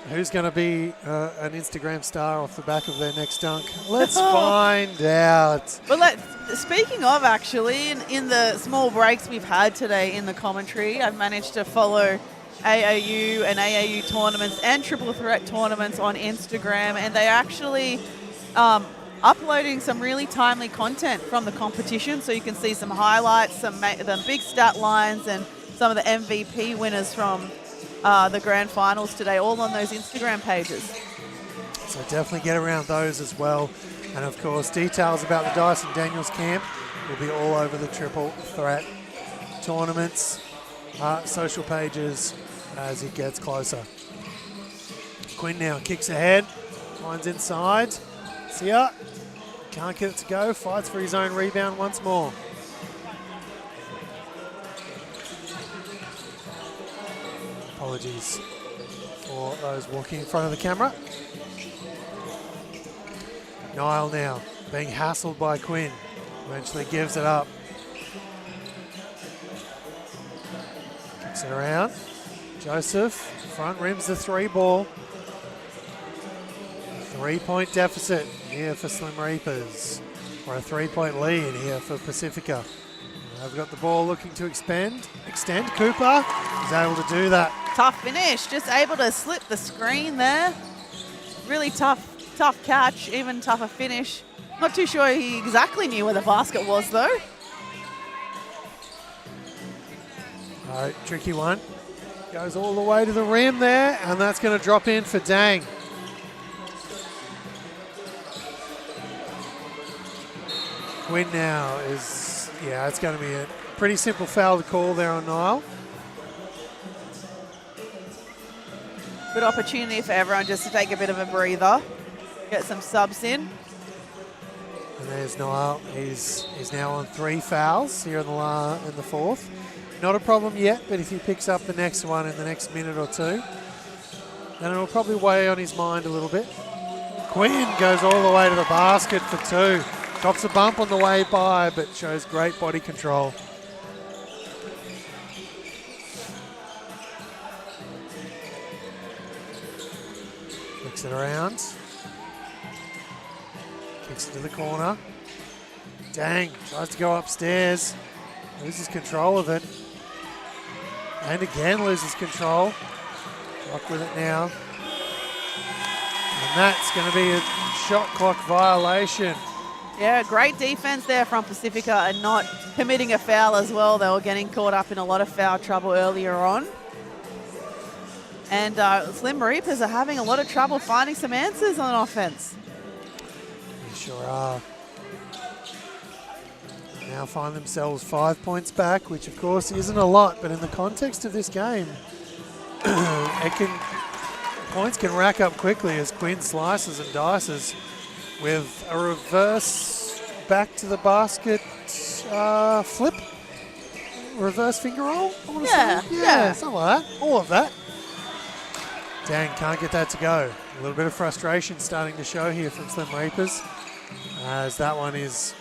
Who's going to be an Instagram star off the back of their next dunk? Let's find out. Well, speaking of, actually, in the small breaks we've had today in the commentary, I've managed to follow AAU and AAU tournaments and triple threat tournaments on Instagram, and they're actually uploading some really timely content from the competition, so you can see some highlights, the big stat lines, and some of the MVP winners from the grand finals today, all on those Instagram pages. So definitely get around those as well. And of course, details about the Dyson Daniels camp will be all over the triple threat tournaments, social pages as it gets closer. Quinn now kicks ahead, finds inside. Sia can't get it to go, fights for his own rebound once more. Apologies for those walking in front of the camera. Niall now being hassled by Quinn. Eventually gives it up. Kicks it around. Joseph front rims the 3 ball. 3-point deficit here for Slim Reapers. Or a 3-point lead here for Pacifica. They've got the ball looking to extend. Cooper is able to do that. Tough finish, just able to slip the screen there. Really tough catch, even tougher finish. Not too sure he exactly knew where the basket was though. All right, tricky one. Goes all the way to the rim there, and that's going to drop in for Dang. Quinn now is, yeah, it's going to be a pretty simple foul to call there on Niall. Good opportunity for everyone just to take a bit of a breather, get some subs in. And there's Niall. He's now on 3 fouls here in the fourth. Not a problem yet, but if he picks up the next one in the next minute or two, then it'll probably weigh on his mind a little bit. Quinn goes all the way to the basket for 2. Drops a bump on the way by, but shows great body control. Flicks it around. Kicks it to the corner. Dang, tries to go upstairs. Loses control of it. And again loses control. Lock with it now. And that's going to be a shot clock violation. Yeah, great defense there from Pacifica and not committing a foul as well. They were getting caught up in a lot of foul trouble earlier on. And Slim Reapers are having a lot of trouble finding some answers on offense. They sure are. Now find themselves 5 points back, which of course isn't a lot, but in the context of this game, points can rack up quickly as Quinn slices and dices with a reverse back to the basket flip, reverse finger roll. I want to say. Yeah, something like that. All of that. Dang, can't get that to go. A little bit of frustration starting to show here from Slim Reapers, as that one is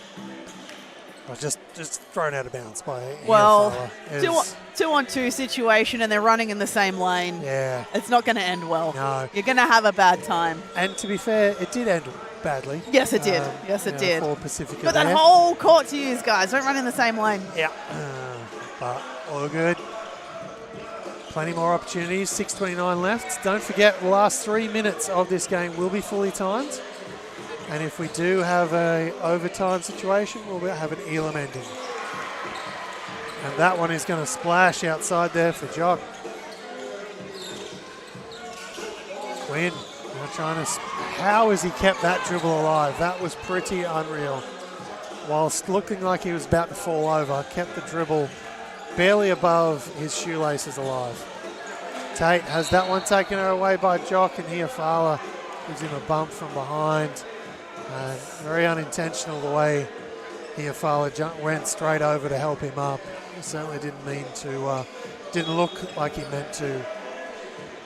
just thrown out of bounds by well, 2-on-2 situation, and they're running in the same lane. Yeah, it's not going to end well. No, you're going to have a bad time. And to be fair, it did end badly. Yes, it did. Yes, it did. For Pacifica, but that whole court to use, guys. Don't run in the same lane. Yeah, but all good. Plenty more opportunities. 6:29 left. Don't forget, the last 3 minutes of this game will be fully timed. And if we do have a overtime situation, we'll have an Elam ending. And that one is going to splash outside there for Jock. Quinn now trying to... How has he kept that dribble alive? That was pretty unreal. Whilst looking like he was about to fall over, kept the dribble barely above his shoelaces alive. Tate has that one taken away by Jock, and Hiafala gives him a bump from behind. And very unintentional the way Hiafala went straight over to help him up. He certainly didn't mean to, didn't look like he meant to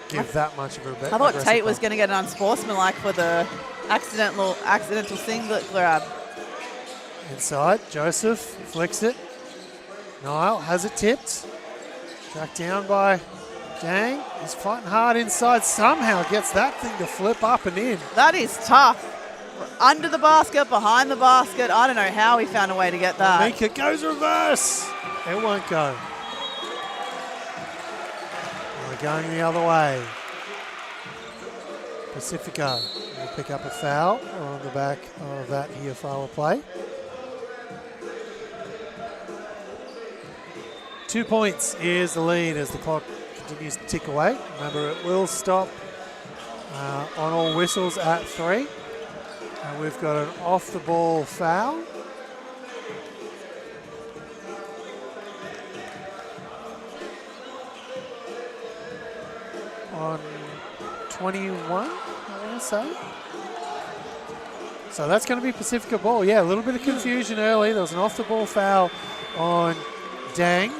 give that much of a bet. I thought Tate was going to get an unsportsmanlike for the accidental singlet grab. Inside, Joseph flicks it. Niall has it tipped. Tracked down by Dang. He's fighting hard inside. Somehow gets that thing to flip up and in. That is tough. Under the basket, behind the basket. I don't know how he found a way to get that. Mika goes reverse. It won't go. We're going the other way. Pacifica will pick up a foul on the back of that here foul play. 2 points is the lead as the clock continues to tick away. Remember, it will stop on all whistles at 3. And we've got an off-the-ball foul. On 21, I want to say. So that's going to be Pacifica ball. Yeah, a little bit of confusion early. There was an off-the-ball foul on Dang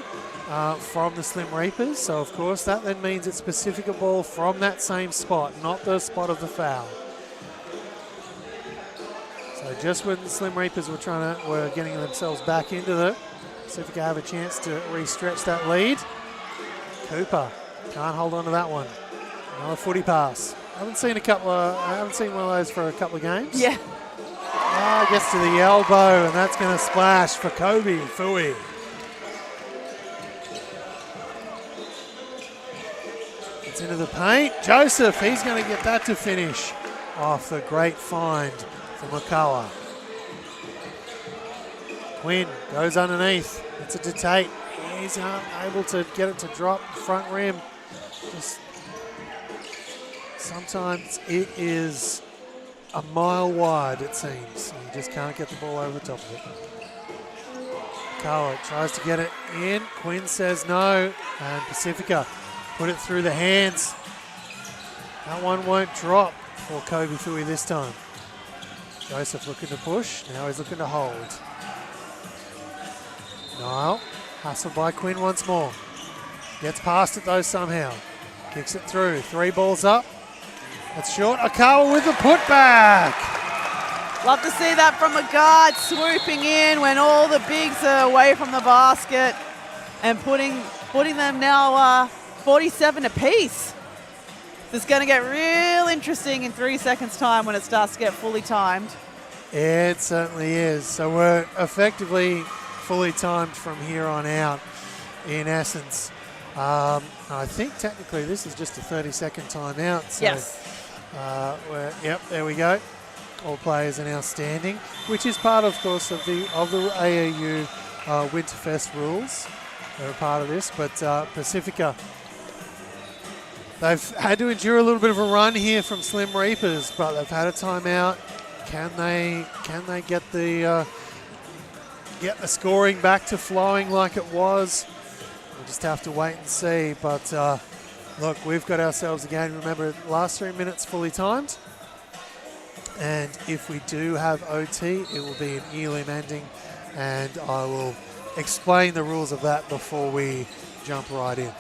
from the Slim Reapers. So, of course, that then means it's Pacifica ball from that same spot, not the spot of the foul. So just when the Slim Reapers were getting themselves back into it, Pacifica have a chance to re-stretch that lead. Cooper can't hold on to that one. Another footy pass. I haven't seen one of those for a couple of games. Yeah. Gets to the elbow, and that's going to splash for Kobe Fui. It's into the paint. Joseph, he's going to get that to finish off the great find for Makawa. Quinn goes underneath. It's a to Tate. He's unable to get it to drop front rim. Just sometimes it is a mile wide, it seems. You just can't get the ball over the top of it. Makawa tries to get it in. Quinn says no. And Pacifica put it through the hands. That one won't drop for Kobe Fui this time. Joseph looking to push. Now he's looking to hold. Niall, hustled by Quinn once more. Gets past it though somehow. Kicks it through. 3 balls up. That's short. Akawa with the putback. Love to see that from a guard swooping in when all the bigs are away from the basket and putting them now 47 apiece. This is going to get real interesting in 3 seconds' time when it starts to get fully timed. It certainly is. So we're effectively fully timed from here on out, in essence. I think technically this is just a 30-second timeout. So, yes. Yep, there we go. All players are now standing, which is part, of course, of the AAU Winterfest rules. They're a part of this, but Pacifica, they've had to endure a little bit of a run here from Slim Reapers, but they've had a timeout. Can they get the scoring back to flowing like it was? We'll just have to wait and see. But look, we've got ourselves a game. Remember, last 3 minutes fully timed. And if we do have OT, it will be an elim ending. And I will explain the rules of that before we jump right in.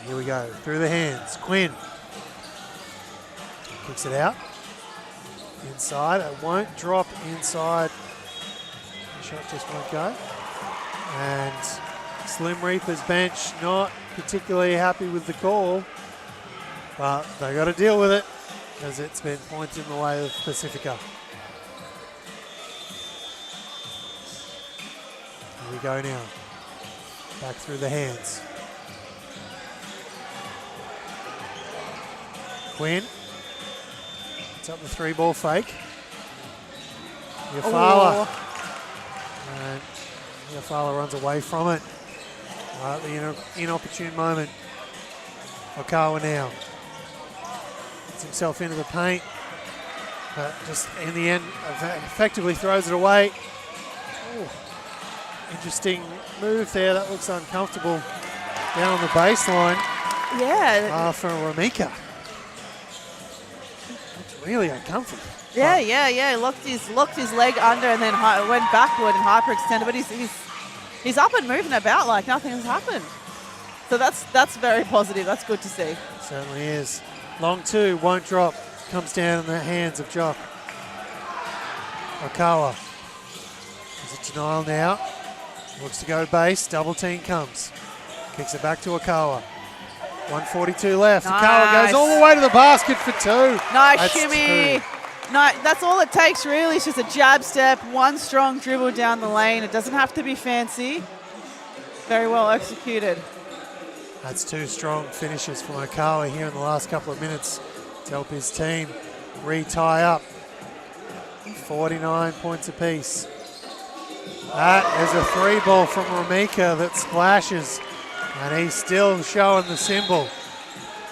Here we go, through the hands. Quinn kicks it out. Inside, it won't drop inside. The shot just won't go. And Slim Reapers bench not particularly happy with the call, but they got to deal with it as it's been pointed in the way of Pacifica. Here we go now. Back through the hands. Quinn. It's up the 3-ball fake. Yafala. And Yafala runs away from it. Right at the inopportune moment. Okawa now. Gets himself into the paint. But just in the end, effectively throws it away. Ooh. Interesting move there. That looks uncomfortable. Down on the baseline. Yeah. For Ramika. Really uncomfortable. Yeah. He locked his leg under and then went backward and hyperextended. But he's up and moving about like nothing has happened. So that's very positive. That's good to see. Certainly is. Long 2 won't drop. Comes down in the hands of Jock. Okawa. There's a denial now. Looks to go base. Double team comes. Kicks it back to Okawa. 1:42 left. Nice. Okawa goes all the way to the basket for two. Nice That's shimmy. two. No, that's all it takes really. It's just a jab step, one strong dribble down the lane. It doesn't have to be fancy. Very well executed. That's two strong finishes from Okawa here in the last couple of minutes to help his team re-tie up. 49 points apiece. That is a three ball from Ramika that splashes, and he's still showing the symbol.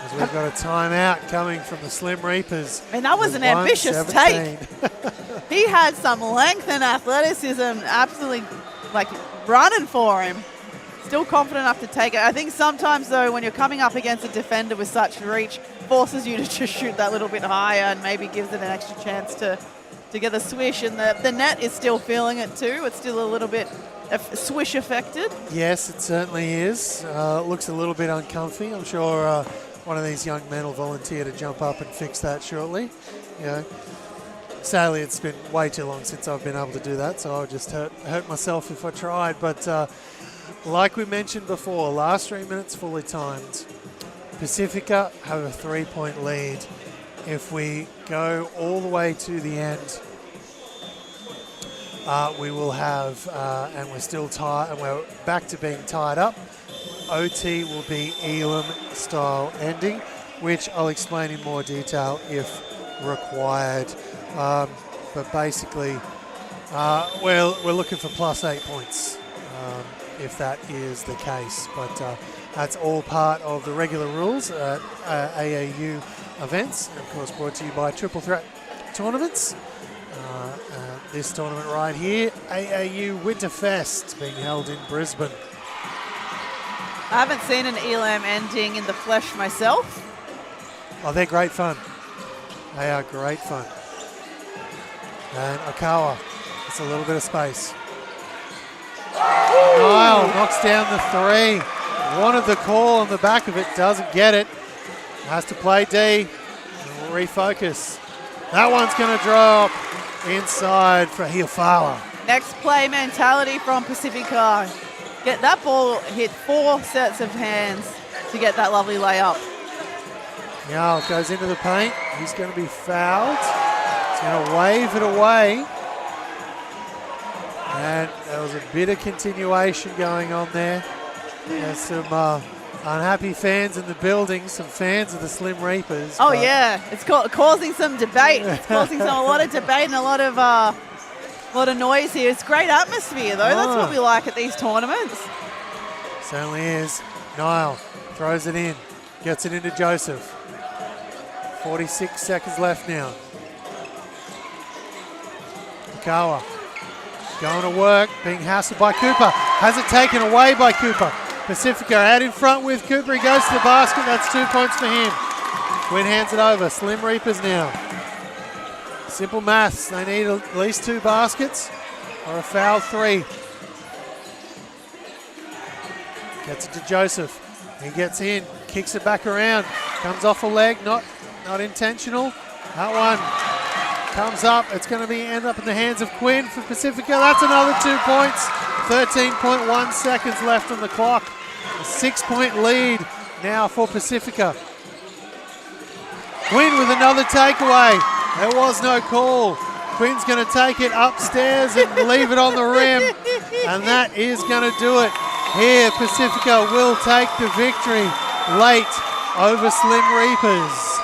As we've got a timeout coming from the Slim Reapers. And that was an ambitious take. He had some length and athleticism, absolutely like running for him. Still confident enough to take it. I think sometimes though, when you're coming up against a defender with such reach, forces you to just shoot that little bit higher and maybe gives it an extra chance to get the swish. And the net is still feeling it too. It's still a little bit swish affected. Yes, it certainly is. Looks a little bit uncomfy. I'm sure one of these young men will volunteer to jump up and fix that shortly. You know, sadly, it's been way too long since I've been able to do that, so I'll just hurt myself if I tried. But like we mentioned before, last 3 minutes fully timed. Pacifica have a 3-point lead. If we go all the way to the end, we will have, and we're still tied, and we're back to being tied up. OT will be Elam style ending, which I'll explain in more detail if required. But basically, we're looking for plus 8 points if that is the case. But that's all part of the regular rules at AAU events, and of course brought to you by Triple Threat Tournaments. This tournament right here, AAU Winterfest, being held in Brisbane. I haven't seen an Elam ending in the flesh myself. Oh, they're great fun. They are great fun. And Okawa, it's a little bit of space. Niall knocks down the three. Wanted the call on the back of it, doesn't get it. Has to play D. Refocus. That one's going to drop inside for Hiafala. Next play mentality from Pacifica. Get that ball hit 4 sets of hands to get that lovely layup. Niall goes into the paint. He's going to be fouled. He's going to wave it away. And there was a bit of continuation going on there. There's some unhappy fans in the building, some fans of the Slim Reapers. Oh yeah, it's causing some debate. It's causing a lot of debate and a lot of noise here. It's great atmosphere though. That's what we like at these tournaments. Certainly is. Niall throws it in, gets it into Joseph. 46 seconds left now. Okawa going to work, being hassled by Cooper. Has it taken away by Cooper. Pacifica out in front with Cooper. He goes to the basket. That's 2 points for him. Quinn hands it over. Slim Reapers now. Simple maths. They need at least 2 baskets or a foul 3. Gets it to Joseph. He gets in, kicks it back around. Comes off a leg. Not intentional. That one comes up. It's going to end up in the hands of Quinn for Pacifica. That's another 2 points. 13.1 seconds left on the clock. A 6-point lead now for Pacifica. Quinn with another takeaway. There was no call. Quinn's going to take it upstairs and leave it on the rim. And that is going to do it. Here, Pacifica will take the victory late over Slim Reapers.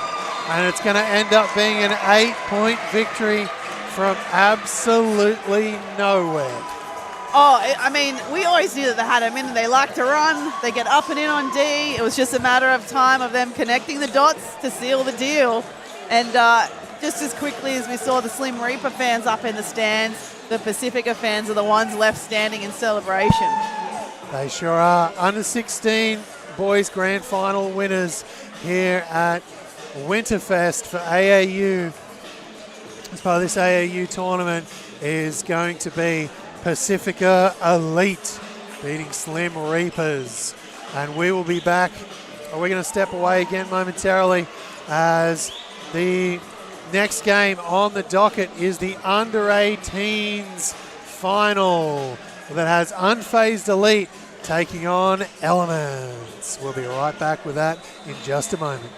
And it's going to end up being an 8-point victory from absolutely nowhere. Oh, I mean, we always knew that they had them in. They like to run. They get up and in on D. It was just a matter of time of them connecting the dots to seal the deal. And just as quickly as we saw the Slim Reaper fans up in the stands, the Pacifica fans are the ones left standing in celebration. They sure are. Under 16 boys grand final winners here at Winterfest for AAU. As part of this AAU tournament is going to be Pacifica Elite beating Slim Reapers. And we will be back. We're going to step away again momentarily as the Next game on the docket is the under-18s final that has Unfazed Elite taking on Elements. We'll be right back with that in just a moment.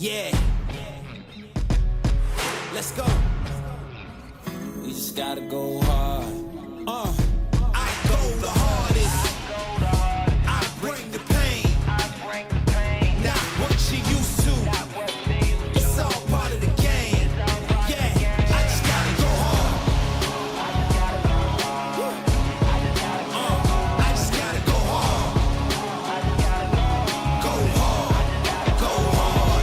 Yeah. Let's go. We just gotta go hard. I go the hardest. I bring the pain. Not what you used to. It's all part of the game. Yeah, I just gotta go hard. I just gotta go hard. Go hard. Go hard.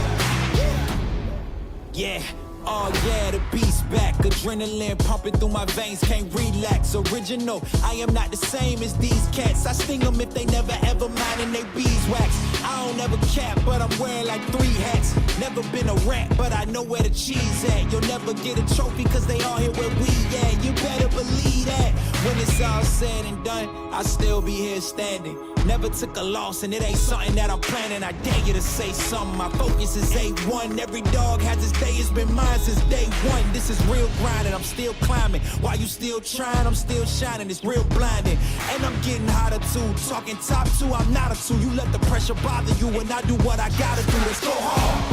Yeah. Oh yeah, the beast back. Adrenaline pumping through my veins, can't relax. Original, I am not the same as these cats. I sting them if they never ever mind and they beeswax. I don't ever cap, but I'm wearing like 3 hats. Never been a rat, but I know where the cheese at. You'll never get a trophy cause they all here where we at. You better believe that. When it's all said and done, I'll still be here standing. Never took a loss and it ain't something that I'm planning. I dare you to say something. My focus is A1. Every dog has his day. It's been mine since day one. This is real grinding. I'm still climbing. While you still trying, I'm still shining. It's real blinding. And I'm getting hotter too. Talking top 2, I'm not a 2. You let the pressure bother you and I do what I gotta do. Let's go hard.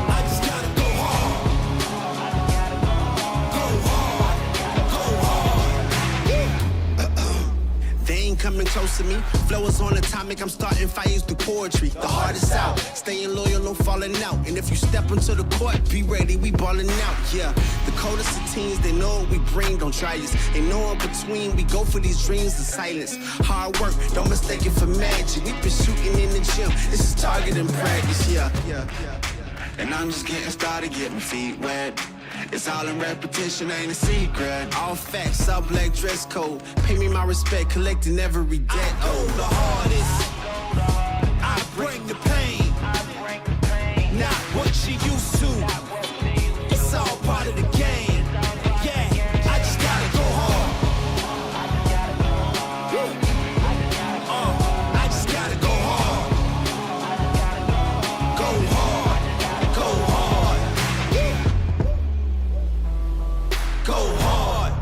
I just gotta go hard. Go hard. Go hard. They ain't coming close to me. Flow is on atomic, I'm starting fires through poetry. The heart is out, staying loyal, no falling out. And if you step into the court, be ready, we ballin' out. Yeah, the coldest of teens, they know what we bring, don't try us. Ain't no in between, we go for these dreams in silence. Hard work, don't mistake it for magic. We been shooting in the gym, this is target and practice. Yeah. And I'm just getting started, get my feet wet. It's all in repetition, ain't a secret. All facts, all black dress code. Pay me my respect, collecting every debt. I go the hardest. I bring the pain. Not what you used to. It's all part of the game. Yeah, I just gotta go hard. I just gotta go hard. Go hard. Go hard. Go hard.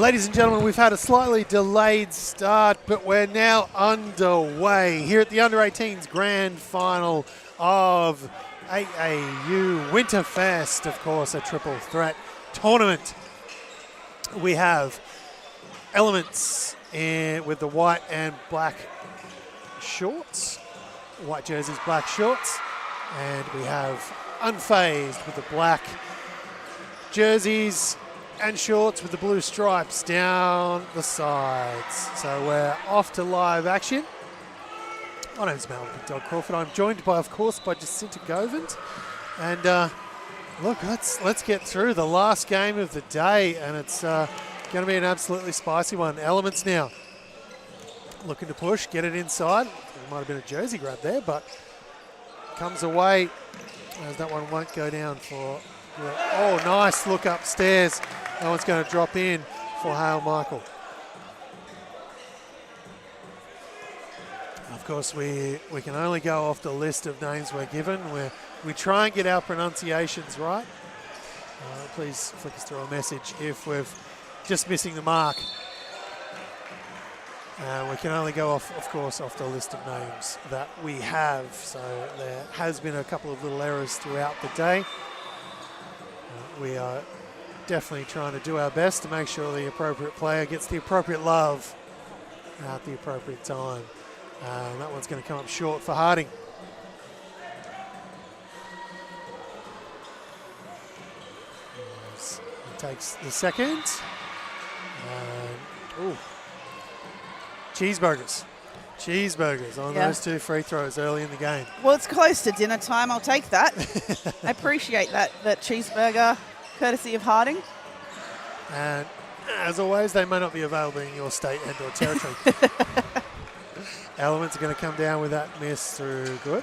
Ladies and gentlemen, we've had a slightly delayed start, but we're now underway here at the Under-18s Grand Final of AAU Winterfest, of course, a triple threat tournament. We have Elements with the white and black shorts, white jerseys, black shorts, and we have Unfazed with the black jerseys and shorts with the blue stripes down the sides. So we're off to live action. My name's Mal Big Dog Crawford. I'm joined by, of course, by Jacinta Govend. And look, let's get through the last game of the day, and it's going to be an absolutely spicy one. Elements now looking to push, get it inside. There might have been a jersey grab there, but comes away as that one won't go down for. Oh, nice look upstairs. That one's going to drop in for Hale Michael. Of course, we can only go off the list of names we're given. We try and get our pronunciations right. Please flick us through a message if we're just missing the mark. We can only go off, of course, off the list of names that we have. So there has been a couple of little errors throughout the day. We are definitely trying to do our best to make sure the appropriate player gets the appropriate love at the appropriate time. That one's going to come up short for Harding. He takes the second. Ooh. Cheeseburgers on those two free throws early in the game. Well, it's close to dinner time. I'll take that. I appreciate that cheeseburger, courtesy of Harding. And as always, they may not be available in your state and or territory. Elements are going to come down with that miss through good.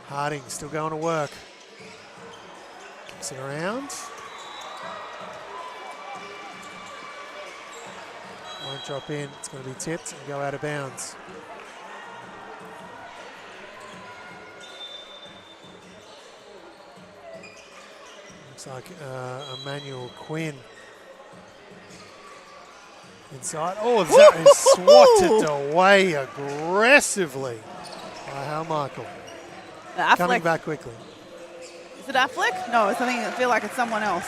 Harding still going to work. Kicks it around. Won't drop in. It's going to be tipped and go out of bounds. Looks like Emmanuel Quinn inside. Oh, that is swatted away aggressively by Hal Michael. Coming back quickly. Is it Affleck? No, I feel like it's someone else.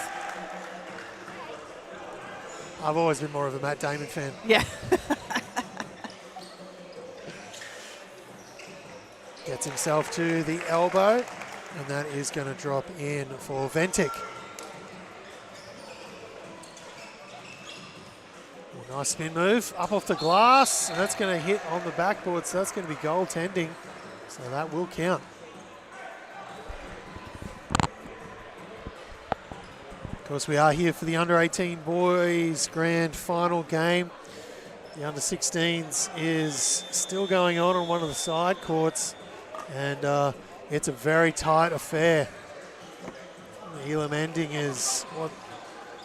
I've always been more of a Matt Damon fan. Yeah. Gets himself to the elbow, and that is going to drop in for Ventic. Nice spin move, up off the glass, and that's going to hit on the backboard, so that's going to be goaltending. So that will count. Of course, we are here for the Under-18 boys grand final game. The Under-16s is still going on one of the side courts, and it's a very tight affair. The Elam ending is what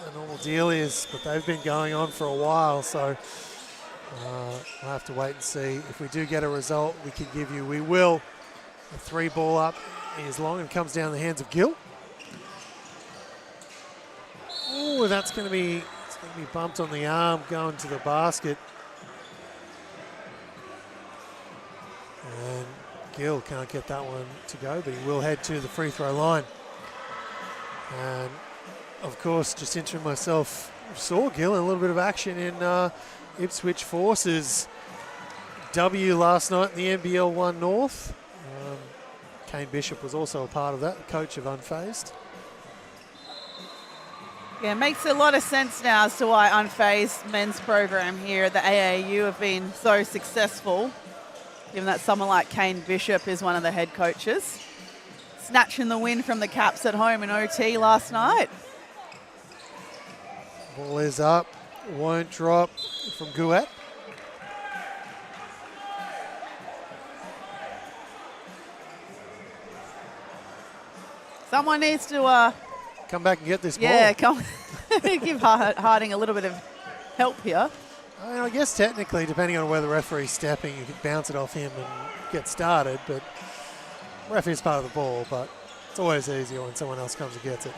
the normal deal is, but they've been going on for a while, so we'll have to wait and see. If we do get a result, we can give you, we will. A 3-ball up is long and comes down the hands of Gill. Oh, that's going to be bumped on the arm going to the basket. And Gill can't get that one to go, but he will head to the free throw line. And of course, Jacinta and myself saw Gill in a little bit of action in Ipswich Force's W last night in the NBL 1 North. Kane Bishop was also a part of that, coach of Unfazed. Yeah, it makes a lot of sense now as to why Unfazed men's program here at the AAU have been so successful, given that someone like Kane Bishop is one of the head coaches. Snatching the win from the Caps at home in OT last night. Ball is up, won't drop from Gouet. Someone needs to come back and get this ball. Yeah, give Harding a little bit of help here. I guess technically, depending on where the referee's stepping, you could bounce it off him and get started, but referee's part of the ball, but it's always easier when someone else comes and gets it.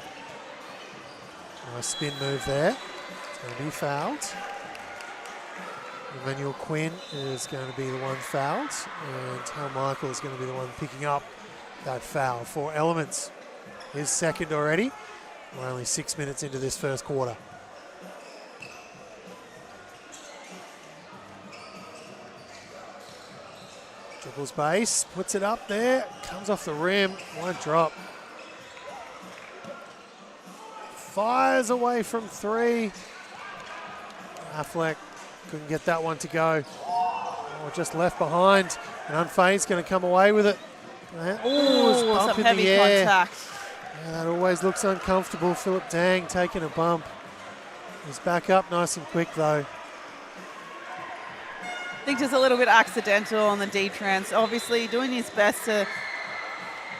Nice spin move there. It's going to be fouled. Emmanuel Quinn is going to be the one fouled, and Hal Michael is going to be the one picking up that foul for Elements. His second already. We're only 6 minutes into this first quarter. Dribbles base, puts it up there, comes off the rim, won't drop. Fires away from three. Affleck couldn't get that one to go. Oh, just left behind. And Unfazed going to come away with it. Oh, bump some in heavy the air. contact. Yeah, that always looks uncomfortable. Philip Dang taking a bump. He's back up nice and quick though. I think just a little bit accidental on the D-trans. Obviously doing his best to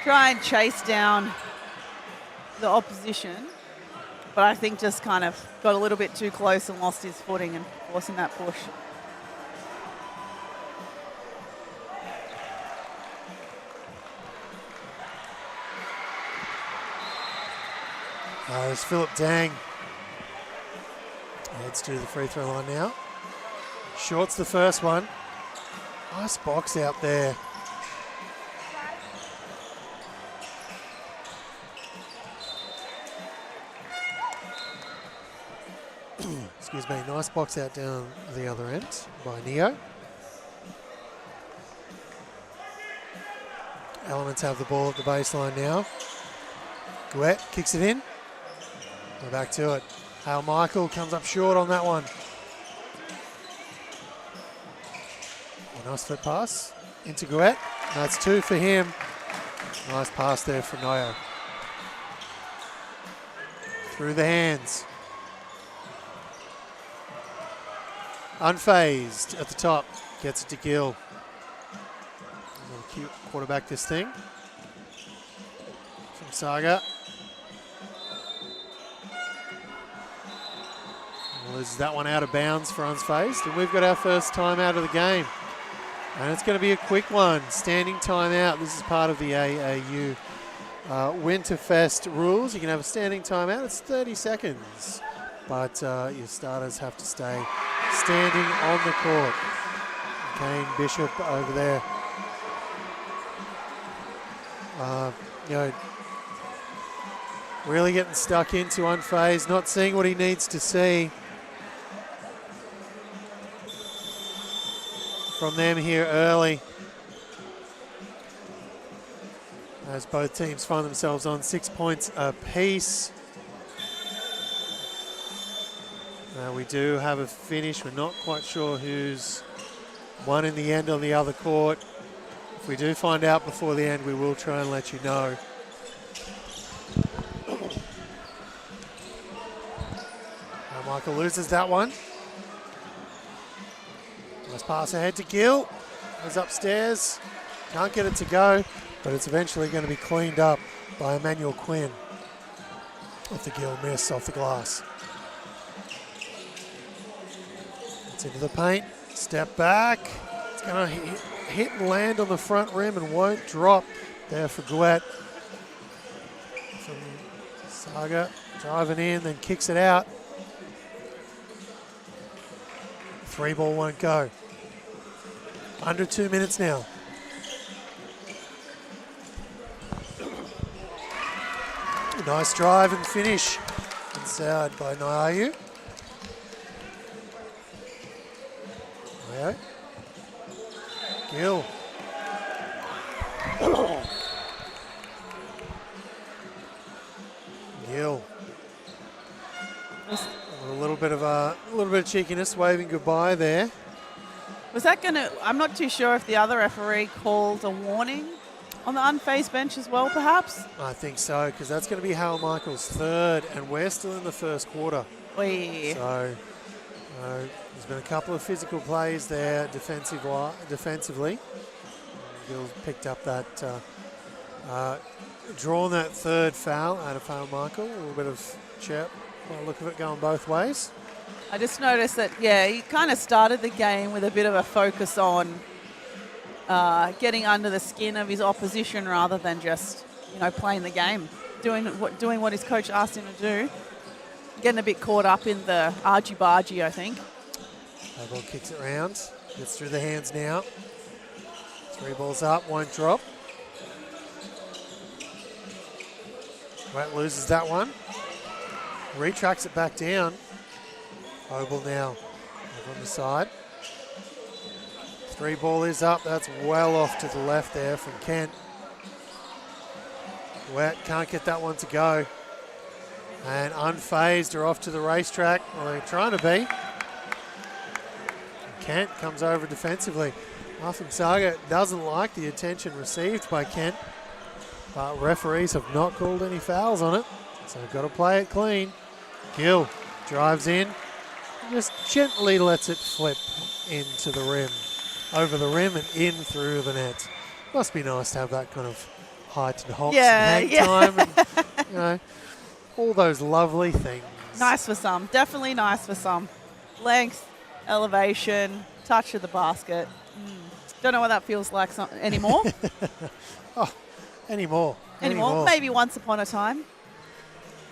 try and chase down the opposition. But I think just kind of got a little bit too close and lost his footing and forcing that push. There's Philip Dang. Heads to the free throw line now. Shorts the first one. Nice box out there. Excuse me, nice box out down the other end by Neo. Elements have the ball at the baseline now. Gouet kicks it in. We're back to it. Hale Michael comes up short on that one. A nice flip pass into Gouet. That's two for him. Nice pass there from Neo. Through the hands. Unfazed at the top. Gets it to Gill. Cute quarterback this thing. From Saga. Loses that one out of bounds for Unfazed. And we've got our first time out of the game. And it's going to be a quick one. Standing timeout. This is part of the AAU Winterfest rules. You can have a standing timeout. It's 30 seconds. But your starters have to stay standing on the court. Kane Bishop over there. Really getting stuck into Unfazed, not seeing what he needs to see from them here early. As both teams find themselves on 6 points apiece. We do have a finish. We're not quite sure who's won in the end on the other court. If we do find out before the end, we will try and let you know. Michael loses that one. Nice pass ahead to Gill. Goes upstairs. Can't get it to go, but it's eventually going to be cleaned up by Emmanuel Quinn. With the Gill miss off the glass. It's into the paint. Step back. It's going to hit and land on the front rim and won't drop there for Gouet. From Saga driving in, then kicks it out. Three ball won't go. Under 2 minutes now. Nice drive and finish inside by Nyayu. Nyayu. Gill. Gill. A little bit of cheekiness, waving goodbye there. Was that going to, I'm not too sure if the other referee called a warning on the unfazed bench as well, perhaps? I think so, because that's going to be Hal Michael's third, and we're still in the first quarter. Oy. So there's been a couple of physical plays there defensively. Gill picked up that, drawn that third foul out of Hal Michael. A little bit of chirp. By the look of it, going both ways. I just noticed that, yeah, he kind of started the game with a bit of a focus on getting under the skin of his opposition rather than just, playing the game, doing what his coach asked him to do. getting a bit caught up in the argy-bargy, I think. Ball kicks it round. Gets through the hands now. 3 balls up, won't drop. Wet loses that one. Retracts it back down. Oval now over on the side. 3 ball is up. That's well off to the left there from Kent. Wet can't get that one to go. And unfazed are off to the racetrack. Well, they're trying to be. Kent comes over defensively. Arthur Saga doesn't like the attention received by Kent, but referees have not called any fouls on it, so they've got to play it clean. Gill drives in, just gently lets it flip into the rim, over the rim and in through the net. Must be nice to have that kind of height and hops and hang time and all those lovely things. Nice for some, definitely nice for some. Length, elevation, touch of the basket. Don't know what that feels like anymore. Anymore. Maybe once upon a time.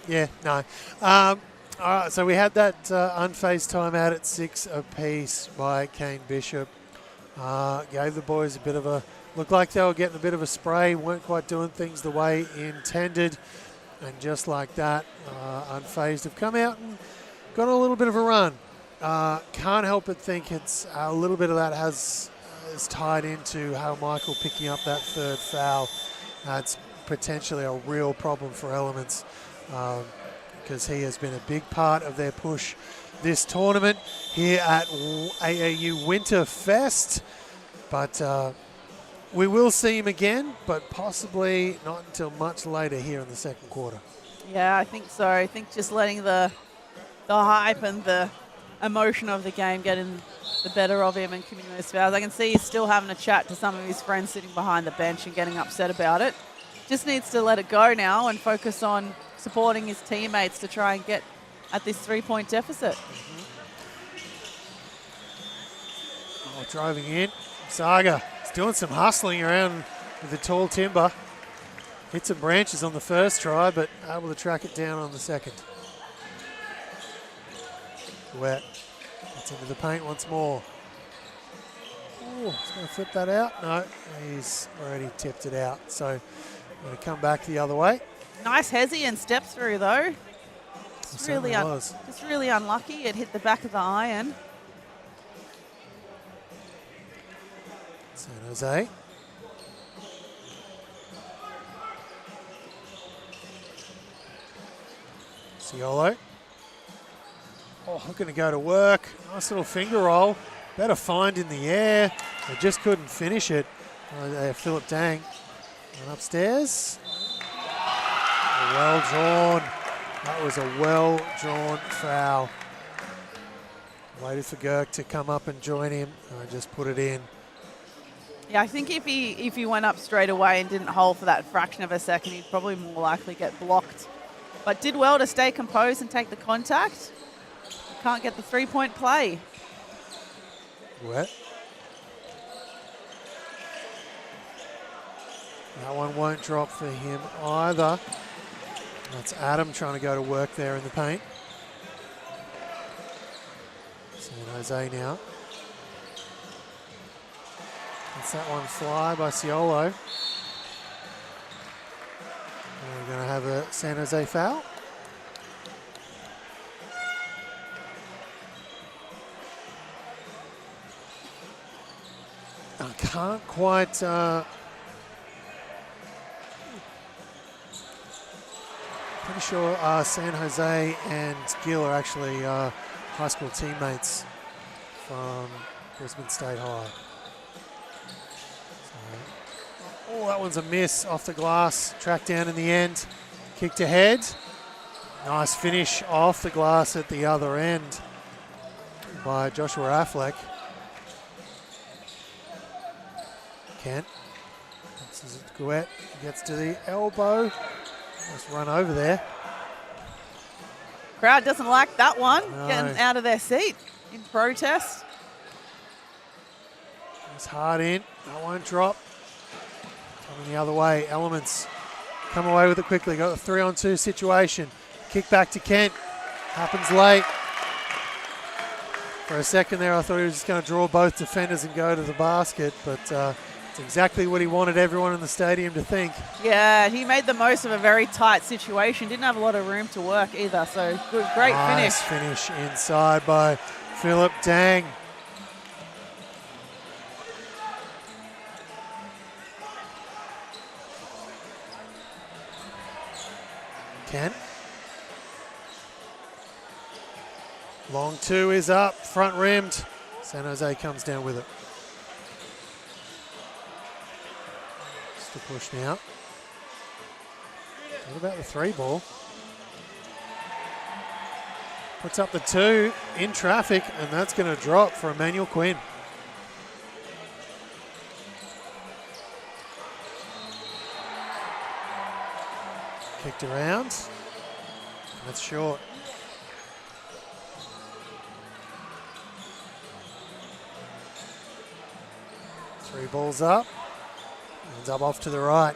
Yeah, no. All right, so we had that unfazed timeout at 6 apiece by Kane Bishop. Gave the boys a bit of a, looked like they were getting a bit of a spray, weren't quite doing things the way intended. And just like that, unfazed have come out and got a little bit of a run. Can't help but think it's a little bit of that is tied into how Michael picking up that 3rd foul. That's potentially a real problem for Elements because he has been a big part of their push this tournament here at AAU Winterfest. But we will see him again, but possibly not until much later here in the 2nd quarter. Yeah, I think so. I think just letting the hype and the emotion of the game getting the better of him and committing those fouls. I can see he's still having a chat to some of his friends sitting behind the bench and getting upset about it. Just needs to let it go now and focus on supporting his teammates to try and get at this 3-point deficit. Oh, driving in. Saga is doing some hustling around with the tall timber. Hit some branches on the first try, but able to track it down on the second. Wet. Gets into the paint once more. Oh, he's going to flip that out. No, he's already tipped it out. So going to come back the other way. Nice hezzy and step through though. Just really unlucky. It hit the back of the iron. San Jose. Ciolo. Oh, looking to go to work. Nice little finger roll. Better find in the air. They just couldn't finish it. Philip Dang went upstairs. Well drawn. That was a well drawn foul. Waited for Girk to come up and join him. Just put it in. Yeah, I think if he went up straight away and didn't hold for that fraction of a second, he'd probably more likely get blocked. But did well to stay composed and take the contact. Can't get the 3-point play. Wet. That one won't drop for him either. That's Adam trying to go to work there in the paint. San Jose now. That's that one fly by Ciolo. We're going to have a San Jose foul. I can't quite... pretty sure San Jose and Gill are actually high school teammates from Brisbane State High. Oh, that one's a miss off the glass. Tracked down in the end. Kicked ahead. Nice finish off the glass at the other end by Joshua Affleck. Kent. This is Gouet. Gets to the elbow. Just run over there. Crowd doesn't like that one. No. Getting out of their seat in protest. It's hard in. That won't drop. Coming the other way. Elements come away with it quickly. Got a 3-on-2 situation. Kick back to Kent. Happens late. For a second there, I thought he was just going to draw both defenders and go to the basket, but it's exactly what he wanted everyone in the stadium to think. Yeah, he made the most of a very tight situation. Didn't have a lot of room to work either, so good, great Nice finish. finish inside by Philip Dang. Kent. Long two is up, front rimmed. San Jose comes down with it. Just a push now. What about the three ball? Puts up the two in traffic, and that's going to drop for Emmanuel Quinn. Kicked around. That's short. Three balls up. Ends up off to the right.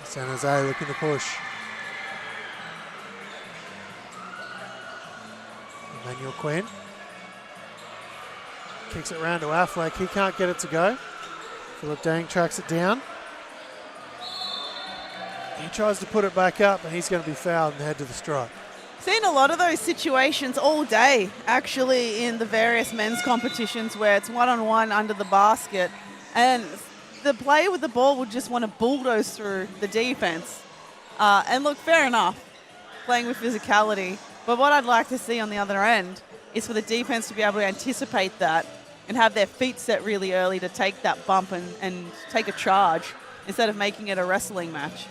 San Jose looking to push. Emmanuel Quinn. Kicks it around to Affleck. He can't get it to go. Philip Dang tracks it down. He tries to put it back up, and he's going to be fouled and head to the stripe. Seen a lot of those situations all day, actually, in the various men's competitions where it's one-on-one under the basket, and the player with the ball would just want to bulldoze through the defense. And look, fair enough, playing with physicality. But what I'd like to see on the other end is for the defense to be able to anticipate that and have their feet set really early to take that bump and take a charge instead of making it a wrestling match.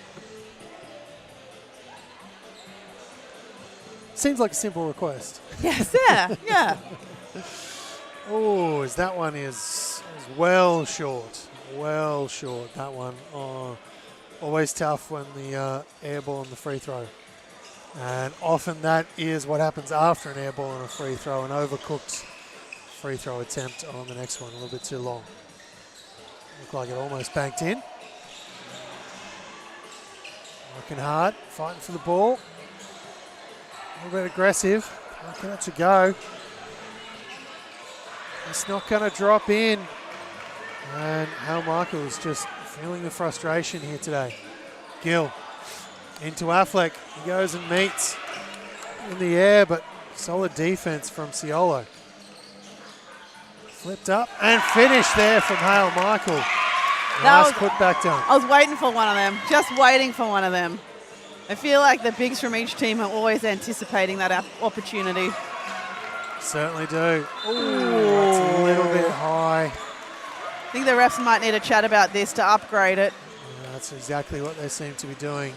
Seems like a simple request. Yes, yeah. Oh, that one is well short. Well short, that one. Oh, always tough when the air ball and the free throw. And often that is what happens after an air ball and a free throw, an overcooked free throw attempt on the next one, a little bit too long. Looked like it almost banked in. Working hard, fighting for the ball. A little bit aggressive. Can't get it to go. It's not going to drop in. And Hal Michael is just feeling the frustration here today. Gill into Affleck. He goes and meets in the air, but solid defense from Ciolo. Flipped up and finished there from Hal Michael. Nice put back done. I was waiting for one of them, just waiting for one of them. I feel like the bigs from each team are always anticipating that opportunity. Certainly do. Ooh, that's a little bit high. I think the refs might need a chat about this to upgrade it. Yeah, that's exactly what they seem to be doing.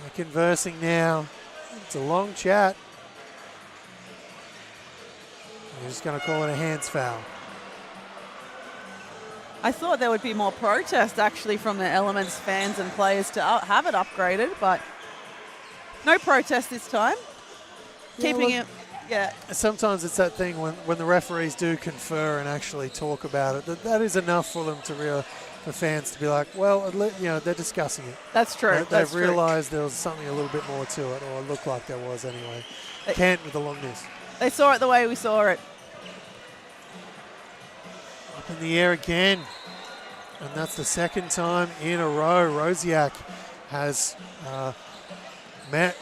They're conversing now. It's a long chat. They're just going to call it a hands foul. I thought there would be more protest actually from the Elements fans and players to have it upgraded, but no protest this time. Keeping it, yeah. Sometimes it's that thing when the referees do confer and actually talk about it, that is enough for them for fans to be like, well, they're discussing it. That's true. They've realised there was something a little bit more to it, or it looked like there was anyway. Kent with the long miss. They saw it the way we saw it. Up in the air again. And that's the second time in a row Rosiak has met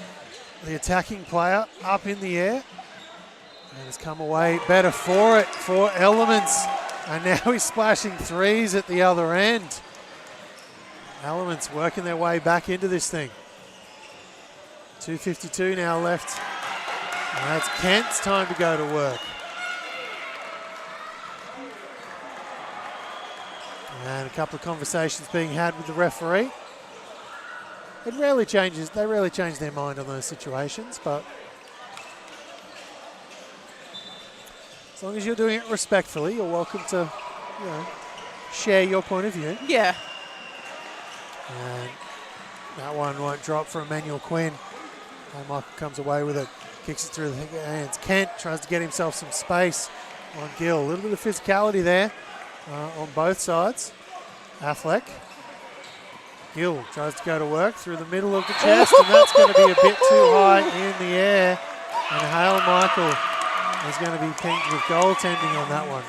the attacking player up in the air. And has come away better for it for Elements. And now he's splashing threes at the other end. Elements working their way back into this thing. 2:52 now left. And that's Kent's time to go to work. And a couple of conversations being had with the referee. It rarely changes. They rarely change their mind on those situations, but as long as you're doing it respectfully, you're welcome to, share your point of view. Yeah. And that one won't drop for Emmanuel Quinn. And Michael comes away with it, kicks it through the hands. Kent tries to get himself some space on Gill. A little bit of physicality there on both sides. Affleck Gill tries to go to work through the middle of the chest, and that's going to be a bit too high in the air. And Hale Michael is going to be pinged with goaltending on that one.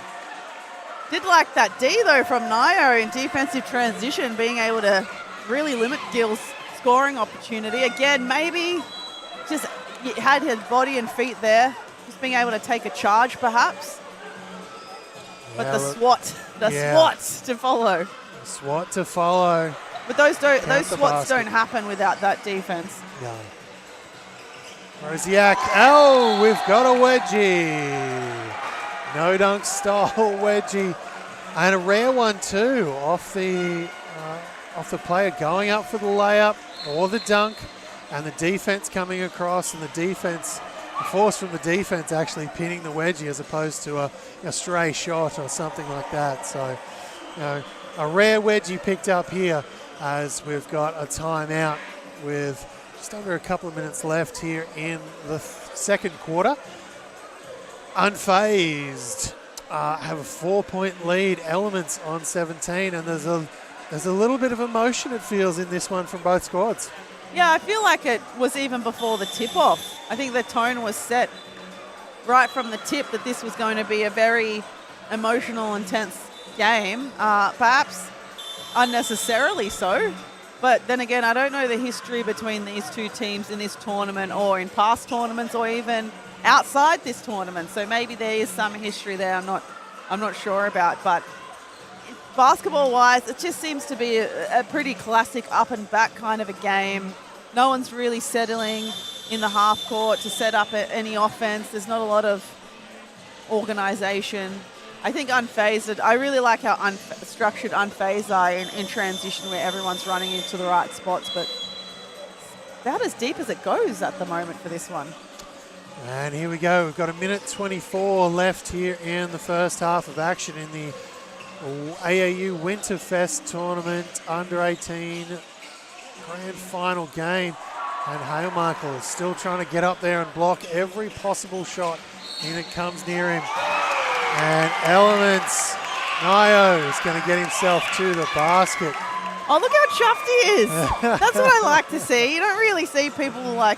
Did like that D, though, from Nio in defensive transition, being able to really limit Gill's scoring opportunity. Again, maybe just had his body and feet there, just being able to take a charge, perhaps. But the SWAT to follow. SWAT to follow. But those SWATs don't happen without that defense. No. Rosiak, we've got a wedgie. No dunk style wedgie. And a rare one too, off the player going up for the layup or the dunk, and the defense coming across, and the force from the defense actually pinning the wedgie as opposed to a stray shot or something like that. So, a rare wedgie picked up here as we've got a timeout with just under a couple of minutes left here in the second quarter. Unfazed have a 4-point lead. Elements on 17, and there's a little bit of emotion, it feels, in this one from both squads. Yeah, I feel like it was even before the tip-off. I think the tone was set right from the tip that this was going to be a very emotional, intense game, perhaps unnecessarily so. But then again, I don't know the history between these two teams in this tournament or in past tournaments or even outside this tournament. So maybe there is some history there I'm not sure about. But basketball-wise, it just seems to be a pretty classic up and back kind of a game. No one's really settling in the half court to set up any offense. There's not a lot of organisation. I think unfazed, I really like how structured unfazed are in transition, where everyone's running into the right spots, but about as deep as it goes at the moment for this one. And here we go. We've got a minute 24 left here in the first half of action in the AAU Winterfest tournament under 18 grand final game. And Hale Michael is still trying to get up there and block every possible shot in it comes near him. And Elements, Nio is going to get himself to the basket. Oh, look how chuffed he is. That's what I like to see. You don't really see people like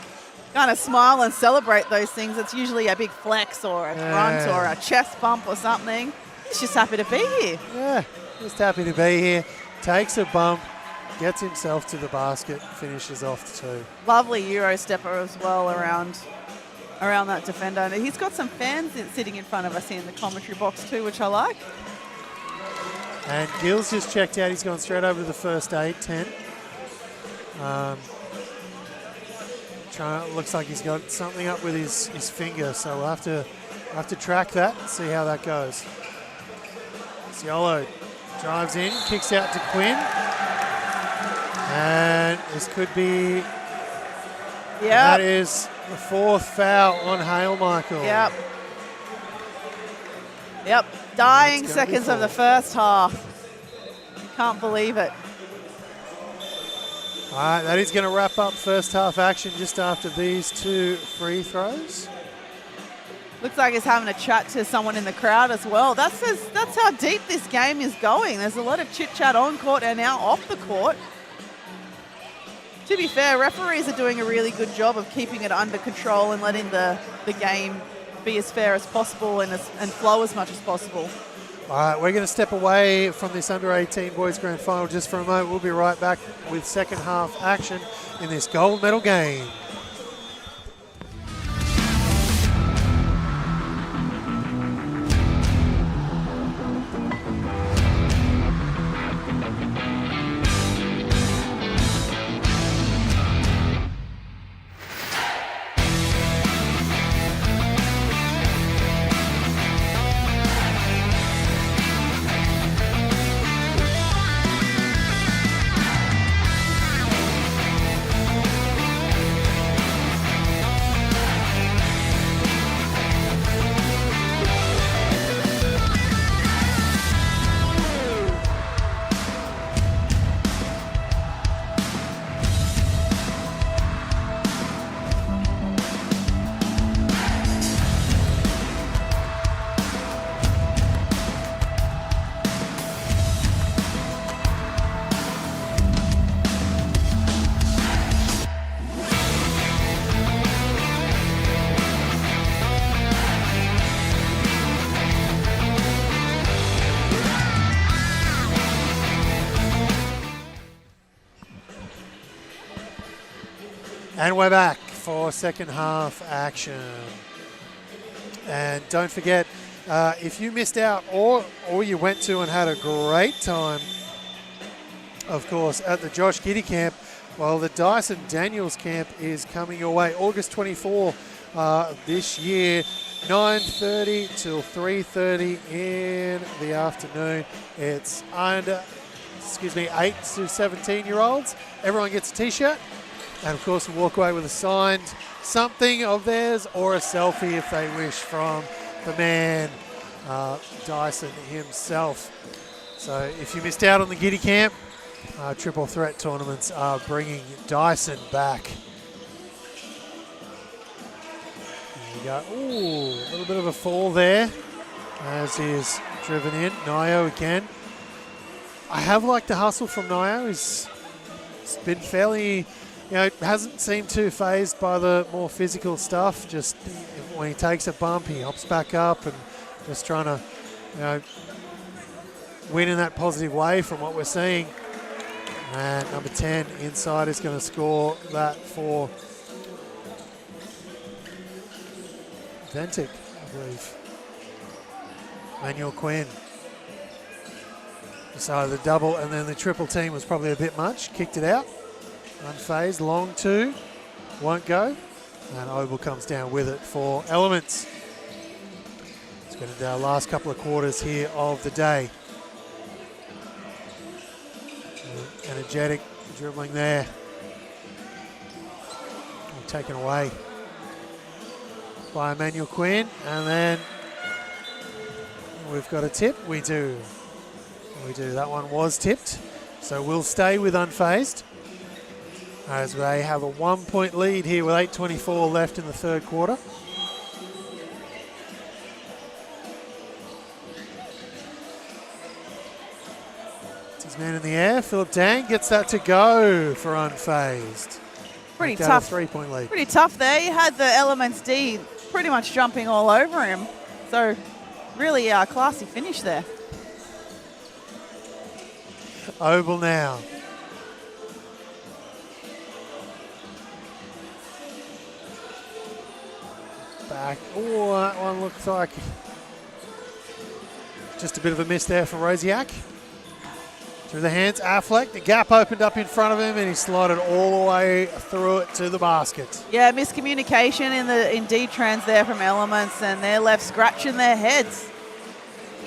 kind of smile and celebrate those things. It's usually a big flex or a grunt or a chest bump or something. He's just happy to be here. Yeah, just happy to be here. Takes a bump, gets himself to the basket, finishes off the two. Lovely Euro stepper as well around that defender. And he's got some fans sitting in front of us here in the commentary box too, which I like. And Gill's just checked out. He's gone straight over to the first aid tent. Looks like he's got something up with his finger, so we'll have to track that and see how that goes. Ciolo drives in, kicks out to Quinn. And this could be... Yeah. That is the fourth foul on Hale Michael. Yep. Dying seconds of the first half. You can't believe it. All right, that is going to wrap up first half action just after these two free throws. Looks like he's having a chat to someone in the crowd as well. That's how deep this game is going. There's a lot of chit-chat on court and now off the court. To be fair, referees are doing a really good job of keeping it under control and letting the game be as fair as possible and flow as much as possible. All right, we're going to step away from this under-18 boys grand final just for a moment. We'll be right back with second half action in this gold medal game. And we're back for second half action. And don't forget, if you missed out or you went to and had a great time, of course, at the Josh Giddy camp, well, the Dyson Daniels camp is coming your way August 24 this year, 9:30 till 3:30 in the afternoon. It's 8 to 17-year-olds. Everyone gets a T-shirt. And, of course, we'll walk away with a signed something of theirs or a selfie if they wish from the man, Dyson himself. So if you missed out on the Giddy camp, Triple Threat tournaments are bringing Dyson back. There you go. Ooh, a little bit of a fall there as he is driven in. Nio again. I have liked the hustle from Nio. It's been fairly... hasn't seemed too phased by the more physical stuff. Just when he takes a bump, he hops back up and just trying to, win in that positive way from what we're seeing. And number 10 inside is going to score that for Ventic, I believe. Manuel Quinn. So the double and then the triple team was probably a bit much. Kicked it out. Unfazed, long two, won't go. And Oval comes down with it for Elements. It's going to do our last couple of quarters here of the day. Energetic dribbling there. Taken away by Emmanuel Quinn. And then we've got a tip. We do. That one was tipped. So we'll stay with Unfazed, as they have a 1-point lead here with 8:24 left in the third quarter. It's his man in the air. Philip Dang gets that to go for Unfazed. Pretty tough. 3-point lead. Pretty tough there. You had the Elements D pretty much jumping all over him. So really classy finish there. Oval now. Back. Oh, that one looks like just a bit of a miss there for Rosiak. Through the hands, Affleck. The gap opened up in front of him and he slided all the way through it to the basket. Yeah, miscommunication in D-trans there from Elements, and they're left scratching their heads.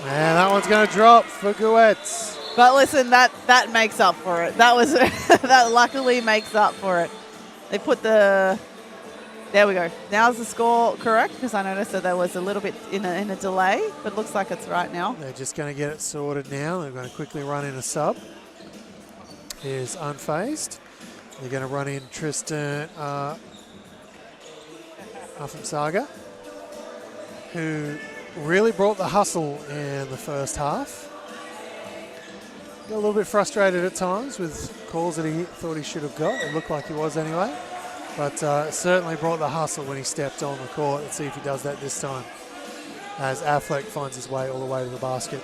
And that one's going to drop for Guetz. But listen, that makes up for it. That was that luckily makes up for it. They put the... There we go. Now's the score correct? Because I noticed that there was a little bit in a delay, but looks like it's right now. They're just going to get it sorted now. They're going to quickly run in a sub. Here's Unfazed. They're going to run in Tristan Afamsaga, who really brought the hustle in the first half. Got a little bit frustrated at times with calls that he thought he should have got. It looked like he was anyway. But certainly brought the hustle when he stepped on the court. Let's see if he does that this time, as Affleck finds his way all the way to the basket.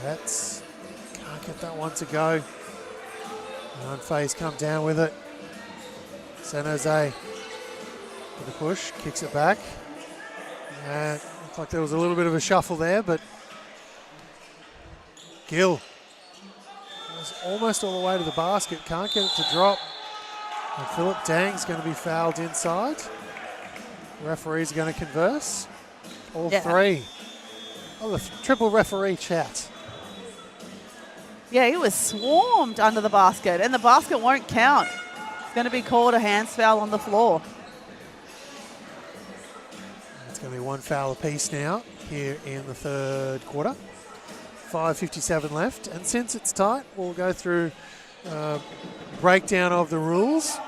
That's can't get that one to go. Unfazed come down with it. San Jose with the push, kicks it back. And looked like there was a little bit of a shuffle there, but Gill was almost all the way to the basket, can't get it to drop. And Philip Dang's going to be fouled inside. Referees are going to converse. All three. Oh, the triple referee chat. Yeah, he was swarmed under the basket, and the basket won't count. It's going to be called a hands foul on the floor. It's going to be one foul apiece now here in the third quarter. 5:57 left, and since it's tight, we'll go through breakdown of the rules.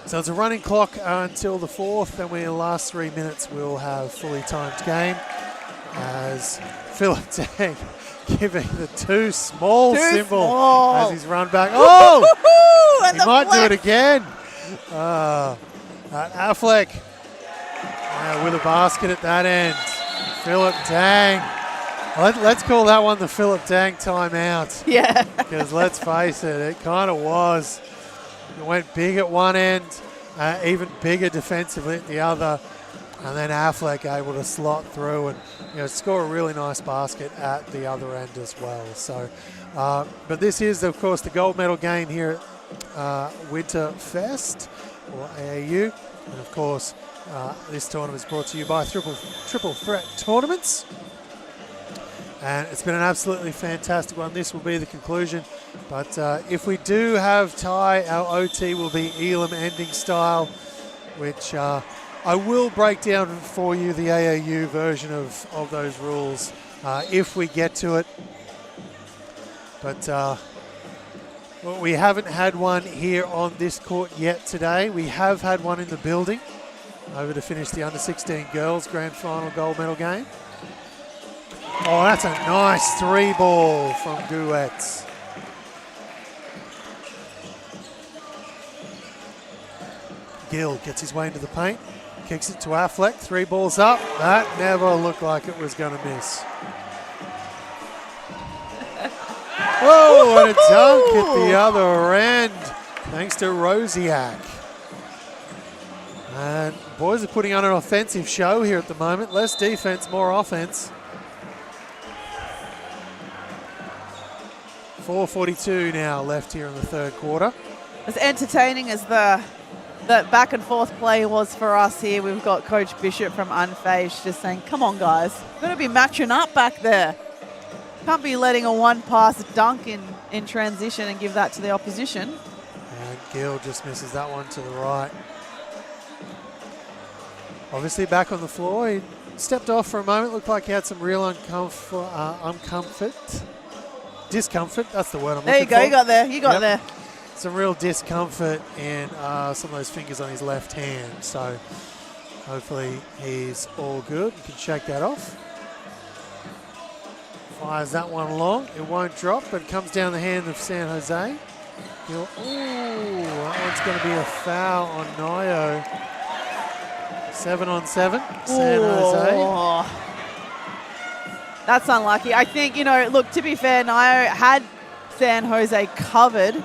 So it's a running clock until the fourth, then the last 3 minutes we'll have fully timed game, as Philip Dang giving the too small symbol as he's run back. Oh! And he might do it again. Affleck with a basket at that end. Philip Dang Let's call that one the Philip Dang timeout. Yeah. Because let's face it kind of was. It went big at one end, even bigger defensively at the other, and then Affleck able to slot through and score a really nice basket at the other end as well. So, but this is, of course, the gold medal game here at Winterfest, or AAU. And, of course, this tournament is brought to you by Triple Threat Tournaments. And it's been an absolutely fantastic one. This will be the conclusion. But if we do have tie, our OT will be Elam ending style, which I will break down for you the AAU version of those rules if we get to it. But well, we haven't had one here on this court yet today. We have had one in the building over to finish the under-16 girls grand final gold medal game. Oh, that's a nice three ball from Guetz. Gill gets his way into the paint, kicks it to Affleck, three balls up. That never looked like it was going to miss. Whoa, and a dunk at the other end, thanks to Rosiak. And boys are putting on an offensive show here at the moment. Less defense, more offense. 4:42 now left here in the third quarter. As entertaining as that back and forth play was for us here, we've got Coach Bishop from Unfazed just saying, come on guys, we're going to be matching up back there. Can't be letting a one-pass dunk in transition and give that to the opposition. And Gill just misses that one to the right. Obviously back on the floor. He stepped off for a moment. Looked like he had some real discomfort, that's the word I'm looking for. There you go, you got there, you got there. Some real discomfort in some of those fingers on his left hand. So hopefully he's all good. You can shake that off. Fires that one long. It won't drop, but it comes down the hand of San Jose. Ooh, that one's going to be a foul on Nyo. 7-on-7, San Jose. That's unlucky. I think, look, to be fair, Nyo had San Jose covered,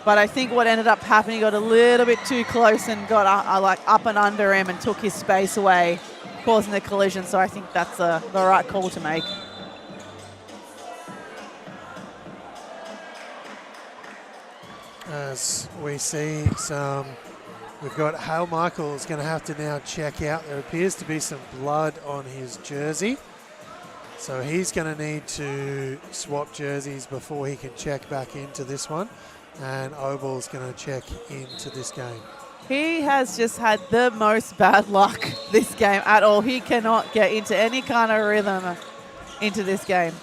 but I think what ended up happening, he got a little bit too close and got up and under him and took his space away, causing the collision. So I think that's the right call to make. As we see we've got Hale Michaels going to have to now check out. There appears to be some blood on his jersey. So he's going to need to swap jerseys before he can check back into this one. And Oval's going to check into this game. He has just had the most bad luck this game at all. He cannot get into any kind of rhythm into this game.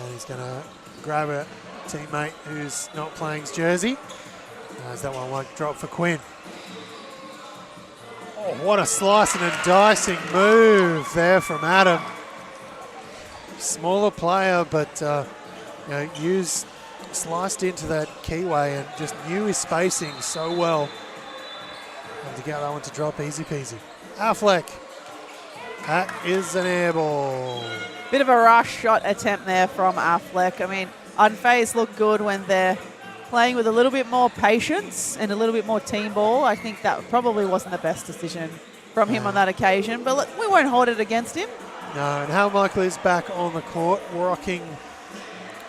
And he's going to grab a teammate who's not playing his jersey. As that one won't drop for Quinn. Oh, what a slicing and dicing move there from Adam. Smaller player, but sliced into that keyway and just knew his spacing so well. And to get that one to drop, easy peasy. Affleck, that is an air ball. Bit of a rush shot attempt there from Affleck. I mean, Unfazed look good when they're playing with a little bit more patience and a little bit more team ball. I think that probably wasn't the best decision from him on that occasion, but look, we won't hold it against him. No, and Hal Michael is back on the court, rocking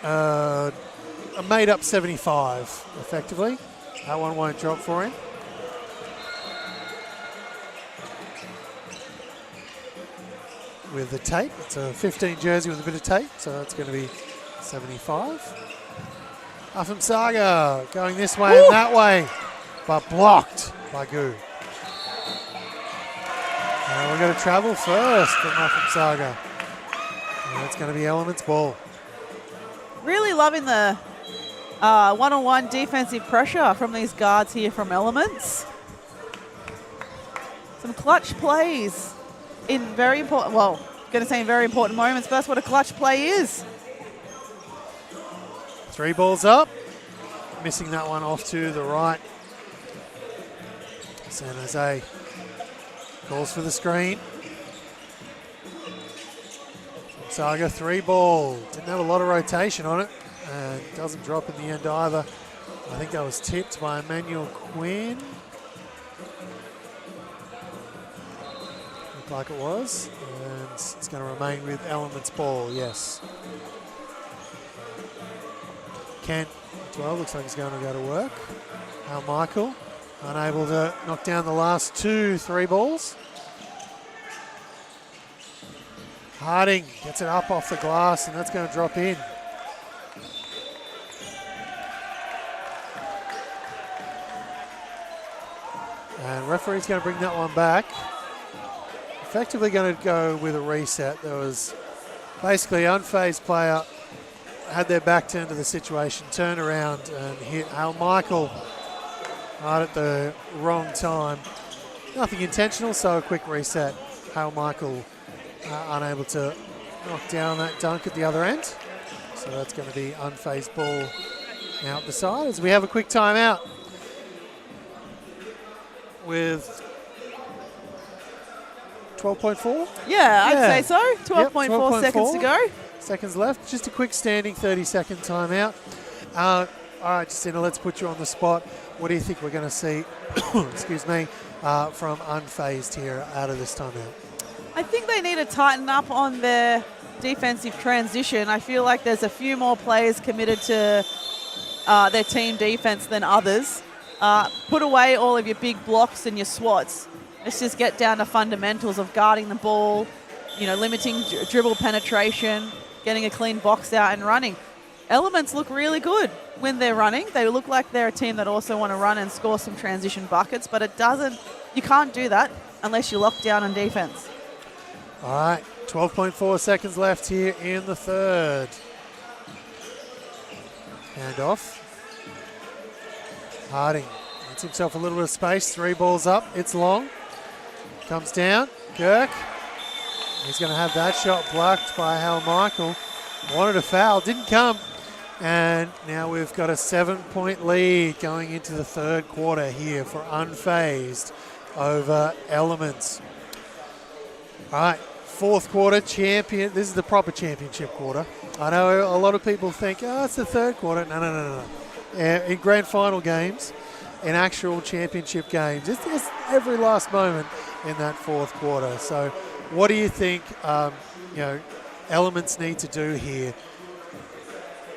a made-up 75, effectively. That one won't drop for him. With the tape, it's a 15 jersey with a bit of tape, so that's going to be 75. Afam Saga going this way and that way, but blocked by Gu. And we're going to travel first from Afam Saga. And it's going to be Element's ball. Really loving the one-on-one defensive pressure from these guards here from Elements. Some clutch plays in very important, well, going to say in very important moments, but that's what a clutch play is. Three balls up. Missing that one off to the right. San Jose calls for the screen. Saga 3 ball. Didn't have a lot of rotation on it. And doesn't drop in the end either. I think that was tipped by Emmanuel Quinn. Looked like it was. And it's going to remain with Elements ball, yes. Kent as well, looks like he's going to go to work. Al Michael, unable to knock down the last 2 3 balls. Harding gets it up off the glass, and that's going to drop in. And referee's going to bring that one back. Effectively going to go with a reset. There was basically unfazed player had their back turned to the situation, turned around and hit Al Michael right at the wrong time. Nothing intentional, so a quick reset. Al Michael unable to knock down that dunk at the other end. So that's going to be unfazed ball out the side as we have a quick timeout with 12.4? Yeah, I'd say so. 12.4 seconds to go. Seconds left. Just a quick standing 30-second timeout. All right, Jacinta, let's put you on the spot. What do you think we're going to see, excuse me, from unfazed here out of this timeout? I think they need to tighten up on their defensive transition. I feel like there's a few more players committed to their team defense than others. Put away all of your big blocks and your swats. Let's just get down to fundamentals of guarding the ball, limiting dribble penetration, getting a clean box out and running. Elements look really good when they're running. They look like they're a team that also want to run and score some transition buckets, but you can't do that unless you lock down on defense. All right, 12.4 seconds left here in the third. Hand off. Harding gets himself a little bit of space. 3 balls up. It's long. Comes down. Kirk. He's going to have that shot blocked by Hal Michael. Wanted a foul. Didn't come. And now we've got a 7-point lead going into the third quarter here for unfazed over Elements. All right, fourth quarter champion. This is the proper championship quarter. I know a lot of people think, it's the third quarter. No. In grand final games, in actual championship games, it's every last moment in that fourth quarter. So what do you think Elements need to do here?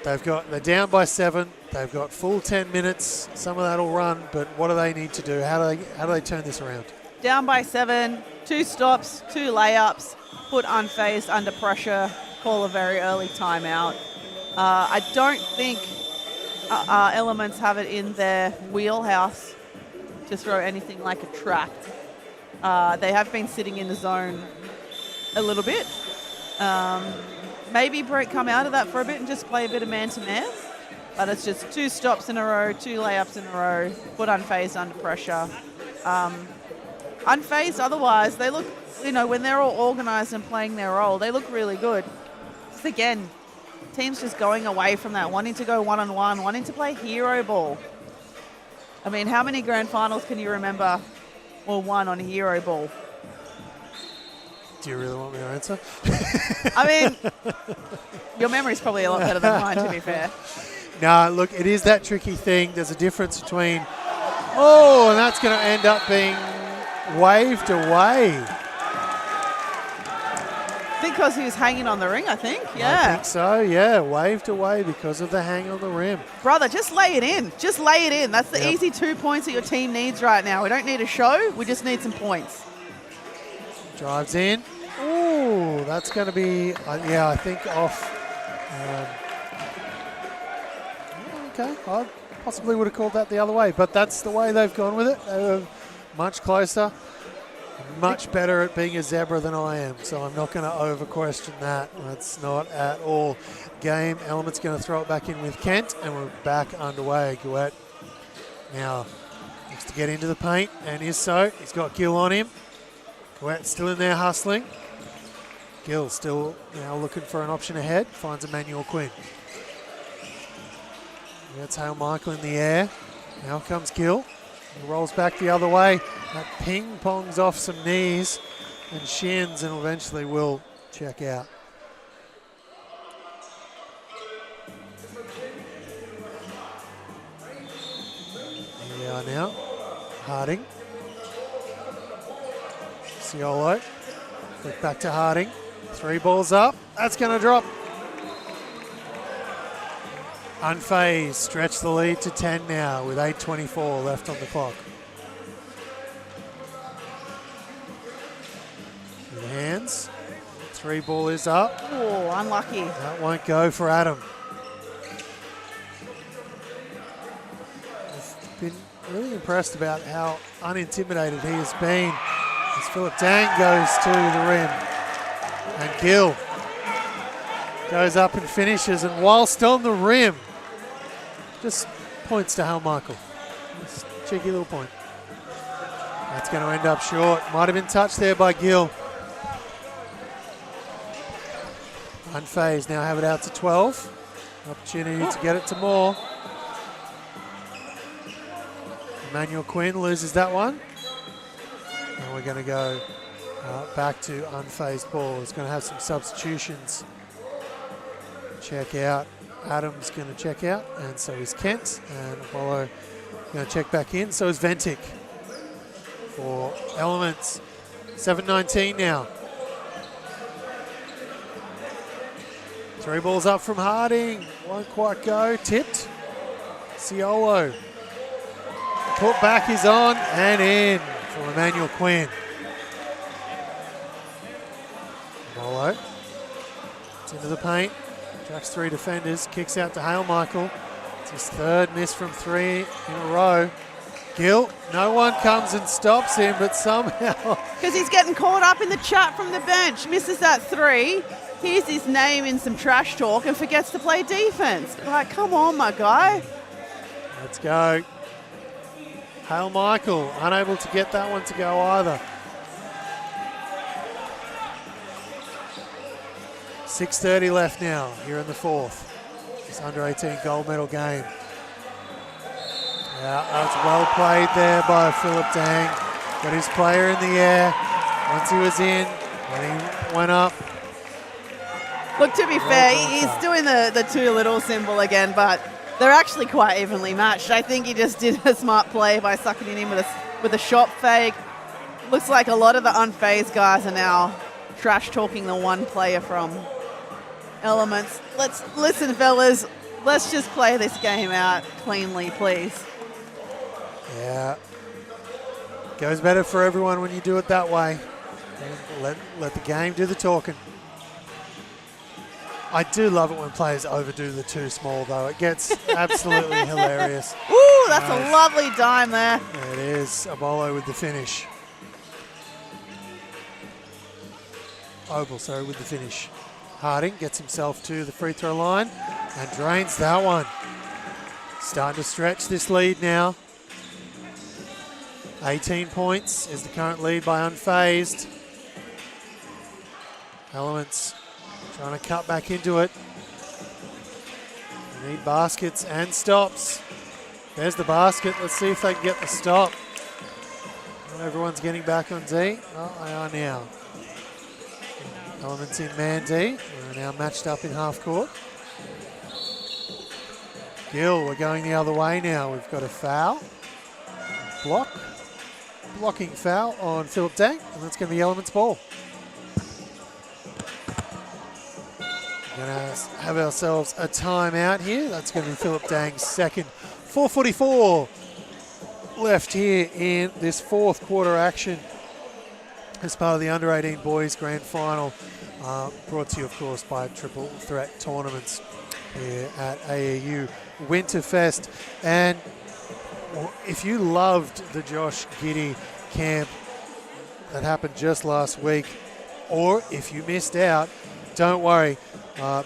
They're down by 7. They've got full 10 minutes. Some of that will run, but what do they need to do? How do they turn this around? Down by 7, 2 stops, 2 layups, put unfazed under pressure, call a very early timeout. I don't think Elements have it in their wheelhouse to throw anything like a track. They have been sitting in the zone a little bit. Maybe come out of that for a bit and just play a bit of man-to-man. But it's just 2 stops in a row, 2 layups in a row, put unfazed under pressure. Unfazed otherwise, they look, when they're all organised and playing their role, they look really good. Just again, teams just going away from that, wanting to go one-on-one, wanting to play hero ball. I mean, how many grand finals can you remember were won on hero ball? Do you really want me to answer? I mean, your memory's probably a lot better than mine, to be fair. No, look, it is that tricky thing. There's a difference between, and that's going to end up being waved away. I think because he was hanging on the ring, I think. Yeah. I think so, yeah. Waved away because of the hang on the rim. Brother, just lay it in. Just lay it in. That's the easy 2 points that your team needs right now. We don't need a show. We just need some points. Drives in. Ooh, that's going to be, I think off. Okay, I possibly would have called that the other way, but that's the way they've gone with it. They were much closer, much better at being a zebra than I am, so I'm not going to over-question that. That's not at all game. Element's going to throw it back in with Kent, and we're back underway. Gouet now looks to get into the paint, and is so. He's got Gill on him. Gouet still in there hustling. Gill still now looking for an option ahead. Finds Emmanuel Quinn. That's Hale Michael in the air. Now comes Gill. He rolls back the other way. That ping-pongs off some knees and shins and eventually will check out. are now. Harding. Ciolo. Flick back to Harding. 3 balls up. That's going to drop. Unfazed. Stretch the lead to 10 now with 8:24 left on the clock. With the hands. 3 ball is up. Oh, unlucky. That won't go for Adam. I've been really impressed about how unintimidated he has been as Philip Dang goes to the rim. And Gill goes up and finishes, and whilst on the rim, just points to Hal Michael. Just a cheeky little point. That's going to end up short. Might have been touched there by Gill. Unfazed now have it out to 12. Opportunity to get it to Moore. Emmanuel Quinn loses that one. And we're going to go back to unfazed ball. It's going to have some substitutions. Check out. Adams going to check out, and so is Kent. And Apollo going to check back in. So is Ventic for Elements. 7:19 now. 3 balls up from Harding. Won't quite go. Tipped. Ciolo. Put back is on and in from Emmanuel Quinn. Molo. It's into the paint. Tracks 3 defenders. Kicks out to Hale Michael. It's his 3rd miss from 3 in a row. Gill. No one comes and stops him, but somehow... Because he's getting caught up in the chat from the bench. Misses that 3. Hears his name in some trash talk and forgets to play defense. Like, come on, my guy. Let's go. Hale Michael, unable to get that one to go either. 6:30 left now here in the 4th. This under-18 gold medal game. Yeah, that's well played there by Philip Dang. Got his player in the air. Once he was in, when he went up. Look, to be fair, he's doing the too little symbol again, but they're actually quite evenly matched. I think he just did a smart play by sucking it in with a shot fake. Looks like a lot of the unfazed guys are now trash talking the one player from Elements. Let's listen, fellas. Let's just play this game out cleanly, please. Yeah. Goes better for everyone when you do it that way. Let the game do the talking. I do love it when players overdo the too small, though. It gets absolutely hilarious. Ooh, that's a lovely dime there. It is. Abolo with the finish. Oval, sorry, with the finish. Harding gets himself to the free throw line and drains that one. Starting to stretch this lead now. 18 points is the current lead by Unfazed. Elements trying to cut back into it. They need baskets and stops. There's the basket. Let's see if they can get the stop. Not everyone's getting back on D. Oh, they are now. Elements in man D. We're now matched up in half court. Gill, we're going the other way now. We've got a foul. Blocking foul on Philip Dang, and that's going to be Elements ball. We're going to have ourselves a timeout here. That's going to be Philip Dang's second. 4:44 left here in this 4th quarter action as part of the Under-18 Boys Grand Final, brought to you, of course, by Triple Threat Tournaments here at AAU Winterfest. And if you loved the Josh Giddey camp that happened just last week, or if you missed out, don't worry,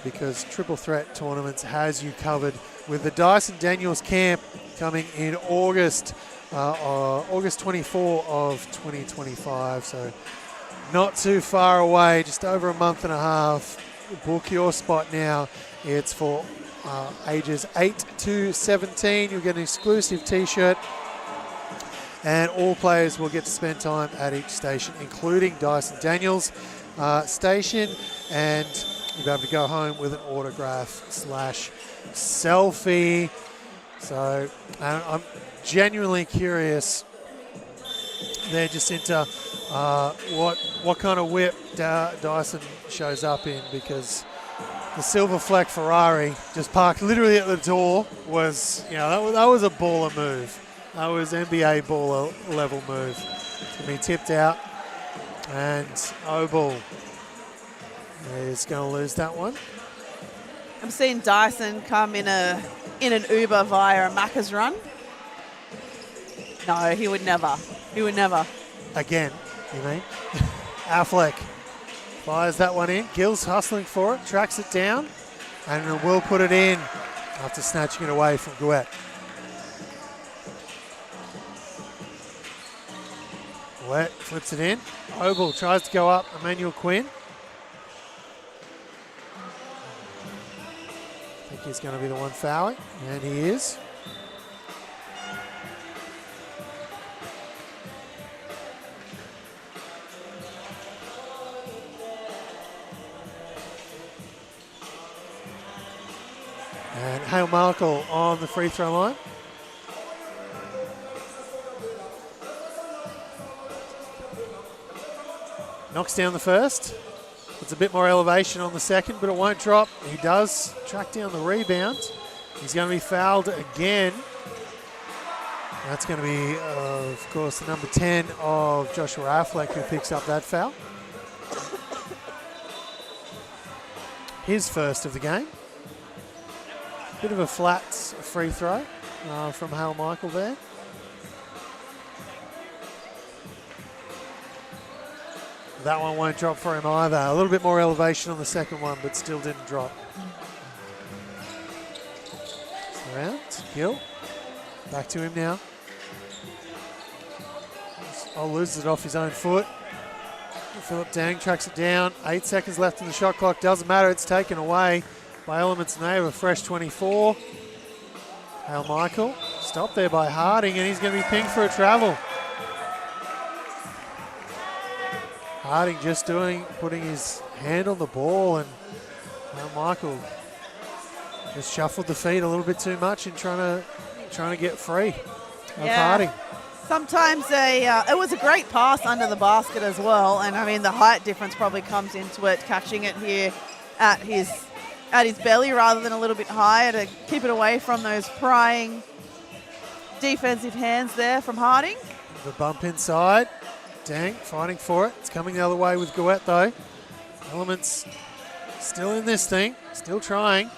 because Triple Threat Tournaments has you covered with the Dyson Daniels camp coming in August 24 of 2025. So not too far away, just over a month and a half. Book your spot now. It's for ages 8 to 17. You'll get an exclusive t-shirt, and all players will get to spend time at each station, including Dyson Daniels station, and you'll be able to go home with an autograph / selfie. So genuinely curious there, Jacinta, what kind of whip Dyson shows up in, because the silver fleck Ferrari just parked literally at the door was, that was a baller move. That was NBA baller level move. It's going to be tipped out, and Obel is going to lose that one. I'm seeing Dyson come in an Uber via a Macca's run. No, he would never. He would never. Again, you mean? Affleck fires that one in. Gill's hustling for it, tracks it down, and will put it in after snatching it away from Gouet. Gouet flips it in. Obel tries to go up. Emmanuel Quinn. I think he's going to be the one fouling, and he is. And Hale Markle on the free throw line. Knocks down the first. Puts a bit more elevation on the second, but it won't drop. He does track down the rebound. He's going to be fouled again. That's going to be, of course, the number 10 of Joshua Affleck, who picks up that foul. His first of the game. Bit of a flat free throw from Hale Michael there. That one won't drop for him either. A little bit more elevation on the second one, but still didn't drop. Around, Gill. Back to him now. Loses it off his own foot. Philip Dang tracks it down. 8 seconds left in the shot clock. Doesn't matter, it's taken away by Elements Nave, a fresh 24. Hale Michael, stopped there by Harding, and he's going to be pinged for a travel. Harding just putting his hand on the ball, and Hale Michael just shuffled the feet a little bit too much in trying to get free of Harding. Sometimes it was a great pass under the basket as well, and I mean the height difference probably comes into it, catching it here at his belly rather than a little bit higher to keep it away from those prying defensive hands there from Harding. The bump inside. Dang, fighting for it. It's coming the other way with Gouet though. Elements still in this thing, still trying.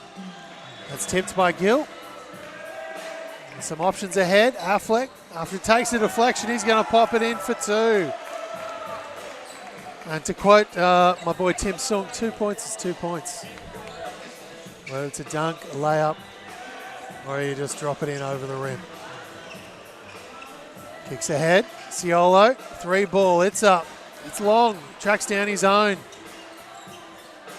That's tipped by Gill. And some options ahead. Affleck, after he takes a deflection, he's going to pop it in for two. And to quote my boy Tim Sung, 2 points is 2 points. Whether it's a dunk, a layup, or you just drop it in over the rim. Kicks ahead, Ciolo, 3 ball, it's up, it's long, tracks down his own.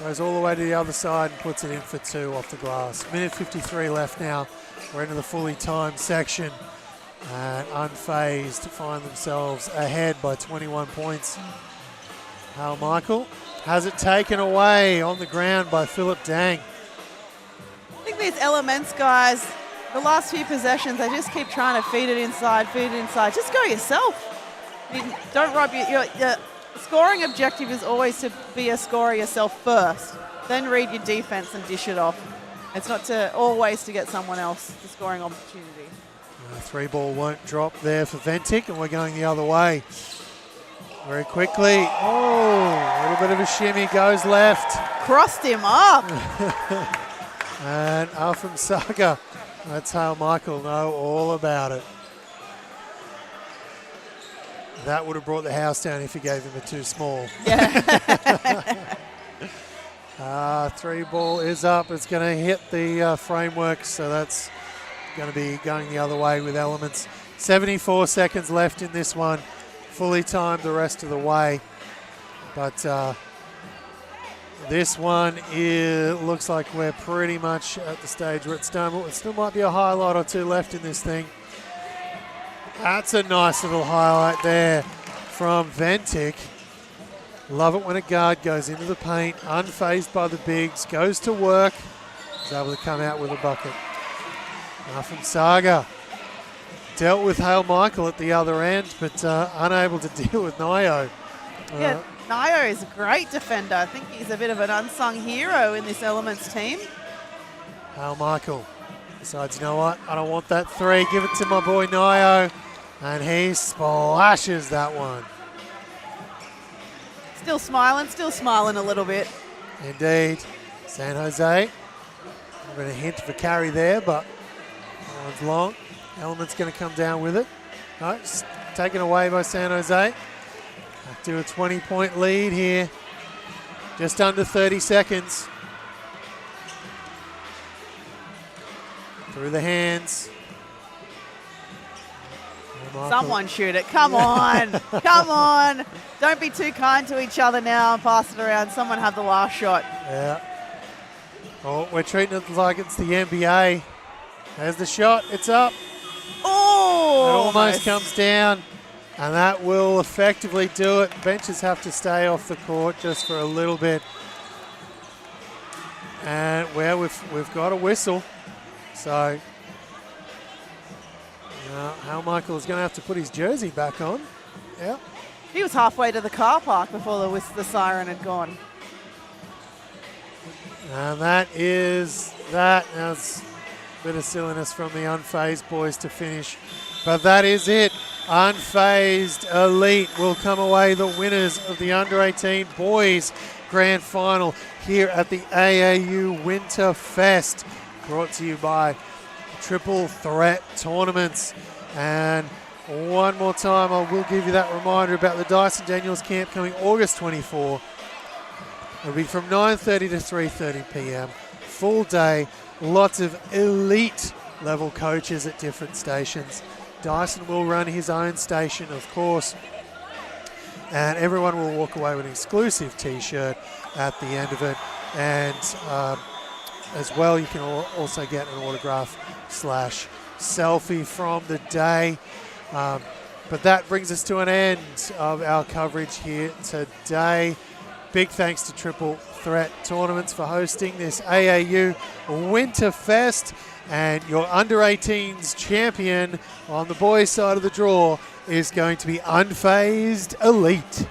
Goes all the way to the other side and puts it in for 2 off the glass. Minute 53 left now. We're into the fully timed section. And unfazed to find themselves ahead by 21 points. Hale Michael has it taken away on the ground by Philip Dang. I think these Elements guys, the last few possessions, they just keep trying to feed it inside. Just go yourself. Don't rob your scoring objective is always to be a scorer yourself first, then read your defense and dish it off. It's not always to get someone else the scoring opportunity. 3 ball won't drop there for Ventic, and we're going the other way. Very quickly. Oh, a little bit of a shimmy, goes left. Crossed him up. And Afram Saga, that's Hale Michael, know all about it. That would have brought the house down if he gave him a too small. Yeah. 3 ball is up. It's going to hit the framework, so that's going to be going the other way with Elements. 74 seconds left in this one. Fully timed the rest of the way. But this one looks like we're pretty much at the stage where it's done. It still might be a highlight or 2 left in this thing. That's a nice little highlight there from Ventic. Love it when a guard goes into the paint, unfazed by the bigs, goes to work, is able to come out with a bucket. Now from Saga. dealt with Hale Michael at the other end, but unable to deal with Nio. Yeah, Nio is a great defender. I think he's a bit of an unsung hero in this Elements team. Hale Michael decides, you know what, I don't want that three. Give it to my boy Nio. And he splashes that one. Still smiling a little bit. Indeed. San Jose. I'm going to hint for carry there, but that one's long. Element's going to come down with it. No, it's taken away by San Jose. Back to a 20-point lead here. Just under 30 seconds. Through the hands. Someone shoot it. Come on. Come on. Don't be too kind to each other now and pass it around. Someone have the last shot. Yeah. Oh, we're treating it like it's the NBA. There's the shot. It's up. Oh! It almost comes down. And that will effectively do it. Benches have to stay off the court just for a little bit. And well, we've got a whistle. So Hal Michael is going to have to put his jersey back on. Yeah. He was halfway to the car park before the siren had gone. And that is that. Now it's a bit of silliness from the Unfazed boys to finish. But that is it. Unfazed Elite will come away the winners of the Under-18 Boys Grand Final here at the AAU Winterfest. Brought to you by Triple Threat Tournaments. And one more time, I will give you that reminder about the Dyson Daniels camp coming August 24. It'll be from 9:30 to 3:30 p.m. Full day, lots of elite level coaches at different stations. Dyson will run his own station, of course, and everyone will walk away with an exclusive t-shirt at the end of it. And as well, you can also get an autograph / selfie from the day. But that brings us to an end of our coverage here today. Big thanks to Triple Threat Tournaments for hosting this AAU Winterfest. And your Under-18s champion on the boys' side of the draw is going to be Unfazed Elite.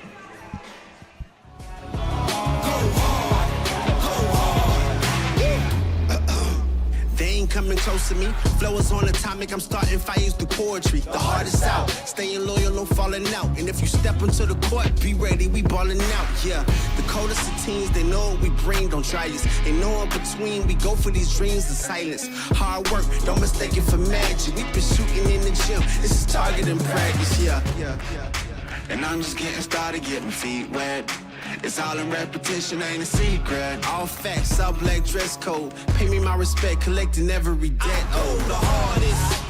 Coming close to me, flow is on atomic. I'm starting fires through poetry. The hardest out, staying loyal, no falling out. And if you step into the court, be ready, we balling out. Yeah, the coldest of teens, they know what we bring. Don't try us. Ain't no in between. We go for these dreams in silence. Hard work, don't mistake it for magic. We been shooting in the gym. This is target and practice. Yeah. And I'm just getting started, getting feet wet. It's all in repetition, ain't a secret. All facts, all black dress code. Pay me my respect, collecting every debt. Oh, the hardest.